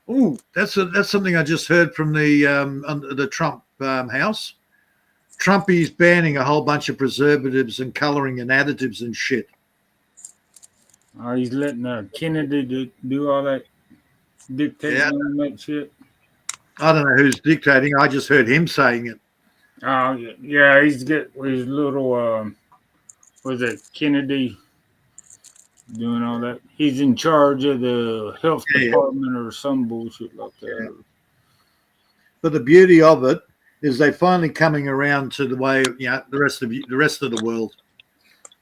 Oh, that's something I just heard from the Trump house. Trumpy's banning a whole bunch of preservatives and coloring and additives and shit. Oh, he's letting Kennedy do all that dictating and that shit. I don't know who's dictating. I just heard him saying it. Oh, yeah, he's got his little, was it Kennedy doing all that? He's in charge of the health department or some bullshit like that. Yeah. But the beauty of it is they're finally coming around to the way, the rest of the world.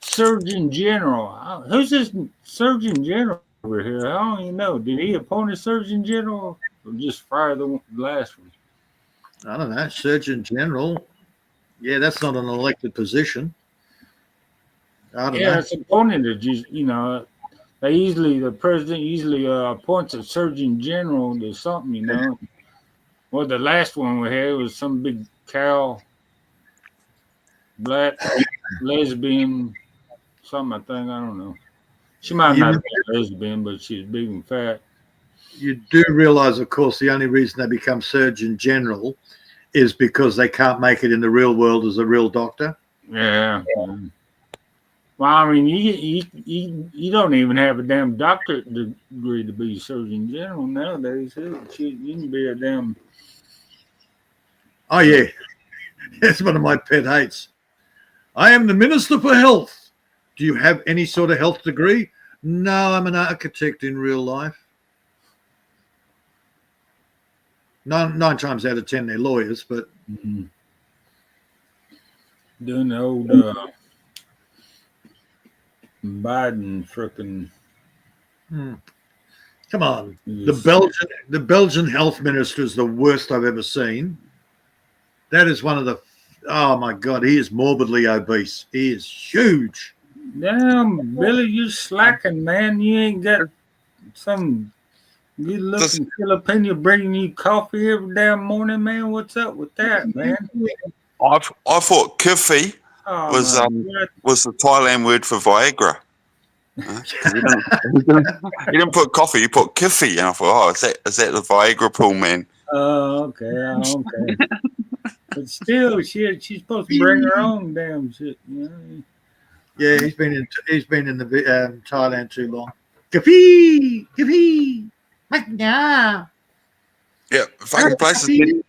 Surgeon General. Who's this Surgeon General over here? I don't even know. Did he appoint a Surgeon General or just fire the last one? I don't know. Surgeon General. Yeah, that's not an elected position. I don't know. It's appointed. The president usually appoints a Surgeon General to something, Well, the last one we had was some big cow, black, lesbian, something, I think. I don't know. She might not be a lesbian, but she's big and fat. You do realize, of course, the only reason they become Surgeon General is because they can't make it in the real world as a real doctor. Yeah. Well, I mean, you don't even have a damn doctorate degree to be Surgeon General nowadays. You can be a damn... Oh, yeah. That's one of my pet hates. I am the Minister for Health. Do you have any sort of health degree? No, I'm an architect in real life. Nine times out of 10, they're lawyers, but... Doing the old Biden frickin'... Come on. The Belgian health minister is the worst I've ever seen. That is one of the... Oh, my God. He is morbidly obese. He is huge. Damn, Billy, you slacking, man. You ain't got some good-looking Filipino bringing you coffee every damn morning, man. What's up with that, man? I thought Kiffy was the Thailand word for Viagra. He didn't put coffee, he put Kiffy. And I thought, is that the Viagra pool, man? Oh, okay. But still, she's supposed to bring her own damn shit. You know? Yeah, he's been in the Thailand too long. Kapi, kapi, yeah. Yeah, fucking place is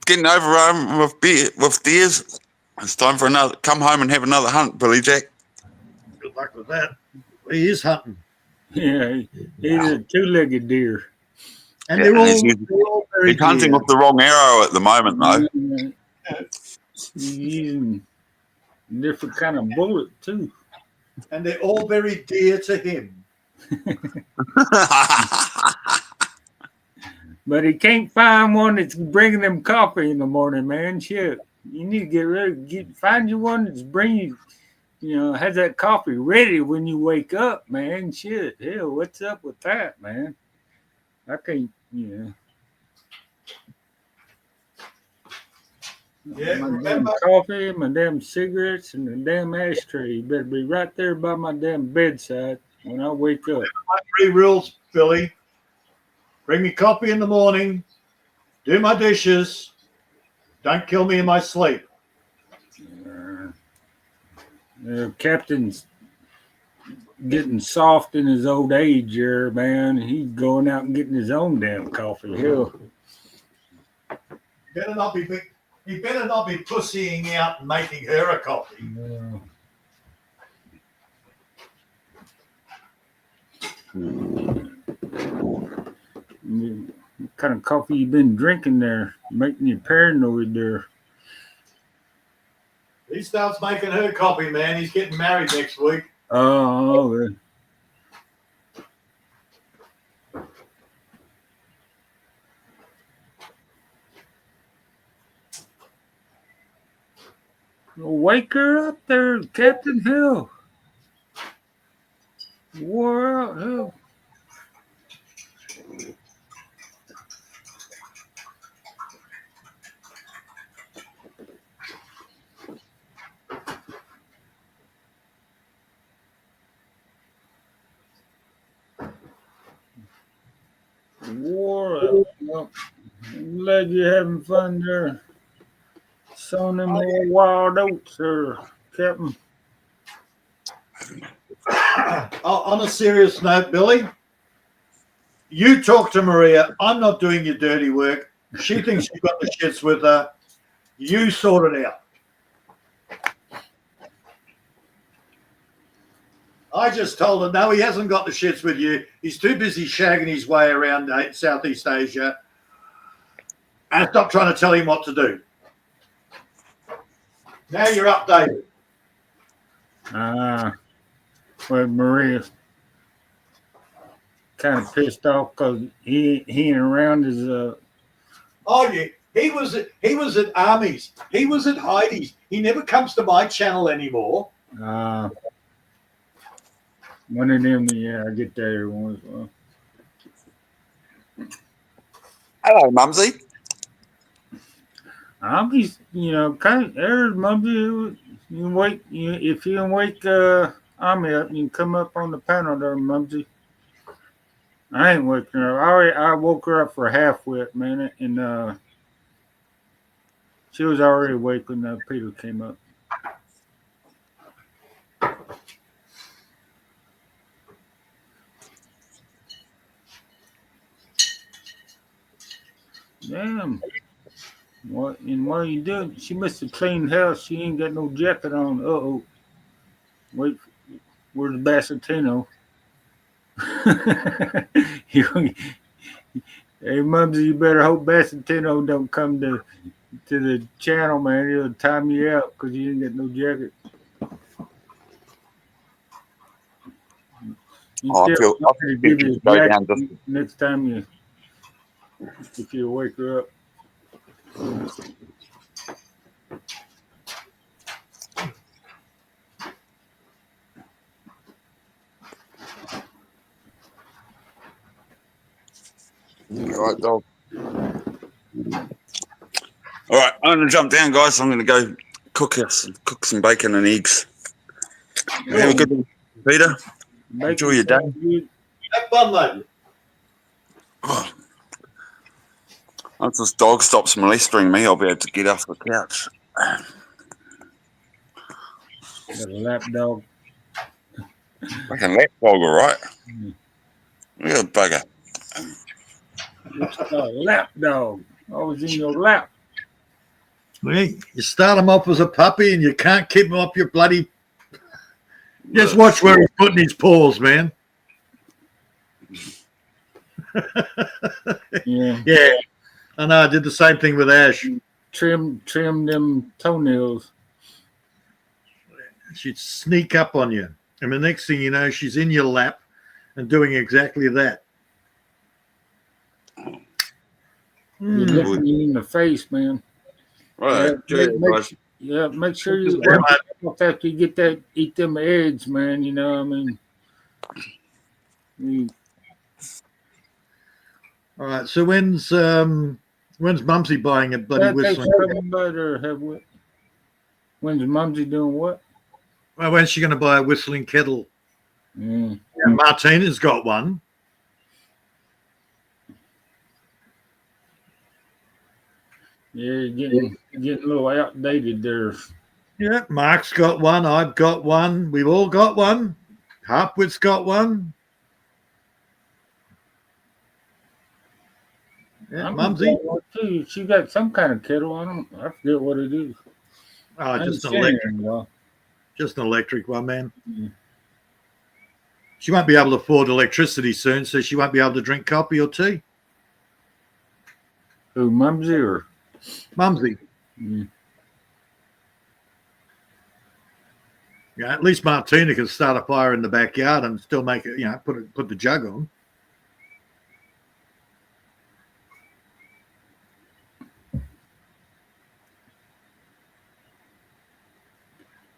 getting overrun with deers. It's time for another. Come home and have another hunt, Billy Jack. Good luck with that. He is hunting. Yeah, he's a two-legged deer. And they're all very he's hunting with the wrong arrow at the moment, though. He's using a different kind of bullet, too. And they're all very dear to him. But he can't find one that's bringing him coffee in the morning, man. Shit. You need to find you one that's bringing you, has that coffee ready when you wake up, man. Shit. Hell, what's up with that, man? I can't, Yeah, my damn coffee, my damn cigarettes, and the damn ashtray. You better be right there by my damn bedside when I wake up. My 3 rules, Billy. Bring me coffee in the morning. Do my dishes. Don't kill me in my sleep. Captain's getting soft in his old age here, man. He's going out and getting his own damn coffee. Hell. He better not be pussying out and making her a coffee. What kind of coffee you been drinking there? Making you paranoid there. He starts making her coffee, man. He's getting married next week. Oh, wake her up there, Captain Hill. Wore out Hill. Wore out. Well, I'm glad you're having fun there. Sowing them more wild oats there, Captain. On a serious note, Billy, you talk to Maria. I'm not doing your dirty work. She thinks you've got the shits with her. You sort it out. I just told her, no, he hasn't got the shits with you. He's too busy shagging his way around Southeast Asia. And stop trying to tell him what to do. Now you're updated. Well, Maria's kind of pissed off because he ain't around his. Oh yeah, he was at Army's. He was at Heidi's. He never comes to my channel anymore. One of them, yeah, I get that every once in a while. Hello, Mumsy. Army's, kind of. There's Mumsy. You wake. If you can wake Army up, you can come up on the panel there, Mumsy. I ain't waking her up. I woke her up for a half-wit minute, and she was already awake when Peter came up. Damn. What are you doing? She must have cleaned house. She ain't got no jacket on. Uh-oh. Wait, where's Bassatino? Hey, Mumsy, you better hope Bassatino don't come to the channel, man. He'll time you out because you ain't got no jacket. I feel give you go a down jacket next time if you wake her up. All right, dog. All right, I'm going to jump down, guys. I'm going to go cook some bacon and eggs. Have a good one, Peter. Enjoy your day. Have fun, mate. Once this dog stops molesting me, I'll be able to get off the couch. Got a lap dog. Fucking lap dog, all right. Look at the bugger. It's a lap dog. Always in your lap. Well, you start him off as a puppy and you can't keep him off your bloody... Just watch where he's putting his paws, man. Yeah. Yeah. I know, I did the same thing with Ash. Trim them toenails. She'd sneak up on you. And the next thing you know, she's in your lap and doing exactly that. You're looking you in the face, man. Right. Make sure you after you get that, eat them eggs, man. You know what I mean? All right. So when's Mumsy buying a bloody whistling? When's Mumsy doing what? Well, when's she going to buy a whistling kettle? Mm. Yeah, Martina's got one. Yeah, getting a little outdated there. Yeah, Mark's got one. I've got one. We've all got one. Harpwood's got one. Yeah, Mumsy. She got some kind of kettle on. I forget what it is. Oh, just an electric one. Just an electric one, man. Mm. She won't be able to afford electricity soon, so she won't be able to drink coffee or tea. Who, Mumsy or? Mumsy. Mm. Yeah, at least Martina can start a fire in the backyard and still make it, put the jug on.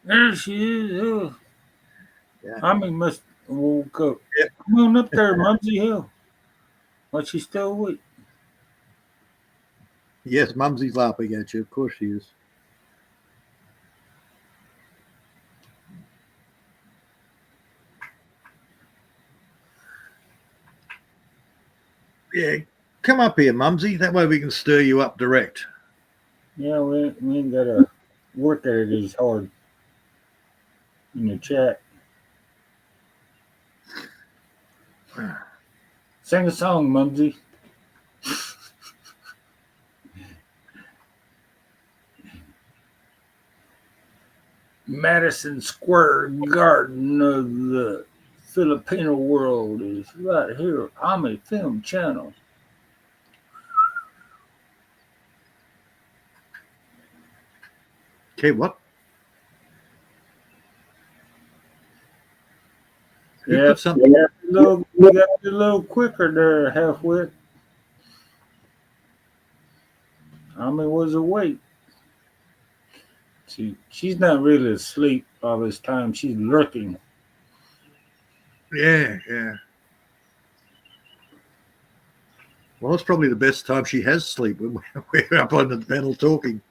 There she is. Oh. Yeah. I mean, must have woke up. Yeah. Come on up there, Mumsy Hill. But she's still awake. Yes, Mumsy's laughing at you. Of course she is. Yeah, come up here, Mumsy. That way we can stir you up direct. Yeah, we ain't got to work at it as hard in the chat. Sing a song, Mumsy. Madison Square Garden of the Filipino world is right here. Ami Film Channel. Okay, what? Yeah, we got a little quicker there, halfway. Ami was awake. She's not really asleep all this time. She's lurking. Yeah. Well, it's probably the best time she has sleep when we're up on the panel talking.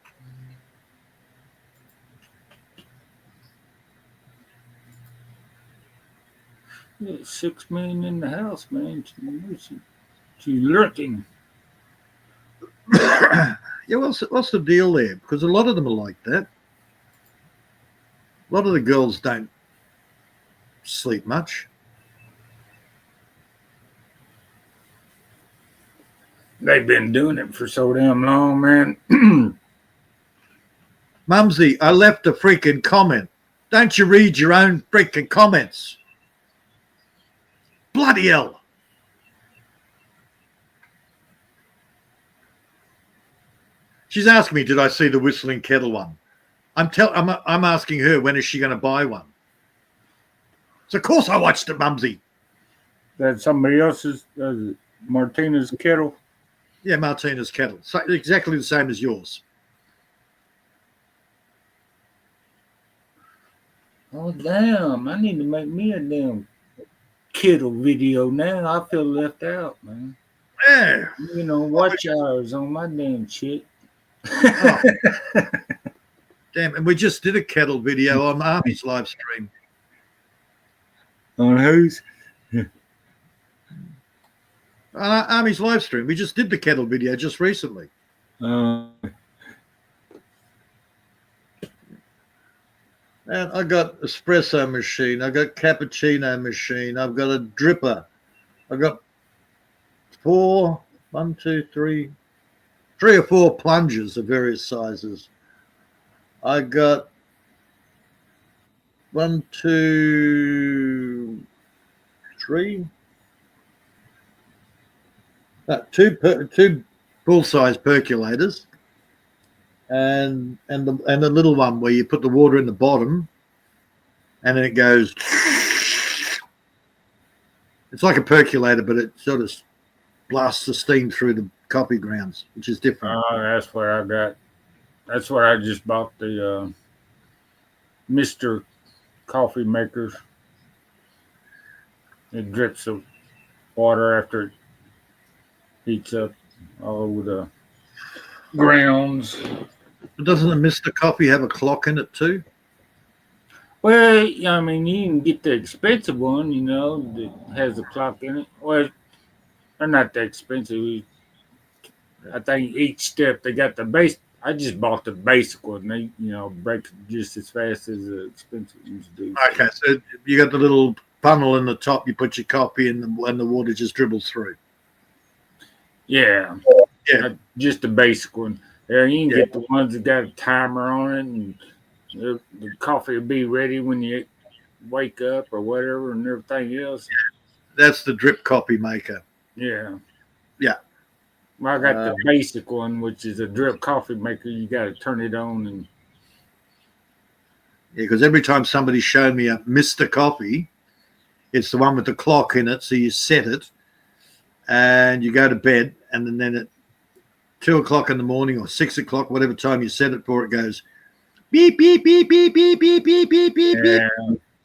Yeah, 6 million in the house, man. She's lurking. Yeah, what's the deal there? Because a lot of them are like that. A lot of the girls don't sleep much. They've been doing it for so damn long, man. Mumsy, I left a freaking comment. Don't you read your own freaking comments? Bloody hell. She's asking me, did I see the whistling kettle one? I'm asking her, when is she going to buy one? So of course I watched it, Mumsy. That's somebody else's, Martina's kettle. Yeah, Martina's kettle. So exactly the same as yours. Oh, damn. I need to make me a damn kettle video now. I feel left out, man. Yeah. Watch hours on my damn shit. Oh. Damn, and we just did a kettle video on Army's live stream. On whose? Army's live stream. We just did the kettle video just recently. And I got espresso machine. I got cappuccino machine. I've got a dripper. I've got three or four plungers of various sizes. I got 1, 2, 3. Two full-size percolators, and the little one where you put the water in the bottom, and then it goes. It's like a percolator, but it sort of blasts the steam through the coffee grounds, which is different. That's where I just bought the Mr. Coffee makers. It drips the water after it heats up all over the grounds. But doesn't the Mr. Coffee have a clock in it too? Well, I mean, you can get the expensive one, that has a clock in it. Well, they're not that expensive. I think each step they got the base. I just bought the basic one. They, break just as fast as the expensive ones do. Okay, so you got the little funnel in the top. You put your coffee in, and the water just dribbles through. Yeah, just the basic one. Yeah, you can get the ones that got a timer on it, and the coffee will be ready when you wake up or whatever, and everything else. That's the drip coffee maker. Yeah. Well, I got the basic one, which is a drip coffee maker. You got to turn it on, and because every time somebody showed me a Mr. Coffee, it's the one with the clock in it. So you set it, and you go to bed, and then at 2 o'clock in the morning or 6 o'clock, whatever time you set it for, it goes beep beep beep beep beep beep beep beep beep beep.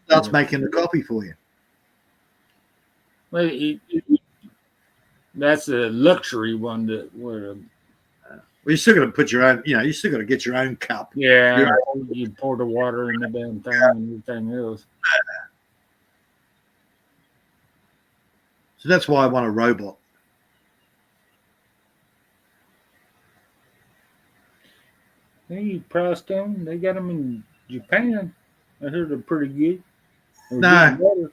Starts making the coffee for you. Well, that's a luxury one well, you still got to put your own. You still got to get your own cup. Yeah, you pour the water in the damn thing and everything else. So that's why I want a robot. Hey, priced them. They got them in Japan. I heard they're pretty good. No,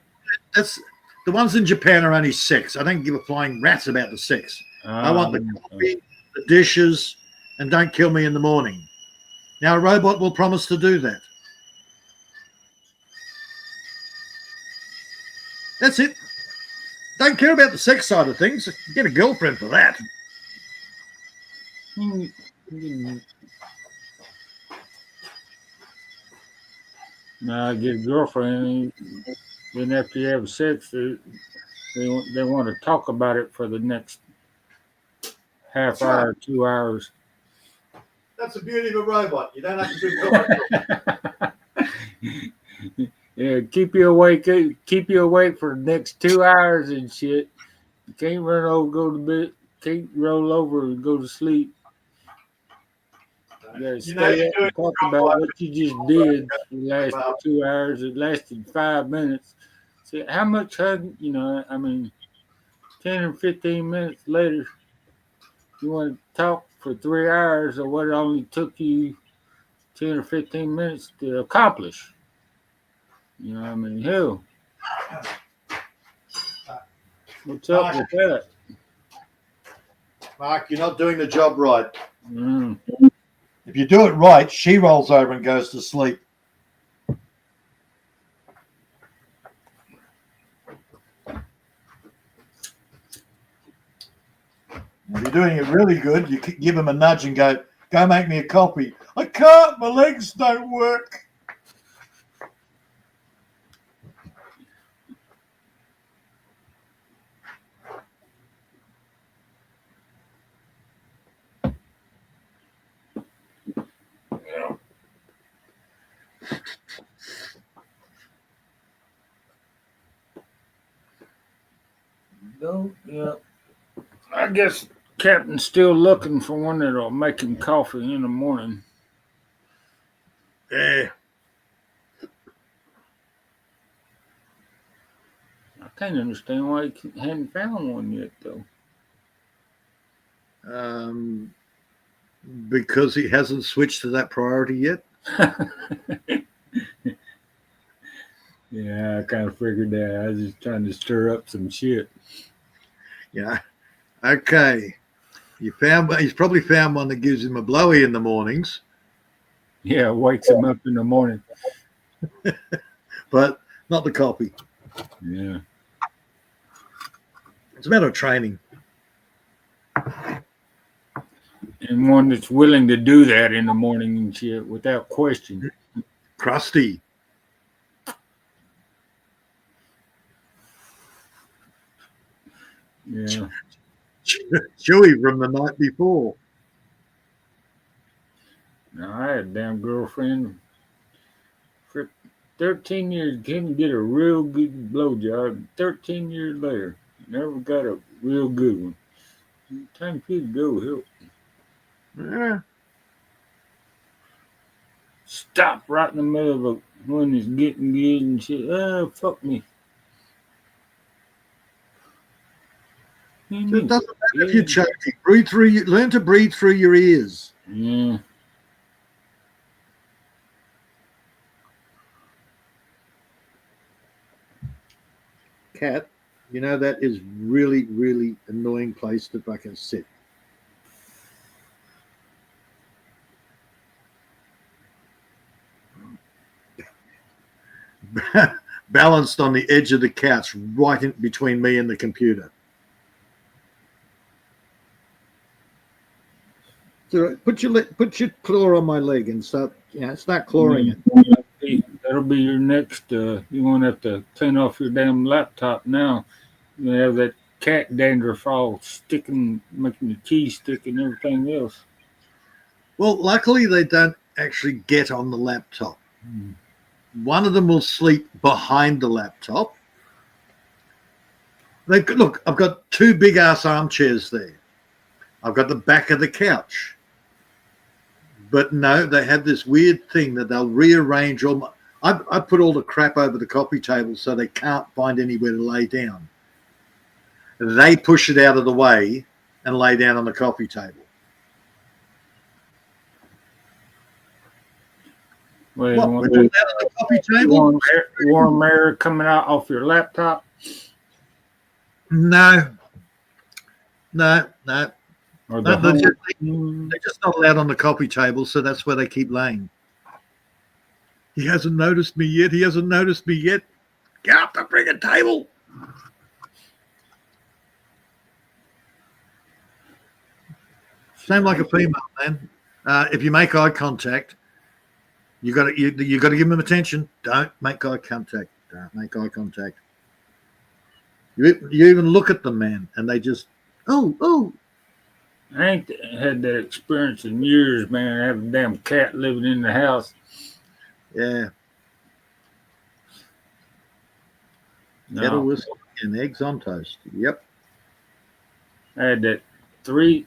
that's the ones in Japan are only 6. I don't give a flying rat's about the 6. I want the coffee, the dishes, and don't kill me in the morning. Now, a robot will promise to do that. That's it. Don't care about the sex side of things. Get a girlfriend for that. No, get a girlfriend. Then after you have sex, they want to talk about it for the next half hour, 2 hours. That's the beauty of a robot. You don't have to do Yeah, keep you awake for the next 2 hours and shit. You can't run over, go to bed, can't roll over and go to sleep. You gotta stay up and talk about what you just did for the last 2 hours. It lasted 5 minutes. See how much hug, 10 or 15 minutes later, you want to talk for 3 hours or what it only took you 10 or 15 minutes to accomplish. Hell. What's up with that? Mark, you're not doing the job right. If you do it right, she rolls over and goes to sleep. If you're doing it really good, you give him a nudge and go make me a coffee. I can't, my legs don't work. Yeah. I guess Captain's still looking for one that'll make him coffee in the morning. Yeah. I can't understand why he hadn't found one yet, though. Because he hasn't switched to that priority yet. Yeah, I kind of figured that. I was just trying to stir up some shit. Yeah. Okay. He's probably found one that gives him a blowy in the mornings. Yeah, wakes him up in the morning. But not the copy. Yeah. It's a matter of training. And one that's willing to do that in the morning and shit without question. Crusty. Yeah. Chewy from the night before. Now, I had a damn girlfriend for 13 years, didn't get a real good blowjob. 13 years later, never got a real good one. Time for you to go help. Yeah. Stop right in the middle of when it's getting good and shit. Oh, fuck me. So it doesn't matter if you're choking. Learn to breathe through your ears. Yeah. Cat, you know that is really, really annoying place to fucking sit. Balanced on the edge of the couch, right in between me and the computer. So put your claw on my leg and start clawing it. That'll be your next. You won't have to clean off your damn laptop now. You have that cat dandruff all sticking, making the keys stick and everything else. Well, luckily they don't actually get on the laptop. One of them will sleep behind the laptop. Look, I've got two big ass armchairs there. I've got the back of the couch. But no, they have this weird thing that they'll rearrange all my... I put all the crap over the coffee table so they can't find anywhere to lay down. They push it out of the way and lay down on the coffee table. Well, What, we're talking about on the coffee table? Warm air coming out off your laptop? No. Or No, they're just not allowed on the coffee table, so that's where they keep laying. He hasn't noticed me yet. Get off the friggin' table. Same like a female, man. If you make eye contact, you got to give them attention. Don't make eye contact. You even look at them, man, and they just oh. I ain't had that experience in years, man. I have a damn cat living in the house. Yeah. Kettle whistle and eggs on toast. Yep. I had that three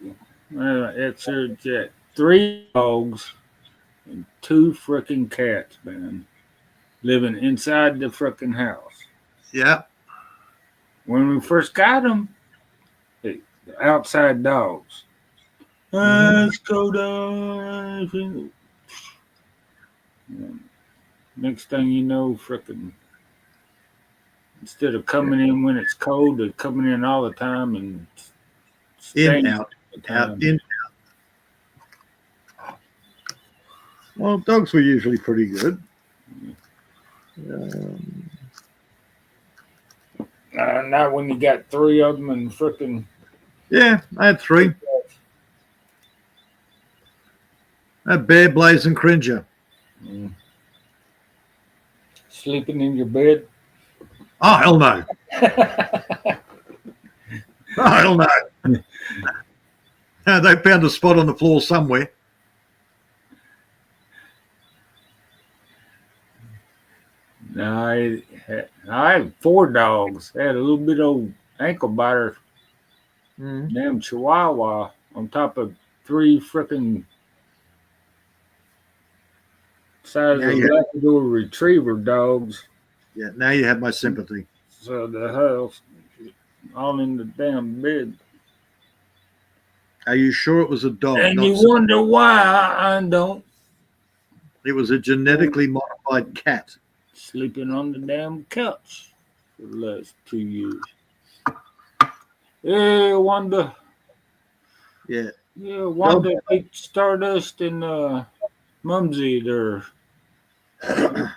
dogs and two frickin' cats, man, living inside the frickin' house. Yeah. When we first got them, the outside dogs. Let's go down. Next thing you know, frickin' instead of coming in when it's cold, they're coming in all the time and in, out. Well, dogs were usually pretty good. Not when you got three of them and frickin'. Yeah, I had three. I had Bear, Blaze, and Cringer. Sleeping in your bed? Oh, hell no. Oh, hell no. They found a spot on the floor somewhere. No, I had four dogs. I had a little bit old ankle biter, damn Chihuahua on top of three frickin' size of Labrador Retriever dogs. Yeah, now you have my sympathy. So the house, all in the damn bed. Are you sure it was a dog? And not you some- wonder why I don't It was a genetically modified cat. sleeping on the damn couch for the last 2 years. Yeah, Wanda. Yeah. Yeah, Wanda ate Stardust and Mumsy there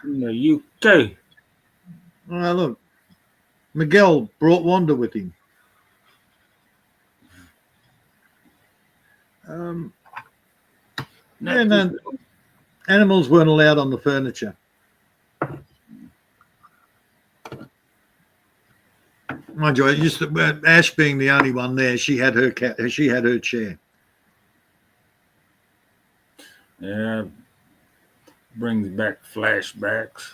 in the UK. Oh, look. Miguel brought Wanda with him. No, animals weren't allowed on the furniture. Mind you, Ash being the only one there, she had her cat. She had her chair. Yeah, brings back flashbacks.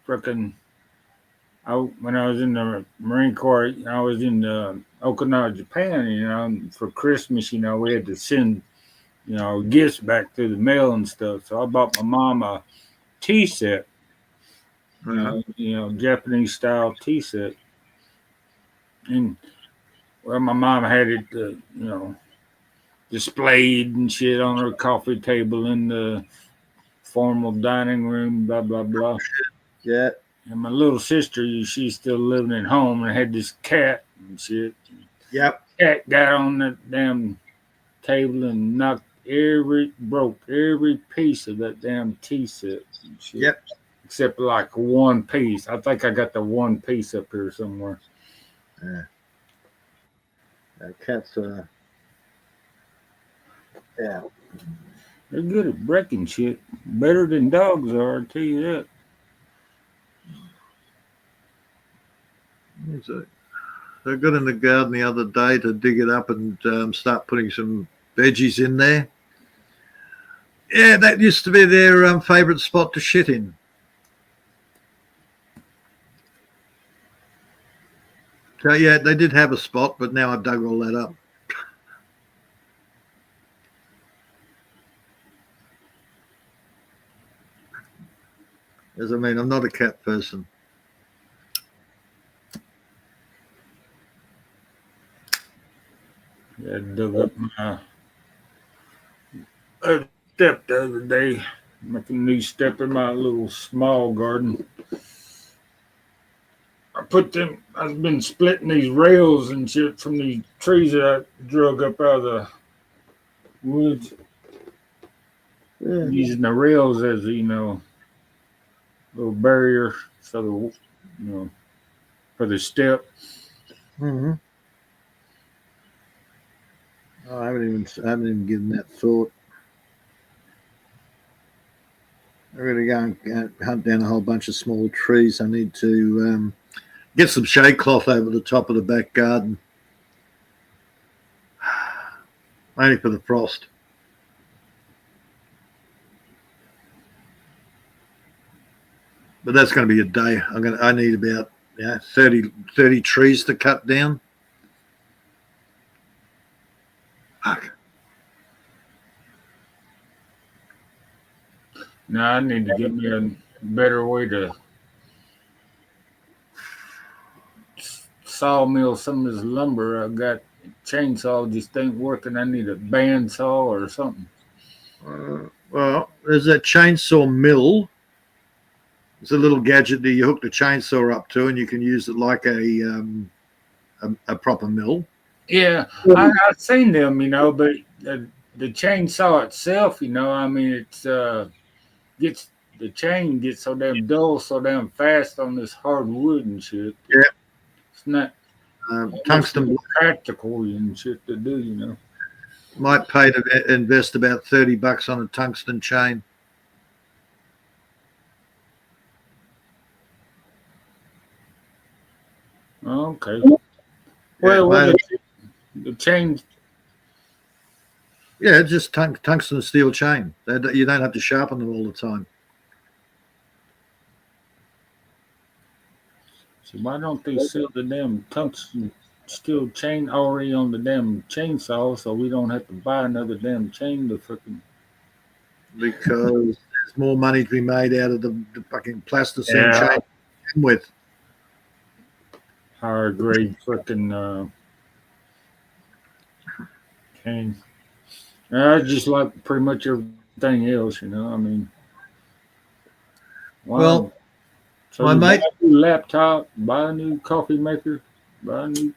Frickin', when I was in the Marine Corps, I was in Okinawa, Japan. And for Christmas, we had to send, gifts back through the mail and stuff. So I bought my mom a tea set, Japanese style tea set. And well, my mom had it, displayed and shit on her coffee table in the formal dining room, blah, blah, blah. Yeah. And my little sister, she's still living at home and had this cat and shit. Yep. Cat got on that damn table and broke every piece of that damn tea set and shit. Yep. Except like one piece. I think I got the one piece up here somewhere. Yeah. Cats are. Yeah. They're good at breaking shit. Better than dogs are, I'll tell you that. I got in the garden the other day to dig it up and start putting some veggies in there. Yeah, that used to be their favourite spot to shit in. So yeah, they did have a spot, but now I've dug all that up. As I mean, I'm not a cat person. I dug up my step the other day, making a new step in my little small garden. I've been splitting these rails and shit from these trees that I drug up out of the woods. Yeah. Using the rails as, little barrier so for the step. Mm-hmm. Oh, I haven't even given that thought. I'm going to go and hunt down a whole bunch of small trees. I need to get some shade cloth over the top of the back garden. Only for the frost. But that's going to be a day. I need about 30 trees to cut down. Fuck. Now I need to get me a better way to sawmill some of this lumber. I've got chainsaw just ain't working. I need a bandsaw or something. Well, there's that chainsaw mill. It's a little gadget that you hook the chainsaw up to, and you can use it like a proper mill. Yeah, I've seen them, but the chainsaw itself, the chain gets so damn dull, so damn fast on this hard wood and shit. Yeah, it's not tungsten practical and shit to do, Might pay to invest about $30 on a tungsten chain. Okay. Yeah, Well, the chain. Yeah, just tungsten steel chain. You don't have to sharpen them all the time. So why don't they sell the damn tungsten steel chain already on the damn chainsaw so we don't have to buy another damn chain to freaking... Because there's more money to be made out of the fucking plasticine chain with. Higher grade freaking cane. I just like pretty much everything else, you know. I mean, wow. Well, so my you mate- buy a new laptop, buy a new coffee maker, buy a new.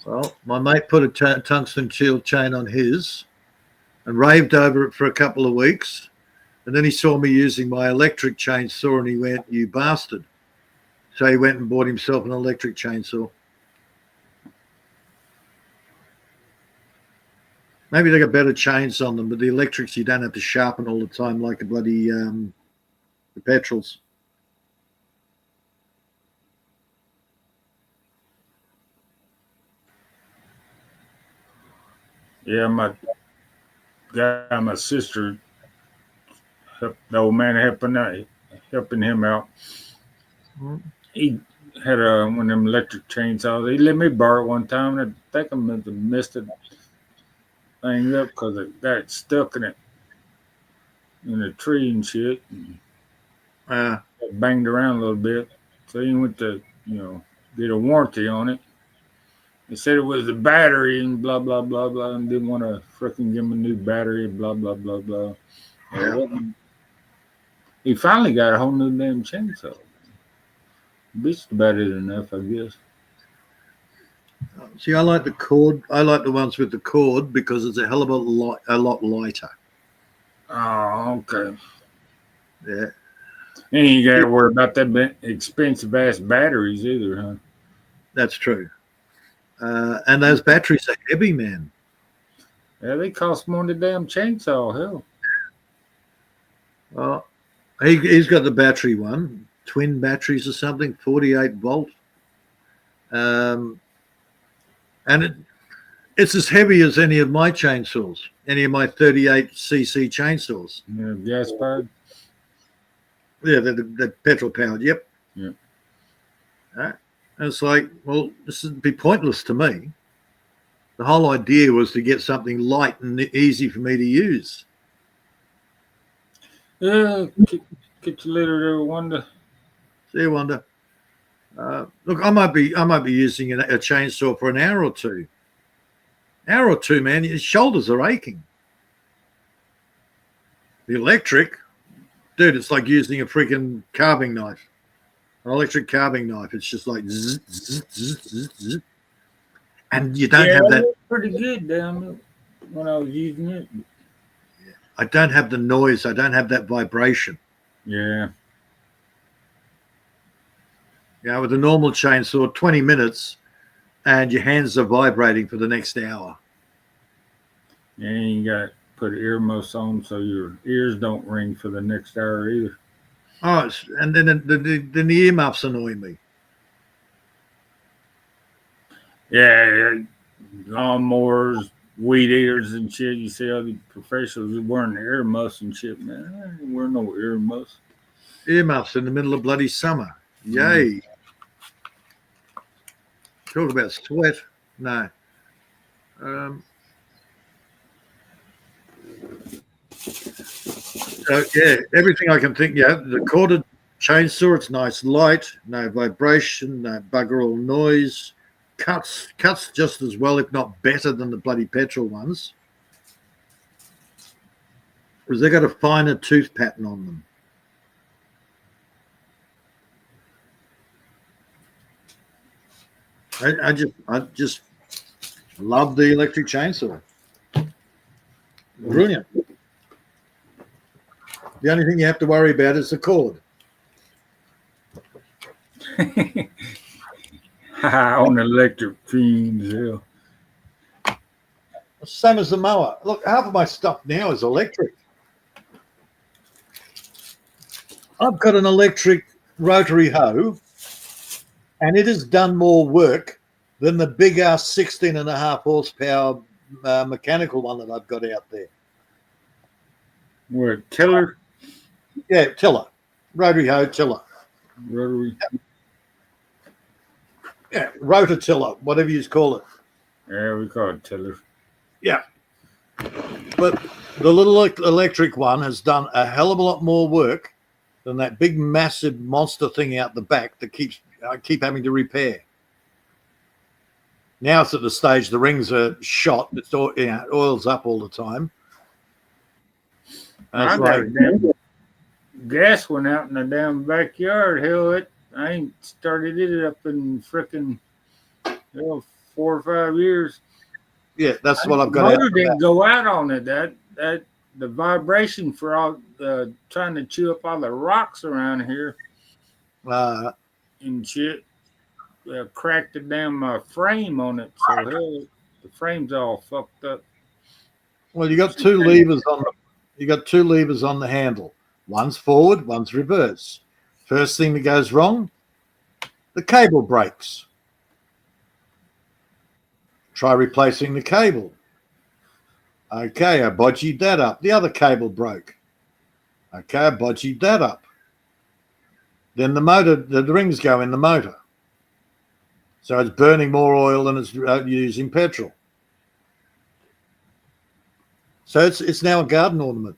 Well, my mate put a tungsten shield chain on his and raved over it for a couple of weeks. And then he saw me using my electric chainsaw and he went, "You bastard." So he went and bought himself an electric chainsaw. Maybe they got better chains on them, but the electrics you don't have to sharpen all the time like the bloody the petrols. Yeah, my sister, the old man helping him out. He had one of them electric chainsaws. He let me borrow it one time, and I think I must have messed the thing up because it got stuck in a tree and shit. And it banged around a little bit. So he went to, get a warranty on it. They said it was the battery and blah, blah, blah, blah, and didn't want to freaking give him a new battery, blah, blah, blah, blah. He finally got a whole new damn chainsaw. Bitched about it enough, I guess. See, I like the cord. I like the ones with the cord because it's a hell of a lot lighter. Oh, okay. Yeah. And you got to worry about that expensive ass batteries either, huh? That's true. And those batteries are heavy, man. Yeah, they cost more than the damn chainsaw, hell. Well, he's got the battery one, twin batteries or something, 48 volt. And it's as heavy as any of my chainsaws, any of my 38cc chainsaws. Yeah, gas powered? Yeah, the petrol powered, yep. Yeah. And it's like, well, this would be pointless to me. The whole idea was to get something light and easy for me to use. Yeah, get your little there, Wonder. See, Wonder. Look, I might be using a chainsaw for an hour or two. Hour or two, man, your shoulders are aching. The electric, dude, it's like using a freaking carving knife. An electric carving knife. It's just like zzz, zzz, zzz, zzz, zzz. And you don't have that. Pretty good down when I was using it. I don't have the noise. I don't have that vibration. Yeah. Yeah, with a normal chainsaw, 20 minutes, and your hands are vibrating for the next hour. And you got to put earmuffs on so your ears don't ring for the next hour either. Oh, and then the earmuffs annoy me. Yeah, lawnmowers, weed eaters and shit. You see all the professionals wearing earmuffs and shit, man. I ain't wearing no earmuffs. Earmuffs in the middle of bloody summer. Yay. Talk about sweat. No. So, yeah, everything I can think. Yeah, the corded chainsaw, it's nice light, no vibration, no bugger all noise. Cuts just as well, if not better, than the bloody petrol ones. Because they got a finer tooth pattern on them. I just love the electric chainsaw. Brilliant. The only thing you have to worry about is the cord. On electric fiends, yeah. Same as the mower. Look, half of my stuff now is electric. I've got an electric rotary hoe, and it has done more work than the big ass 16.5 horsepower mechanical one that I've got out there. What, tiller? Yeah, tiller. Rotary hoe tiller. Rotary. Yeah, rototiller, whatever you call it. Yeah, we call it tiller. Yeah. But the little electric one has done a hell of a lot more work than that big, massive monster thing out the back that I keep having to repair. Now it's at the stage the rings are shot. It's all, it oils up all the time. And I it's got like, a damn gas went out in the damn backyard. Hell, I ain't started it up in frickin' 4 or 5 years. yeah, that's what I've The got. motor didn't go out on it. That the vibration for all trying to chew up all the rocks around here and shit cracked the damn frame on it. So hell, the frame's all fucked up. Well, you got two levers on the handle. One's forward, one's reverse. First thing that goes wrong, the cable breaks. Try replacing the cable. Okay, I bodged that up. The other cable broke. Okay, I bodged that up. Then the rings go in the motor. So it's burning more oil than it's using petrol. So it's now a garden ornament.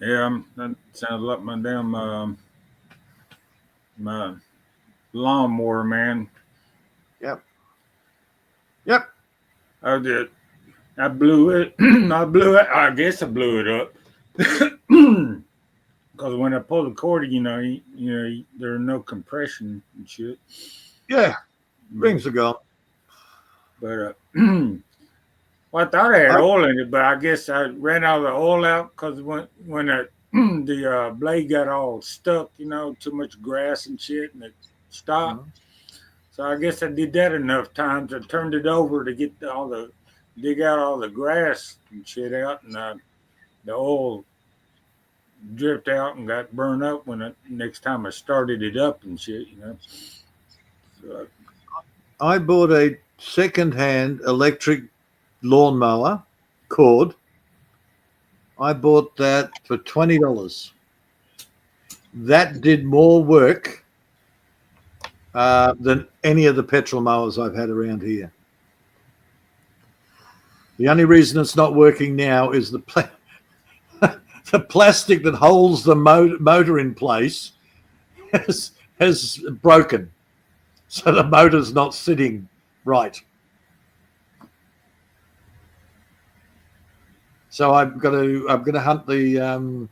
Yeah, that sounds like my damn my lawnmower, man. Yep. I did. I blew it. I guess I blew it up. Because when I pull the cord, there's no compression and shit. Yeah, rings are gone. But well, I thought I had oil in it, but I guess I ran all the oil out because when the blade got all stuck, too much grass and shit, and it stopped. Mm-hmm. So I guess I did that enough times. I turned it over to get dig out all the grass and shit out, and the oil dripped out and got burned up next time I started it up and shit, So I bought a second-hand electric lawnmower cord. I bought that for $20. That did more work than any of the petrol mowers I've had around here. The only reason it's not working now is the plastic that holds the motor in place has broken, so the motor's not sitting right. So I'm gonna hunt the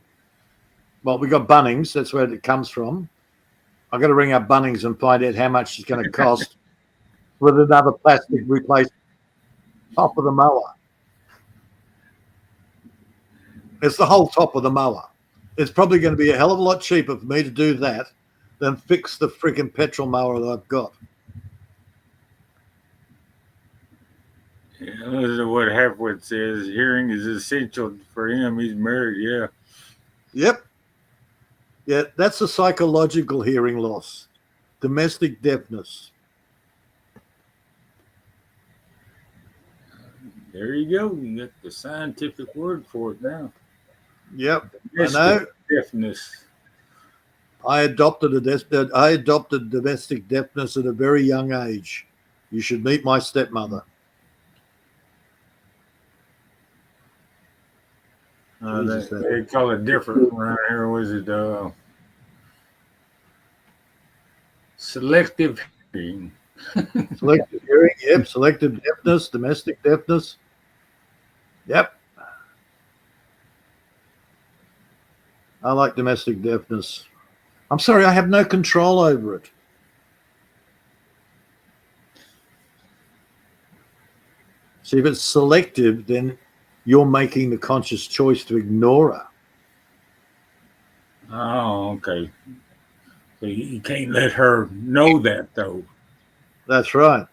we got Bunnings. That's where it comes from. I've got to ring up Bunnings and find out how much it's going to cost with another plastic replacement top of the mower. It's the whole top of the mower. It's probably going to be a hell of a lot cheaper for me to do that than fix the freaking petrol mower that I've got. Yeah, this is what Halfwood says. Hearing is essential for him. He's married, yeah. Yep. Yeah, that's a psychological hearing loss. Domestic deafness. There you go. You got the scientific word for it now. Yep. Domestic I know. Deafness. I adopted domestic deafness at a very young age. You should meet my stepmother. They call it different around here. Was it selective hearing? Selective hearing, yep. Selective deafness, domestic deafness. Yep. I like domestic deafness. I'm sorry, I have no control over it. See, if it's selective, then you're making the conscious choice to ignore her. Oh, okay. So you can't let her know that, though. That's right.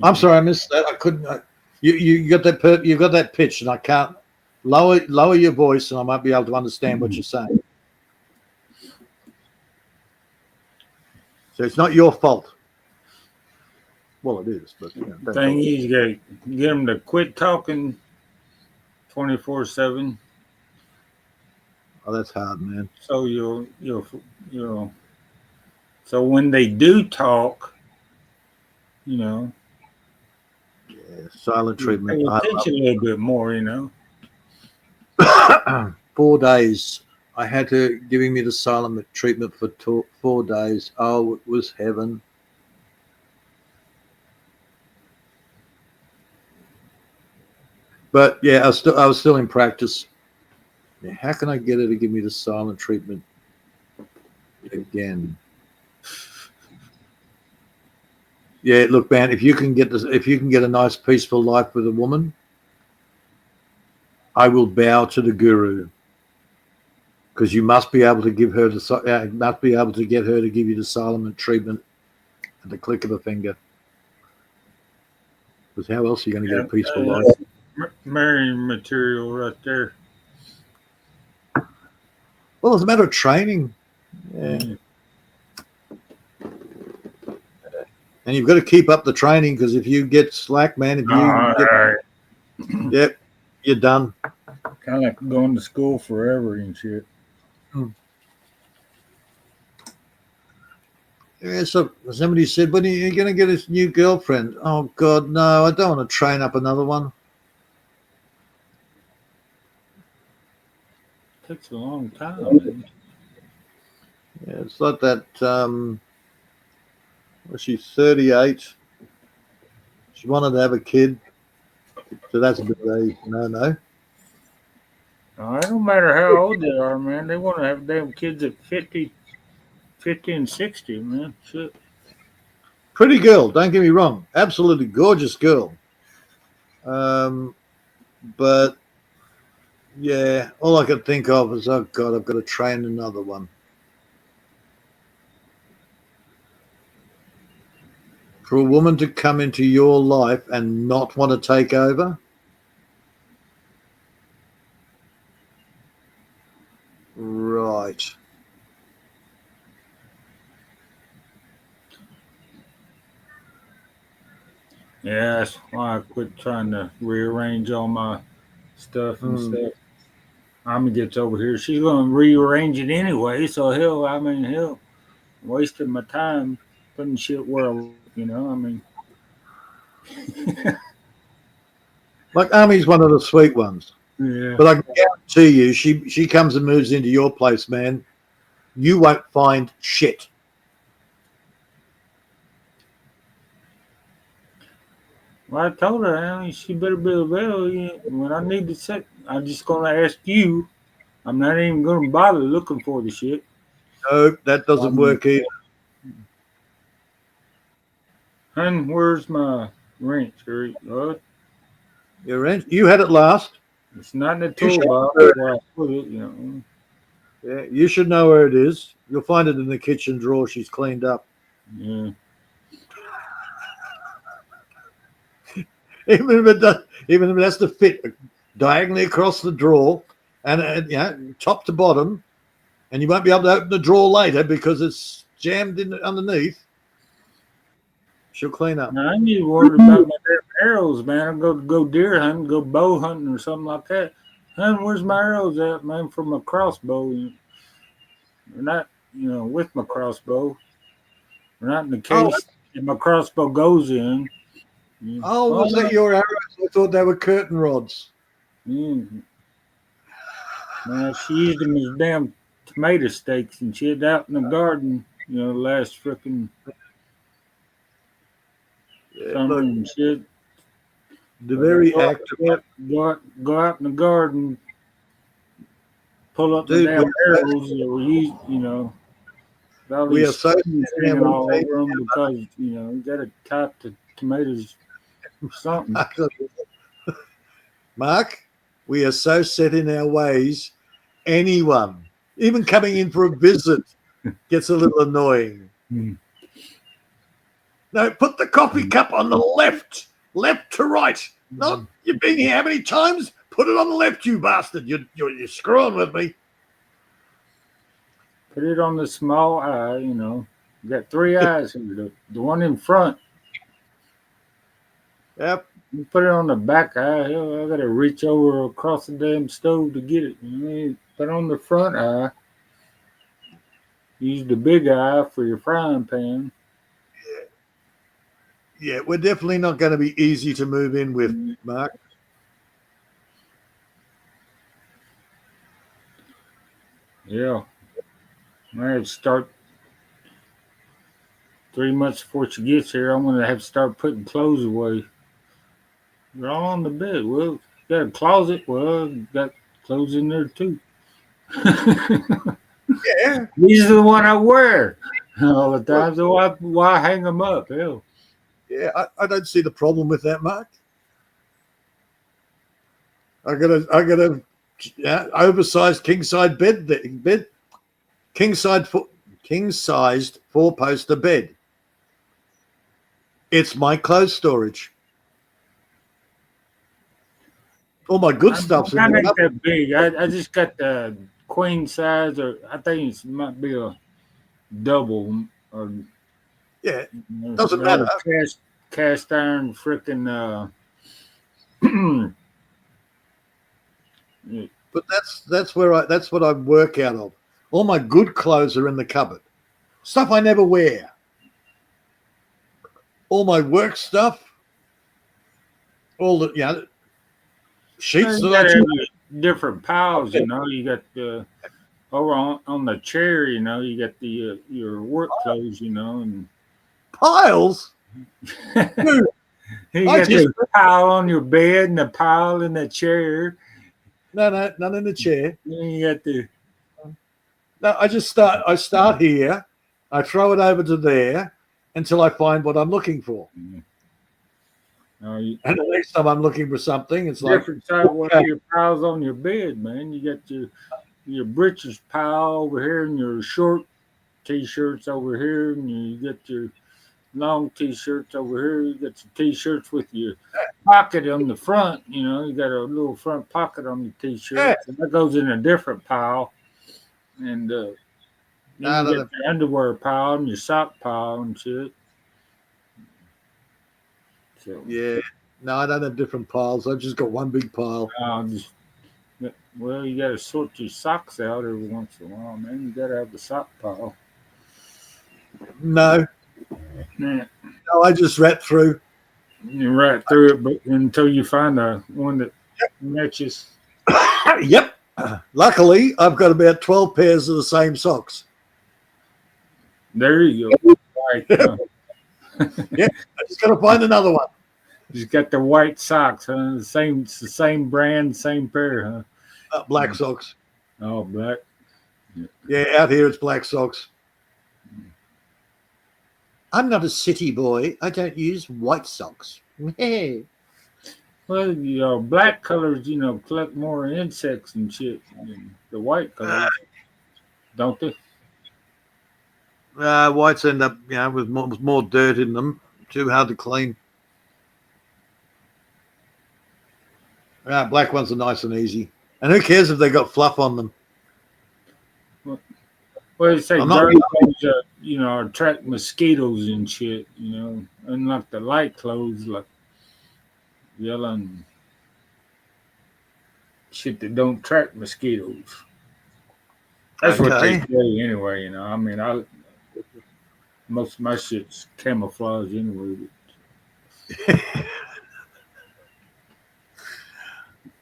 I'm sorry, I missed that. I couldn't. You got that. You got that pitch, and I can't lower your voice, and I might be able to understand what you're saying. So it's not your fault. Well, it is, but the thing is, you got to get them to quit talking 24/7. Oh, that's hard, man. So you'll so when they do talk, yeah, silent treatment. Pay attention a little bit more, 4 days. I had to giving me the silent treatment for 4 days. Oh, it was heaven. But yeah, I was still in practice. Yeah, how can I get her to give me the silent treatment again? Yeah, look, man, if you can get a nice peaceful life with a woman, I will bow to the guru, because you must be able to get her to give you the silent treatment at the click of a finger. Because how else are you going to get a peaceful life? Marrying material right there. Well, it's a matter of training. Yeah. And you've got to keep up the training, because if you get slack, man, yep, you're done. Kind of like going to school forever and shit. Yeah, so somebody said, when are you going to get a new girlfriend? Oh, God, no, I don't want to train up another one. Takes a long time. Man. Yeah, it's like that. She's 38. She wanted to have a kid, so that's a bit of a no. It don't matter how old they are, man. They want to have damn kids at 50 and 60, man. Shit. Pretty girl, don't get me wrong. Absolutely gorgeous girl. But yeah, all I could think of is, oh God, I've got to train another one. For a woman to come into your life and not want to take over? Right. Yeah, that's why I quit trying to rearrange all my stuff and stuff. Ami gets over here. She's going to rearrange it anyway, so hell, wasting my time putting shit where I mean. Like Ami's one of the sweet ones. Yeah. But I can guarantee you, she comes and moves into your place, man, you won't find shit. Well, I told her, I mean, she better be available. When I need to set, I'm just going to ask you. I'm not even going to bother looking for the shit. No, that doesn't work either. Hun, where's my wrench? What? Your wrench? You had it last. It's not in the toolbox where I put it, Yeah, you should know where it is. You'll find it in the kitchen drawer. She's cleaned up. Yeah. Even if it has to fit diagonally across the drawer and top to bottom, and you won't be able to open the drawer later because it's jammed in underneath. She'll clean up. Now, I need to worry about my damn arrows, man. I go deer hunting, go bow hunting or something like that. Hun, where's my arrows at, man, for my crossbow? They're not, with my crossbow. They're not in the case that my crossbow goes in. Oh, was that your arrows? I thought they were curtain rods. Man, she used them as damn tomato stakes and shit out in the garden, last frickin' summer and shit. The very act of go out in the garden, pull up the damn arrows that were used, we are so all over them because you got to type the tomatoes or something. Mark, we are so set in our ways. Anyone, even coming in for a visit, gets a little annoying. No, put the coffee cup on the left to right. Not you've been here how many times? Put it on the left, you bastard. You're screwing with me. Put it on the small eye, You got 3 eyes here. The one in front. Yep. You put it on the back eye. Hell, I got to reach over across the damn stove to get it. Put it on the front eye. Use the big eye for your frying pan. Yeah, we're definitely not going to be easy to move in with, Mark. Yeah. I have to start 3 months before she gets here. I'm going to have to start putting clothes away. They're all on the bed. Well, got a closet. Well, got clothes in there too. Yeah. These are the one I wear all the time. So why hang them up? Hell. Yeah, I don't see the problem with that, Mark. I got a oversized king sized king sized 4-poster bed. It's my clothes storage. All my good stuff's in Mine there. ain't that big. I just got the queen size, or I think it might be a double, or Yeah, doesn't matter. Cast iron freaking. But that's what I work out of. All my good clothes are in the cupboard. Stuff I never wear. All my work stuff. All the sheets You that got I every different piles, you know. You got the over on the chair, you know. You got the your work clothes, you know, and piles. Dude, you got the pile on your bed and the pile in the chair. No, none in the chair. Then you got the. No, I start here. I throw it over to there until I find what I'm looking for. And the next time I'm looking for something, it's like different side. One of your piles on your bed, man. You got your breeches pile over here, and your short t-shirts over here, and you got your long t-shirts over here. You got your t-shirts with your pocket on the front. You know, you got a little front pocket on the t-shirt. And that goes in a different pile. And then you got your underwear pile and your sock pile and shit. So, yeah. No, I don't have different piles. I've just got one big pile. Well, you got to sort your socks out every once in a while, man. You got to have the sock pile. No. Yeah. No, I just rat through. You rat through it, but until you find one that matches. Yep. Luckily, I've got about 12 pairs of the same socks. There you go. Right. Yeah, I just got to find another one. Just got the white socks, huh? It's the same brand, same pair, huh? Black socks. Oh, black. Yeah, out here it's black socks. I'm not a city boy. I don't use white socks. Hey. Well, black colors, collect more insects and shit than the white colors, don't they? Whites end up, with more dirt in them. Too hard to clean. Black ones are nice and easy. And who cares if they got fluff on them? Well, they say dark clothes, attract mosquitoes and shit, unlike the light clothes like yellow and shit that don't attract mosquitoes. That's what they say anyway, I mean, most of my shit's camouflage anyway.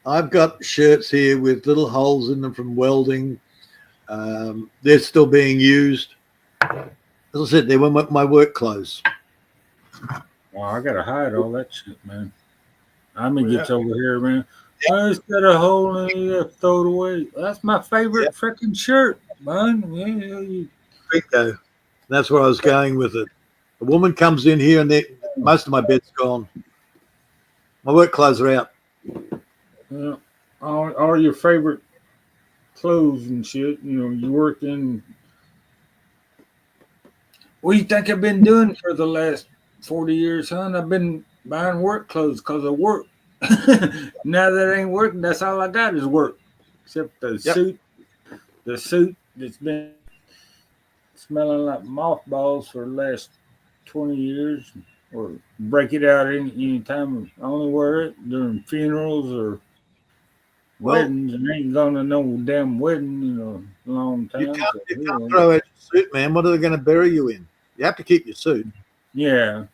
I've got shirts here with little holes in them from welding. They're still being used. As I said, they were my work clothes. Well, I gotta hide all that shit, man. Gets over here, man. I just got a hole in it. You gotta throw it away. That's my favorite freaking shirt, man. Bingo. That's where I was going with it. A woman comes in here and most of my bed's gone. My work clothes are out. Yeah. All your favorite clothes and shit. You work in. What do you think I've been doing for the last 40 years, son? I've been buying work clothes because of work. Now that ain't working, that's all I got is work. Except the suit. The suit that's been smelling like mothballs for the last 20 years. Or break it out any time. I only wear it during funerals or weddings, and ain't going to no damn wedding in a long time. You can't throw out your suit, man. What are they going to bury you in? You have to keep your suit. Yeah.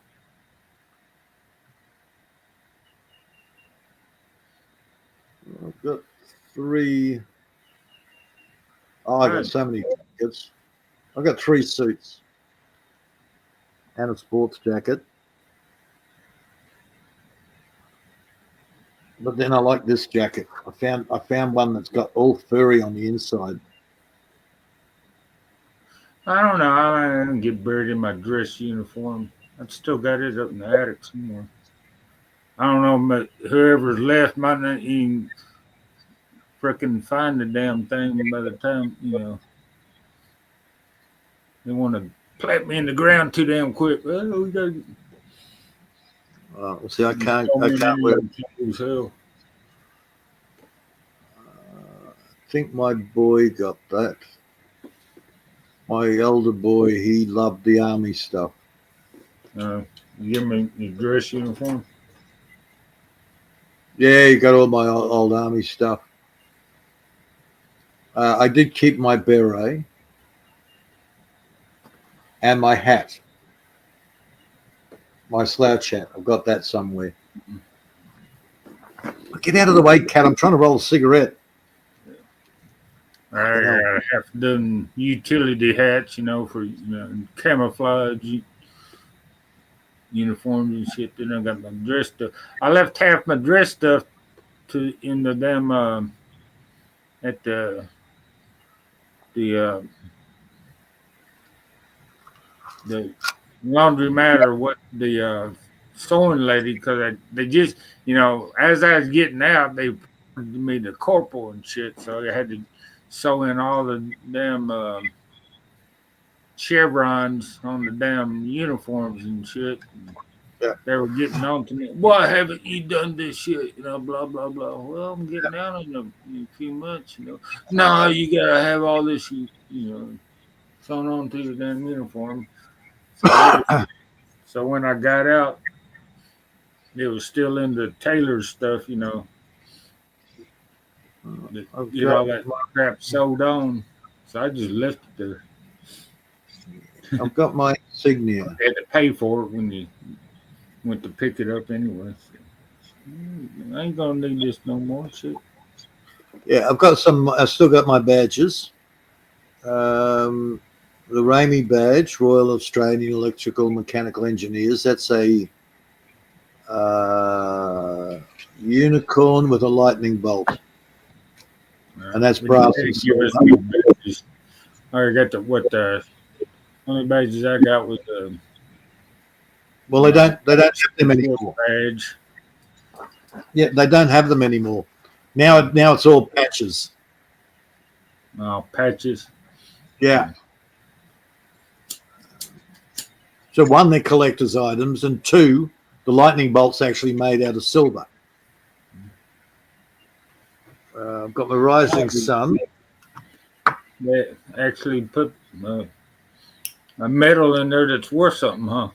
I've got 3. Oh, I got so many jackets. I've got 3 suits and a sports jacket. But then I like this jacket. I found one that's got all furry on the inside. I don't know. I didn't get buried in my dress uniform. I've still got it up in the attic somewhere. I don't know, but whoever's left might not even frickin' find the damn thing by the time, they want to plant me in the ground too damn quick. Well, we gotta get. Well, see, I can't wear it. Hell. I think my boy got that. My elder boy, he loved the army stuff. You give me your dress uniform? Yeah, he got all my old army stuff. I did keep my beret and my hat. My slouch hat. I've got that somewhere. Get out of the way, Cat. I'm trying to roll a cigarette. I got a half dozen utility hats, for camouflage uniforms and shit. Then I got my dress stuff. I left half my dress stuff in the damn at the laundromat or what the sewing lady, because they just as I was getting out they made the corporal and shit, so I had to sew in all the damn chevrons on the damn uniforms and shit. Yeah. They were getting on to me. Why haven't you done this shit? Blah blah blah. Well, I'm getting out in a few months. No, you gotta have all this, sewn on to your damn uniform. So when I got out, it was still in the tailor stuff, all that crap sewed on. So I just left it there. I've got my insignia. I had to pay for it when you went to pick it up anyway. So, I ain't gonna need this no more shit. Yeah, I've still got my badges. The Ramey badge, Royal Australian Electrical Mechanical Engineers. That's a unicorn with a lightning bolt. And that's brass. I got only badges I got was well, they don't have them anymore. Badge. Yeah, they don't have them anymore. Now it's all patches. Oh, patches. Yeah. So one, they're collector's items, and two, the lightning bolt's actually made out of silver. I've got my Rising Sun. They actually put a metal in there that's worth something, huh?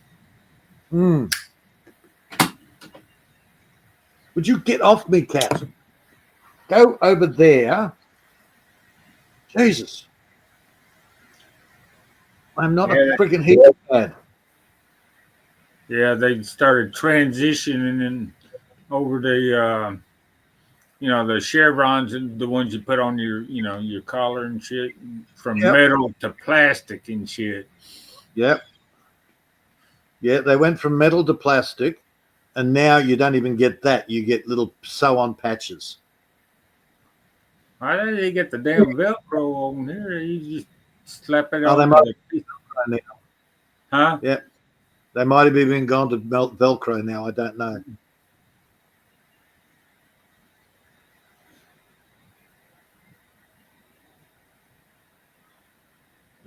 Would you get off me, Cat? Go over there. Jesus. I'm not a freaking hero pad. Yeah, they started transitioning over the the chevrons and the ones you put on your your collar and shit, from metal to plastic and shit. Yep. Yeah, they went from metal to plastic, and now you don't even get that. You get little sew-on patches. Why didn't they get the damn Velcro on here? You just slap it on. They might have now. Huh? Yeah. They might have even gone to Velcro now. I don't know.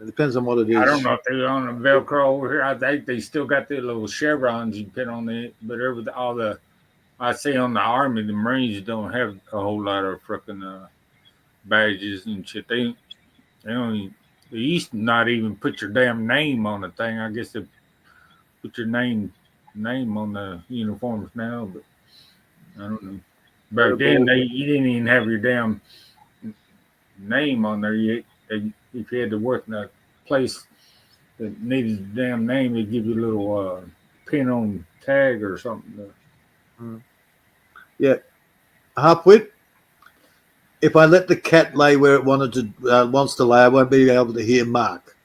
It depends on what it is. I don't know if they're on the Velcro over here. I think they still got the little chevrons you put on it, but I say on the Army, the Marines don't have a whole lot of freaking badges and shit. They used to not even put your damn name on the thing. I guess they put your name on the uniforms now, but I don't know. Back then, you didn't even have your damn name on there yet. If you had to work in a place that needed a damn name, they'd give you a little pin on tag or something. Yeah. Halfwit, if I let the cat lay where it wants to lay, I won't be able to hear Mark,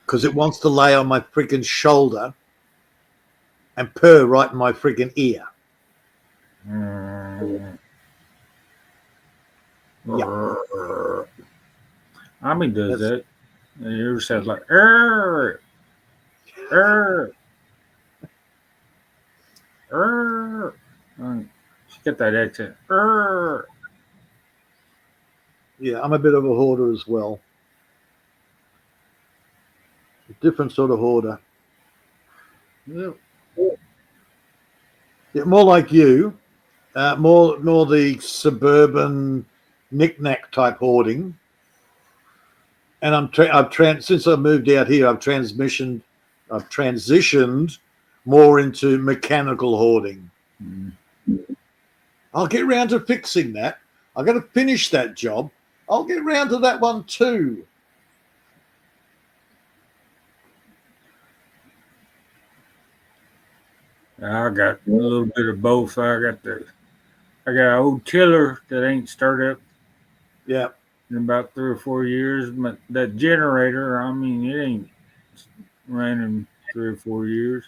because it wants to lay on my freaking shoulder and purr right in my freaking ear. Ami does That's- that. And it ever sounds like er. She got that accent. Yeah, I'm a bit of a hoarder as well. A different sort of hoarder. Yep. Yeah, more like you. More the suburban knick-knack type hoarding. And since I moved out here, I've transitioned more into mechanical hoarding. I'll get round to fixing that. I've got to finish that job. I'll get round to that one too. I got a little bit of both. I got an old tiller that ain't started up Yeah. in about 3 or 4 years. But that generator, I mean, it ain't ran in 3 or 4 years.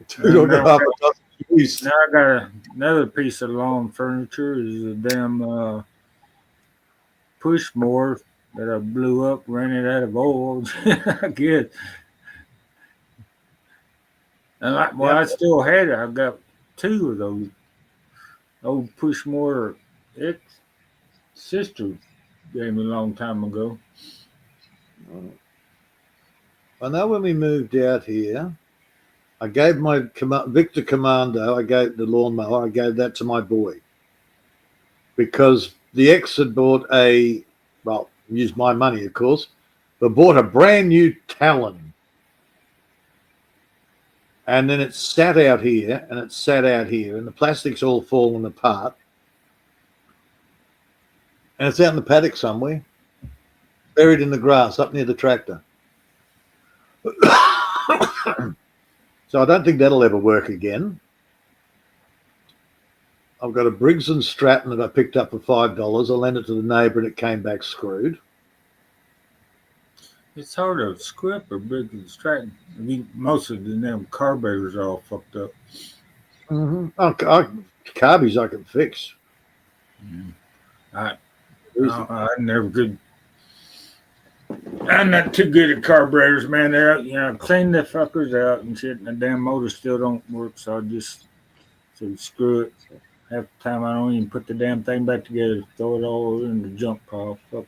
Two and a half dozen years. Now I got another piece of lawn furniture is a damn push mower that I blew up, ran it out of oil. I guess. And I still had it. I've got 2 of those old push mower ex-sister gave me a long time ago. I know when we moved out here, I gave my Victor Commando, I gave the lawnmower, I gave that to my boy. Because the ex had bought used my money, of course, but bought a brand new Talon. And then it sat out here, and the plastic's all fallen apart. And it's out in the paddock somewhere, buried in the grass up near the tractor. So I don't think that'll ever work again. I've got a Briggs & Stratton that I picked up for $5. I lent it to the neighbour and it came back screwed. It's hard to screw up a Briggs & Stratton. I mean, most of the damn carburetors are all fucked up. Mm-hmm. Carbies I can fix. I never could. I'm not too good at carburetors, man. They're out, clean the fuckers out and shit, and the damn motor still don't work. So I just screw it. Half the time I don't even put the damn thing back together. Throw it all in the junk pile. Fuck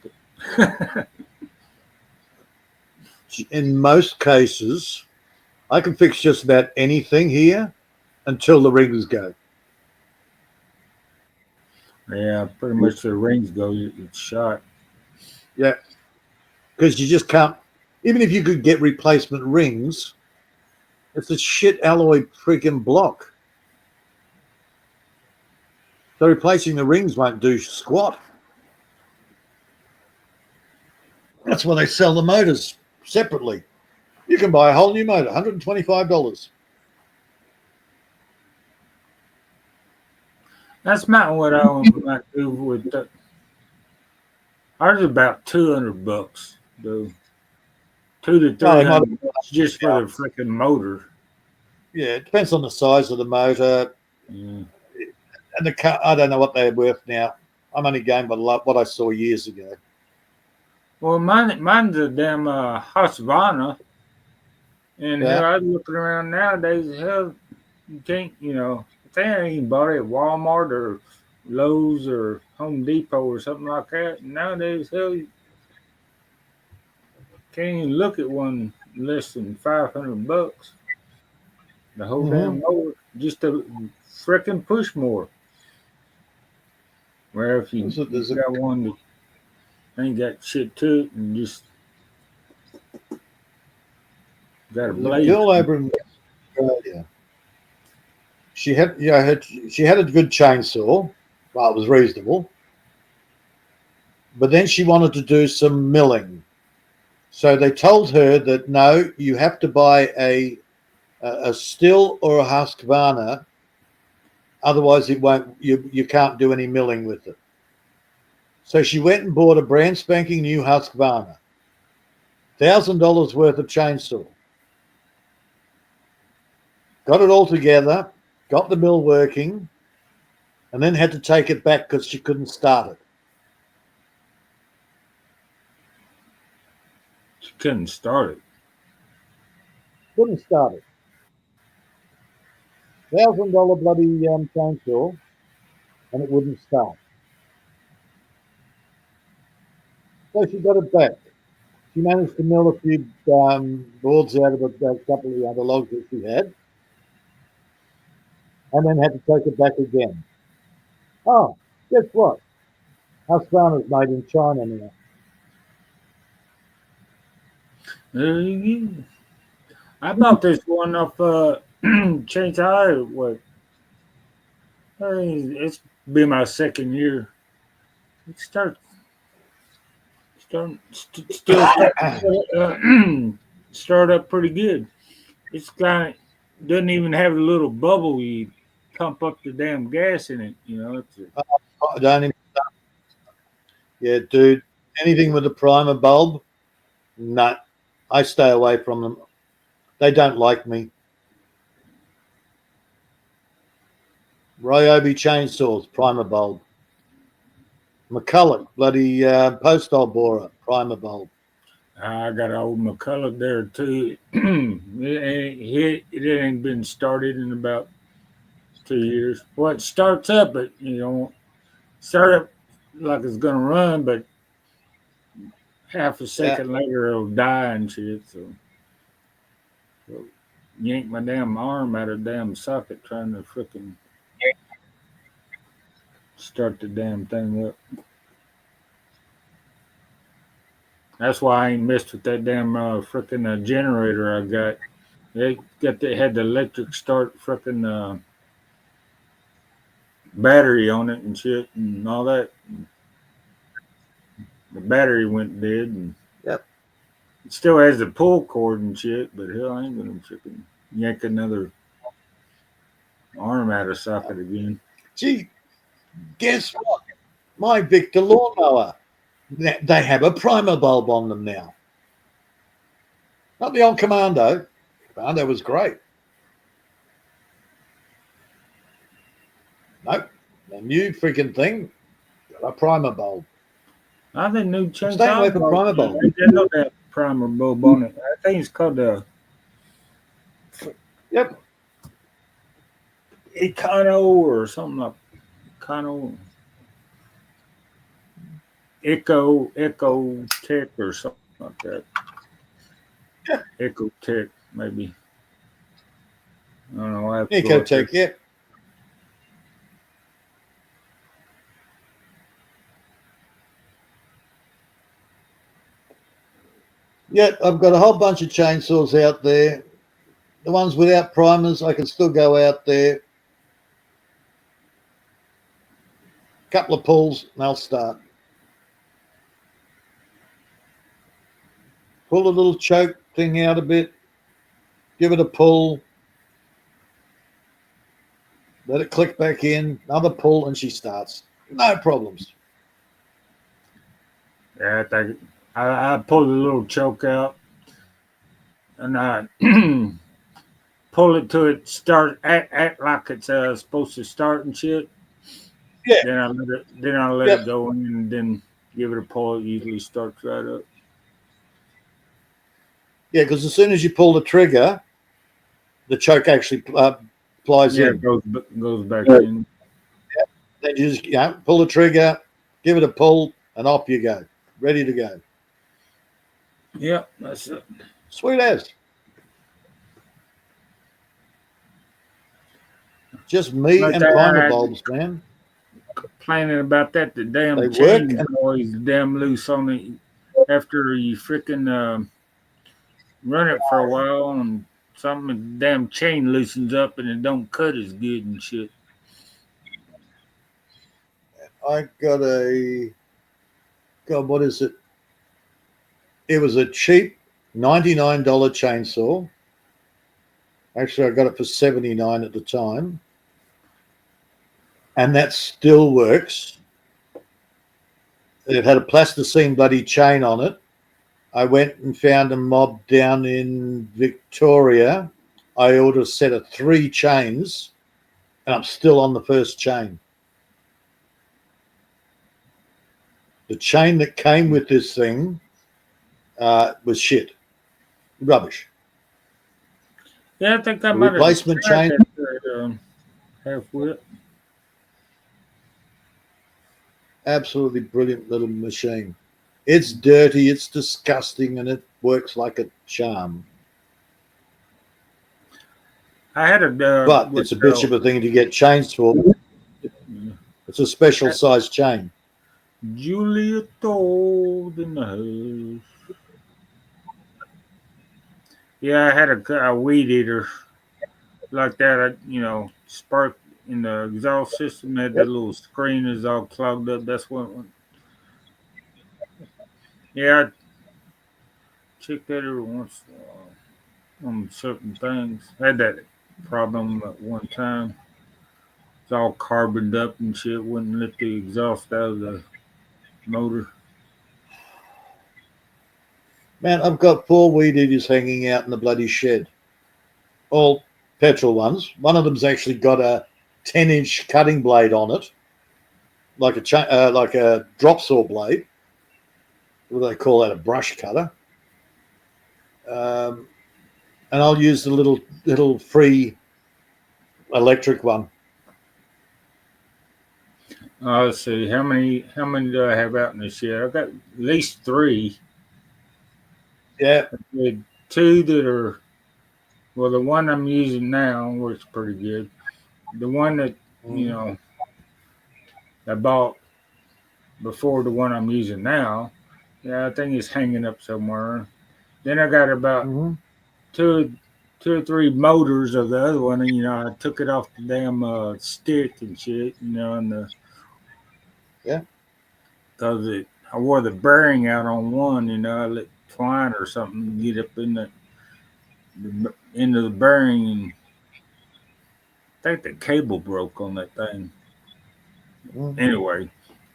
it. In most cases, I can fix just about anything here until the rings go. Yeah, pretty much the rings go, it's shot. Yeah. Because you just can't, even if you could get replacement rings, it's a shit alloy freaking block. So replacing the rings won't do squat. That's why they sell the motors separately. You can buy a whole new motor, $125. That's not what I might do with that. Ours is about $200, though. $200 to $300 just for the freaking motor. Yeah, it depends on the size of the motor. Yeah. And the car, I don't know what they're worth now. I'm only going by what I saw years ago. Well, mine's a damn Husqvarna. And hell, I was looking around nowadays, hell, you can't, if they ain't even bought it at Walmart or Lowe's or Home Depot or something like that. Nowadays, hell, you can't even look at one less than $500. The whole damn mower, just a freaking push mower. Where if you got one that ain't got shit to it and just got a blade. The girl over in Australia, she had a good chainsaw. Well, it was reasonable. But then she wanted to do some milling. So they told her that no, you have to buy a Stihl or a Husqvarna, otherwise it won't. You can't do any milling with it. So she went and bought a brand spanking new Husqvarna, $1,000 worth of chainsaw. Got it all together, got the mill working, and then had to take it back because she couldn't start it. She couldn't start it. Couldn't start it. $1,000 bloody chainsaw, and it wouldn't start. So she got it back. She managed to mill a few boards out of a couple of the other logs that she had, and then had to take it back again. Oh, guess what? Our is made in China now. I bought this one off Chainsaw. What? It's been my second year. It still start up pretty good. It's kind of doesn't even have a little bubble. You pump up the damn gas in it. You know. Don't even. Yeah, dude. Anything with a primer bulb, no. I stay away from them. They don't like me. Ryobi chainsaws, primer bulb. McCulloch, bloody post hole borer, primer bulb. I got an old McCulloch there too. it ain't been started in about 2 years. Well, it starts up, but you know, start up like it's gonna run, but half a second later it'll die and shit. So yank my damn arm out of the damn socket trying to frickin' start the damn thing up. That's why I ain't messed with that damn frickin' generator I got. They had the electric start frickin' battery on it and shit and all that. The battery went dead and it still has the pull cord and shit, but hell, I ain't gonna frickin' yank another arm out of socket again. Gee, guess what? My Victor lawnmower, they have a primer bulb on them now. Not the old Commando. Commando was great. Nope. The new freaking thing got a primer bulb. I think new chainsaw. Stay away from primer bulb. There's no that primer bulb on it. I think it's called the Econo or something like Econo. Echo Tech or something like that. Echo Tech, maybe. I don't know. Echo Tech, yeah. Yeah, I've got a whole bunch of chainsaws out there. The ones without primers, I can still go out there. Couple of pulls, and they'll start. Pull the little choke thing out a bit. Give it a pull. Let it click back in. Another pull, and she starts. No problems. Yeah, I pull the little choke out, and I pull it till it start act like it's supposed to start and shit. Yeah. Then I let it go in and then give it a pull. It usually starts right up. Yeah, because as soon as you pull the trigger, the choke actually plies in. It goes back in. Yeah. Then you just pull the trigger, give it a pull, and off you go. Ready to go. Yeah, that's it. Sweet as. Just me and primer bulbs, man. Complaining about that, the damn They chain work. always damn loose on it after you freaking run it for a while and something, the damn chain loosens up and it don't cut as good and shit. I got what is it? It was a cheap $99 chainsaw. Actually, I got it for $79 at the time. And that still works. It had a plasticine bloody chain on it. I went and found a mob down in Victoria. I ordered a set of 3 chains and I'm still on the first chain. The chain that came with this thing was shit, rubbish. Yeah, I think I The might have replacement tried chain. that half wit. Absolutely brilliant little machine. It's dirty, it's disgusting, and it works like a charm. I had a But it's a bitch of a thing to get chains for. It's a special size chain. Julia Told in the house. Yeah, I had a weed eater like that. Spark in the exhaust system had that little screen is all clogged up. That's what. Yeah, I check that every once in a while on certain things. I had that problem at one time. It's all carboned up and shit. Wouldn't let the exhaust out of the motor. Man, I've got 4 weed eaters hanging out in the bloody shed. All petrol ones. One of them's actually got a 10-inch cutting blade on it, like a drop saw blade. What do they call that? A brush cutter. And I'll use the little free electric one. Let's see. How many do I have out in the shed? I've got at least 3. Yeah. 2 that are, well, the one I'm using now works pretty good. The one that, I bought before the one I'm using now, I think it's hanging up somewhere. Then I got about 2 or 3 motors of the other one, and, I took it off the damn stick and shit, and because I wore the bearing out on one, I let twine or something get up in the end of the bearing, and I think the cable broke on that thing. Anyway,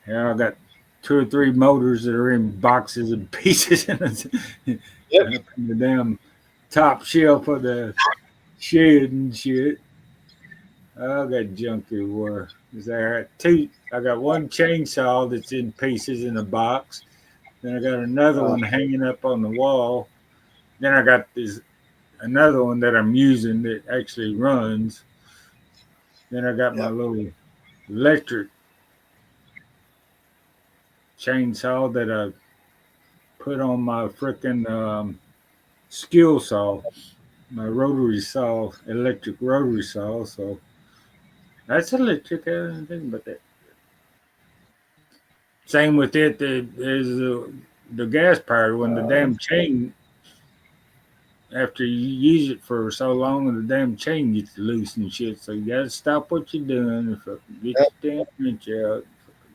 I got 2 or 3 motors that are in boxes and pieces in the damn top shelf of the shed and shit. I got junk everywhere. I got one chainsaw that's in pieces in a box. Then I got another one hanging up on the wall. Then I got another one that I'm using that actually runs. Then I got my little electric chainsaw that I put on my frickin' skill saw, my rotary saw, electric rotary saw. So that's electric. I didn't think about that. Same with it as the gas powered one. The damn chain, after you use it for so long, the damn chain gets loose and shit. So you gotta stop what you're doing. Get your damn wrench out,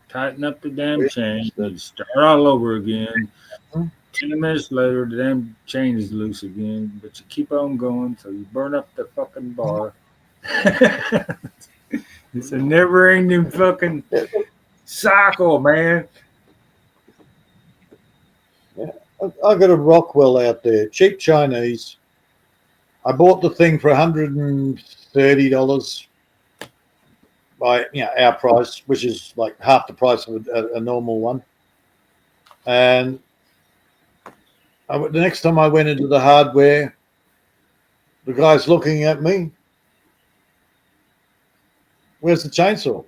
tighten up the damn chain, start all over again. 10 minutes later, the damn chain is loose again, but you keep on going, so you burn up the fucking bar. It's a never-ending fucking cycle, man. I got a Rockwell out there, cheap Chinese. I bought the thing for $130 by our price, which is like half the price of a normal one. And the next time I went into the hardware, the guy's looking at me. Where's the chainsaw?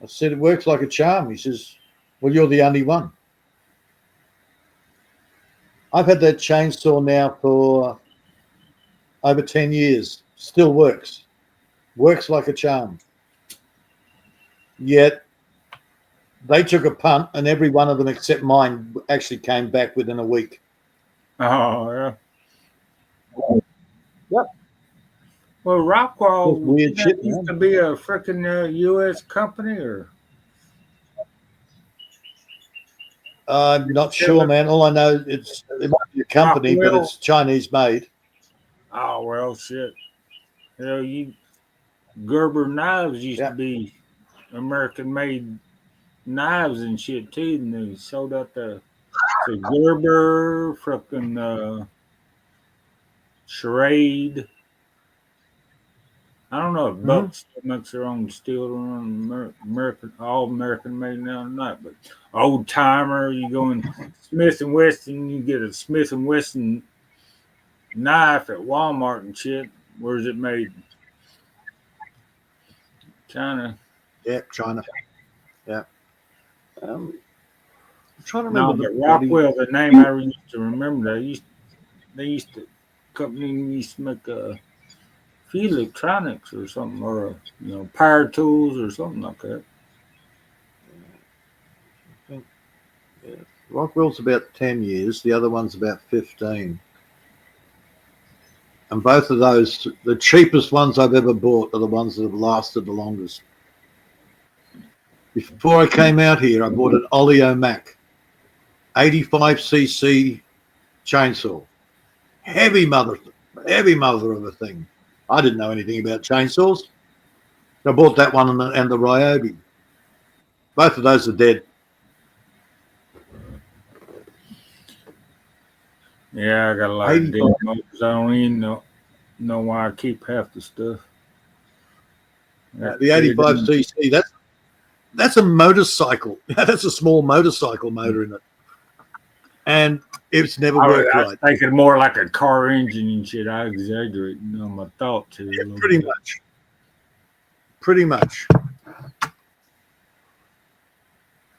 I said, it works like a charm. He says, well, you're the only one. I've had that chainsaw now for over 10 years. Still works. Works like a charm. Yet they took a punt, and every one of them except mine actually came back within a week. Oh, yeah. Yep. Well, Rockwell weird shit, used to be a freaking U.S. company, or? I'm not sure, man. All I know it might be a company, but it's Chinese made. Oh well, shit. Gerber knives used to be American made knives and shit too, and they sold out the Gerber, frickin' Charade. I don't know if Buck still makes their own steel to run American, all American made now or not, but old timer, you go in Smith and Wesson, you get a Smith and Wesson knife at Walmart and shit. Where's it made? China. Yeah, China. Yeah. I'm trying to No, remember. but Rockwell, the name I used to remember, they used to company used to make electronics or something, or power tools or something like that. Yeah. Rockwell's about 10 years. The other one's about 15. And both of those, the cheapest ones I've ever bought are the ones that have lasted the longest. Before I came out here, I bought an Oleomac 85cc chainsaw. Heavy mother of a thing. I didn't know anything about chainsaws. I bought that one and the Ryobi. Both of those are dead. Yeah, I got a lot of dead motors. I don't even know why I keep half the stuff. The 85cc, that's a motorcycle. That's a small motorcycle motor in it. And it's never worked right. I think it more like a car engine and shit. I exaggerate my thought to it. Yeah, pretty much. Pretty much.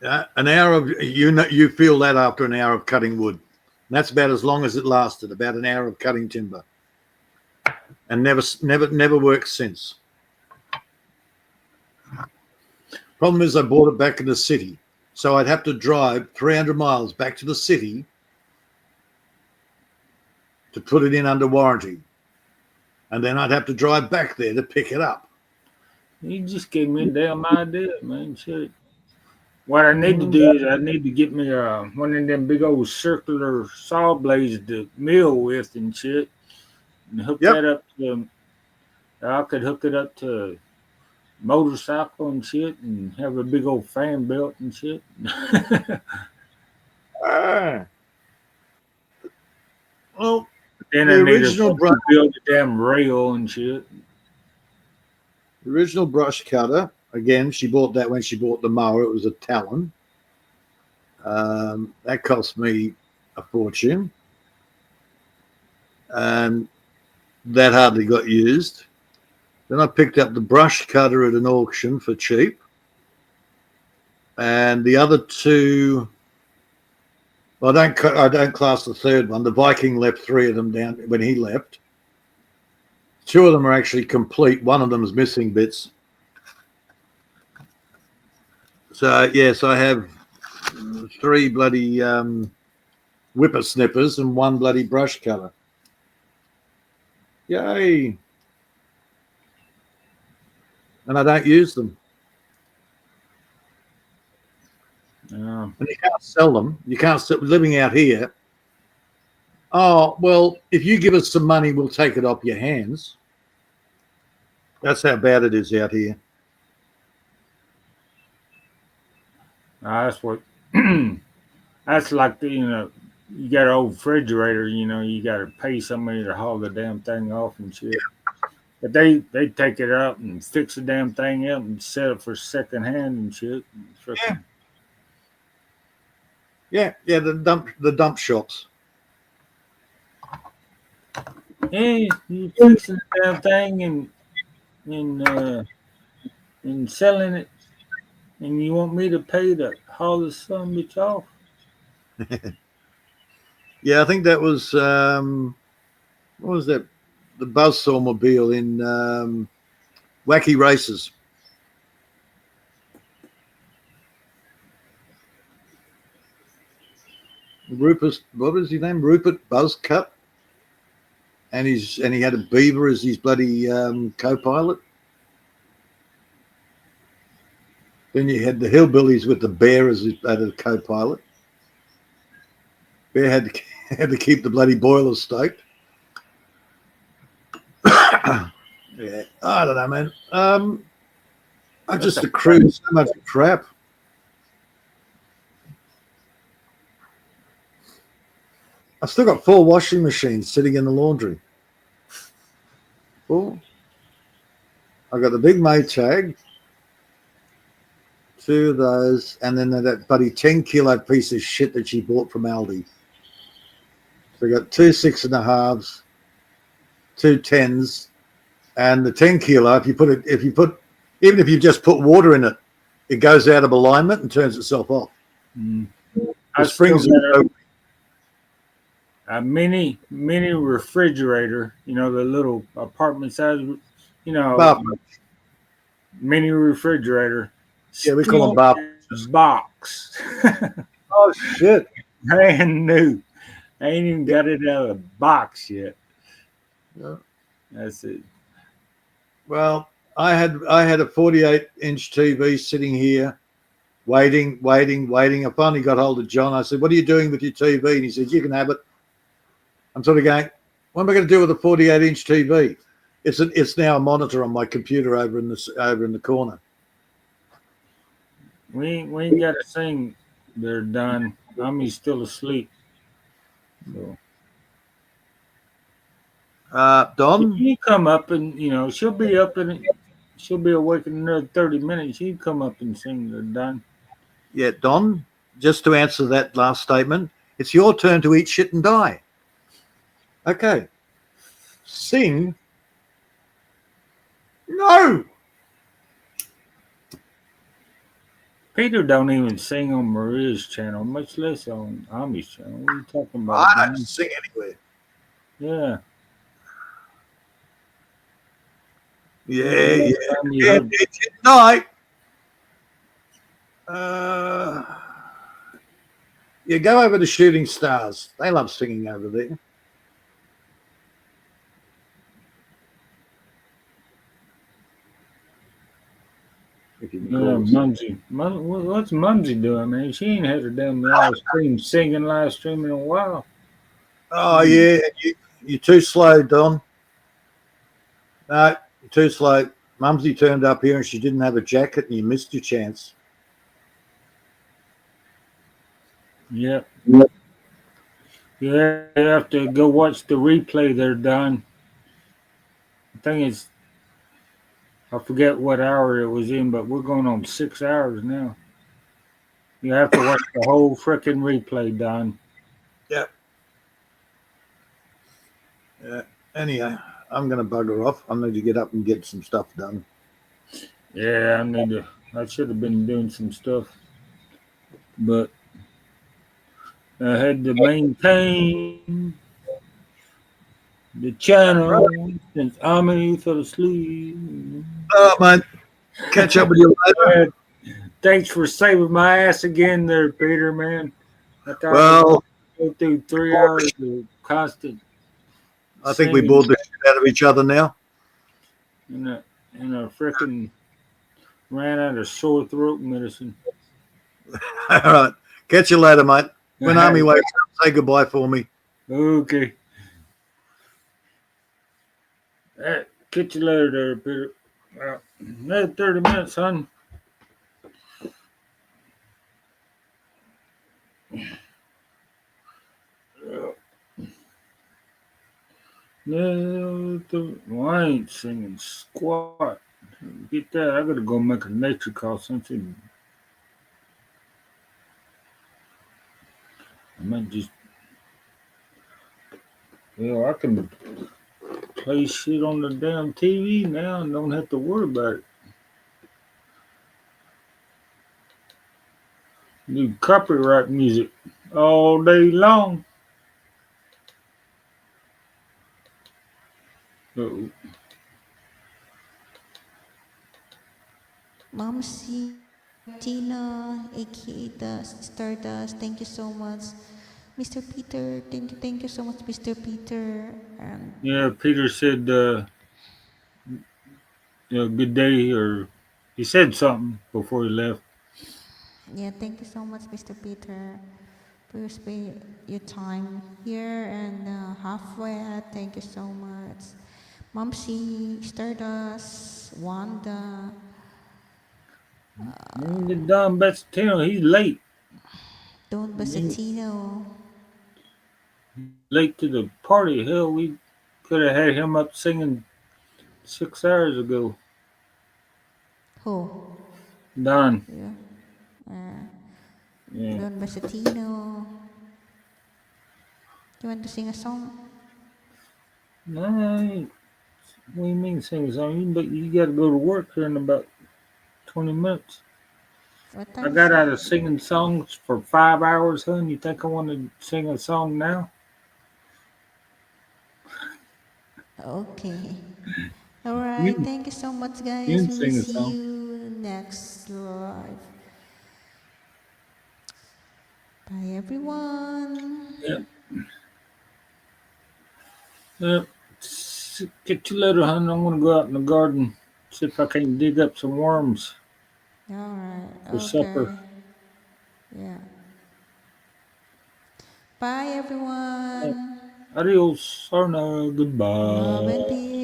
An hour of you feel that after an hour of cutting wood. And that's about as long as it lasted, about an hour of cutting timber. And never worked since. Problem is I bought it back in the city. So I'd have to drive 300 miles back to the city to put it in under warranty. And then I'd have to drive back there to pick it up. You just gave me a damn idea, man. Shit. What I need to do is I need to get me one of them big old circular saw blades to mill with and shit, and hook that up to. I could hook it up to motorcycle and shit, and have a big old fan belt and shit. Well, then I need to build a damn rail and shit. The original brush cutter. Again, she bought that when she bought the mower. It was a Talon. That cost me a fortune. And that hardly got used. Then I picked up the brush cutter at an auction for cheap. And the other two, well, I don't class the third one. The Viking left 3 of them down when he left. 2 of them are actually complete. One of them is missing bits. So, yes, I have 3 bloody whippersnippers and 1 bloody brush cutter. Yay. And I don't use them. And you can't sell them. You can't sell living out here. Oh, well, if you give us some money, we'll take it off your hands. That's how bad it is out here. That's what. That's like you got an old refrigerator. You got to pay somebody to haul the damn thing off and shit. But they take it out and fix the damn thing up and sell it for second hand and shit. Yeah, the dump shops. Hey, you fixing the damn thing and selling it. And you want me to pay to haul the son of a bitch off? Yeah, I think that was what was that? The Buzzsaw Mobile in Wacky Races. Rupert, what was his name? Rupert Buzzcut, and he had a beaver as his bloody co-pilot. Then you had the hillbillies with the bear as a co-pilot. Bear had to keep the bloody boiler stoked. Yeah, I don't know, man. I just accrued so much crap. I've still got 4 washing machines sitting in the laundry. 4. I got the big Maytag, 2 of those, and then that bloody 10-kilo piece of shit that she bought from Aldi. So I got 2 6.5s, 2 10s, and the 10-kilo. Even if you just put water in it, it goes out of alignment and turns itself off. I springs a mini refrigerator. You know, the little apartment size. You know, mini refrigerator. Yeah, we call them bar box. Oh shit! Brand new. I ain't even got it out of the box yet. Yeah. That's it. Well, I had a 48-inch TV sitting here, waiting. I finally got hold of John. I said, "What are you doing with your TV?" And he said, "You can have it." I'm sort of going, "What am I going to do with a 48-inch TV?" It's now a monitor on my computer over in the corner. We ain't got a thing. They're done. Mommy's still asleep. So. Don, you come up and she'll be up and she'll be awake in another 30 minutes. You come up and sing. They're done. Yeah, Don. Just to answer that last statement, it's your turn to eat shit and die. Okay. Sing. No. Peter don't even sing on Maria's channel, much less on Ami's channel. What are you talking about? I don't sing anywhere. Yeah. Yeah. Night. Yeah, go over to Shooting Stars. They love singing over there. Yeah, Mumsy. What's Mumsy doing, man? She ain't had her damn live streaming in a while. Oh, yeah. You're too slow, Don. No, you're too slow. Mumsy turned up here and she didn't have a jacket and you missed your chance. Yep. You have to go watch the replay. They're done. I think it's, I forget what hour it was in, but we're going on 6 hours now. You have to watch the whole freaking replay, Don. Yep. Yeah. Anyhow, I'm going to bugger off. I need to get up and get some stuff done. Yeah, I should have been doing some stuff, but I had to maintain the channel since Ami fell asleep. Oh, man. Catch up with you later. Thanks for saving my ass again there, Peter, man. I thought Well, go through 3 hours of constant. I think we bored the shit out of each other now. And I freaking ran out of sore throat medicine. All right. Catch you later, mate. When Army wakes up, say goodbye for me. Okay. Catch you later there, Peter. Well, another 30 minutes, son. No, I ain't singing squat. Get that. I gotta go make a nature call something. I might just. I can play shit on the damn TV now and don't have to worry about it. Do copyright music all day long. Uh-oh. Momsy, Tina, aka the Stardust, thank you so much. Mr. Peter, thank you so much, Mr. Peter. Yeah, Peter said, good day, or he said something before he left. Yeah, thank you so much, Mr. Peter, for your time here and halfway. Thank you so much. Momsy, Stardust, Wanda. Don Bassatino, he's late. Don Bassatino. Late to the party. Hell, we could have had him up singing 6 hours ago. Who? Don. Yeah. Don Basatino. You want to sing a song? No, what do you mean sing a song? You got to go to work here in about 20 minutes. What I time? got out of singing songs for 5 hours, hon. You think I want to sing a song now? Okay. All right. You- Thank you so much, guys. you We can will sing a see song. you next live. Bye, everyone. Yep. Yep. Get you later, hon. I'm going to go out in the garden, see if I can dig up some worms All right. for Okay. supper. Yeah. Bye, everyone. Adios, Sarna. Goodbye. Love and peace.